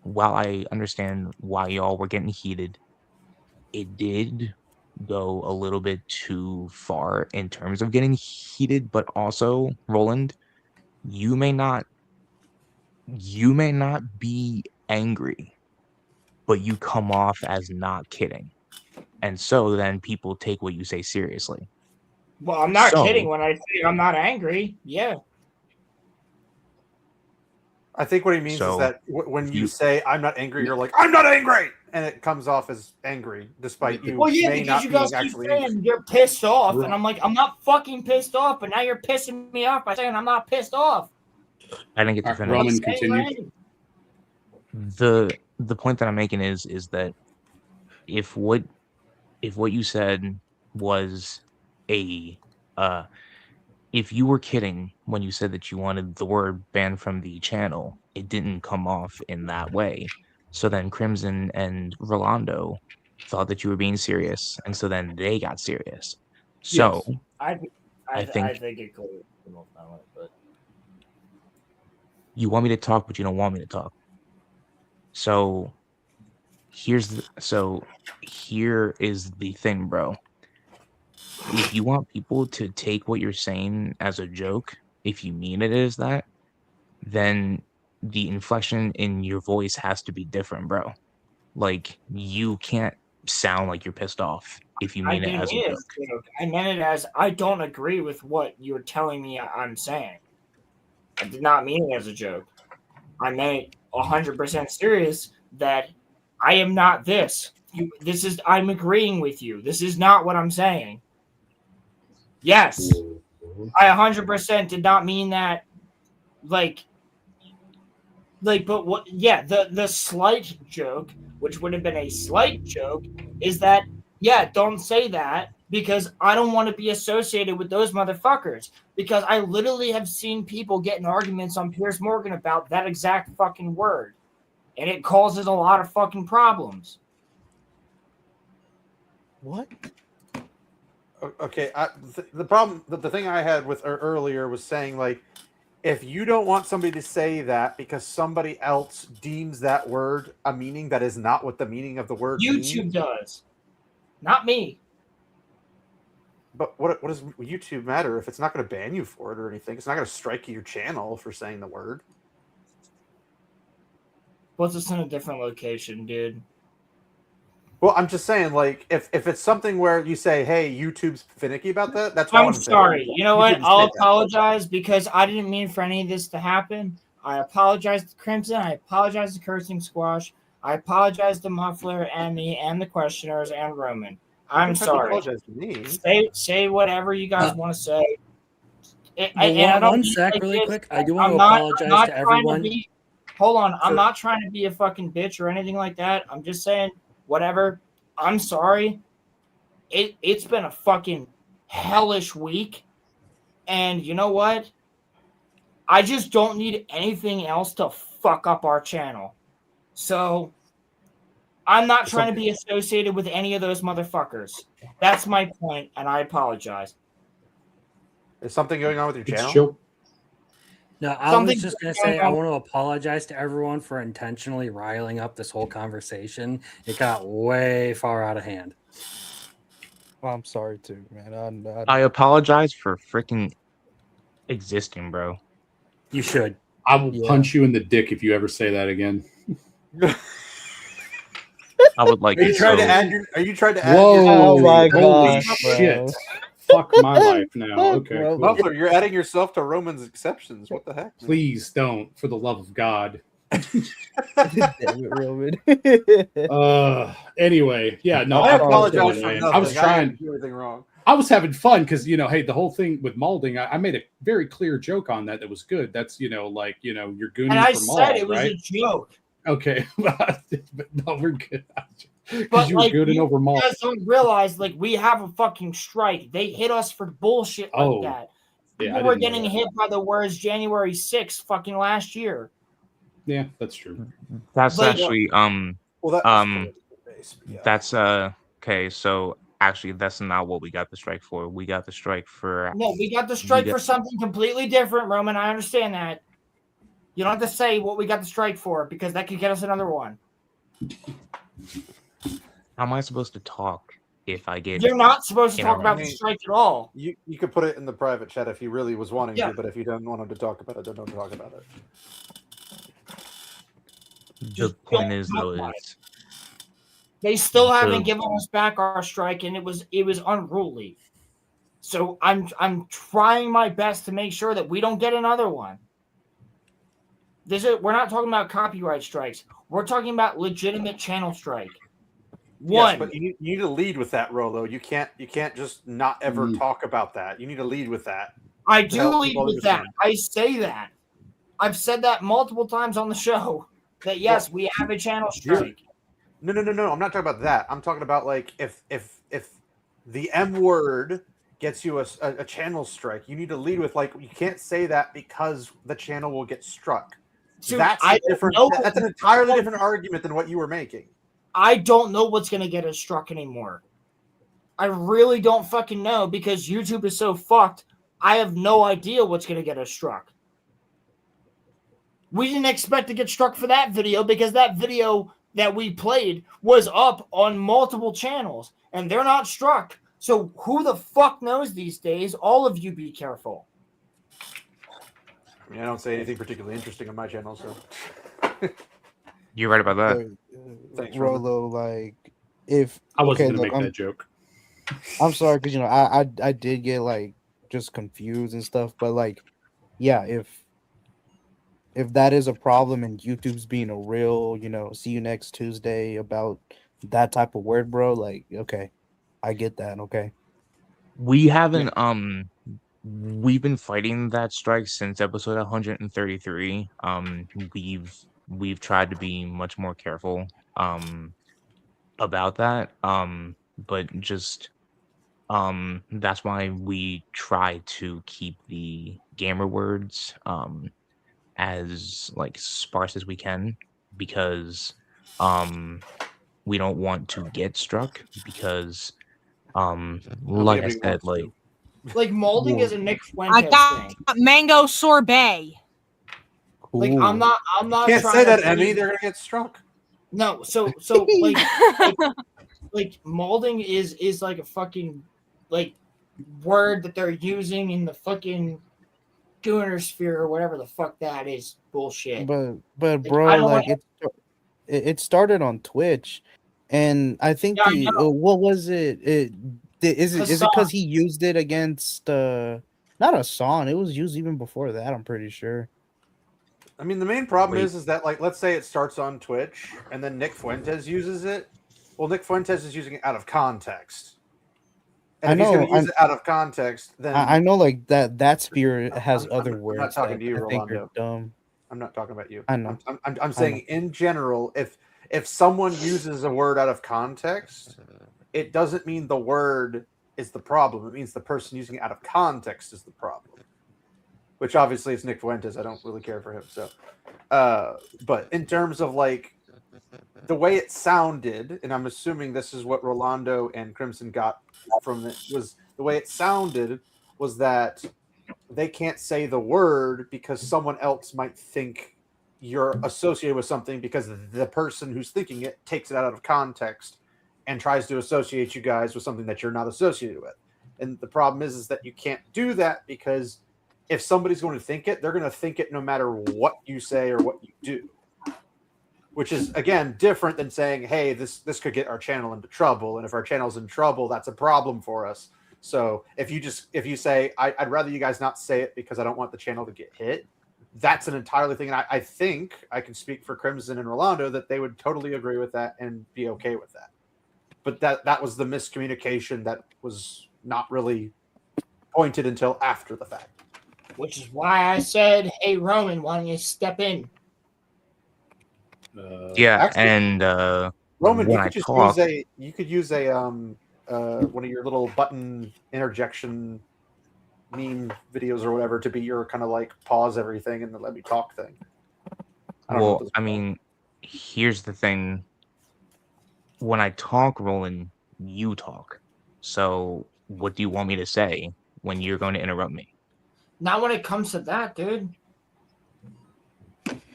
while I understand why y'all were getting heated, it did go a little bit too far in terms of getting heated, but also, Roland, you may not be angry, but you come off as not kidding. And so then people take what you say seriously. Well, I'm not kidding when I say I'm not angry. Yeah. I think what he means is So, that when you you- say I'm not angry, you're like, I'm not angry, and it comes off as angry, despite you Well, yeah, may because not you being guys keep actually saying angry. you're pissed off, Right. and I'm like, I'm not fucking pissed off, but now you're pissing me off by saying I'm not pissed off. I didn't get to finish. Roman, continue. The point that I'm making is that if what you said was a if you were kidding when you said that you wanted the word banned from the channel, it didn't come off in that way. So then Crimson and Rolando thought that you were being serious, and so then they got serious. So Yes. I think it could come off that way, but you want me to talk, but you don't want me to talk. So here is the thing, bro. If you want people to take what you're saying as a joke, if you mean it as that, then the inflection in your voice has to be different, bro. Like, you can't sound like you're pissed off if you I mean it didn't as a mean it joke. as a joke. I meant it as I don't agree with what you're telling me I'm saying. I did not mean it as a joke. I meant it 100% serious that I am not this. I'm agreeing with you. This is not what I'm saying. Yes, I 100% did not mean that. But what? Yeah, the slight joke, which would have been a slight joke, is that don't say that because I don't want to be associated with those motherfuckers. Because I literally have seen people get in arguments on Piers Morgan about that exact fucking word, and it causes a lot of fucking problems. What? Okay, the problem, the thing I had with earlier was saying, like, if you don't want somebody to say that because somebody else deems that word a meaning that is not what the meaning of the word YouTube means. does, not me. But what does YouTube matter if it's not going to ban you for it or anything? It's not going to strike your channel for saying the word. What's this in a different location, dude? Well, I'm just saying, like, if it's something where you say, "Hey, YouTube's finicky about that," that's I'm one sorry. thing. You know what? I'll apologize because I didn't mean for any of this to happen. I apologize to Crimson. I apologize to Cursing Squash. I apologize to Muffler and me and the questioners and Roman. I'm sorry. Apologize to me. Say whatever you guys want to say. One sec, really quick. I do want to apologize to everyone. Hold on. I'm not trying to be a fucking bitch or anything like that. I'm just saying whatever. I'm sorry. It's been a fucking hellish week. And you know what? I just don't need anything else to fuck up our channel. So I'm not trying to be associated with any of those motherfuckers. That's my point, and I apologize. Is something going on with your channel? No, I was just going to say I want to apologize to everyone for intentionally riling up this whole conversation. It got way far out of hand. Well, I'm sorry too, man. I apologize for freaking existing, bro. You should. I will punch you in the dick if you ever say that again. I would like. Are you trying to add? Are you trying to add? Whoa! Oh my holy shit! Fuck my life now. Okay, cool. Muffler, you're adding yourself to Roman's exceptions. What the heck? Man? Please don't, for the love of God. Damn it, Roman. Anyway, yeah, no, I apologize for man. nothing. I was trying. didn't do anything wrong. I was having fun because hey, the whole thing with molding, I made a very clear joke on that was good. That's you're gooning and I for said mold, it was right? a joke. Okay, but no, we're good. But you were gooning over you mold. guys don't realize, we have a fucking strike. They hit us for bullshit like that. Yeah, People were getting hit by the words January 6th fucking last year. Yeah, that's true. That's Like- actually Well, that that's okay. So actually, that's not what we got the strike for. We got the strike for No, we got the strike for something completely different, Roman. I understand that. You don't have to say what we got the strike for because that could get us another one. How am I supposed to talk if I get? You're not supposed to talk about the interrupted? strike at all. You could put it in the private chat if he really was wanting Yeah. to, but if you don't want him to talk about it, then don't talk about it. The point is, though, is They still haven't given us back our strike, and it was unruly. So I'm trying my best to make sure that we don't get another one. We're not talking about copyright strikes. We're talking about legitimate channel strike. Yes, but you need to lead with that, Rolo. You can't just not ever Mm. talk about that. You need to lead with that. I to do help lead people with that. understand. I say that. I've said that multiple times on the show. That yes, we have a channel strike. No. I'm not talking about that. I'm talking about like if the M word gets you a channel strike, you need to lead with like you can't say that because the channel will get struck. Dude, That's I a don't different. know. That's an entirely different argument than what you were making. I don't know what's going to get us struck anymore. I really don't fucking know because YouTube is so fucked. I have no idea what's going to get us struck. We didn't expect to get struck for that video because that video that we played was up on multiple channels and they're not struck. So who the fuck knows these days? All of you be careful. I mean, I don't say anything particularly interesting on my channel, so. you're right about that. Thanks, Rolo, like if I wasn't okay, gonna look, make that joke. I'm sorry because I did get like just confused and stuff, but like yeah, if that is a problem and YouTube's being a real, see you next Tuesday about that type of word, bro, like okay, I get that, okay. We haven't we've been fighting that strike since episode 133. We've tried to be much more careful about that. But just that's why we try to keep the gamer words as like sparse as we can because we don't want to get struck because like I said, Like molding is a Nick Fuentes I got thing. mango sorbet. Like I'm not Can't trying say to that, be- Emmy. They're gonna get struck. No, so like molding is like a fucking like word that they're using in the fucking Gooner sphere or whatever the fuck that is bullshit. But I bro, don't like wanna- it started on Twitch, and I think Yeah, I know. what was it? Is it Hassan. because he used it against not Hassan? It was used even before that. I'm pretty sure. I mean, the main problem Wait. is that, like, let's say it starts on Twitch and then Nick Fuentes uses it. Well, Nick Fuentes is using it out of context. And I if he's know, going to use it out of context, then I know, like that sphere has other I'm words. not talking that to you, I think are Rolando. dumb. I'm not talking about you. I know. I'm saying in general, if someone uses a word out of context, it doesn't mean the word is the problem. It means the person using it out of context is the problem. Which obviously is Nick Fuentes. I don't really care for him. So, but in terms of like the way it sounded, and I'm assuming this is what Rolando and Crimson got from it, was the way it sounded was that they can't say the word because someone else might think you're associated with something because the person who's thinking it takes it out of context and tries to associate you guys with something that you're not associated with. And the problem is that you can't do that because if somebody's going to think it, they're going to think it no matter what you say or what you do. Which is, again, different than saying, hey, this could get our channel into trouble. And if our channel's in trouble, that's a problem for us. So if you say, I'd rather you guys not say it because I don't want the channel to get hit, that's an entirely thing. And I think I can speak for Crimson and Rolando that they would totally agree with that and be okay with that. But that was the miscommunication that was not really pointed until after the fact. Which is why I said, hey Roman, why don't you step in? Yeah, Actually, and Roman, when you I could just talk, use a one of your little button interjection meme videos or whatever to be your kind of like pause everything and then let me talk thing. Well, I mean, here's the thing. When I talk, Roland, you talk. So what do you want me to say when you're going to interrupt me? Not when it comes to that, dude.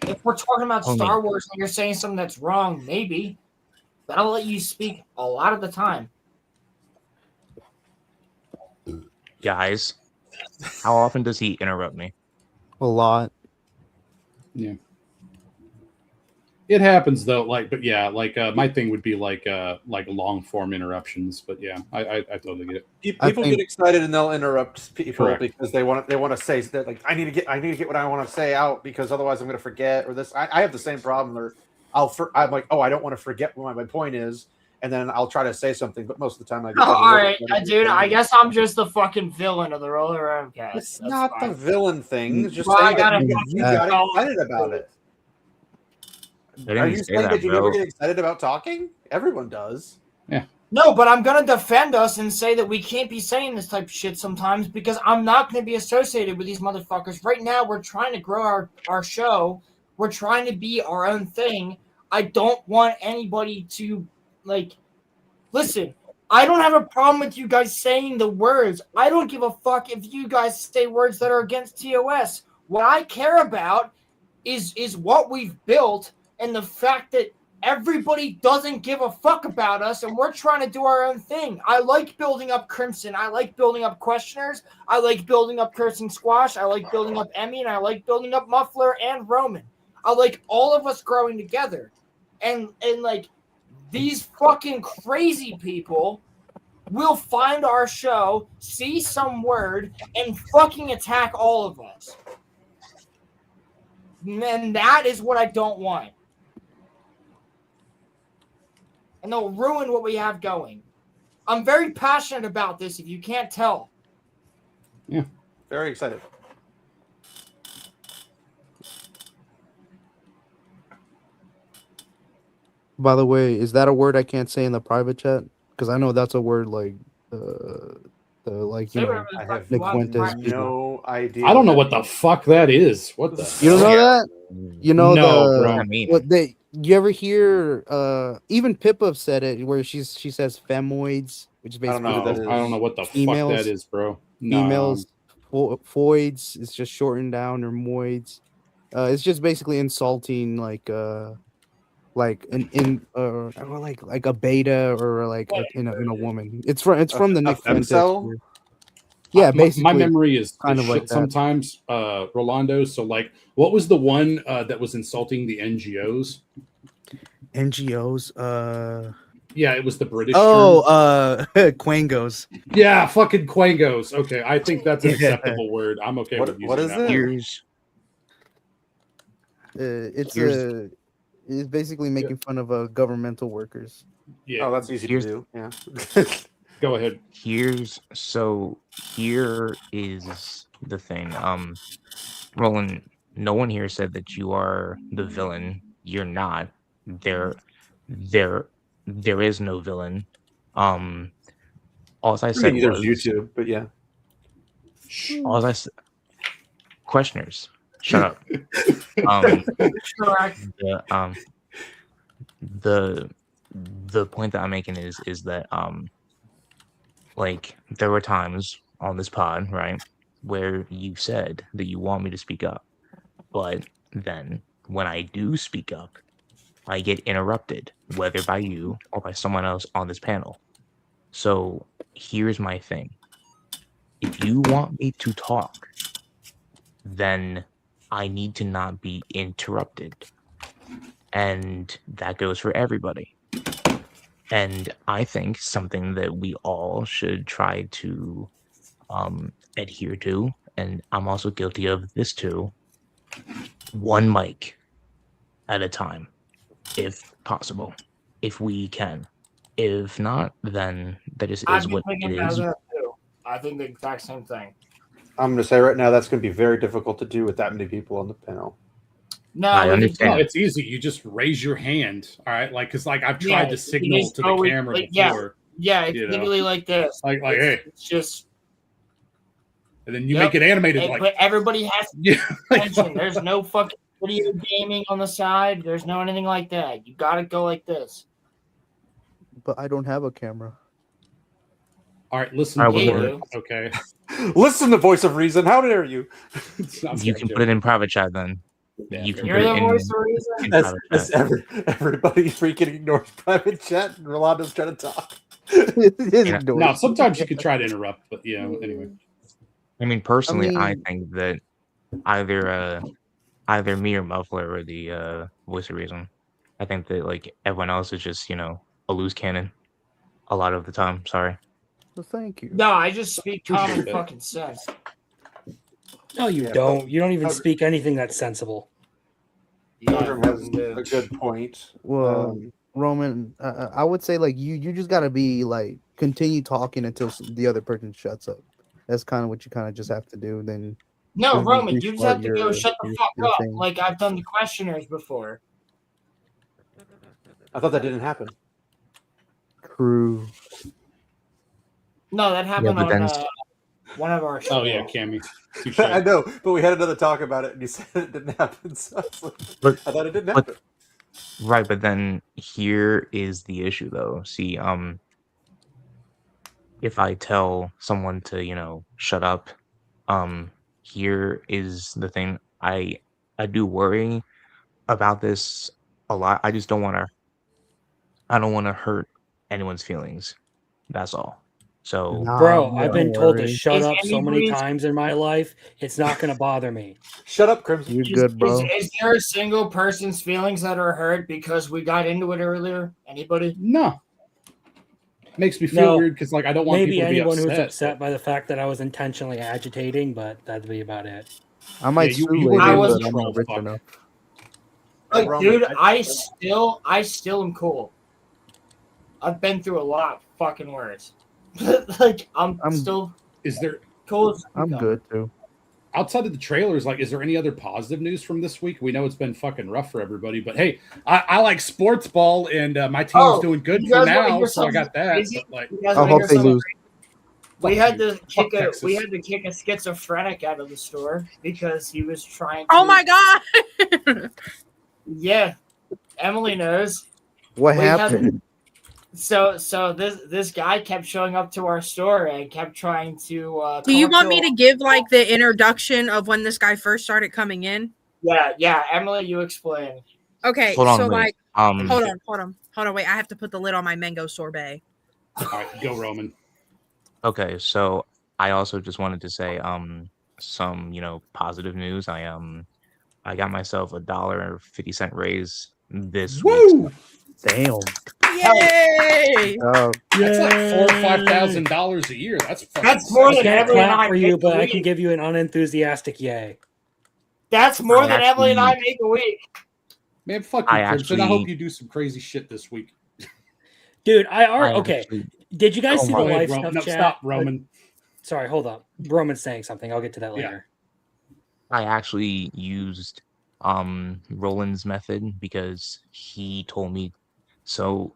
If we're talking about Homie. Star Wars and you're saying something that's wrong, maybe. But I'll let you speak a lot of the time. Guys, how often does he interrupt me? A lot. Yeah. It happens though, but yeah, my thing would be like long form interruptions. But yeah, I totally get it. People get excited and they'll interrupt people Correct. because they want to say that, like, I need to get what I want to say out because otherwise I'm going to forget or this. I have the same problem. Or I'm like, oh, I don't want to forget what my point is, and then I'll try to say something, but most of the time I get. All right, dude. I guess I'm just the fucking villain of the RoloRome cast. It's not the villain thing. It's just Well, saying that you got excited about it. Are you saying that you never get excited about talking? Everyone does. Yeah. No, but I'm gonna defend us and say that we can't be saying this type of shit sometimes because I'm not gonna be associated with these motherfuckers. Right now, we're trying to grow our show. We're trying to be our own thing. I don't want anybody to, like, listen, I don't have a problem with you guys saying the words. I don't give a fuck if you guys say words that are against TOS. What I care about is what we've built and the fact that everybody doesn't give a fuck about us and we're trying to do our own thing. I like building up Crimson. I like building up Questioners. I like building up Cursing Squash. I like building up Emmy, and I like building up Muffler and Roman. I like all of us growing together. And like, these fucking crazy people will find our show, see some word, and fucking attack all of us. And that is what I don't want. And they'll ruin what we have going. I'm very passionate about this, if you can't tell. Yeah. Very excited. By the way, is that a word I can't say in the private chat? Because I know that's a word like I have Nick Fuentes. no idea. I don't know what the fuck that is. What the? You don't know that? You know No, bro. you ever hear even Pippa said it where she says femoids, which is basically I don't know what the females, fuck that is, bro. No. Females, foids, it's just shortened down, or moids. It's just basically insulting like a beta or like in a woman. It's from the Nick Fuentes. Yeah, basically. My memory is kind of like that. sometimes Rolando. So like, what was the one that was insulting the NGOs? NGOs. Yeah, it was the British. Quangos. Yeah, fucking Quangos. Okay, I think that's an acceptable word. I'm okay with using what is that. It's basically making fun of governmental workers. Yeah. Oh, that's easy to do. Yeah. Go ahead. Here is the thing. Roland, no one here said that you are the villain. You're not. There is no villain. All I said was there's YouTube, but yeah. All I said. Questioners, shut up. The point that I'm making is that like, there were times on this pod, right, where you said that you want me to speak up, but then when I do speak up, I get interrupted, whether by you or by someone else on this panel. So here's my thing. If you want me to talk, then I need to not be interrupted. And that goes for everybody. And I think something that we all should try to adhere to, and I'm also guilty of this too, one mic at a time, if possible, if we can. If not, then that is what it is. I think the exact same thing. I'm going to say right now that's going to be very difficult to do with that many people on the panel. No, I understand. No, it's easy. You just raise your hand. All right, like, because like I've tried to signal to the camera before. Yeah, it's literally like this. Like hey, it's just. And then you make it animated. But everybody has to pay attention. There's no fucking. video gaming on the side. There's no anything like that. You gotta go like this. But I don't have a camera. All right, listen. Okay. Listen to voice of reason. How dare you? You can put it in private chat then. You can You're put it the in, voice of reason? in As, private as chat. everybody freaking ignores private chat, and Rolando's trying to talk. No, sometimes you could try to interrupt, but yeah. Anyway, I mean, personally, I mean- think that either me or Muffler are the voice of reason. I think that like everyone else is just a loose cannon a lot of the time. Sorry. Well, thank you. No, I just speak common Appreciate it. fucking sense. No, you don't. You don't even speak anything that's sensible. Pilgrim has a good point. Well, Roman, I would say like you just gotta be like continue talking until the other person shuts up. That's kind of what you kind of just have to do. Then No, just Roman, you just restart have to go shut the fuck your up, thing. like I've done the questionnaires before. I thought that didn't happen. True. No, that happened but on then- one of our shows. oh yeah, Cammy. I know, but we had another talk about it, and you said it didn't happen. So I, was like, I thought it didn't happen. Right, but then here is the issue, though. See, if I tell someone to shut up, here is the thing. I do worry about this a lot. I just don't want to. I don't want to hurt anyone's feelings. That's all. So, Bro, I've been told to shut Is up so many anybody's- times in my life. It's not going to bother me. Shut up, Crimson. You're good, bro. Is there a single person's feelings that are hurt because we got into it earlier? Anybody? No. Makes me feel No. weird because like I don't want Maybe people to be anyone upset. who's upset by the fact that I was intentionally agitating, but that'd be about it. I might Yeah, you- sue you later, were I was- but I'm not rich fuck. enough. Like, Roman, dude, I still am cool. I've been through a lot of fucking words. Like, I'm still Is there cool. as I'm cucumber. good too. outside of the trailers? Like, is there any other positive news from this week? We know it's been fucking rough for everybody, but hey, I like sports ball, and my team's doing good you for guys wanna now, hear so I got something that. crazy? But like, You guys I wanna hope hear they something lose. We Fuck had you. to kick Fuck a Texas. schizophrenic out of the store because he was trying to. Oh my god! Yeah, Emily knows. What We had- happened? So this guy kept showing up to our store and kept trying to. Do you want me to give like the introduction of when this guy first started coming in? Yeah, Emily, you explain. Okay, Hold on, so wait. like, Um, hold on, wait. I have to put the lid on my mango sorbet. all right, go Roman. Okay, so I also just wanted to say some positive news. I got myself $1.50 raise this week. Woo! Damn. Yay! Oh, That's like $4,000 or Yay! $5,000 a year. That's fucking That's more I than can't Emily and clap I for you, make but a I can week. give you an unenthusiastic yay. That's more I than Emily and I actually- make a week. Man, fuck you, I Crimson. I hope actually- you do some crazy shit this week. Dude, I okay. actually- Did you guys see the Go ahead, live Ro- stuff no, chat? stop, Roman. Sorry, hold up. Roman's saying something. I'll get to that Yeah. later. I actually used Roland's method because he told me to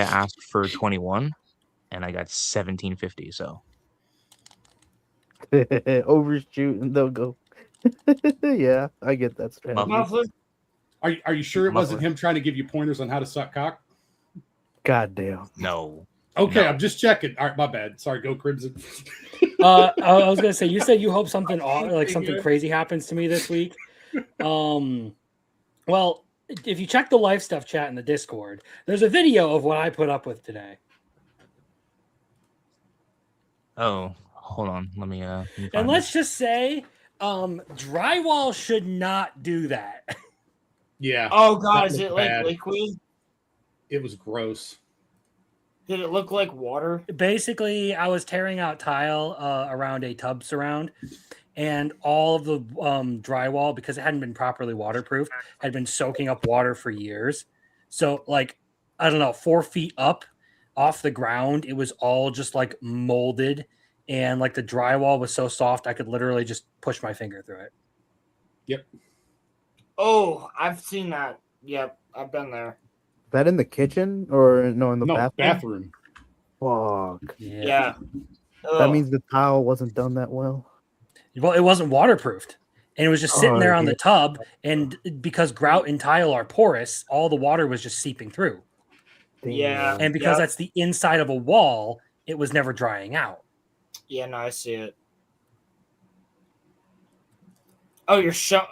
ask for 21 and I got 1750, so overshoot and they'll go. Yeah, I get that strategy. Muffler? Are you sure it wasn't Muffler. him trying to give you pointers on how to suck cock? God damn. no. Okay, No. I'm just checking. All right, my bad. Sorry, go Crimson. I was gonna say, you said you hope something like something crazy happens to me this week. Well, if you check the live stuff chat in the Discord, there's a video of what I put up with today. Oh, hold on. Let me And find let's just say, drywall should not do that. Yeah. Oh god, that is looked it like bad. liquid? It was gross. Did it look like water? Basically, I was tearing out tile around a tub surround, and all of the drywall, because it hadn't been properly waterproofed, had been soaking up water for years. So, like, I don't know, 4 feet up off the ground, it was all just like molded, and like the drywall was so soft, I could literally just push my finger through it. Yep. Oh, I've seen that. Yep, I've been there. That in the kitchen or no in the No, bathroom? bathroom. Fuck. Yeah. That means the tile wasn't done that well. Well, it wasn't waterproofed. and it was just sitting there on the tub. And because grout and tile are porous, all the water was just seeping through. Yeah. And because that's the inside of a wall, it was never drying out. Yeah, no, I see it. Oh,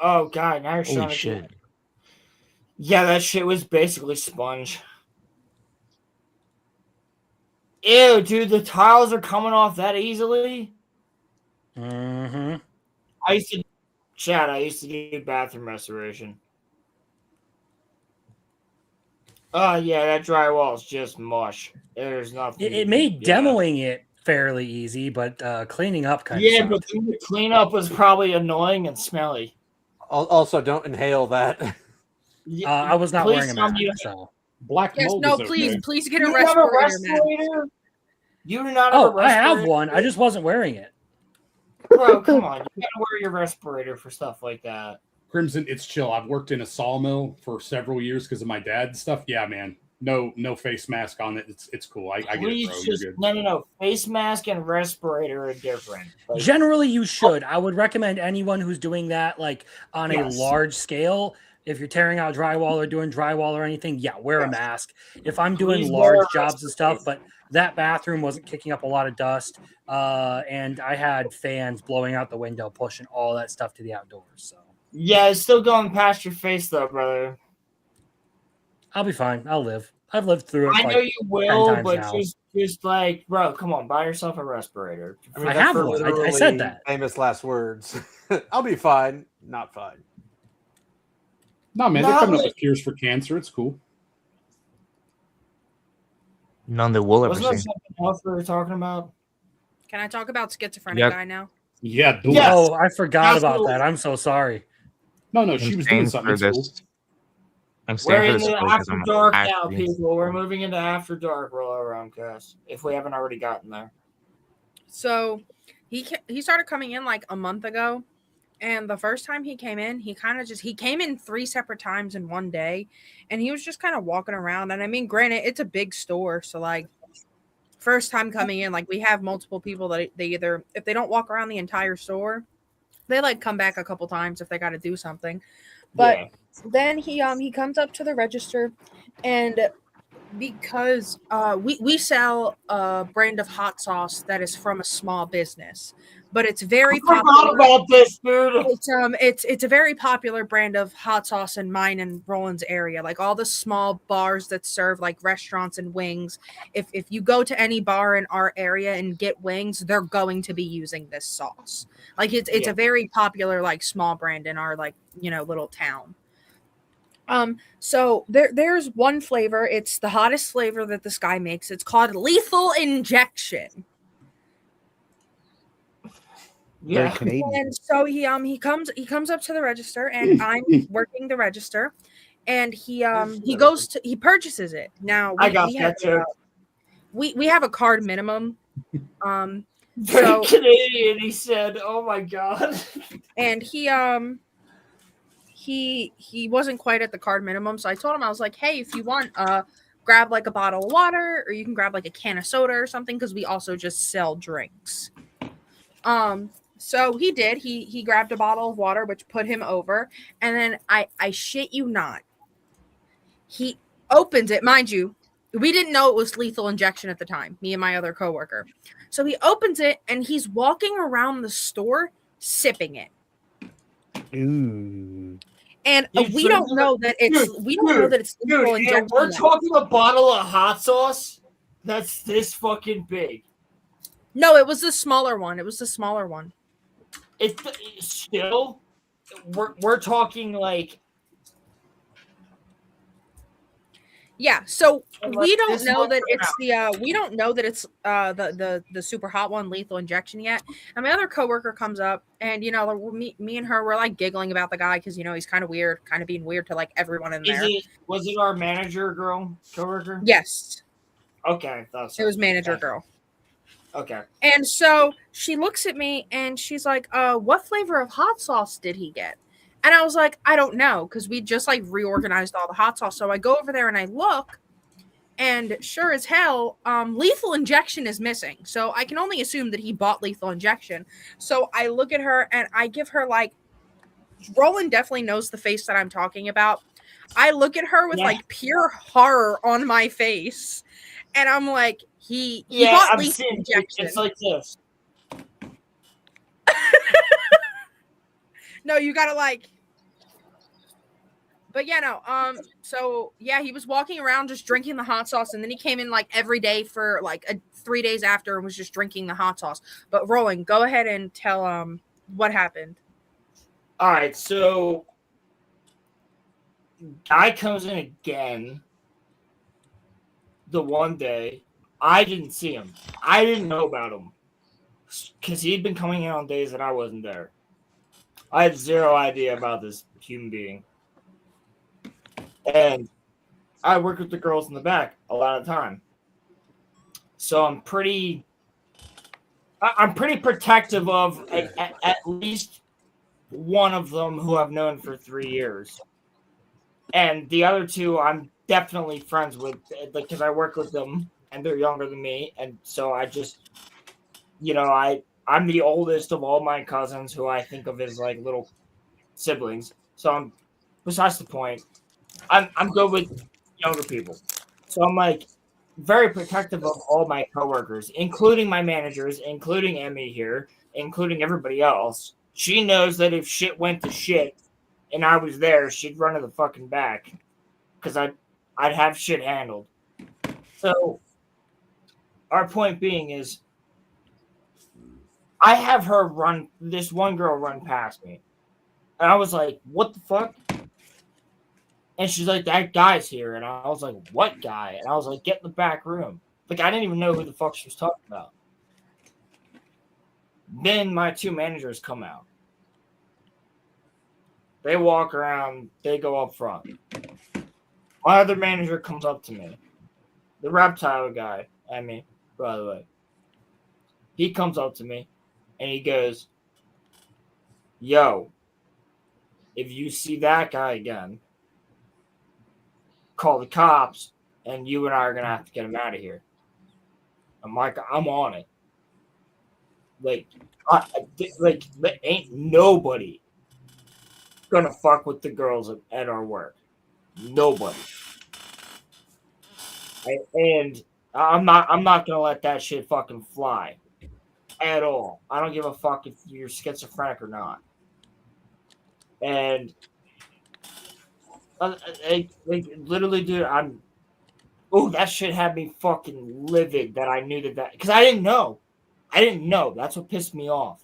oh god, now you're showing Holy it. shit. Yeah, that shit was basically sponge. Ew, dude, the tiles are coming off that easily. Mm-hmm. I used to do bathroom restoration. Oh yeah, that drywall is just mush. There's nothing. It made demoing it fairly easy, but cleaning up kind of but the cleanup was probably annoying and smelly. Also, don't inhale that. I was not wearing a mask, so black Yes, mold. no, is okay. please get a You have a respirator, man. You do not have a I respirator? have one. I just wasn't wearing it. Bro, come on. You gotta wear your respirator for stuff like that. Crimson, it's chill. I've worked in a sawmill for several years because of my dad's stuff. Yeah, man. No face mask on it. It's cool. I get it, bro. You're good. No. Face mask and respirator are different. Like, Generally, you should. I would recommend anyone who's doing that, like on a large scale. If you're tearing out drywall or doing drywall or anything, wear a mask. If I'm doing large jobs and stuff, but that bathroom wasn't kicking up a lot of dust, and I had fans blowing out the window, pushing all that stuff to the outdoors. So yeah, it's still going past your face, though, brother. I'll be fine. I'll live. I've lived through it. I know you will, but now. just like, bro, come on, buy yourself a respirator. I mean, I have one. I said that. Famous last words. I'll be fine. Not fine. No, man, they're coming up with cures for cancer. It's cool. None that we'll ever Wasn't there see. something else we were talking about? Can I talk about schizophrenic guy now? Yeah. Oh, I forgot about that. I'm so sorry. No, she was doing something. For It's cool. this. I'm We're staying for into this because After I'm Dark now, actually- people. We're moving into After Dark RoloRome cast, if we haven't already gotten there. So he started coming in like a month ago, and the first time he came in, he came in 3 separate times in one day, and he was just kind of walking around. And I mean, granted, it's a big store, so like first time coming in, like we have multiple people that they either, if they don't walk around the entire store, they like come back a couple times if they got to do something. But then he comes up to the register, and because we sell a brand of hot sauce that is from a small business, but it's very popular. About this, dude. It's a very popular brand of hot sauce in mine and Roland's area. Like all the small bars that serve like restaurants and wings. If you go to any bar in our area and get wings, they're going to be using this sauce. Like it's a very popular like small brand in our like little town. So there's one flavor. It's the hottest flavor that this guy makes. It's called Lethal Injection. Very Canadian. And so he comes up to the register, and I'm working the register, and he purchases it. Now we have a card minimum. Very Canadian, he said. Oh my god. And he wasn't quite at the card minimum, so I told him, I was like, hey, if you want, grab like a bottle of water, or you can grab like a can of soda or something, because we also just sell drinks. So he did. He grabbed a bottle of water, which put him over, and then I shit you not, he opens it. Mind you, we didn't know it was lethal injection at the time, me and my other coworker. So he opens it, and he's walking around the store sipping it. Ooh. And we don't know that it's lethal injection. We're talking a bottle of hot sauce that's this fucking big. No, it was the smaller one. It's still. We're talking like. Yeah, so we don't know that it's the super hot one, lethal injection yet. And my other coworker comes up, and me and her were like giggling about the guy because he's kind of weird, kind of being weird to like everyone in there. Was it our manager girl coworker? Yes. Okay, it was manager girl. Okay. And so she looks at me and she's like, what flavor of hot sauce did he get? And I was like, I don't know, because we just like reorganized all the hot sauce. So I go over there and I look, and sure as hell, lethal injection is missing. So I can only assume that he bought lethal injection. So I look at her and I give her like Roland definitely knows the face that I'm talking about. I look at her with like pure horror on my face, and I'm like, he got I'm lethal seeing injection. it's like this. No, you gotta like. But yeah, no. So yeah, he was walking around just drinking the hot sauce, and then he came in like every day for like 3 days after and was just drinking the hot sauce. But Roland, go ahead and tell what happened. All right, so guy comes in again. The one day, I didn't see him. I didn't know about him because he'd been coming in on days that I wasn't there. I had zero idea about this human being. And I work with the girls in the back a lot of the time. So I'm pretty protective of at least one of them who I've known for 3 years. And the other two I'm definitely friends with, like, because I work with them and they're younger than me. And so I just, I'm the oldest of all my cousins who I think of as like little siblings. So I'm, besides the point, I'm good with younger people. So I'm like very protective of all my coworkers, including my managers, including Emmy here, including everybody else. She knows that if shit went to shit and I was there, she'd run to the fucking back because I'd have shit handled. So our point being is I have her run, this one girl run past me. And I was like, what the fuck? And she's like, that guy's here. And I was like, what guy? And I was like, get in the back room. Like, I didn't even know who the fuck she was talking about. Then my two managers come out. They walk around. They go up front. My other manager comes up to me. The reptile guy, I mean, by the way. He comes up to me and he goes, yo, if you see that guy again, call the cops, and you and I are going to have to get him out of here. I'm like, I'm on it. Like, ain't nobody gonna fuck with the girls at our work. Nobody. And I'm not gonna let that shit fucking fly at all. I don't give a fuck if you're schizophrenic or not. And literally, dude, that shit had me fucking livid that I knew that because I didn't know. That's what pissed me off.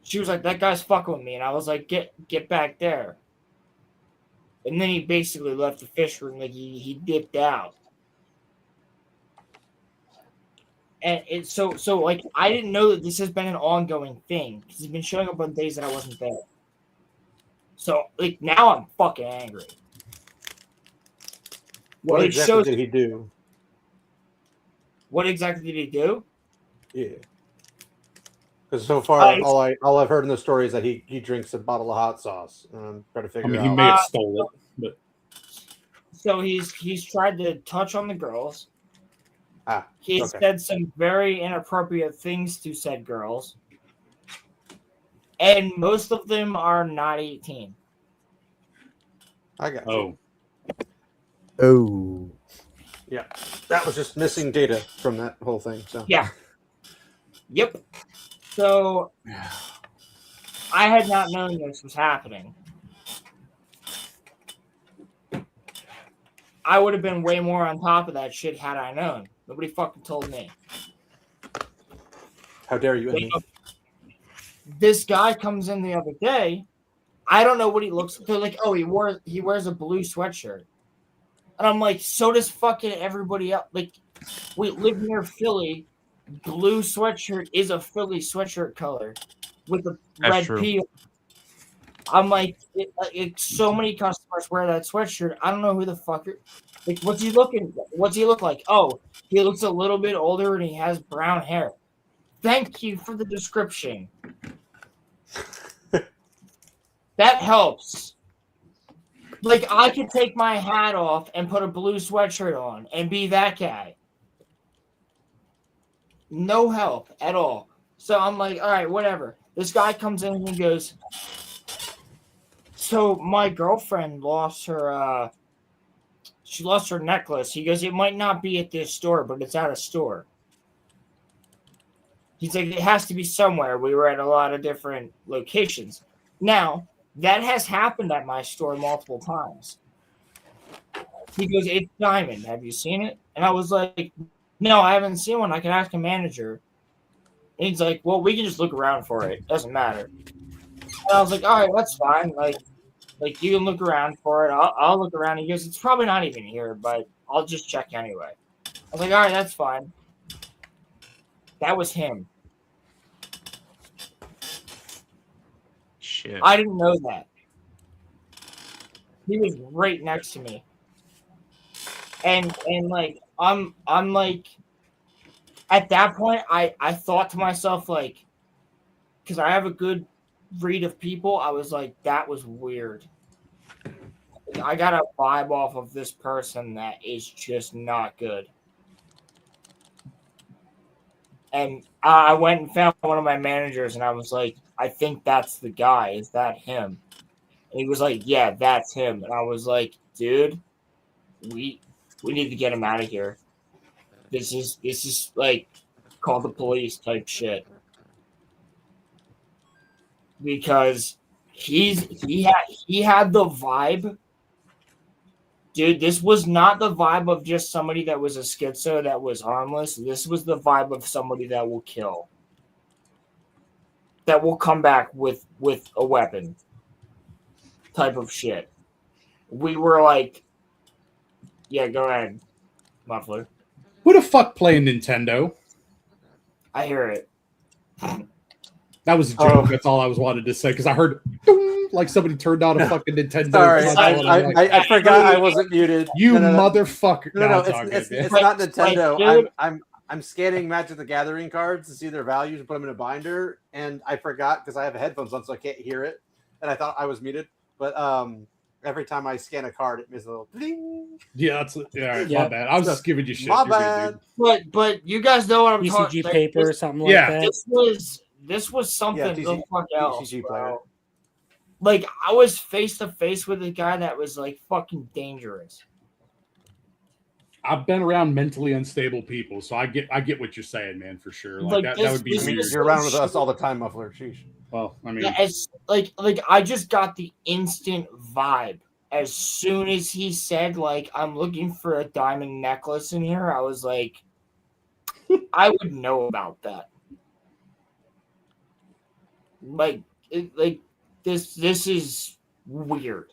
She was like, that guy's fucking with me. And I was like, get back there. And then he basically left the fish room. Like, he dipped out. And it's so like, I didn't know that this has been an ongoing thing. Because he's been showing up on days that I wasn't there. So, like, now I'm fucking angry. What exactly did he do? What exactly did he do? Yeah. Because so far, all I've heard in the story is that he drinks a bottle of hot sauce. I'm trying to figure out. He may have stolen it, but so he's tried to touch on the girls. He okay. said some very inappropriate things to said girls, and most of them are not 18. I got you. Oh. Yeah, that was just missing data from that whole thing. So yeah. Yep. So I had not known this was happening. I would have been way more on top of that shit had I known. Nobody fucking told me. How dare you? This guy comes in the other day. I don't know what he looks like. They're like, oh, he wears a blue sweatshirt. And I'm like, so does fucking everybody else. Like, we live near Philly. Blue sweatshirt is a Philly sweatshirt color with a red peel. I'm like, so many customers wear that sweatshirt. I don't know who the fuck. Like, what's he look like? Oh, he looks a little bit older and he has brown hair. Thank you for the description. That helps. Like, I could take my hat off and put a blue sweatshirt on and be that guy. No help at all. So I'm like, all right, whatever. This guy comes in and he goes, so my girlfriend lost her she lost her necklace. He goes, it might not be at this store, but it's at a store. He's like, it has to be somewhere. We were at a lot of different locations. Now, that has happened at my store multiple times. He goes, it's diamond. Have you seen it? And I was like, no, I haven't seen one. I can ask a manager. And he's like, well, we can just look around for it. Doesn't matter. And I was like, all right, that's fine. Like you can look around for it. I'll look around. He goes, it's probably not even here, but I'll just check anyway. I was like, all right, that's fine. That was him. Shit. I didn't know that. He was right next to me. And like I'm like at that point I thought to myself, like, because I have a good read of people, I was like, that was weird. I got a vibe off of this person that is just not good. And I went and found one of my managers and I was like, I think that's the guy. Is that him? And he was like, yeah, that's him. And I was like, dude, we need to get him out of here. This is like call the police type shit. Because he had the vibe. Dude, this was not the vibe of just somebody that was a schizo that was harmless. This was the vibe of somebody that will kill. That will come back with a weapon. Type of shit. We were like, yeah, go ahead, Muffler. Who the fuck playing Nintendo? I hear it. That was a joke. That's all I was wanted to say because I heard ding, like somebody turned on a fucking Nintendo. Sorry, I forgot I wasn't muted. You motherfucker! No, it's not Nintendo. I'm scanning Magic the Gathering cards to see their values and put them in a binder, and I forgot because I have headphones on, so I can't hear it, and I thought I was muted. But every time I scan a card, it makes a little ding. Yeah, that's all right. My bad. I was just giving you shit. My bad. But you guys know what I'm talking about. ECG paper or something like that. This was something the fuck else, TCG bro. player. Like, I was face to face with a guy that was like fucking dangerous. I've been around mentally unstable people, so I get what you're saying, man, for sure. Like that would be weird. You're around with us all the time, Muffler. Sheesh. Well, I mean, yeah, it's like I just got the instant vibe as soon as he said, like, I'm looking for a diamond necklace in here. I was like, I would know about that. Like this is weird.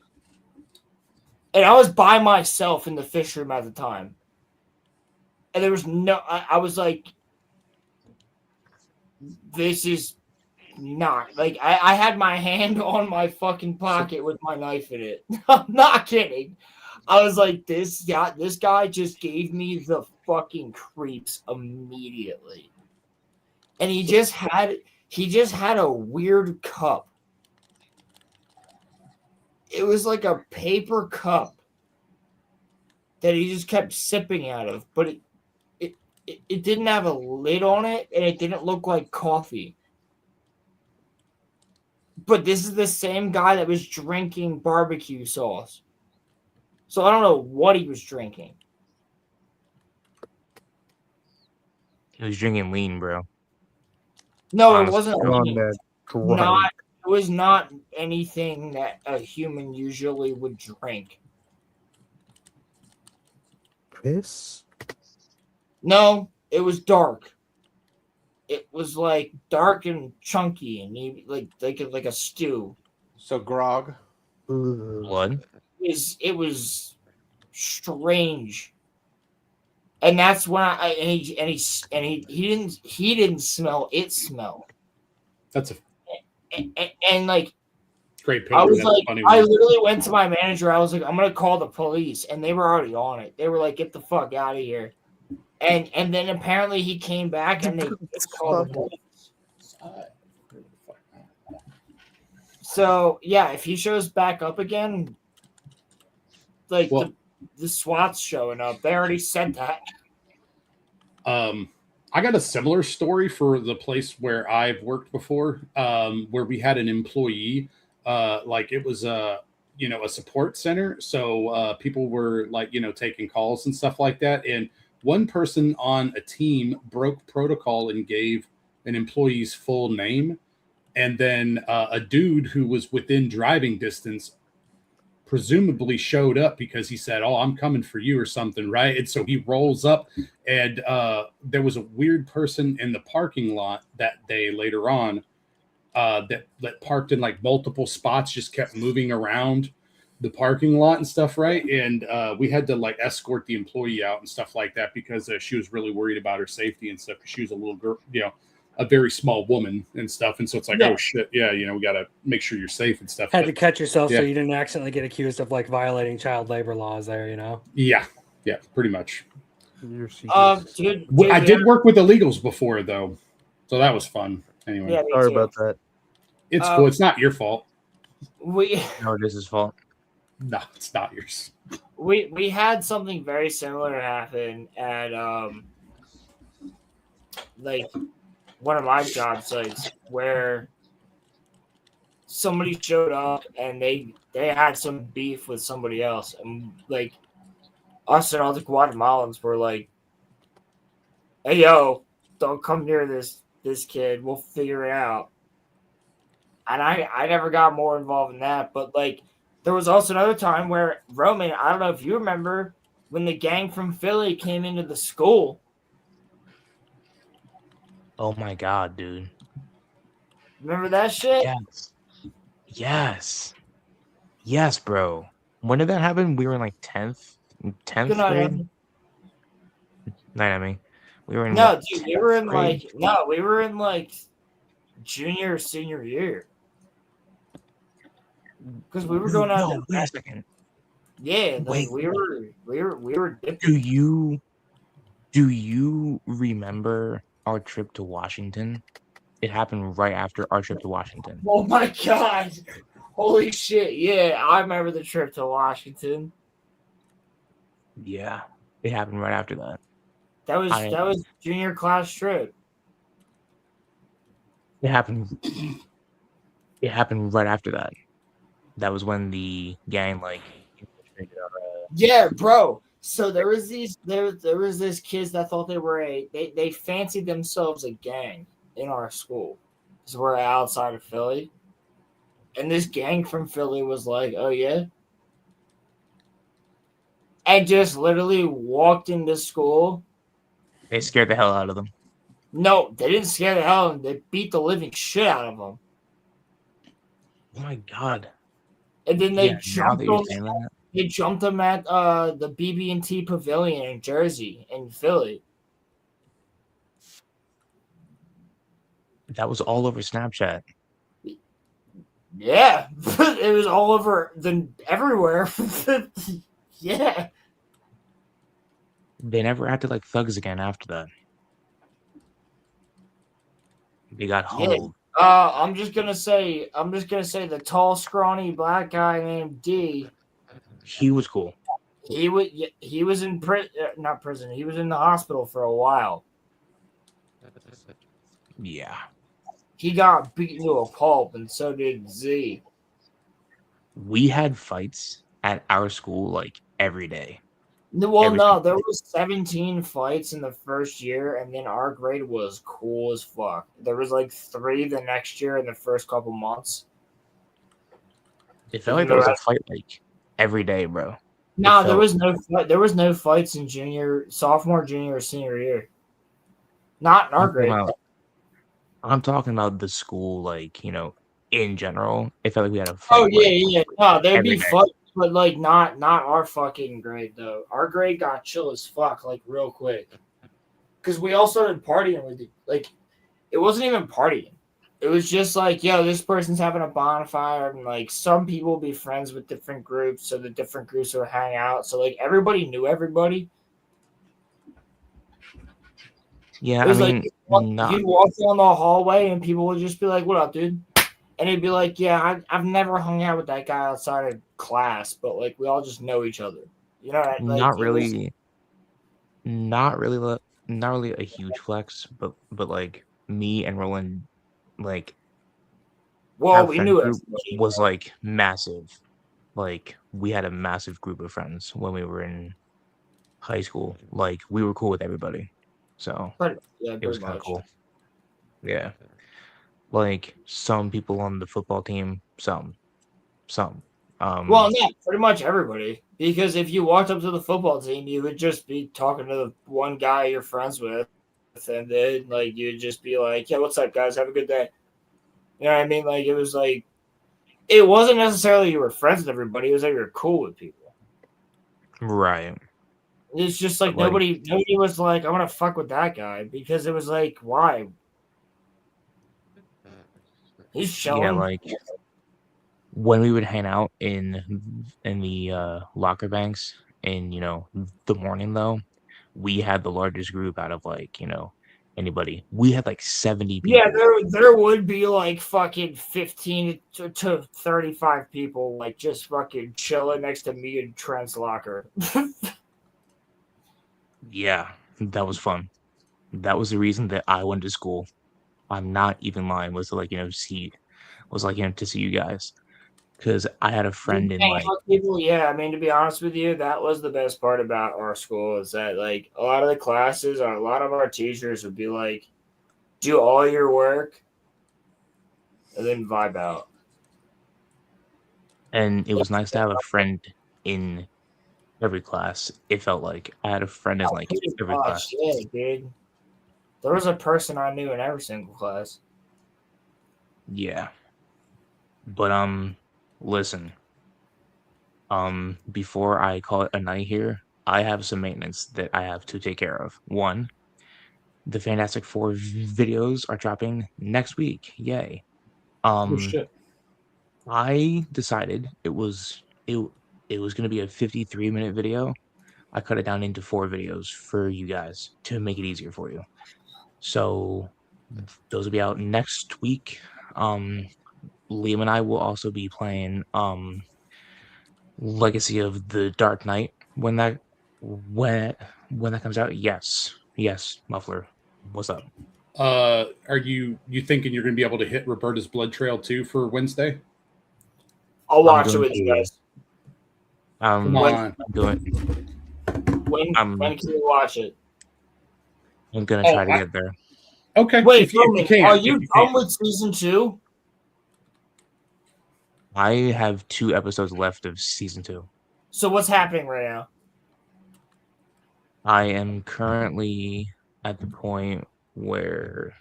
And I was by myself in the fish room at the time. And there was I was like, this is not, like, I had my hand on my fucking pocket with my knife in it. I'm not kidding. I was like, this guy just gave me the fucking creeps immediately. And he just had a weird cup. It was like a paper cup that he just kept sipping out of, but it didn't have a lid on it, and it didn't look like coffee. But this is the same guy that was drinking barbecue sauce. So I don't know what he was drinking. He was drinking lean, bro. No, it wasn't lean. Right. It was not anything that a human usually would drink. Piss? No, it was dark. It was like dark and chunky and like a stew. So grog. Blood. It was strange. And that's when he didn't smell it smell. That's a and like great picture. I was like, I literally went to my manager. I was like, I'm gonna call the police, and they were already on it. They were like, get the fuck out of here. And then apparently he came back and they just called the police. So yeah, if he shows back up again, like the SWAT's showing up. They already said that. I got a similar story for the place where I've worked before, where we had an employee, like it was a support center. So people were like, taking calls and stuff like that. And one person on a team broke protocol and gave an employee's full name. And then a dude who was within driving distance presumably showed up because he said, "Oh, I'm coming for you," or something, right? And so he rolls up, and there was a weird person in the parking lot that day later on that parked in like multiple spots, just kept moving around the parking lot and stuff, right? And we had to like escort the employee out and stuff like that because she was really worried about her safety and stuff because she was a little girl, a very small woman and stuff. And so it's like, oh shit, yeah, we got to make sure you're safe and stuff. Had to catch yourself so you didn't accidentally get accused of like violating child labor laws there, Yeah, pretty much. I did work with illegals before though, so that was fun. Anyway, Yeah, sorry about that. It's cool. It's not your fault. No, it is his fault. No, it's not yours. We had something very similar happen at like one of my job sites where somebody showed up and they had some beef with somebody else, and like us and all the Guatemalans were like, "Hey yo, don't come near this kid. We'll figure it out." And I never got more involved in that, but like there was also another time where Roman, I don't know if you remember when the gang from Philly came into the school. Oh my god, dude. Remember that shit? Yes, bro. When did that happen? We were in like 10th Good night, grade. Evan. Night, I mean. We were in No, dude, we were in like junior or senior year. Because we were going out. Wait a second. Yeah, like Wait. we were dipping. Do you remember our trip to Washington? It happened right after our trip to Washington. Oh my god. Holy shit. Yeah, I remember the trip to Washington. Yeah, it happened right after that. That was junior class trip. It happened right after that. That was when the gang Yeah, bro. So there was this kids that thought they were they fancied themselves a gang in our school. Because we're outside of Philly. And this gang from Philly was like, "Oh yeah." And just literally walked into school. They scared the hell out of them. No, they didn't scare the hell out of them. They beat the living shit out of them. Oh my god. And then they jumped them. They jumped them at the BB&T Pavilion in Jersey and Philly. That was all over Snapchat. Yeah, it was all over everywhere. Yeah. They never acted like thugs again after that. They got humbled. I'm just gonna say the tall, scrawny black guy named D. He was cool. He was in not prison. He was in the hospital for a while. Yeah. He got beaten to a pulp, and so did Z. We had fights at our school like every day. Well, no, there was 17 fights in the first year, and then our grade was cool as fuck. There was like 3 the next year in the first couple months. It felt like there was a fight like every day, bro. No, there was no fight. There was no fights in sophomore, junior, or senior year. Not in our grade. I'm talking about the school, like, in general. It felt like we had a fight. Oh, yeah. No, there'd be fights, but like not our fucking grade, though. Our grade got chill as fuck, like, real quick. Because we all started partying with it. Like, it wasn't even partying. It was just like, yo, this person's having a bonfire, and like some people will be friends with different groups, so the different groups will hang out. So like everybody knew everybody. Yeah, it was like you'd walk down the hallway and people would just be like, "What up, dude?" And it'd be like, "Yeah, I've never hung out with that guy outside of class, but like we all just know each other." You know, like, not really a huge flex, but like me and Roland, like Well, our we friend knew group everybody. was like massive. Like we had a massive group of friends when we were in high school. Like we were cool with everybody, so it was kind of cool. Yeah, like some people on the football team, some. Well, yeah, pretty much everybody. Because if you walked up to the football team, you would just be talking to the one guy you're friends with, and then like you'd just be like, "Yeah, what's up, guys? Have a good day." You know what I mean? Like it was like, it wasn't necessarily you were friends with everybody. It was like you were cool with people. Right. It's just like nobody was like, "I want to fuck with that guy," because it was like, why? He's chilling. Yeah, like when we would hang out in the locker banks in the morning, though, we had the largest group out of like anybody. We had like 70 people. Yeah, there would be like fucking 15 to 35 people like just fucking chilling next to me in Trent's locker. Yeah, that was fun. That was the reason that I went to school. I'm not even lying. Was to like to see you guys, because I had a friend in like People, yeah. I mean, to be honest with you, that was the best part about our school is that like a lot of the classes or a lot of our teachers would be like, do all your work and then vibe out. And it was nice to have a friend in every class. It felt like I had a friend in like every class. Yeah, dude. There was a person I knew in every single class. Yeah. But listen. Before I call it a night here, I have some maintenance that I have to take care of. One, the Fantastic Four videos are dropping next week. Yay. Oh shit. I decided it was gonna be a 53-minute video. I cut it down into 4 videos for you guys to make it easier for you. So those will be out next week. Liam and I will also be playing Legacy of the Dark Knight when that comes out. Yes, Muffler. What's up? Are you thinking you're going to be able to hit Roberta's Blood Trail 2 for Wednesday? I'll watch it with you guys. Come on. I'm doing. When can you watch it? I'm gonna try to get there. Okay. Wait, if you can, are you done with season 2? I have 2 episodes left of season 2. So what's happening right now? I am currently at the point where,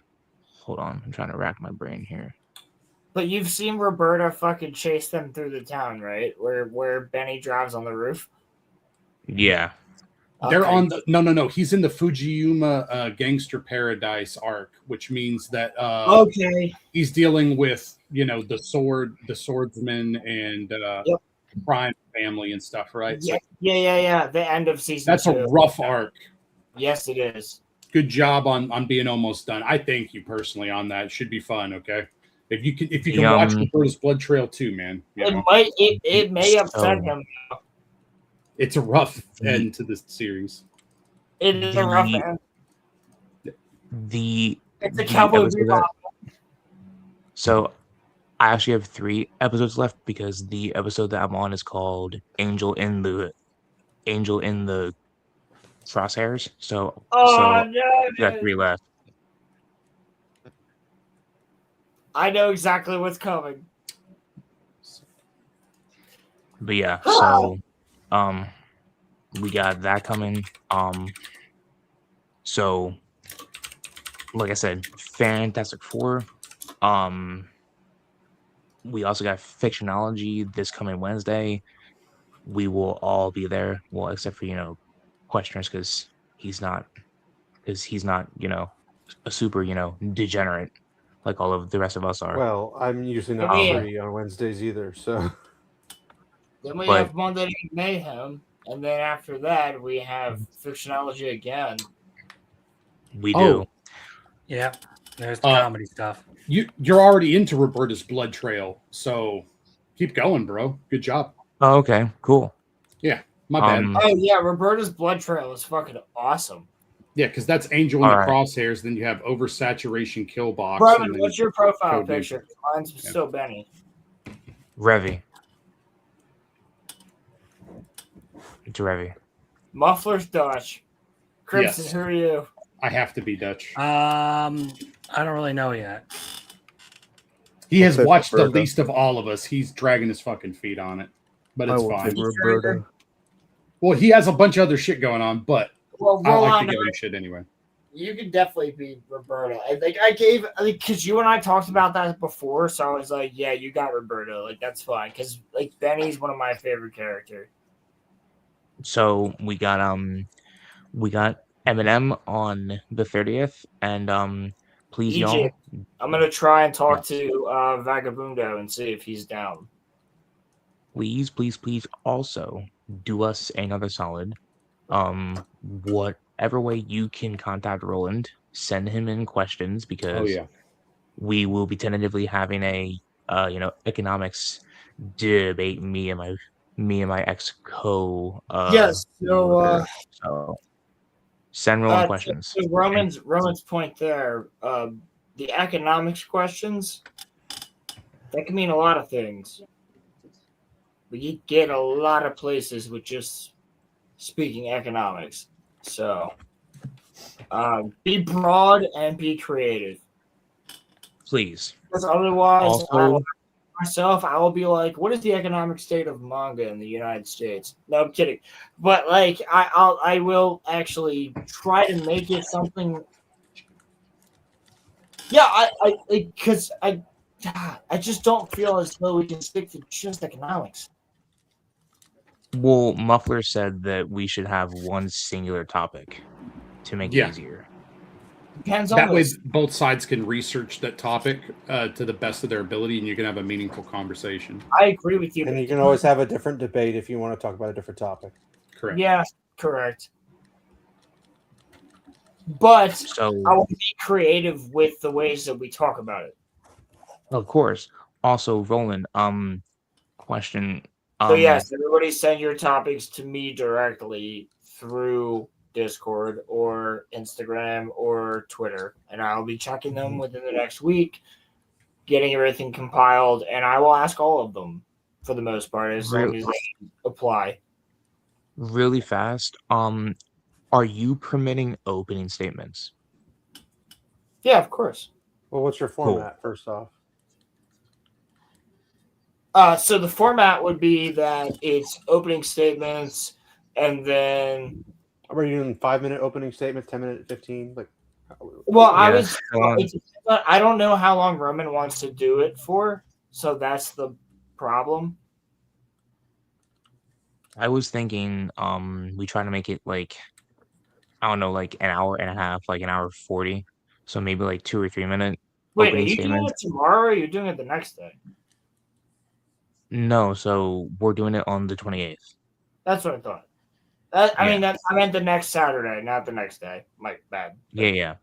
hold on, I'm trying to rack my brain here. But you've seen Roberta fucking chase them through the town, right? Where Benny drives on the roof. Yeah. They're on the no. He's in the Fujiyama Gangster Paradise arc, which means that he's dealing with the swordsman and crime family and stuff, right? Yeah. The end of season. That's 2. a rough arc. Yes, it is. Good job on being almost done. I thank you personally on that. It should be fun. Okay, if you can watch Roberta's Blood Trail 2, man. It may upset him. It's a rough end to this series. It is a rough end. It's a cowboy bebop. So I actually have 3 episodes left because the episode that I'm on is called Angel in the Crosshairs. So I got 3 left. I know exactly what's coming. But yeah, so we got that coming. So like I said, Fantastic Four. We also got Fictionology this coming Wednesday. We will all be there. Well, except for Questioners, because he's not a super degenerate like all of the rest of us are. Well, I'm usually not free on Wednesdays either, so. Then we have Monday Night Mayhem, and then after that we have Fictionology again. We do. Yeah, there's the comedy stuff. You're already into Roberta's Blood Trail, so keep going, bro. Good job. Oh, okay, cool. Yeah, my bad. Oh yeah, Roberta's Blood Trail is fucking awesome. Yeah, because that's Angel in All the right. Crosshairs. Then you have Oversaturation Kill Box. Roman, and then what's your profile Code Name. picture? Mine's still Benny. Revy. It's Revy. Muffler's Dutch. Crimson, Yes. who are you? I have to be Dutch. I don't really know yet. He has I'll take watched the Roberta. least of all of us. He's dragging his fucking feet on it, but I it's will fine. take Roberta. Well, he has a bunch of other shit going on, but Well, I roll like on to give to him it. shit anyway. You could definitely be Roberta. I gave because you and I talked about that before, so I was like, yeah, you got Roberta. Like that's fine because like Benny's one of my favorite characters. So we got Eminem on the 30th, and please EJ, y'all, I'm gonna try and talk to Vagabundo and see if he's down. please also do us another solid. Whatever way you can contact Roland, send him in questions because we will be tentatively having a economics debate. Me and my ex co. Yes. So so send Roland to questions. Roman's point there, the economics questions that can mean a lot of things. But you get a lot of places with just speaking economics. So be broad and be creative. Please. Because otherwise, Also, I will be like, what is the economic state of manga in the United States? No, I'm kidding. But like I will actually try to make it something. Yeah, I just don't feel as though we can stick to just economics. well, Muffler said that we should have one singular topic to make it easier. Depends That on way, this. both sides can research that topic to the best of their ability, and you can have a meaningful conversation. I agree with you. And you can always have a different debate if you want to talk about a different topic. Correct. Yeah, correct. But So I will be creative with the ways that we talk about it. of course. Also, Roland, question. So yes, everybody send your topics to me directly through Discord or Instagram or Twitter, and I'll be checking them within the next week, getting everything compiled, and I will ask all of them for the most part as long as they apply. Really fast. Are you permitting opening statements? Yeah, of course. Well, what's your format first off? So the format would be that it's opening statements, and then. Are you doing 5-minute opening statements, 10-minute, 15? Like, well, I don't know how long Roman wants to do it for, so that's the problem. I was thinking, we try to make it like, I don't know, like an hour and a half, like an hour 40. So maybe like 2 or 3 minute. Wait, are you doing it tomorrow or are you doing it the next day? No, so we're doing it on the 28th. That's what I thought. I meant the next Saturday, not the next day. My bad. Yeah.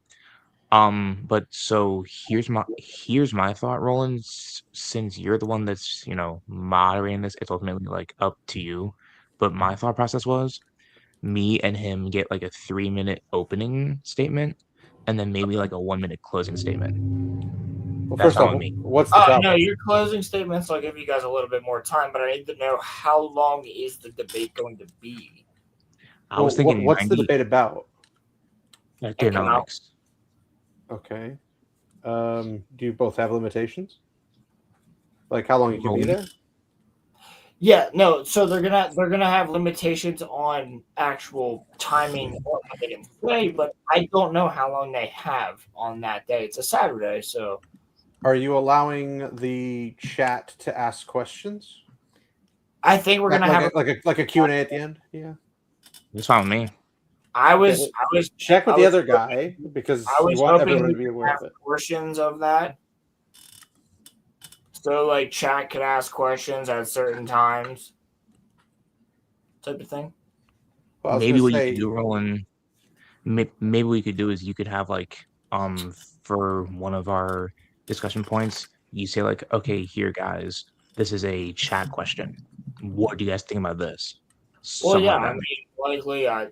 But so here's my thought, Roland. Since you're the one that's moderating this, it's ultimately like up to you. But my thought process was, me and him get like a 3-minute opening statement, and then maybe like a 1-minute closing statement. Well, first off, what's the topic? No, your closing statements. I'll give you guys a little bit more time, but I need to know how long is the debate going to be. I was thinking, what's the debate about? Economics. Okay. Do you both have limitations? Like how long you can be there? Yeah, no. So they're gonna have limitations on actual timing or how they can play, but I don't know how long they have on that day. It's a Saturday, so. Are you allowing the chat to ask questions? I think we're gonna have like a Q&A at the end. Yeah, it's fine with me. I was check with the other guy because I was you want hoping everyone we to be could aware have of it. portions of that. So like chat could ask questions at certain times, type of thing. Well, maybe what you could do, Roland. Maybe what you could do is you could have like for one of our discussion points, you say like, okay, here guys, this is a chat question. What do you guys think about this? Well, Something yeah, like I that. mean,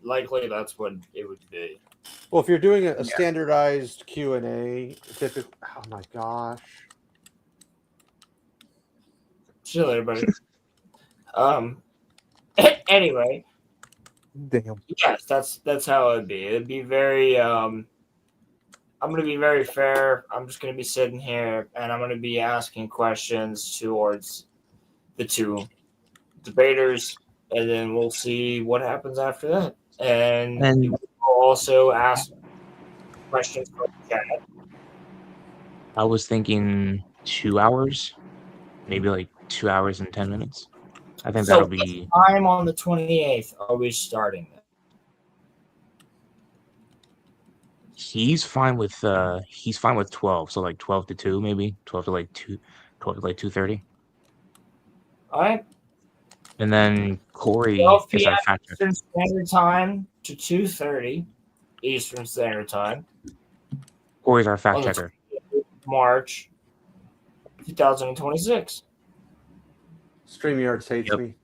likely that's what it would be. Well, if you're doing a standardized Q&A, typically, oh my gosh. See you later, buddy. Anyway. Damn. Yes, that's how it'd be. It'd be very I'm gonna be very fair. I'm just gonna be sitting here and I'm gonna be asking questions towards the two debaters, and then we'll see what happens after that. And we'll also ask questions from the chat. I was thinking 2 hours, maybe like 2 hours and 10 minutes. I think that'll be. Time on the 28th. Are we starting? He's fine with 12, so like 12 to 2, maybe 12 to like 2:30. All right. And then Corey 12 is our p.m. fact checker. Eastern Standard Time to 2:30 Eastern Standard Time. Corey's our fact on the checker. 28th of March 2026. StreamYard hates me.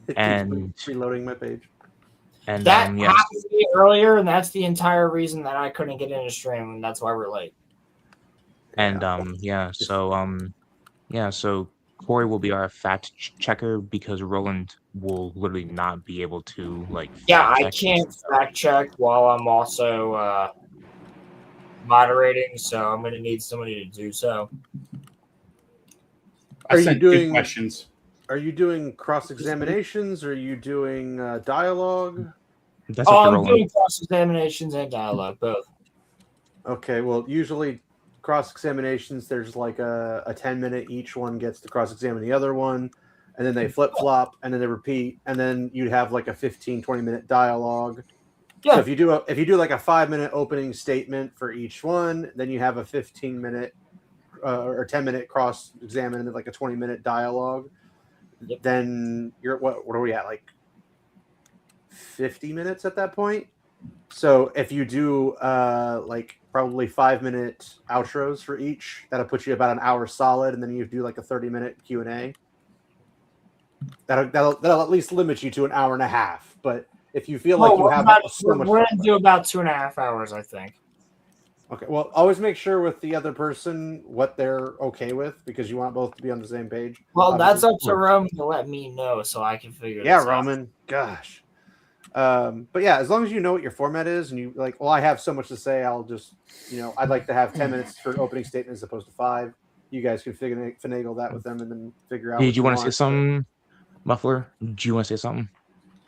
It And keeps reloading my page. And That yes, happened to me earlier, and that's the entire reason that I couldn't get into stream, and that's why we're late. and so Corey will be our fact checker because Roland will literally not be able to Yeah, I fact check. can't fact check while I'm also moderating, so I'm going to need somebody to do so. I sent good questions? questions. Are you doing cross examinations? Are you doing dialogue? I'm doing cross examinations and dialogue both. Okay, well, usually cross examinations, there's like a 10-minute each one gets to cross examine the other one, and then they flip flop, and then they repeat, and then you'd have like a 15-20-minute dialogue. Yeah. So if you do like a 5-minute opening statement for each one, then you have a 15-minute or 10-minute cross examine, and then like a 20-minute dialogue. Yep. Then you're what are we at, like 50 minutes at that point? So if you do like probably 5-minute outros for each, that'll put you about an hour solid, and then you do like a 30-minute Q&A. That'll at least limit you to an hour and a half. But if you feel like you have so much, we're going to do about 2.5 hours, I think. Okay, well, always make sure with the other person what they're okay with, because you want both to be on the same page. Well, Obviously. that's up to Roman to let me know so I can figure this out. Roman. Gosh. But yeah, as long as you know what your format is and you like, well, I have so much to say, I'll just, I'd like to have 10 minutes for opening statement as opposed to 5. You guys can finagle that with them and then figure out. Did you want to say something, Muffler? Do you want to say something?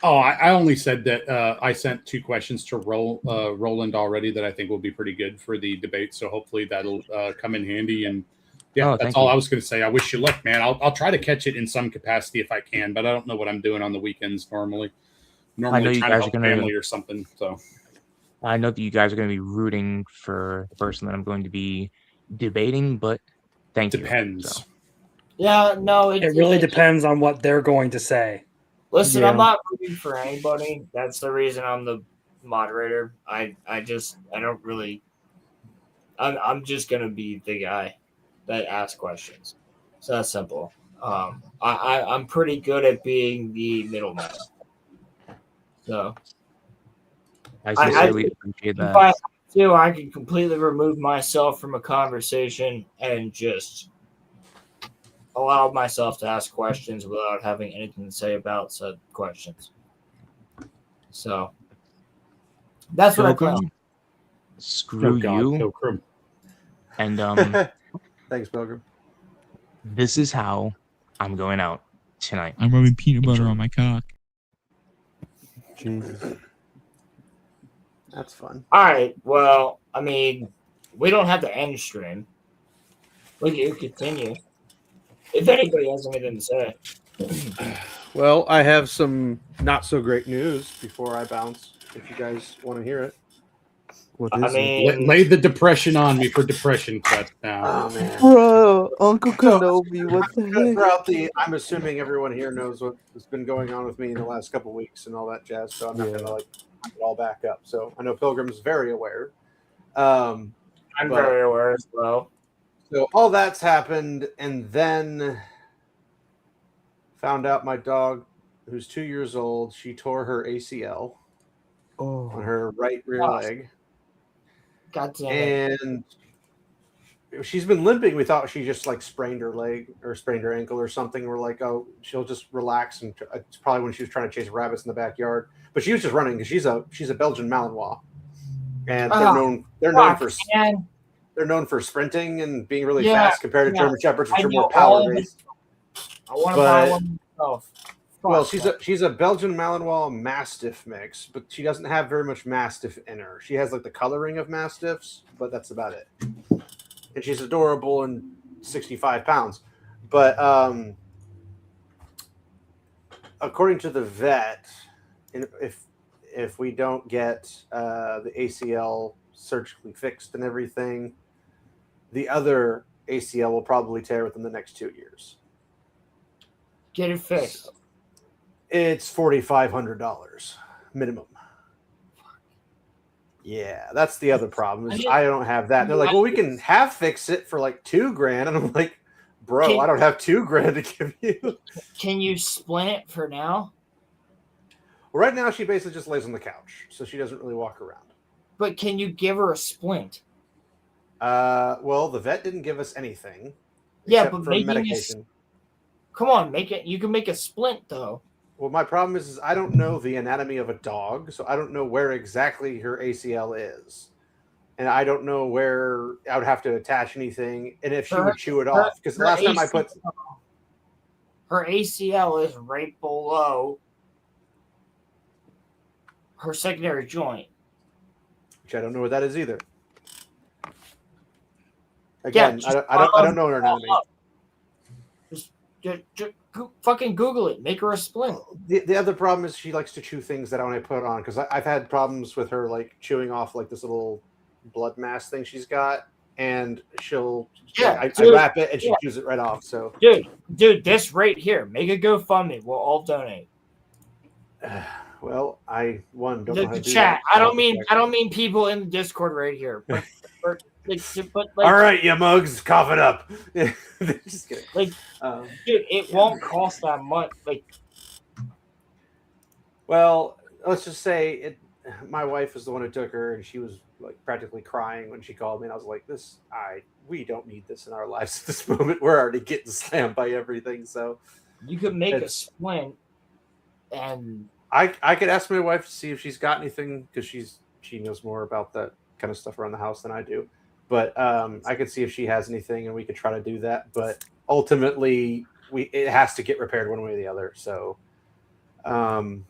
Oh, I only said that I sent 2 questions to Roland already that I think will be pretty good for the debate. So hopefully that'll come in handy. And yeah, that's all I was going to say. I wish you luck, man. I'll try to catch it in some capacity if I can, but I don't know what I'm doing on the weekends normally. I know you trying to guys help are going family to or something. So I know that you guys are going to be rooting for the person that I'm going to be debating, but thank you. Depends. So. Yeah, no, it really depends on what they're going to say. Listen, Yeah. I'm not rooting for anybody. That's the reason I'm the moderator. I'm just gonna be the guy that asks questions. So that's simple. I'm pretty good at being the middleman. So I sincerely appreciate that. If I have to, I can completely remove myself from a conversation and just allow myself to ask questions without having anything to say about said questions. So that's what I plan. Screw you. Pilgrim. And thanks, Pilgrim. This is how I'm going out tonight. I'm rubbing peanut butter on my cock. Jesus. That's fun. All right. Well, I mean, we don't have to end stream. We can continue. If anybody has anything to say. Well, I have some not so great news before I bounce, if you guys want to hear it. Lay the depression on me for depression cut now. Oh, man. Bro, Uncle Kenobi, what the heck? Throughout I'm assuming everyone here knows what has been going on with me in the last couple of weeks and all that jazz, so I'm not going to put it all back up. So I know Pilgrim's very aware. I'm very aware as well. So all that's happened, and then found out my dog, who's 2 years old, she tore her ACL. on her right rear leg. God damn it. And she's been limping. We thought she just like sprained her leg or sprained her ankle or something. We're like, oh, she'll just relax. And it's probably when she was trying to chase rabbits in the backyard. But she was just running because she's a Belgian Malinois, and they're known for sprinting and being really fast compared to German Shepherds, which are more power based. I want to buy one myself. Well, she's a Belgian Malinois Mastiff mix, but she doesn't have very much Mastiff in her. She has like the coloring of Mastiffs, but that's about it. And she's adorable and 65 pounds. But according to the vet, if we don't get the ACL surgically fixed and everything, the other ACL will probably tear within the next 2 years. Get it fixed. It's $4,500 minimum. Yeah, that's the other problem. Is I don't have that. And they're like, well, we can fix it for like $2,000, and I'm like, bro, I don't have $2,000 to give you. Can you splint it for now? Well, right now she basically just lays on the couch, so she doesn't really walk around. But can you give her a splint? Well, the vet didn't give us anything. Yeah, but for making medication. Come on, make it. You can make a splint though. Well, my problem is I don't know the anatomy of a dog, so I don't know where exactly her ACL is. And I don't know where I would have to attach anything, and if she would chew it off. Because the last time I put... Her ACL is right below her secondary joint. Which I don't know what that is either. Again, I don't know her anatomy. Just fucking Google it. Make her a splint. The other problem is she likes to chew things that I want to put on, because I've had problems with her like chewing off like this little blood mass thing she's got, and she'll I wrap it and she chews it right off. So dude, this right here, make a GoFundMe. We'll all donate. Well, don't know how to do chat. that. I don't mean people in the Discord right here. But all right, you mugs, cough it up. Just kidding. Like, dude, it won't cost that much. Like, well, let's just say my wife is the one who took her, and she was like practically crying when she called me, and I was like, we don't need this in our lives at this moment. We're already getting slammed by everything. So you could make a splint, and I could ask my wife to see if she's got anything, because she knows more about that kind of stuff around the house than I do. But I could see if she has anything, and we could try to do that. But ultimately, it has to get repaired one way or the other. So, and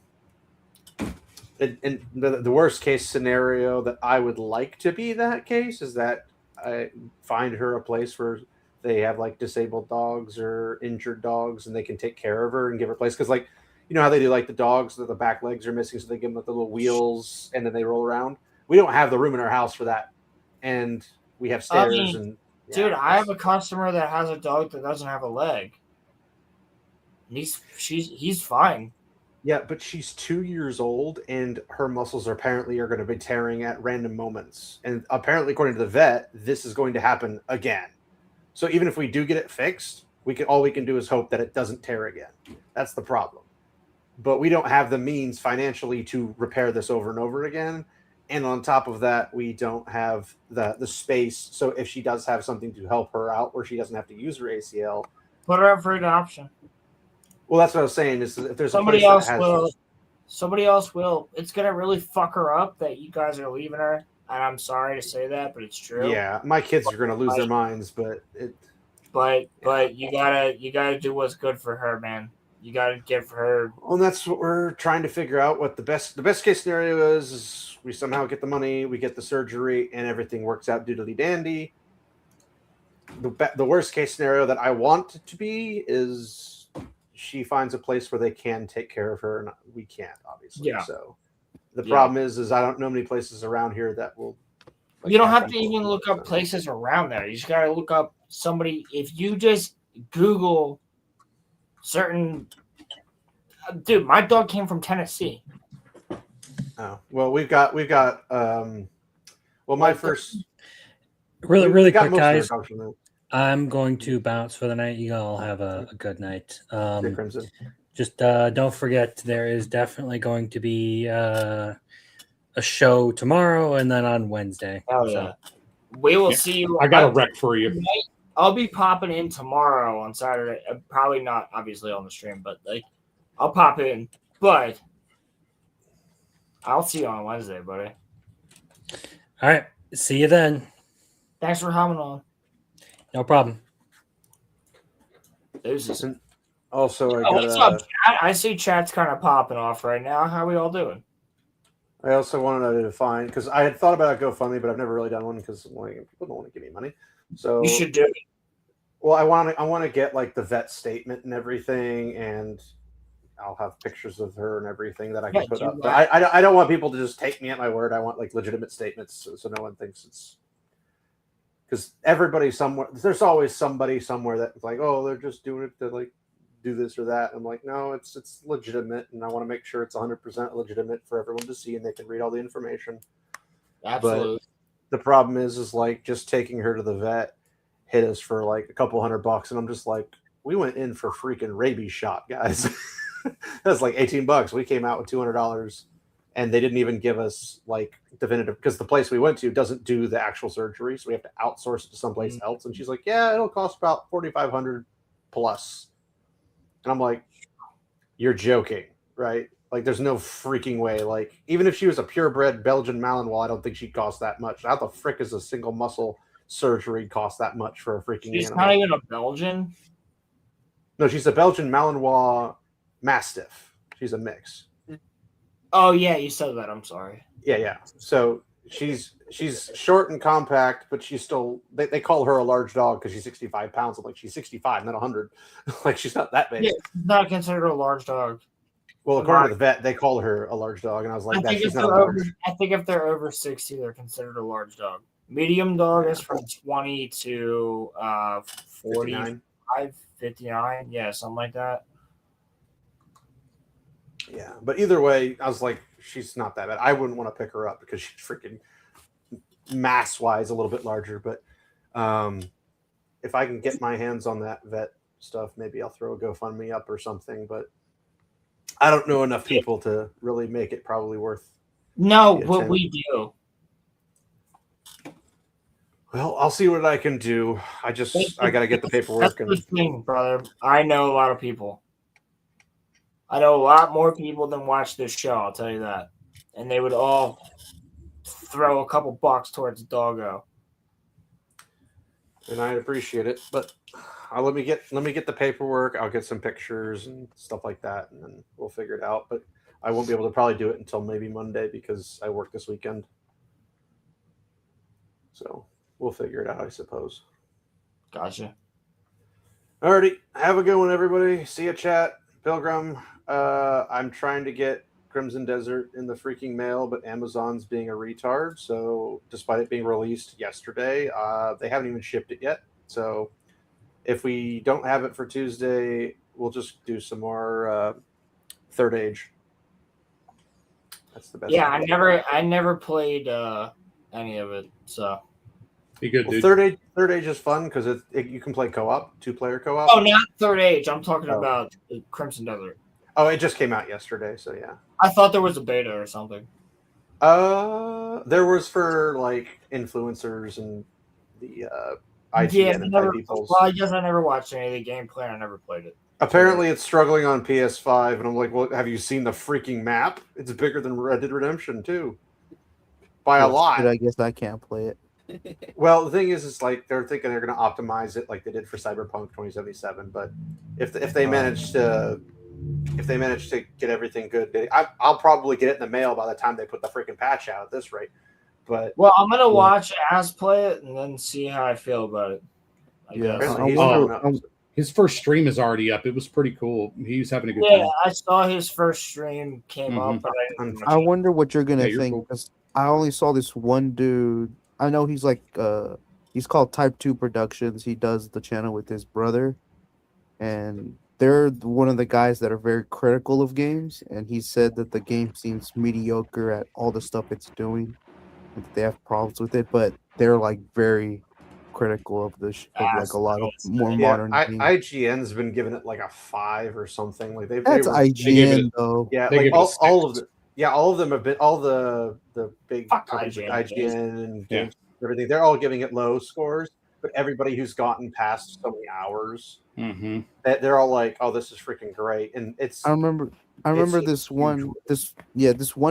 the worst case scenario that I would like to be that case is that I find her a place where they have like disabled dogs or injured dogs, and they can take care of her and give her a place. Because like, you know how they do like the dogs that the back legs are missing, so they give them like the little wheels and then they roll around. We don't have the room in our house for that, and we have stairs. Dude, I have a customer that has a dog that doesn't have a leg. He's fine. Yeah, but she's 2 years old, and her muscles apparently are going to be tearing at random moments. And apparently, according to the vet, this is going to happen again. So even if we do get it fixed, all we can do is hope that it doesn't tear again. That's the problem. But we don't have the means financially to repair this over and over again. And on top of that, we don't have the space. So if she does have something to help her out where she doesn't have to use her ACL, put her up for adoption. Well, that's what I was saying. Is if there's somebody else will. It's gonna really fuck her up that you guys are leaving her. And I'm sorry to say that, but it's true. Yeah, my kids are gonna lose their minds, but you gotta do what's good for her, man. You gotta give her. Well, that's what we're trying to figure out. What the best case scenario is we somehow get the money, we get the surgery, and everything works out doodly dandy. The worst case scenario that I want it to be is she finds a place where they can take care of her, and we can't, obviously. Yeah. So the problem is I don't know many places around here that will. Like, you don't have to even look up places around there. You just gotta look up somebody. If you just Google certain, dude, my dog came from Tennessee. Oh well, we've got. Well, my first. Really quick, guys. I'm going to bounce for the night. You all have a good night. Just don't forget, there is definitely going to be a show tomorrow and then on Wednesday. Oh yeah. We will see you. I got a rec for you. I'll be popping in tomorrow on Saturday. Probably not, obviously, on the stream, but like, I'll pop in. But I'll see you on Wednesday, buddy. All right. See you then. Thanks for coming on. No problem. Also, what's up, chat? I see chat's kind of popping off right now. How are we all doing? I also wanted to find, because I had thought about a GoFundMe, but I've never really done one because people don't want to give me money. So You should do it. Well, I want to get like the vet statement and everything, and I'll have pictures of her and everything that I can put up. But I don't want people to just take me at my word. I want like legitimate statements, so no one thinks it's because everybody somewhere. There's always somebody somewhere that's like, oh, they're just doing it to like do this or that. I'm like, no, it's legitimate, and I want to make sure it's 100% legitimate for everyone to see, and they can read all the information. Absolutely. But the problem is like just taking her to the vet hit us for like a couple $100, and I'm just like, we went in for freaking rabies shot, guys. That's like $18. We came out with $200, and they didn't even give us like definitive, because the place we went to doesn't do the actual surgery, so we have to outsource it to someplace else. And she's like, yeah, it'll cost about $4,500 plus. And I'm like, you're joking, right? Like, there's no freaking way. Like, even if she was a purebred Belgian Malinois, I don't think she'd cost that much. How the frick is a single muscle surgery cost that much for a freaking She's animal? not even a Belgian? No, she's a Belgian Malinois Mastiff. She's a mix. Oh, yeah, you said that. I'm sorry. Yeah. So she's short and compact, but she's still, they call her a large dog because she's 65 pounds. I'm like, she's 65, not 100. Like, she's not that big. Yeah, she's not considered a large dog. Well, according to the vet, they call her a large dog, and I was like, she's not I think if they're over 60, they're considered a large dog. Medium dog is from 20 to 45, 59. Yeah, something like that. Yeah, but either way, I was like, she's not that bad. I wouldn't want to pick her up because she's freaking mass-wise a little bit larger. But if I can get my hands on that vet stuff, maybe I'll throw a GoFundMe up or something. But I don't know enough people to really make it probably worth. No, but we do. Well, I'll see what I can do. I got to get the paperwork. That's the thing, brother. I know a lot of people. I know a lot more people than watch this show, I'll tell you that. And they would all throw a couple bucks towards the doggo. And I appreciate it, but let me get the paperwork. I'll get some pictures and stuff like that, and then we'll figure it out. But I won't be able to probably do it until maybe Monday because I work this weekend. So we'll figure it out, I suppose. Gotcha. Alrighty, have a good one, everybody. See ya, chat. Pilgrim, I'm trying to get Crimson Desert in the freaking mail, but Amazon's being a retard. So despite it being released yesterday, they haven't even shipped it yet. So if we don't have it for Tuesday, we'll just do some more Third Age. That's the best. Yeah, I never played any of it. So be good, dude. Third Age is fun because you can play co-op, 2-player co-op. Oh, not Third Age. I'm talking about Crimson Desert. Oh, it just came out yesterday, so yeah. I thought there was a beta or something. There was for like influencers and the IGN and people. Well, I guess I never watched any of the gameplay. I never played it. Apparently, it's struggling on PS5, and I'm like, well, have you seen the freaking map? It's bigger than Red Dead Redemption 2 by a lot. I guess I can't play it. Well, the thing is like they're thinking they're going to optimize it like they did for Cyberpunk 2077. But if they manage to get everything good, I'll probably get it in the mail by the time they put the freaking patch out at this rate. But I'm gonna watch Az play it and then see how I feel about it. I guess. His first stream is already up. It was pretty cool. He was having a good time. Yeah, I saw his first stream came up, but I wonder what you're gonna think. Cool. I only saw this one dude. I know he's like he's called Type 2 Productions. He does the channel with his brother, and they're one of the guys that are very critical of games. And he said that the game seems mediocre at all the stuff it's doing. They have problems with it, but they're like very critical of this, like a lot of more modern games. IGN's been giving it like a 5 or something. Like that's IGN though. Yeah, like all of the Yeah, all of them have been all the big companies like IGN, IGN and games, everything. They're all giving it low scores, but everybody who's gotten past so many hours, they're all like, "Oh, this is freaking great!" And it's. I remember this one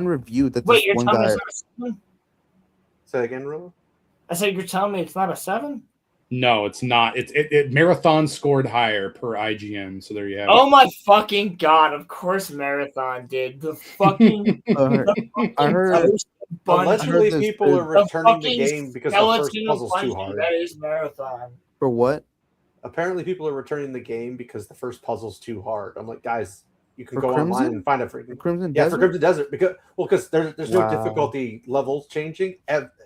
review that Wait, this you're one telling me guy. it's not a 7? Say again, Rolo? I said you're telling me it's not a 7? No, it's not. It Marathon scored higher per IGN. So there you have Oh it. my fucking god! Of course, Marathon did the fucking. I heard. Allegedly, people are returning the game because the first puzzle's too hard. That is Marathon. For what? Apparently, people are returning the game because the first puzzle's too hard. I'm like, guys, you can For go Crimson? online and find a freaking Crimson yeah Desert? for Crimson Desert because there's no Wow. difficulty levels changing.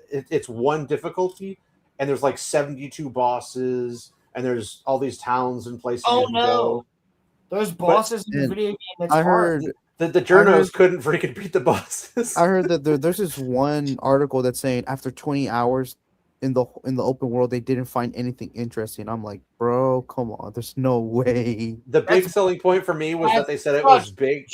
It's one difficulty, and there's like 72 bosses, and there's all these towns and places. Oh you can no! go. There's bosses in the and video game that's I hard. heard The journos couldn't freaking beat the bosses. I heard that there's this one article that's saying after 20 hours in the open world they didn't find anything interesting. I'm like, bro, come on, there's no way. The big selling point for me was that they said it was big.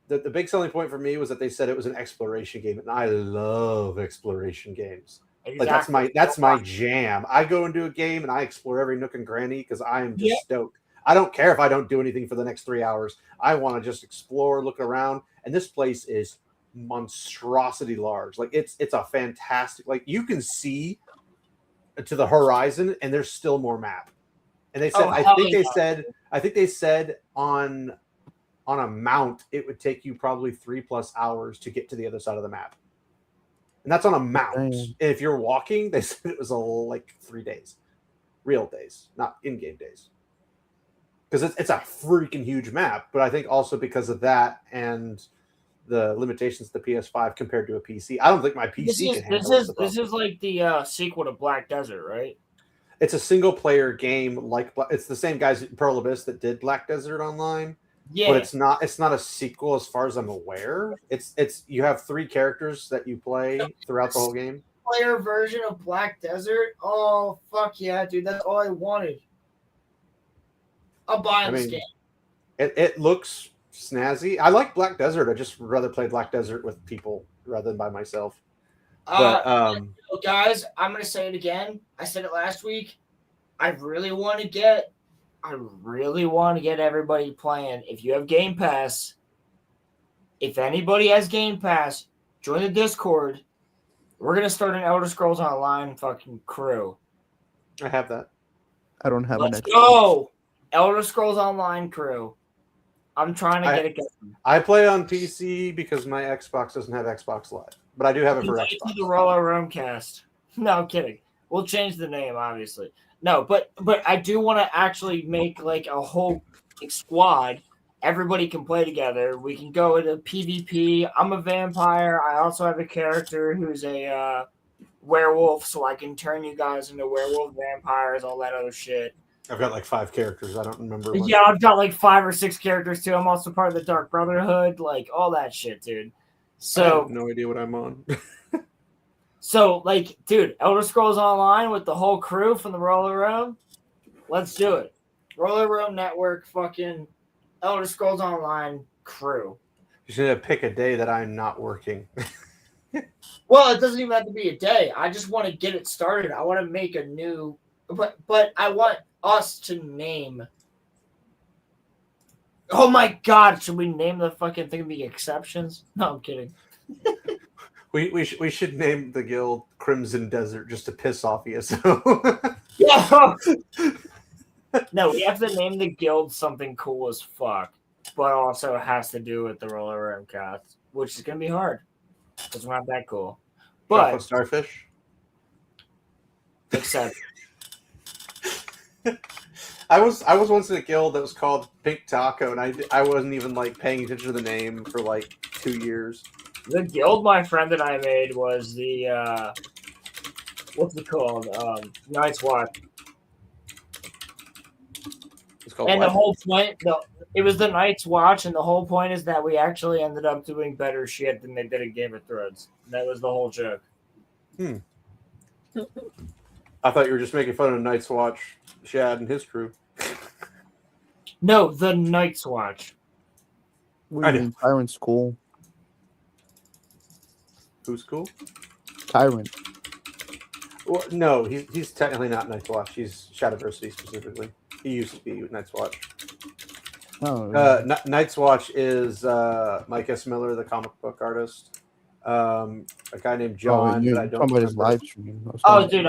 The big selling point for me was that they said it was an exploration game, and I love exploration games. Like that's my jam. I go into a game and I explore every nook and cranny because I am just stoked. I don't care if I don't do anything for the next 3 hours. I want to just explore, look around, and this place is monstrosity large. Like it's a fantastic. Like you can see to the horizon, and there's still more map. And they said, I think they said on a mount it would take you probably 3+ hours to get to the other side of the map. And that's on a mount. And if you're walking, they said it was like 3 days, real days, not in-game days. Because it's a freaking huge map, but I think also because of that and the limitations of the PS5 compared to a PC, I don't think my PC can handle it. This is like the sequel to Black Desert, right? It's a single-player game. It's the same guys at Pearl Abyss that did Black Desert Online. Yeah, but it's not a sequel as far as I'm aware. It's you have 3 characters that you play throughout the whole game. Player version of Black Desert. Oh fuck yeah, dude! That's all I wanted. I'll buy this game. It looks snazzy. I like Black Desert. I just rather play Black Desert with people rather than by myself. But guys, I'm gonna say it again. I said it last week. I really want to get everybody playing. If you have Game Pass, if anybody has Game Pass, join the Discord. We're gonna start an Elder Scrolls Online fucking crew. I have that. I don't have Let's go! Elder Scrolls Online crew. I'm trying to get it going. I play on PC because my Xbox doesn't have Xbox Live, but I do have it for Xbox. The RoloRome cast. No, I'm kidding. We'll change the name, obviously. No, but I do want to actually make like a whole squad. Everybody can play together. We can go into PvP. I'm a vampire. I also have a character who's a werewolf, so I can turn you guys into werewolf vampires, all that other shit. I've got like 5 characters. I don't remember. Yeah, I've got like 5 or 6 characters too. I'm also part of the Dark Brotherhood, like all that shit, dude. So I have no idea what I'm on. So, like, dude, Elder Scrolls Online with the whole crew from the RoloRome, let's do it. RoloRome Network, fucking Elder Scrolls Online crew. You should pick a day that I'm not working. Well, it doesn't even have to be a day. I just want to get it started. I want to make a new, but I want us to name. Oh my God! Should we name the fucking thing the exceptions? No, I'm kidding. We should name the guild Crimson Desert just to piss off ESO. Yeah. No, we have to name the guild something cool as fuck, but also it has to do with the RoloRome cast, which is gonna be hard because we're not that cool. But Starfish. Except I was once in a guild that was called Pink Taco, and I wasn't even like paying attention to the name for like 2 years. The guild my friend and I made was the what's it called? Night's Watch. It's called and what? the whole point, it was the Night's Watch, and the whole point is that we actually ended up doing better shit than they did in Game of Thrones. That was the whole joke. I thought you were just making fun of Night's Watch, Shad and his crew. No, the Night's Watch. I mean, Tyrant's cool. Who's cool? Tyrant. Well, no, he's technically not Night's Watch. He's Shadowversity specifically. He used to be Night's Watch. Oh, Night's Watch is Mike S. Miller, the comic book artist. A guy named John, you're but I don't talking about his remember. live stream. Oh, dude,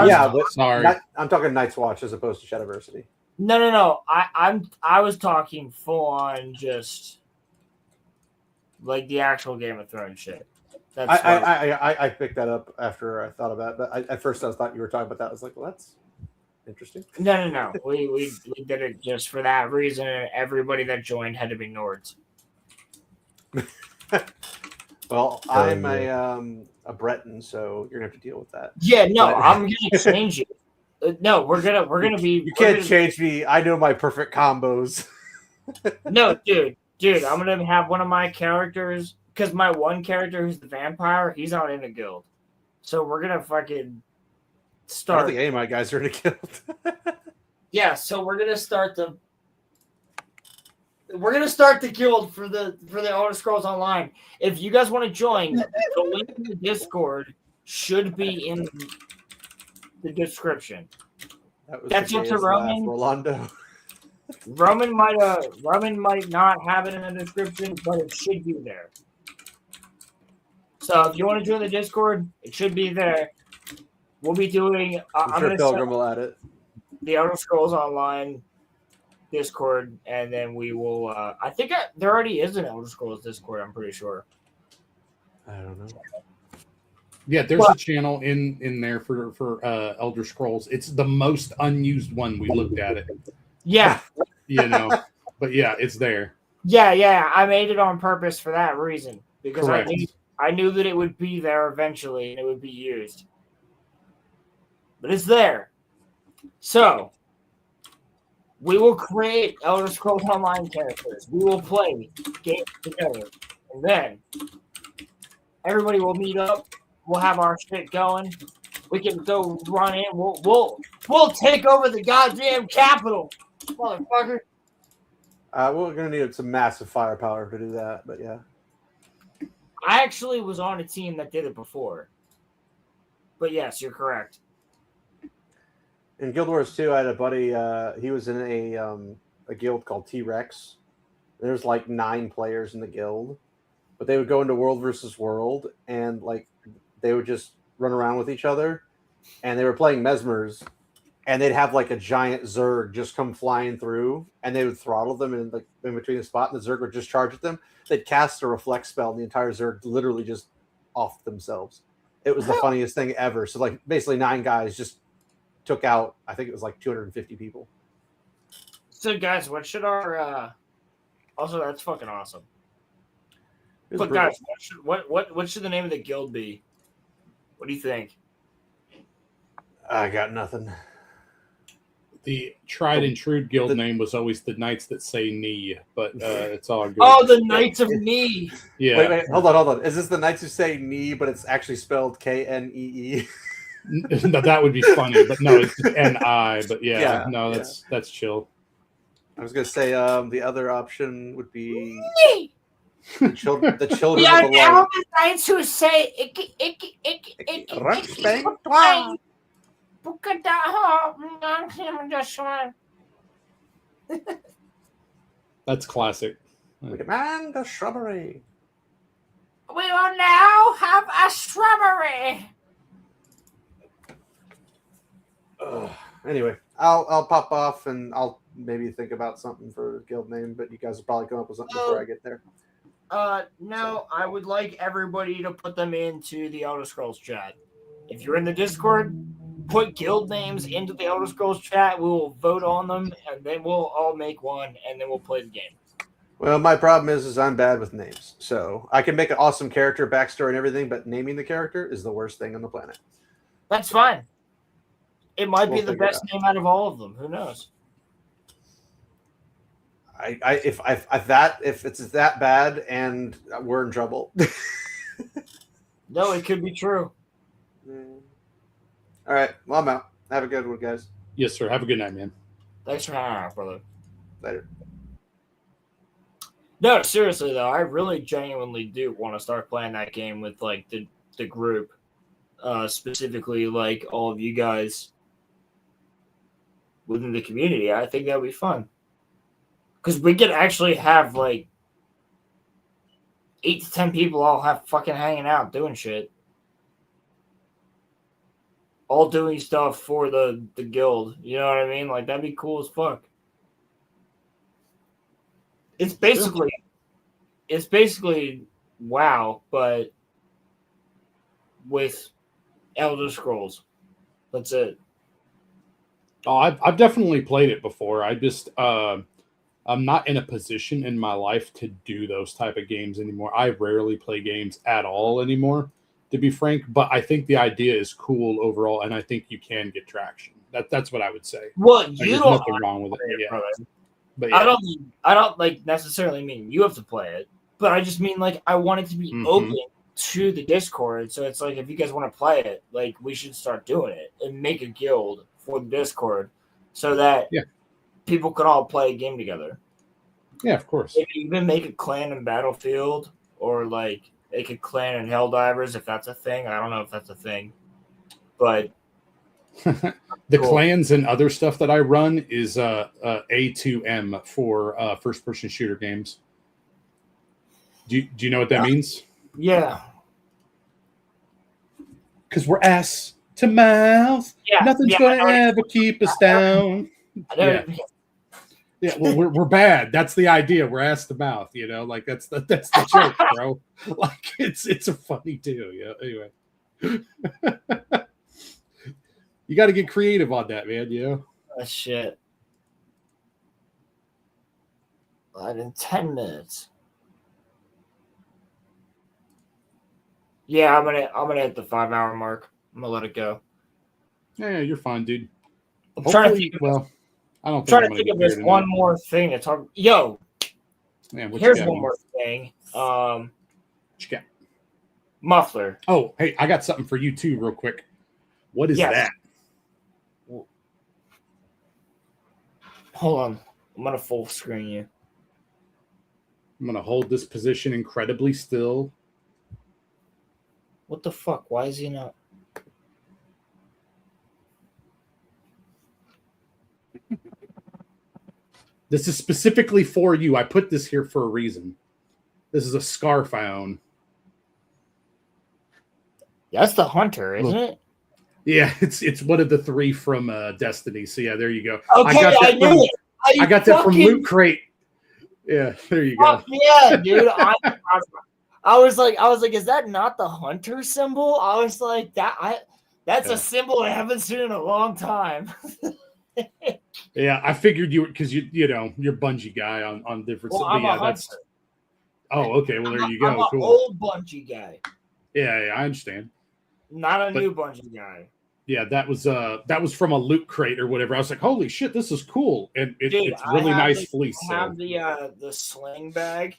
Yeah, but sorry. I'm talking Night's Watch as opposed to Shadowversity. No. I was talking full on just like the actual Game of Thrones shit. That's I picked that up after I thought about it, but at first I thought you were talking about that. I was like, well, that's interesting. No. We did it just for that reason. And everybody that joined had to be Nords. Well, I'm a Breton, so you're gonna have to deal with that. Yeah, no, I'm gonna change it. No, we're gonna be. You can't change me. I know my perfect combos. No, dude, I'm gonna have one of my characters because my one character who's the vampire, he's not in a guild, so we're gonna fucking start. I don't think any of my guys are in a guild. Yeah, so we're gonna start the guild for the Elder Scrolls Online. If you guys want to join, the link to the Discord should be in the description. That's up to Roman. Rolando. Roman might not have it in the description, but it should be there. So if you want to join the Discord, it should be there. We'll be doing. I'm sure Pilgrim will add it. The Elder Scrolls Online Discord, and then we will. I think there already is an Elder Scrolls Discord. I'm pretty sure. I don't know. Yeah, there's a channel in there for Elder Scrolls. It's the most unused one. We looked at it. Yeah. But yeah, it's there. Yeah. I made it on purpose for that reason because Correct. I knew that it would be there eventually and it would be used. But it's there. So we will create Elder Scrolls Online characters. We will play games together, and then everybody will meet up. We'll have our shit going. We can go run in. We'll take over the goddamn capital, motherfucker. We're gonna need some massive firepower to do that, but yeah. I actually was on a team that did it before. But yes, you're correct. In Guild Wars 2, I had a buddy. He was in a guild called T-Rex. There's like 9 players in the guild, but they would go into World versus World, and like they would just run around with each other, and they were playing Mesmers, and they'd have like a giant Zerg just come flying through, and they would throttle them in between the spot, and the Zerg would just charge at them. They'd cast a reflect spell, and the entire Zerg literally just off themselves. It was the funniest thing ever. So like basically 9 guys just took out, I think it was like 250 people. So guys, what should our also that's fucking awesome. But brutal. guys, what should the name of the guild be? What do you think? I got nothing. The tried and true guild name was always the Knights That Say Knee, but it's all good. Oh, the Knights of Knee. Yeah. Wait, hold on. Is this the Knights Who Say Knee, but it's actually spelled Knee? No, that would be funny, but no, it's N-I. But yeah, that's chill. I was gonna say the other option would be the children of the Yeah, light. the Knights Who Say That's classic. We demand a shrubbery. We will now have a shrubbery. Anyway, I'll pop off and I'll maybe think about something for a guild name, but you guys will probably come up with something before I get there. No, I would like everybody to put them into the Elder Scrolls chat. If you're in the Discord, put guild names into the Elder Scrolls chat. We will vote on them, and then we'll all make one, and then we'll play the game. Well, my problem is I'm bad with names. So I can make an awesome character, backstory, and everything, but naming the character is the worst thing on the planet. That's fine. It might be We'll the figure it best name out of all of them. Who knows? If it's that bad and we're in trouble. No, it could be true. All right. Well, I'm out. Have a good one, guys. Yes, sir. Have a good night, man. Thanks for hanging out, brother. Later. No, seriously though, I really genuinely do want to start playing that game with like the group, specifically like all of you guys within the community. I think that would be fun because we could actually have like 8 to 10 people all have fucking hanging out doing shit, all doing stuff for the guild. You know what I mean? Like that'd be cool as fuck. It's basically WoW, but with Elder Scrolls. That's it. Oh, I've definitely played it before. I just I'm not in a position in my life to do those type of games anymore. I rarely play games at all anymore, to be frank. But I think the idea is cool overall, and I think you can get traction. That's what I would say. Well, like, you there's don't nothing wrong with it. Yeah. But yeah. I don't like necessarily mean you have to play it, but I just mean like I want it to be open to the Discord. So it's like if you guys want to play it, like we should start doing it and make a guild for the Discord so that people can all play a game together. Yeah, of course. Maybe even make a clan in Battlefield or like make a clan in Helldivers if that's a thing. I don't know if that's a thing, but the clans and other stuff that I run is A2M for first person shooter games. Do you know what that means? Yeah. Because we're ass to mouth. Yeah. Nothing's gonna ever keep us down. Yeah. Yeah, well, we're bad. That's the idea. We're ass to mouth, you know, like that's the joke, bro. Like it's a funny too. Yeah. Anyway. You got to get creative on that, man. You know. Shit. In 10 minutes. Yeah, I'm gonna hit the 5-hour mark. I'm gonna let it go. Yeah, you're fine, dude. I'm trying to think of this one more thing to talk. Yo, here's one more thing. What you got? Muffler. Oh, hey, I got something for you too, real quick. What is that? Hold on. I'm going to full screen you. I'm going to hold this position incredibly still. What the fuck? Why is he not? This is specifically for you. I put this here for a reason. This is a scarf I own. That's the hunter, isn't it? Yeah, it's one of the 3 from Destiny. So yeah, there you go. Okay, I knew it. I got that from Loot Crate. Yeah, there you go. Yeah, dude. I was like, is that not the hunter symbol? I was like, that's a symbol I haven't seen in a long time. Yeah, I figured you because you know you're Bungie guy on different. Well, I'm a hunter. Oh, okay. Well, there you go. I'm an cool. old Bungie guy. Yeah, I understand. Not a new Bungie guy. Yeah, that was from a Loot Crate or whatever. I was like, holy shit, this is cool, and it's really nice fleece. I have the sling bag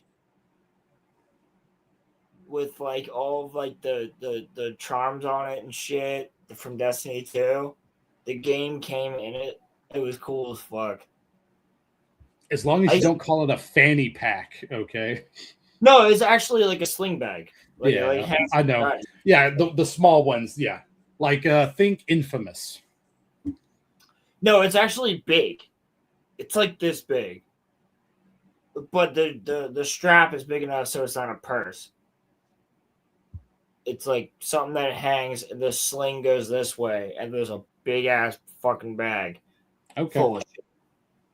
with like all of like the charms on it and shit from Destiny 2. The game came in it. It was cool as fuck. As long as you don't call it a fanny pack, okay? No, it's actually like a sling bag. Like, I know. Yeah, the small ones. Yeah, like think Infamous. No, it's actually big. It's like this big, but the strap is big enough so it's not a purse. It's like something that hangs. The sling goes this way, and there's a big ass fucking bag. Okay. Full of shit.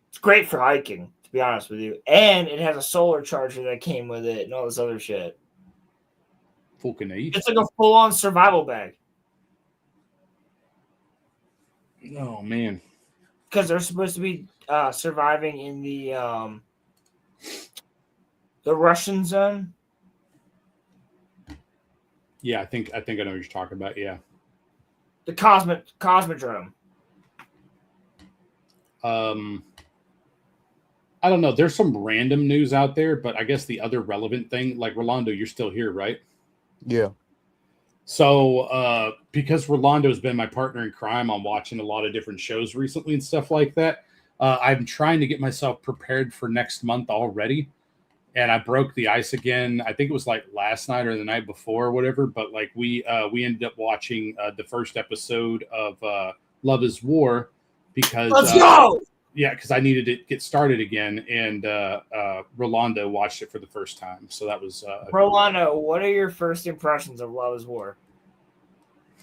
It's great for hiking, to be honest with you. And it has a solar charger that came with it and all this other shit. Fucking age. It's like a full-on survival bag. Oh man. Because they're supposed to be surviving in the Russian zone. Yeah, I think I know what you're talking about. Yeah. The Cosmodrome. I don't know. There's some random news out there, but I guess the other relevant thing, like Rolando, you're still here, right? Yeah. So, because Rolando's been my partner in crime on watching a lot of different shows recently and stuff like that, I'm trying to get myself prepared for next month already. and I broke the ice again. I think it was like last night or the night before or whatever. But like we ended up watching the first episode of Love Is War because let's go. Yeah, because I needed to get started again, and Rolando watched it for the first time. So that was Rolando. What are your first impressions of Love Is War?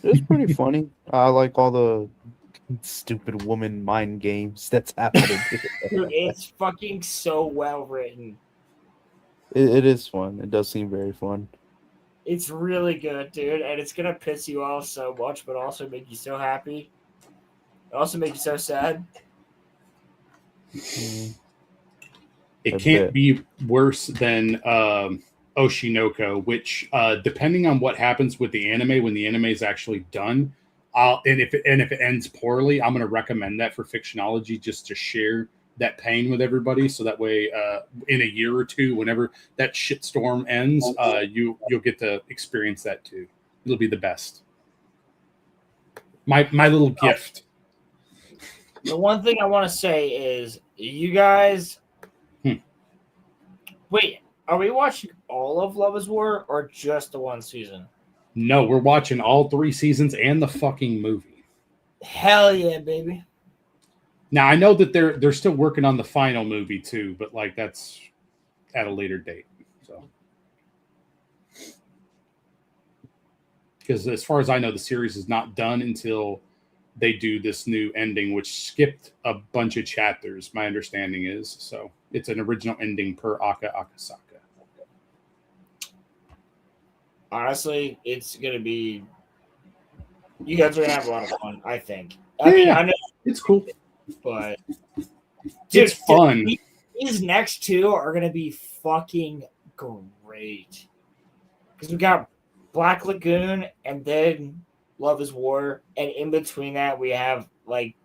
It was pretty funny. I like all the stupid woman mind games that's happening. Dude, it's fucking so well written. It is fun. It does seem very fun. It's really good, dude, and it's gonna piss you off so much, but also make you so happy. It also make you so sad. It can't be worse than Oshinoko, which depending on what happens with the anime when the anime is actually done, and if it ends poorly, I'm going to recommend that for Fictionology just to share that pain with everybody, so that way in a year or two, whenever that shitstorm ends, you'll get to experience that too. It'll be the best. My little gift. The one thing I want to say is, you guys. Wait, are we watching all of Love Is War or just the one season? No, we're watching all 3 seasons and the fucking movie. Hell yeah, baby. Now I know that they're still working on the final movie too, but like that's at a later date. So, because as far as I know, the series is not done until they do this new ending, which skipped a bunch of chapters. My understanding is so it's an original ending per Akasaka. Honestly, it's gonna be. You guys are gonna have a lot of fun, I think. I mean, I know it's cool, but dude, it's fun. These next 2 are gonna be fucking great because we got Black Lagoon and then Love Is War, and in between that we have like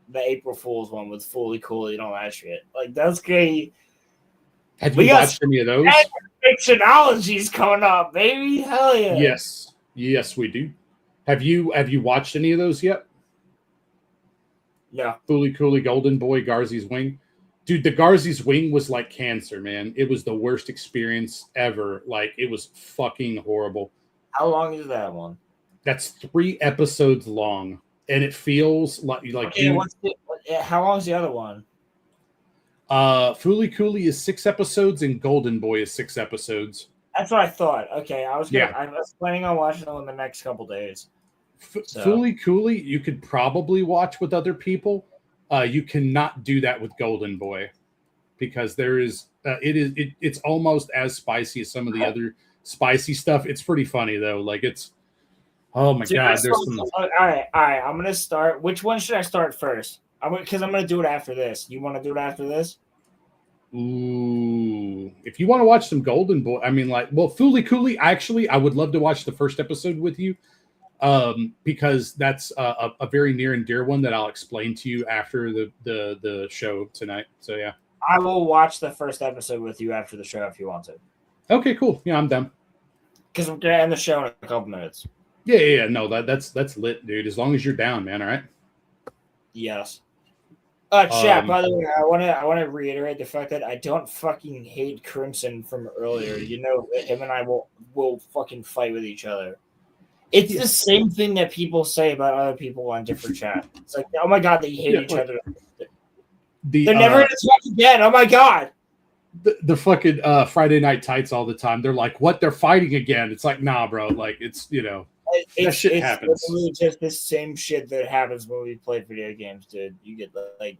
the April Fool's one with Fully Cooley and all that shit. Like that's great. Have you watched any of those? Fictionology's coming up, baby. Hell yeah. Yes, we do. Have you watched any of those yet? Yeah. Fully Cooley, Golden Boy, Garzy's Wing. Dude, the Garzy's Wing was like cancer, man. It was the worst experience ever. Like, it was fucking horrible. How long is that one? That's 3 episodes long, and it feels like okay, how long is the other one? Fully Cooley is 6 episodes, and Golden Boy is 6 episodes. That's what I thought. Okay, I was planning on watching them in the next couple days. Fully Cooley, you could probably watch with other people. You cannot do that with Golden Boy because there is it's almost as spicy as some of the other spicy stuff. It's pretty funny though. Like it's oh my god. There's some. All right. I'm gonna start. Which one should I start first? Because I'm gonna do it after this. You want to do it after this? Ooh, if you want to watch some Golden Boy, I mean, like, well, Fully Cooley. Actually, I would love to watch the first episode with you. Because that's a very near and dear one that I'll explain to you after the show tonight. So yeah, I will watch the first episode with you after the show if you want to. Okay, cool. Yeah, I'm done. Because we're gonna end the show in a couple minutes. Yeah. No, that's lit, dude. As long as you're down, man. All right. Yes. Chat. By the way, I want to reiterate the fact that I don't fucking hate Crimson from earlier. You know, him and I will fucking fight with each other. It's the same thing that people say about other people on different chat. It's like, oh my god, they hate each other. They're never gonna talk again. Oh my god. The fucking Friday Night Tights all the time. They're like, what? They're fighting again. It's like, nah, bro. Like, it's that shit happens. It's just the same shit that happens when we play video games, dude. You get like,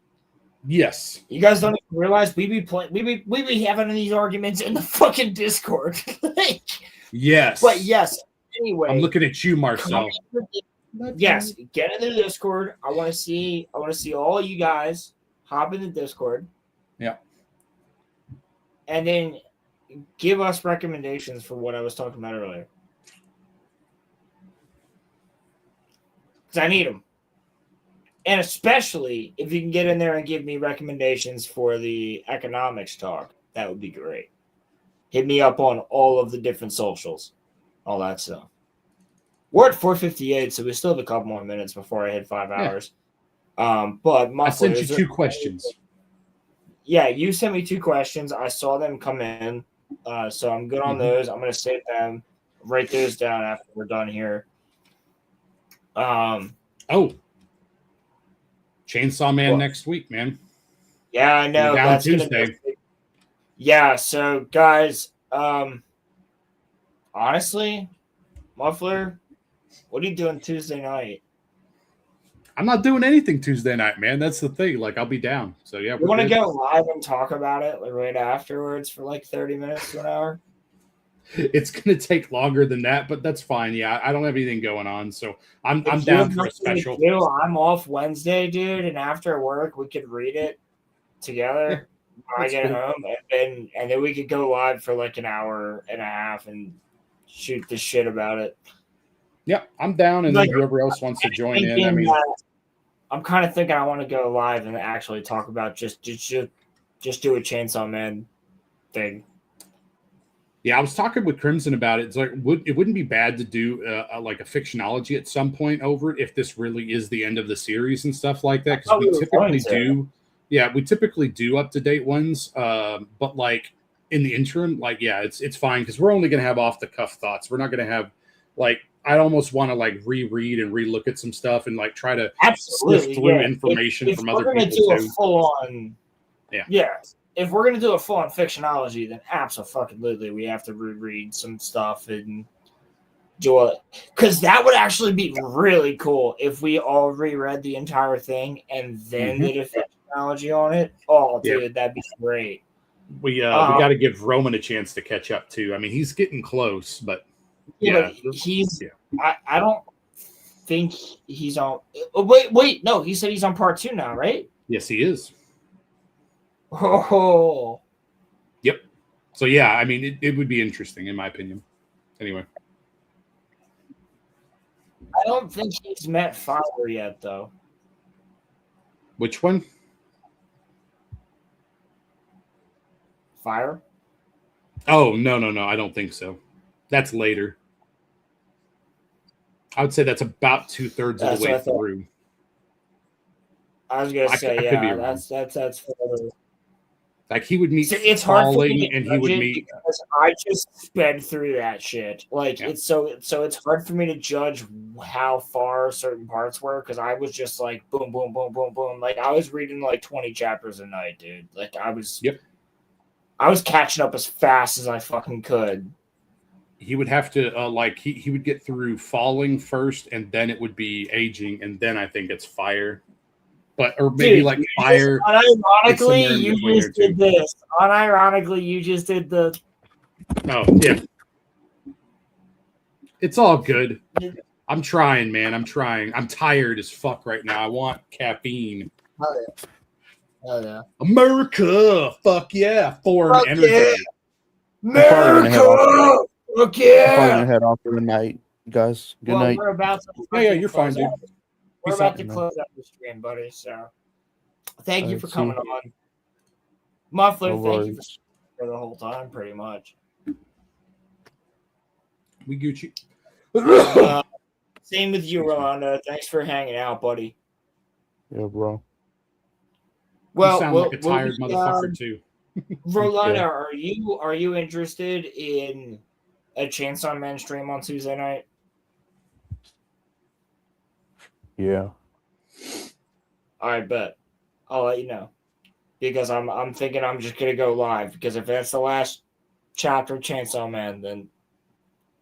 yes. You guys don't even realize we be having these arguments in the fucking Discord. Yes. But yes. Anyway, I'm looking at you, Marcel. Yes, get in the Discord. I want to see all you guys hop in the Discord. Yeah. And then give us recommendations for what I was talking about earlier. Because I need them. And especially if you can get in there and give me recommendations for the economics talk, that would be great. Hit me up on all of the different socials. All that stuff. We're at 4:58, so we still have a couple more minutes before I hit 5 hours. But I sent you 2 questions. Yeah, you sent me 2 questions. I saw them come in. So I'm good on those. I'm gonna save them. Write those down after we're done here. Chainsaw Man next week, man. Yeah, I know. Down That's Tuesday. Yeah, so guys, honestly, Muffler, what are you doing Tuesday night? I'm not doing anything Tuesday night, man. That's the thing. Like, I'll be down. So yeah, You want to go live and talk about it like right afterwards for like 30 minutes to an hour? It's gonna take longer than that, but that's fine. Yeah, I don't have anything going on, so I'm down for a special. I'm off Wednesday, dude, and after work we could read it together when I get home, and then we could go live for like an hour and a half and shoot the shit about it. Yep, I'm down, and then whoever else wants to join in. I mean, I'm kind of thinking I want to go live and actually talk about just do a Chainsaw Man thing. Yeah, I was talking with Crimson about it. It's like it wouldn't be bad to do like a fictionology at some point over it if this really is the end of the series and stuff like that. Because we typically do, we typically do up to date ones. But like in the interim, like it's fine because we're only gonna have off the cuff thoughts. We're not gonna have like I almost want to like reread and relook at some stuff and like try to sift through information from other people too. If we're gonna do a full on fictionology, then absolutely we have to reread some stuff and do it because that would actually be really cool if we all reread the entire thing and then did a fictionology on it. Oh, dude, that'd be great. We got to give Roman a chance to catch up too. I mean, he's getting close, but he's. I don't think he's on. Wait, no, he said he's on part 2 now, right? Yes, he is. Oh. Yep. So yeah, I mean, it would be interesting in my opinion. Anyway. I don't think he's met Fire yet, though. Which one? Fire? Oh, no. I don't think so. That's later. I would say that's about 2/3 of the way through. I was gonna say, that's further. Like he would meet it's hard for me and he would meet because I just sped through that shit. Like it's it's hard for me to judge how far certain parts were because I was just like boom, boom, boom, boom, boom. Like I was reading like 20 chapters a night, dude. Like I was catching up as fast as I fucking could. He would have to like he would get through Falling first, and then it would be Aging, and then I think it's Fire. Or maybe like Fire. Unironically, you just did this. Unironically, you just did the. Oh yeah, it's all good. I'm trying, man. I'm trying. I'm tired as fuck right now. I want caffeine. Oh yeah. America, fuck yeah, foreign energy. Yeah. America, fuck yeah. I'm probably gonna head off for the night, guys. Good night. We're about to. Yeah, you're fine, dude. We're about to close out the stream, buddy. So, thank you for coming on, Muffler. Thank you for the whole time, pretty much. We Gucci. Same with you, Rolando. Thanks for hanging out, buddy. Yeah, bro. Well, you sound like a tired motherfucker too. Rolando, are you interested in a Chainsaw Man stream on Tuesday night? Yeah. I bet. I'll let you know. Because I'm thinking I'm just gonna go live because if that's the last chapter of Chainsaw Man, then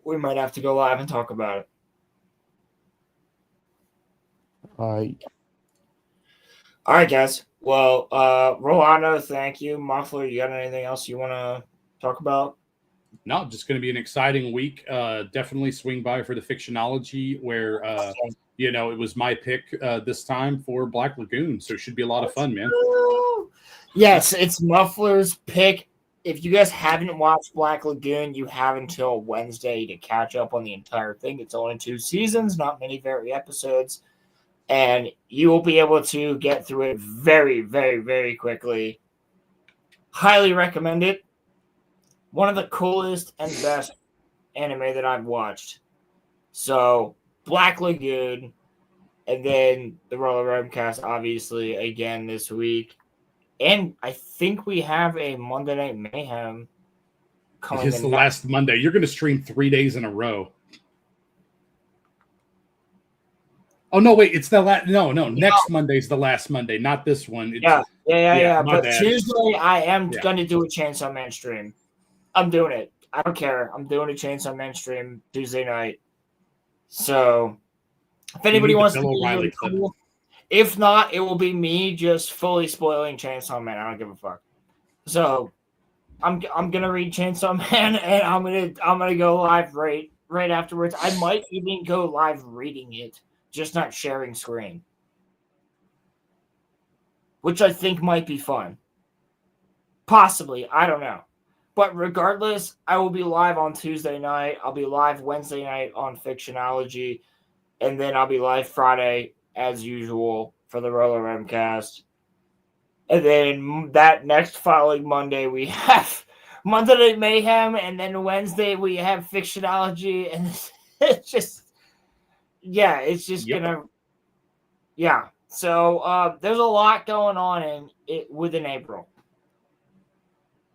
we might have to go live and talk about it. All right, guys. Well, Rolando, thank you. Muffler, you got anything else you want to talk about? No, just going to be an exciting week. Definitely swing by for the fictionology where, it was my pick this time for Black Lagoon. So it should be a lot of fun, man. Yes, it's Muffler's pick. If you guys haven't watched Black Lagoon, you have until Wednesday to catch up on the entire thing. It's only 2 seasons, not many episodes. And you will be able to get through it very, very, very quickly. Highly recommend it. One of the coolest and best anime that I've watched. So, Black Lagoon, and then the RoloRome cast, obviously, again this week. And I think we have a Monday Night Mayhem It's the last Monday. You're going to stream 3 days in a row. Oh no! Wait, it's the last. No. Next Monday's the last Monday, not this one. Yeah. But bad. Tuesday, I am going to do a Chainsaw Man stream. I'm doing it. I don't care. I'm doing a Chainsaw Man stream Tuesday night. So, if anybody wants to be cool, if not, it will be me just fully spoiling Chainsaw Man. I don't give a fuck. So, I'm gonna read Chainsaw Man, and I'm gonna go live right afterwards. I might even go live reading it. Just not sharing screen, which I think might be fun. Possibly, I don't know. But regardless, I will be live on Tuesday night. I'll be live Wednesday night on Fictionology, and then I'll be live Friday as usual for the RoloRome cast. And then that next following Monday we have Monday Night Mayhem, and then Wednesday we have Fictionology, and it's just. Yeah, it's just gonna. Yeah, so there's a lot going on within April.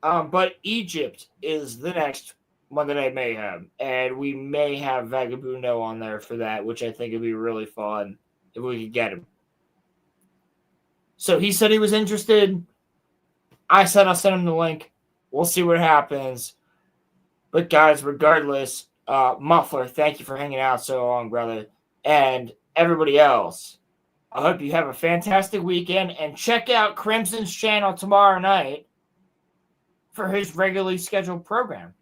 But Egypt is the next Monday Night Mayhem, and we may have Vagabundo on there for that, which I think would be really fun if we could get him. So he said he was interested. I said I'll send him the link. We'll see what happens. But guys, regardless, Muffler, thank you for hanging out so long, brother. And everybody else, I hope you have a fantastic weekend, and check out Crimson's channel tomorrow night for his regularly scheduled program.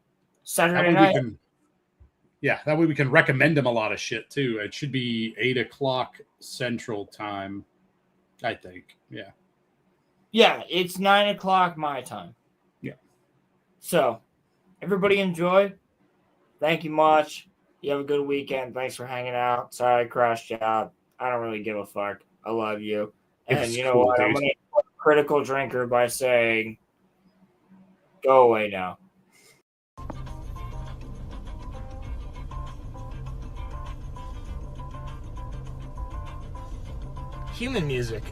Saturday night. That way we can recommend him a lot of shit too. It should be 8:00 Central Time, I think. Yeah. Yeah, it's 9:00 my time. Yeah. So, everybody enjoy. Thank you much. You have a good weekend. Thanks for hanging out. Sorry I crashed you out. I don't really give a fuck. I love you. And you know what? I'm going to critical drinker by saying, go away now. Human music.